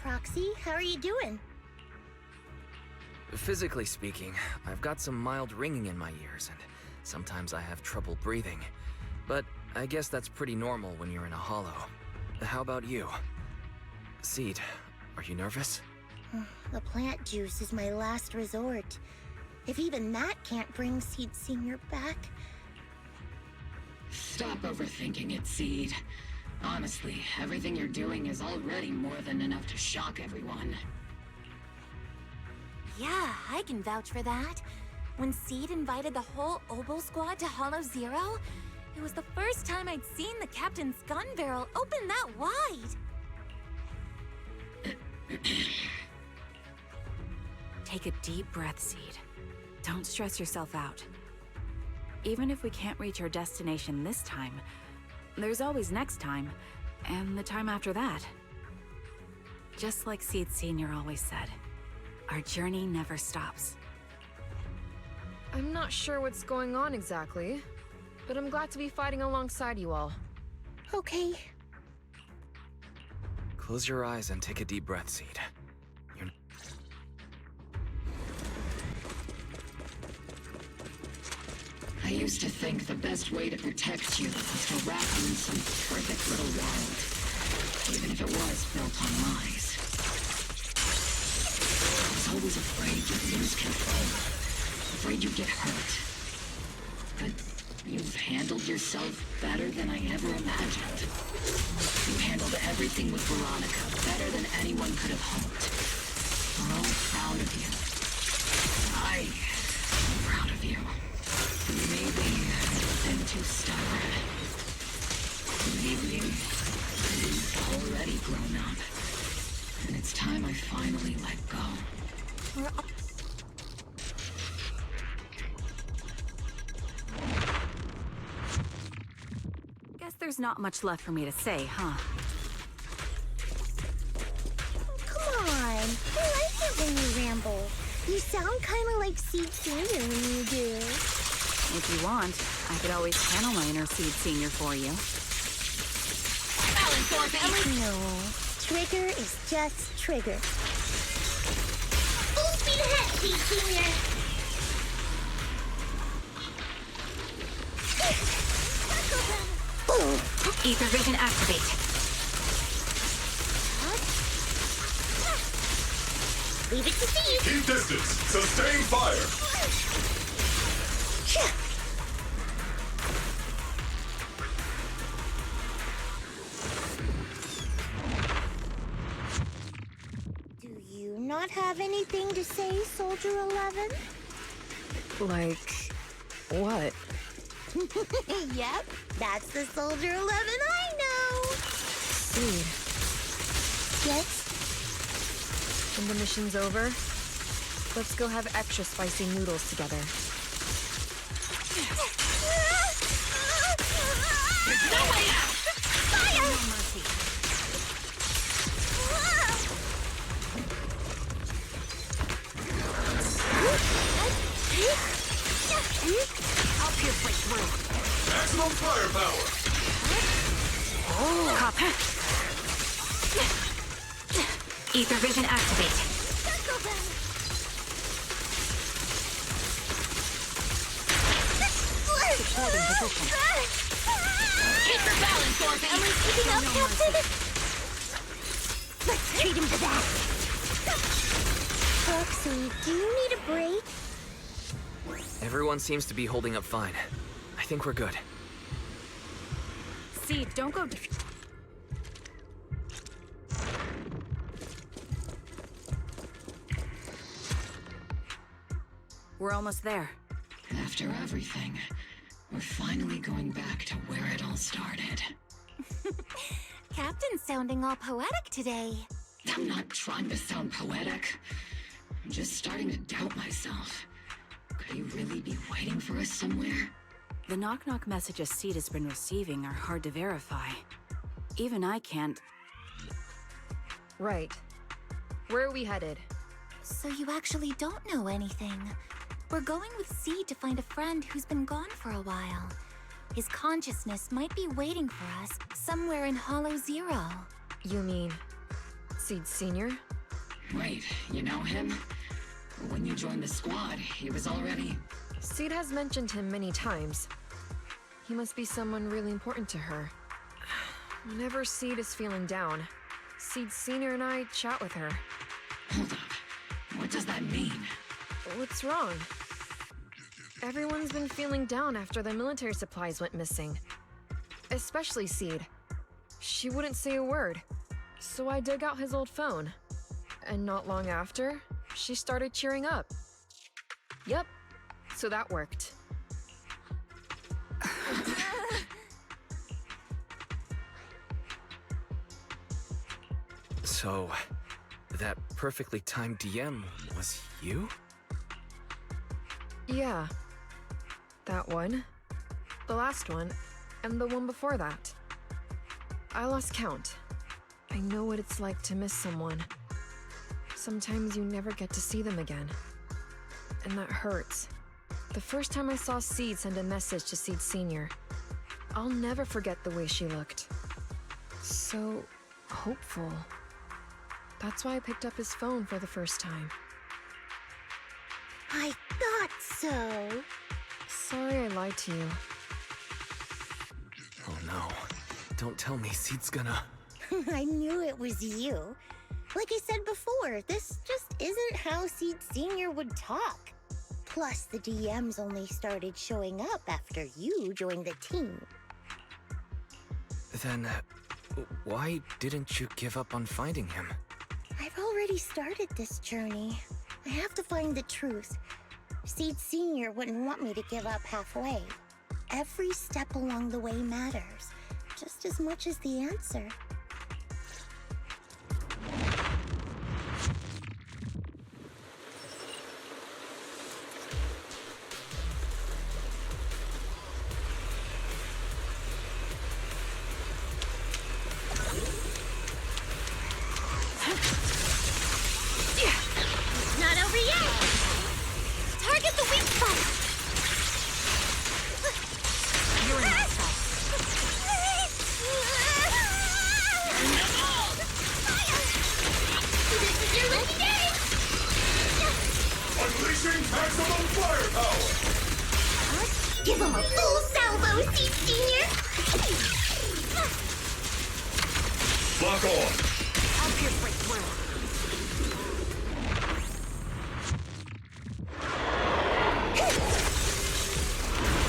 Proxy, how are you doing? Physically speaking, I've got some mild ringing in my ears, and sometimes I have trouble breathing. But I guess that's pretty normal when you're in a hollow. How about you? Seed, are you nervous? The plant juice is my last resort. If even that can't bring Seed Sr. back... Stop overthinking it, Seed. Honestly, everything you're doing is already more than enough to shock everyone. Yeah, I can vouch for that. When Seed invited the whole Obel squad to Hollow Zero, It was the first time I'd seen the captain's gun barrel open that wide. Take a deep breath, Seed. Don't stress yourself out. Even if we can't reach our destination this time, there's always next time, and the time after that. Just like Seed Sr. always said, our journey never stops. I'm not sure what's going on exactly, but I'm glad to be fighting alongside you all. Okay. Close your eyes and take a deep breath, Seed. I used to think the best way to protect you was to wrap you in some perfect little world, even if it was built on lies. I was always afraid you'd lose control, afraid you'd get hurt. But you've handled yourself better than I ever imagined. You handled everything with Veronica better than anyone could have hoped. We're all proud of you. I'm proud of you. Maybe I've been too stubborn. Maybe you've already grown up. And it's time I finally let go. Guess there's not much left for me to say, huh? Come on. I like it when you ramble. You sound kind of like Seed Sr. when you do. If you want, I could always channel my inner Seed Sr. for you. No. Trigger is just Trigger. Full speed ahead, Seed Sr. Ether vision activate. Leave it to Seed. Keep distance. Sustain fire. Do you not have anything to say, Soldier 11? Like, what? Yep, that's the Soldier 11 I know. Seed. Yes? When the mission's over, let's go have extra spicy noodles together. There's no way out! Fire! No mercy. I'll pierce right through. Maximum firepower. Oh. Copy. Ether vision activate. Supporting position. Keep your balance, Dorothy! Am I keeping up, Captain? Let's treat him to that. Foxy, do you need a break? Everyone seems to be holding up fine. I think we're good. Seed, don't go. We're almost there. After everything, we're finally going back to where it all started. Captain's sounding all poetic today. I'm not trying to sound poetic. I'm just starting to doubt myself. Could he really be waiting for us somewhere? The knock-knock messages Seed has been receiving are hard to verify. Even I can't. Right. Where are we headed? So you actually don't know anything. We're going with Seed to find a friend who's been gone for a while. His consciousness might be waiting for us somewhere in Hollow Zero. You mean Seed Sr.? Wait, you know him? When you joined the squad, he was already... Seed has mentioned him many times. He must be someone really important to her. Whenever Seed is feeling down, Seed Sr. and I chat with her. Hold up. What does that mean? What's wrong? Everyone's been feeling down after the military supplies went missing. Especially Seed. She wouldn't say a word, so I dug out his old phone. And not long after, she started cheering up. Yep, so that worked. So, that perfectly timed DM was you? Yeah. That one, the last one, and the one before that. I lost count. I know what it's like to miss someone. Sometimes you never get to see them again. And that hurts. The first time I saw Seed send a message to Seed Sr., I'll never forget the way she looked. So hopeful. That's why I picked up his phone for the first time. I thought so. Sorry I lied to you. Oh no. Don't tell me Seed's gonna... I knew it was you. Like I said before, this just isn't how Seed Sr. would talk. Plus, the DMs only started showing up after you joined the team. Then, why didn't you give up on finding him? I've already started this journey. I have to find the truth. Seed Sr. wouldn't want me to give up halfway. Every step along the way matters, just as much as the answer. Not over yet! Target the weak spot! You're in that This is your lucky day! Unleashing maximum firepower! Give him a full salvo, Seed Sr. Lock on! I'll pierce right through.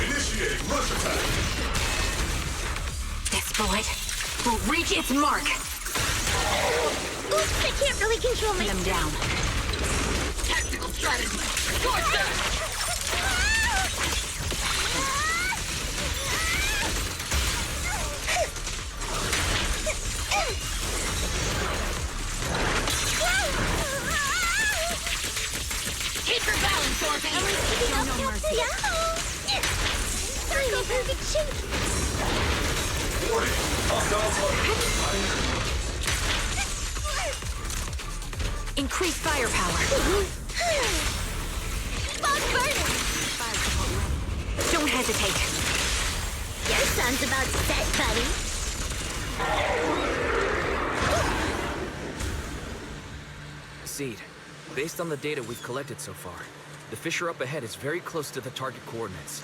Initiating rush attack! This bullet will reach its mark. Oops, I can't really control Put them down. Tactical strategy! Scorch that! Keep your balance, Dorothy! Show no mercy. Finally, perfect shape. Warning! Hostile Increase firepower. Bug burner. Don't hesitate. Your son's about set, buddy. Seed, based on the data we've collected so far, the fissure up ahead is very close to the target coordinates.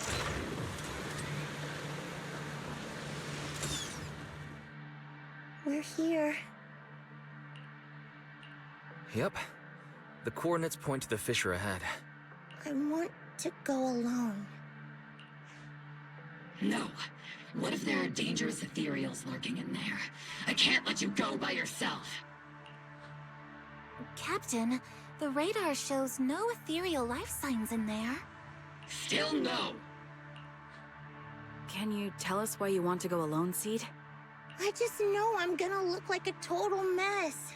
We're here. Yep. The coordinates point to the fissure ahead. I want to go alone. No. What if there are dangerous ethereals lurking in there? I can't let you go by yourself. Captain, the radar shows no ethereal life signs in there. Still no. Can you tell us why you want to go alone, Seed? I just know I'm gonna look like a total mess.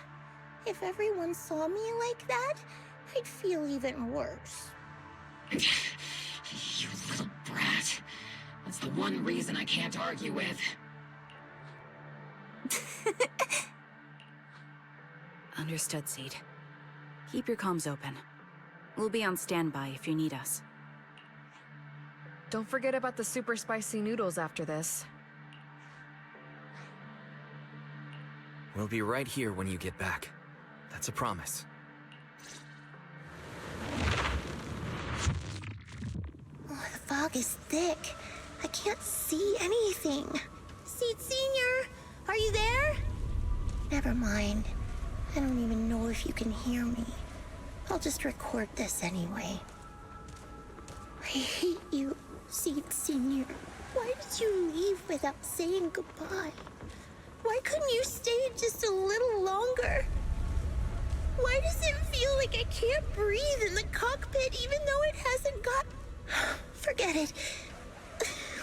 If everyone saw me like that, I'd feel even worse. You little brat. That's the one reason I can't argue with. Understood, Seed. Keep your comms open. We'll be on standby if you need us. Don't forget about the super spicy noodles after this. We'll be right here when you get back. That's a promise. Oh, the fog is thick. I can't see anything. Seed Sr., are you there? Never mind. I don't even know if you can hear me. I'll just record this anyway. I hate you, Seed Sr. Why did you leave without saying goodbye? Why couldn't you stay just a little longer? Why does it feel like I can't breathe in the cockpit even though it hasn't got... Forget it.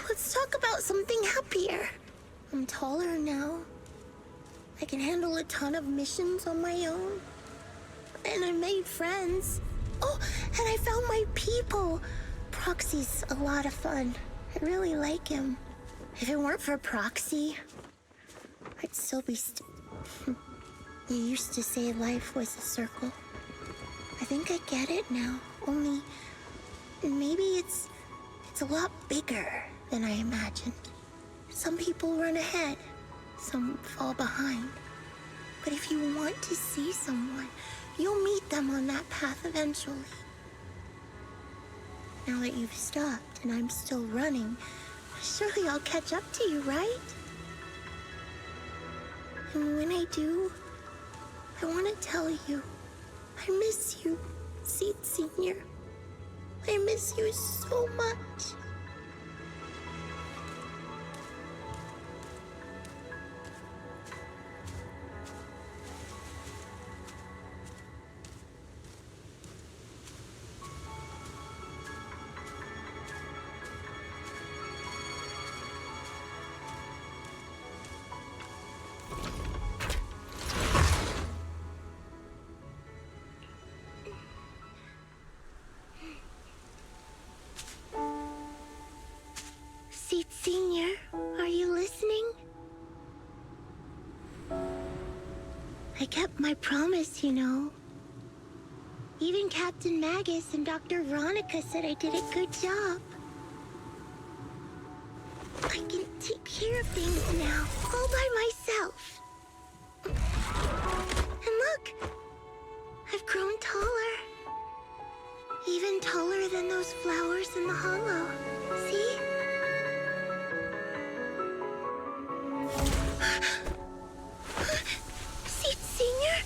Let's talk about something happier. I'm taller now. I can handle a ton of missions on my own. And I made friends. Oh, and I found my people. Proxy's a lot of fun. I really like him. If it weren't for Proxy, I'd still be You used to say life was a circle. I think I get it now. Only maybe it's a lot bigger than I imagined. Some people run ahead, some fall behind. But if you want to see someone, you'll meet them on that path eventually. Now that you've stopped and I'm still running, surely I'll catch up to you, right? And when I do, I want to tell you, I miss you, Seed Senior. I miss you so much. Seed Senior, are you listening? I kept my promise, you know. Even Captain Magus and Dr. Veronica said I did a good job. I can take care of things now, all by myself. And look, I've grown taller. Even taller than those flowers in the hollow. See? Seed Senior?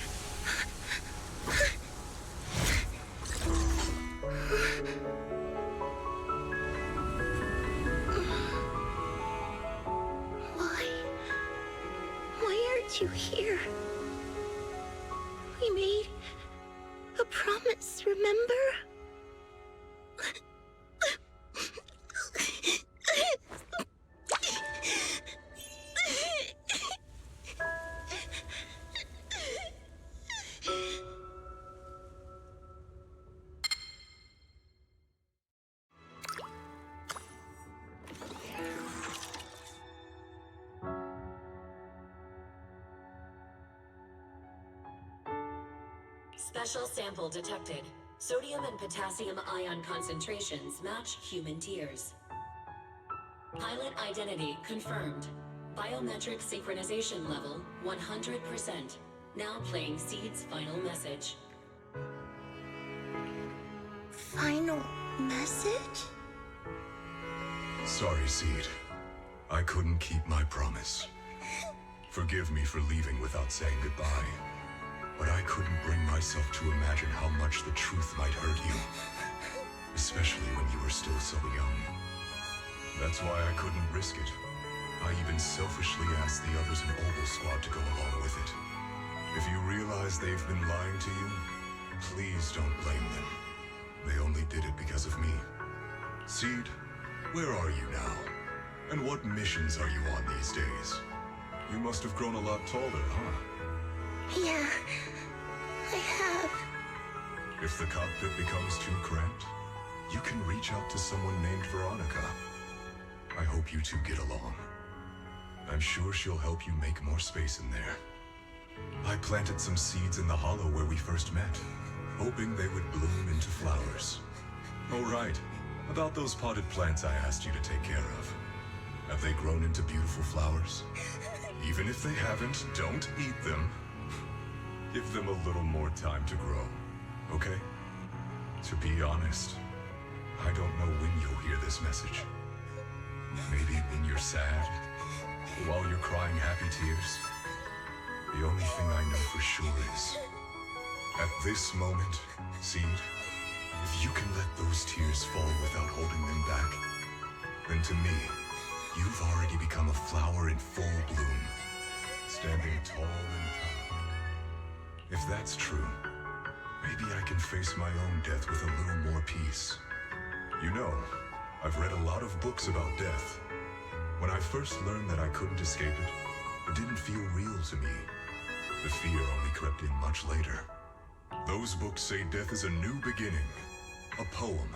Why aren't you here? We made a promise, remember? Special sample detected. Sodium and potassium ion concentrations match human tears. Pilot identity confirmed. Biometric synchronization level 100%. Now playing Seed's final message. Final message? Sorry, Seed. I couldn't keep my promise. Forgive me for leaving without saying goodbye. But I couldn't bring myself to imagine how much the truth might hurt you. Especially when you were still so young. That's why I couldn't risk it. I even selfishly asked the others in Obel Squad to go along with it. If you realize they've been lying to you, please don't blame them. They only did it because of me. Seed, where are you now? And what missions are you on these days? You must have grown a lot taller, huh? Yeah, I have. If the cockpit becomes too cramped, you can reach out to someone named Veronica. I hope you two get along. I'm sure she'll help you make more space in there. I planted some seeds in the hollow where we first met, hoping they would bloom into flowers. Oh right, about those potted plants I asked you to take care of. Have they grown into beautiful flowers? Even if they haven't, don't eat them. Give them a little more time to grow, okay? To be honest, I don't know when you'll hear this message. Maybe when you're sad, or while you're crying happy tears. The only thing I know for sure is, at this moment, Seed, if you can let those tears fall without holding them back, then to me, you've already become a flower in full bloom, standing tall and proud. If that's true, maybe I can face my own death with a little more peace. You know, I've read a lot of books about death. When I first learned that I couldn't escape it, it didn't feel real to me. The fear only crept in much later. Those books say death is a new beginning, a poem,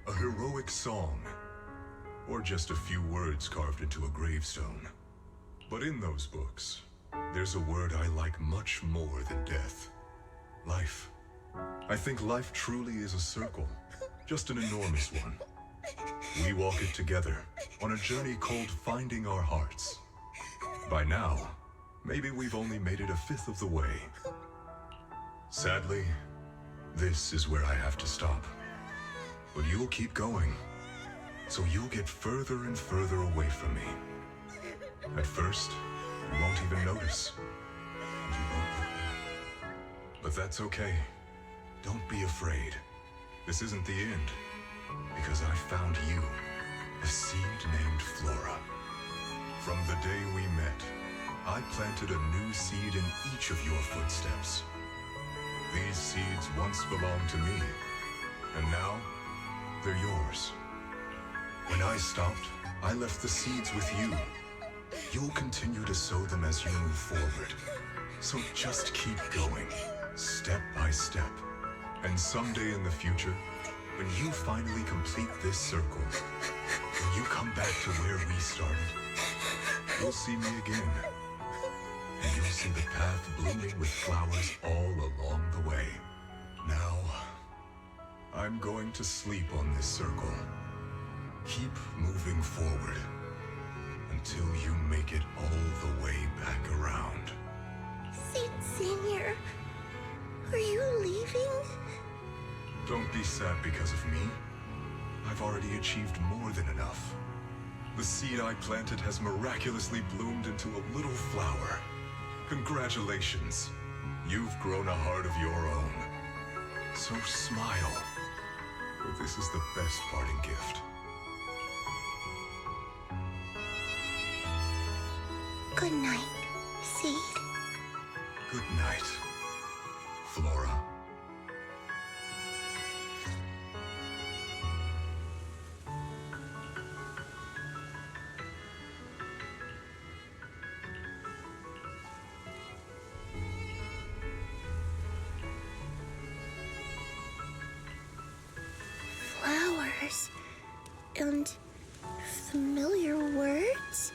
a heroic song, or just a few words carved into a gravestone. But in those books, there's a word I like much more than death. Life. I think life truly is a circle, just an enormous one. We walk it together, on a journey called finding our hearts. By now, maybe we've only made it a fifth of the way. Sadly, this is where I have to stop. But you'll keep going, so you'll get further and further away from me. At first, you won't even notice. And you won't look back. But that's okay. Don't be afraid. This isn't the end. Because I found you, a seed named Flora. From the day we met, I planted a new seed in each of your footsteps. These seeds once belonged to me, and now they're yours. When I stopped, I left the seeds with you. You'll continue to sow them as you move forward. So just keep going, step by step. And someday in the future, when you finally complete this circle, when you come back to where we started, you'll see me again. And you'll see the path blooming with flowers all along the way. Now, I'm going to sleep on this circle. Keep moving forward until you make it all the way back around. Sid Senior, are you leaving? Don't be sad because of me. I've already achieved more than enough. The seed I planted has miraculously bloomed into a little flower. Congratulations. You've grown a heart of your own. So smile, for this is the best parting gift. Good night, Seed. Good night, Flora. Flowers and familiar words?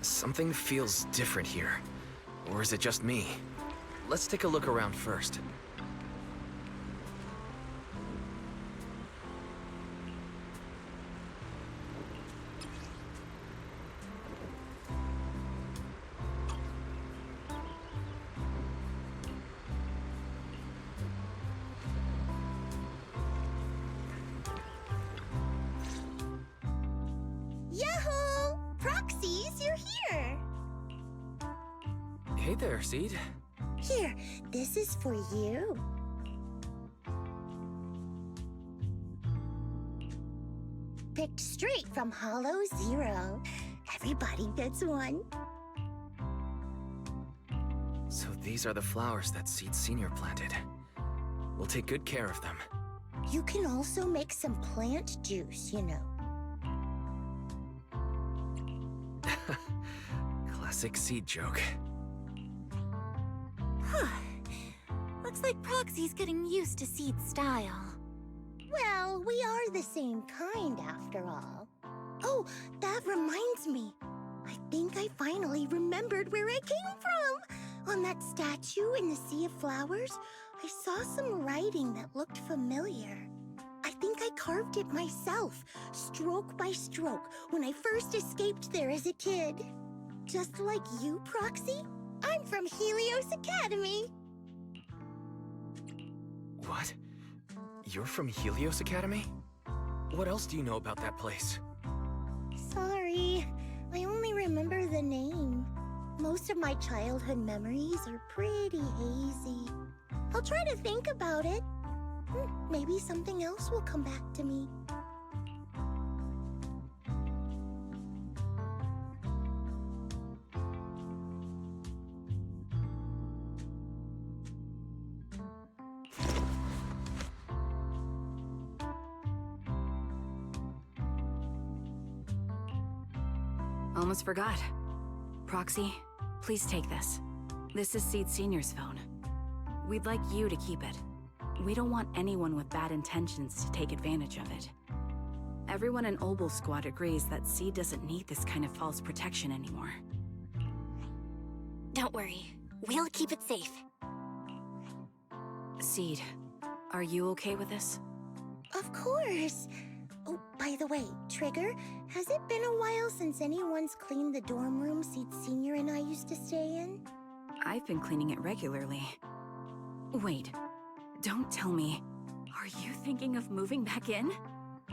Something feels different here. Or is it just me? Let's take a look around first. Yahoo! Proxies, you're here! Hey there, Seed. Here, this is for you. Picked straight from Hollow Zero. Everybody gets one. So these are the flowers that Seed Senior planted. We'll take good care of them. You can also make some plant juice, you know. Classic Seed joke. Looks like Proxy's getting used to Seed's style. Well, we are the same kind after all. Oh, that reminds me. I think I finally remembered where I came from. On that statue in the Sea of Flowers, I saw some writing that looked familiar. I think I carved it myself, stroke by stroke, when I first escaped there as a kid. Just like you, Proxy, I'm from Helios Academy. What? You're from Helios Academy? What else do you know about that place? Sorry, I only remember the name. Most of my childhood memories are pretty hazy. I'll try to think about it. Maybe something else will come back to me. Almost forgot. Proxy, please take this. This is Seed Senior's phone. We'd like you to keep it. We don't want anyone with bad intentions to take advantage of it. Everyone in Obel Squad agrees that Seed doesn't need this kind of false protection anymore. Don't worry. We'll keep it safe. Seed, are you okay with this? Of course. Oh, by the way, Trigger, has it been a while since anyone's cleaned the dorm room Seed Senior and I used to stay in? I've been cleaning it regularly. Wait, don't tell me. Are you thinking of moving back in?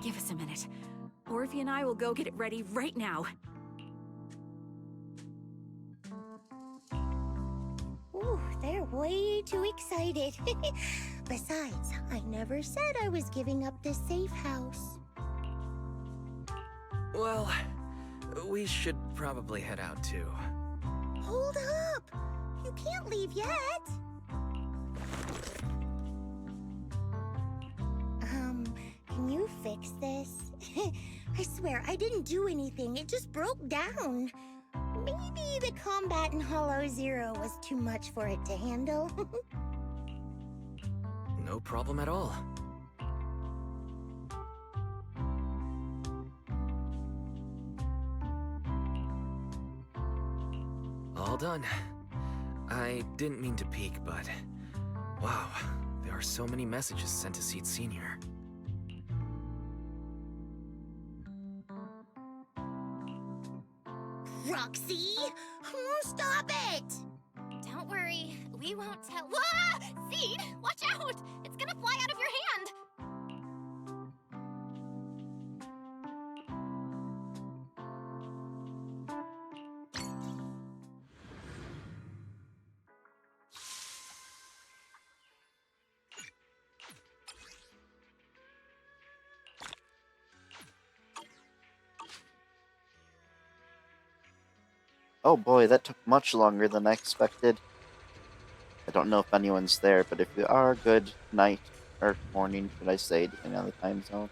Give us a minute. Orphe and I will go get it ready right now. Ooh, they're way too excited. Besides, I never said I was giving up this safe house. Well, we should probably head out too. Hold up! You can't leave yet! Can you fix this? I swear, I didn't do anything. It just broke down. Maybe the combat in Hollow Zero was too much for it to handle. No problem at all. All done. I didn't mean to peek, but... wow, there are so many messages sent to Seed Senior. Roxy! Oh, stop it! Don't worry, we won't tell. Wah! Seed, watch out! It's gonna fly out of your hand! Oh boy, that took much longer than I expected. I don't know if anyone's there, but if you are, good night, or morning, should I say, depending on the time zone.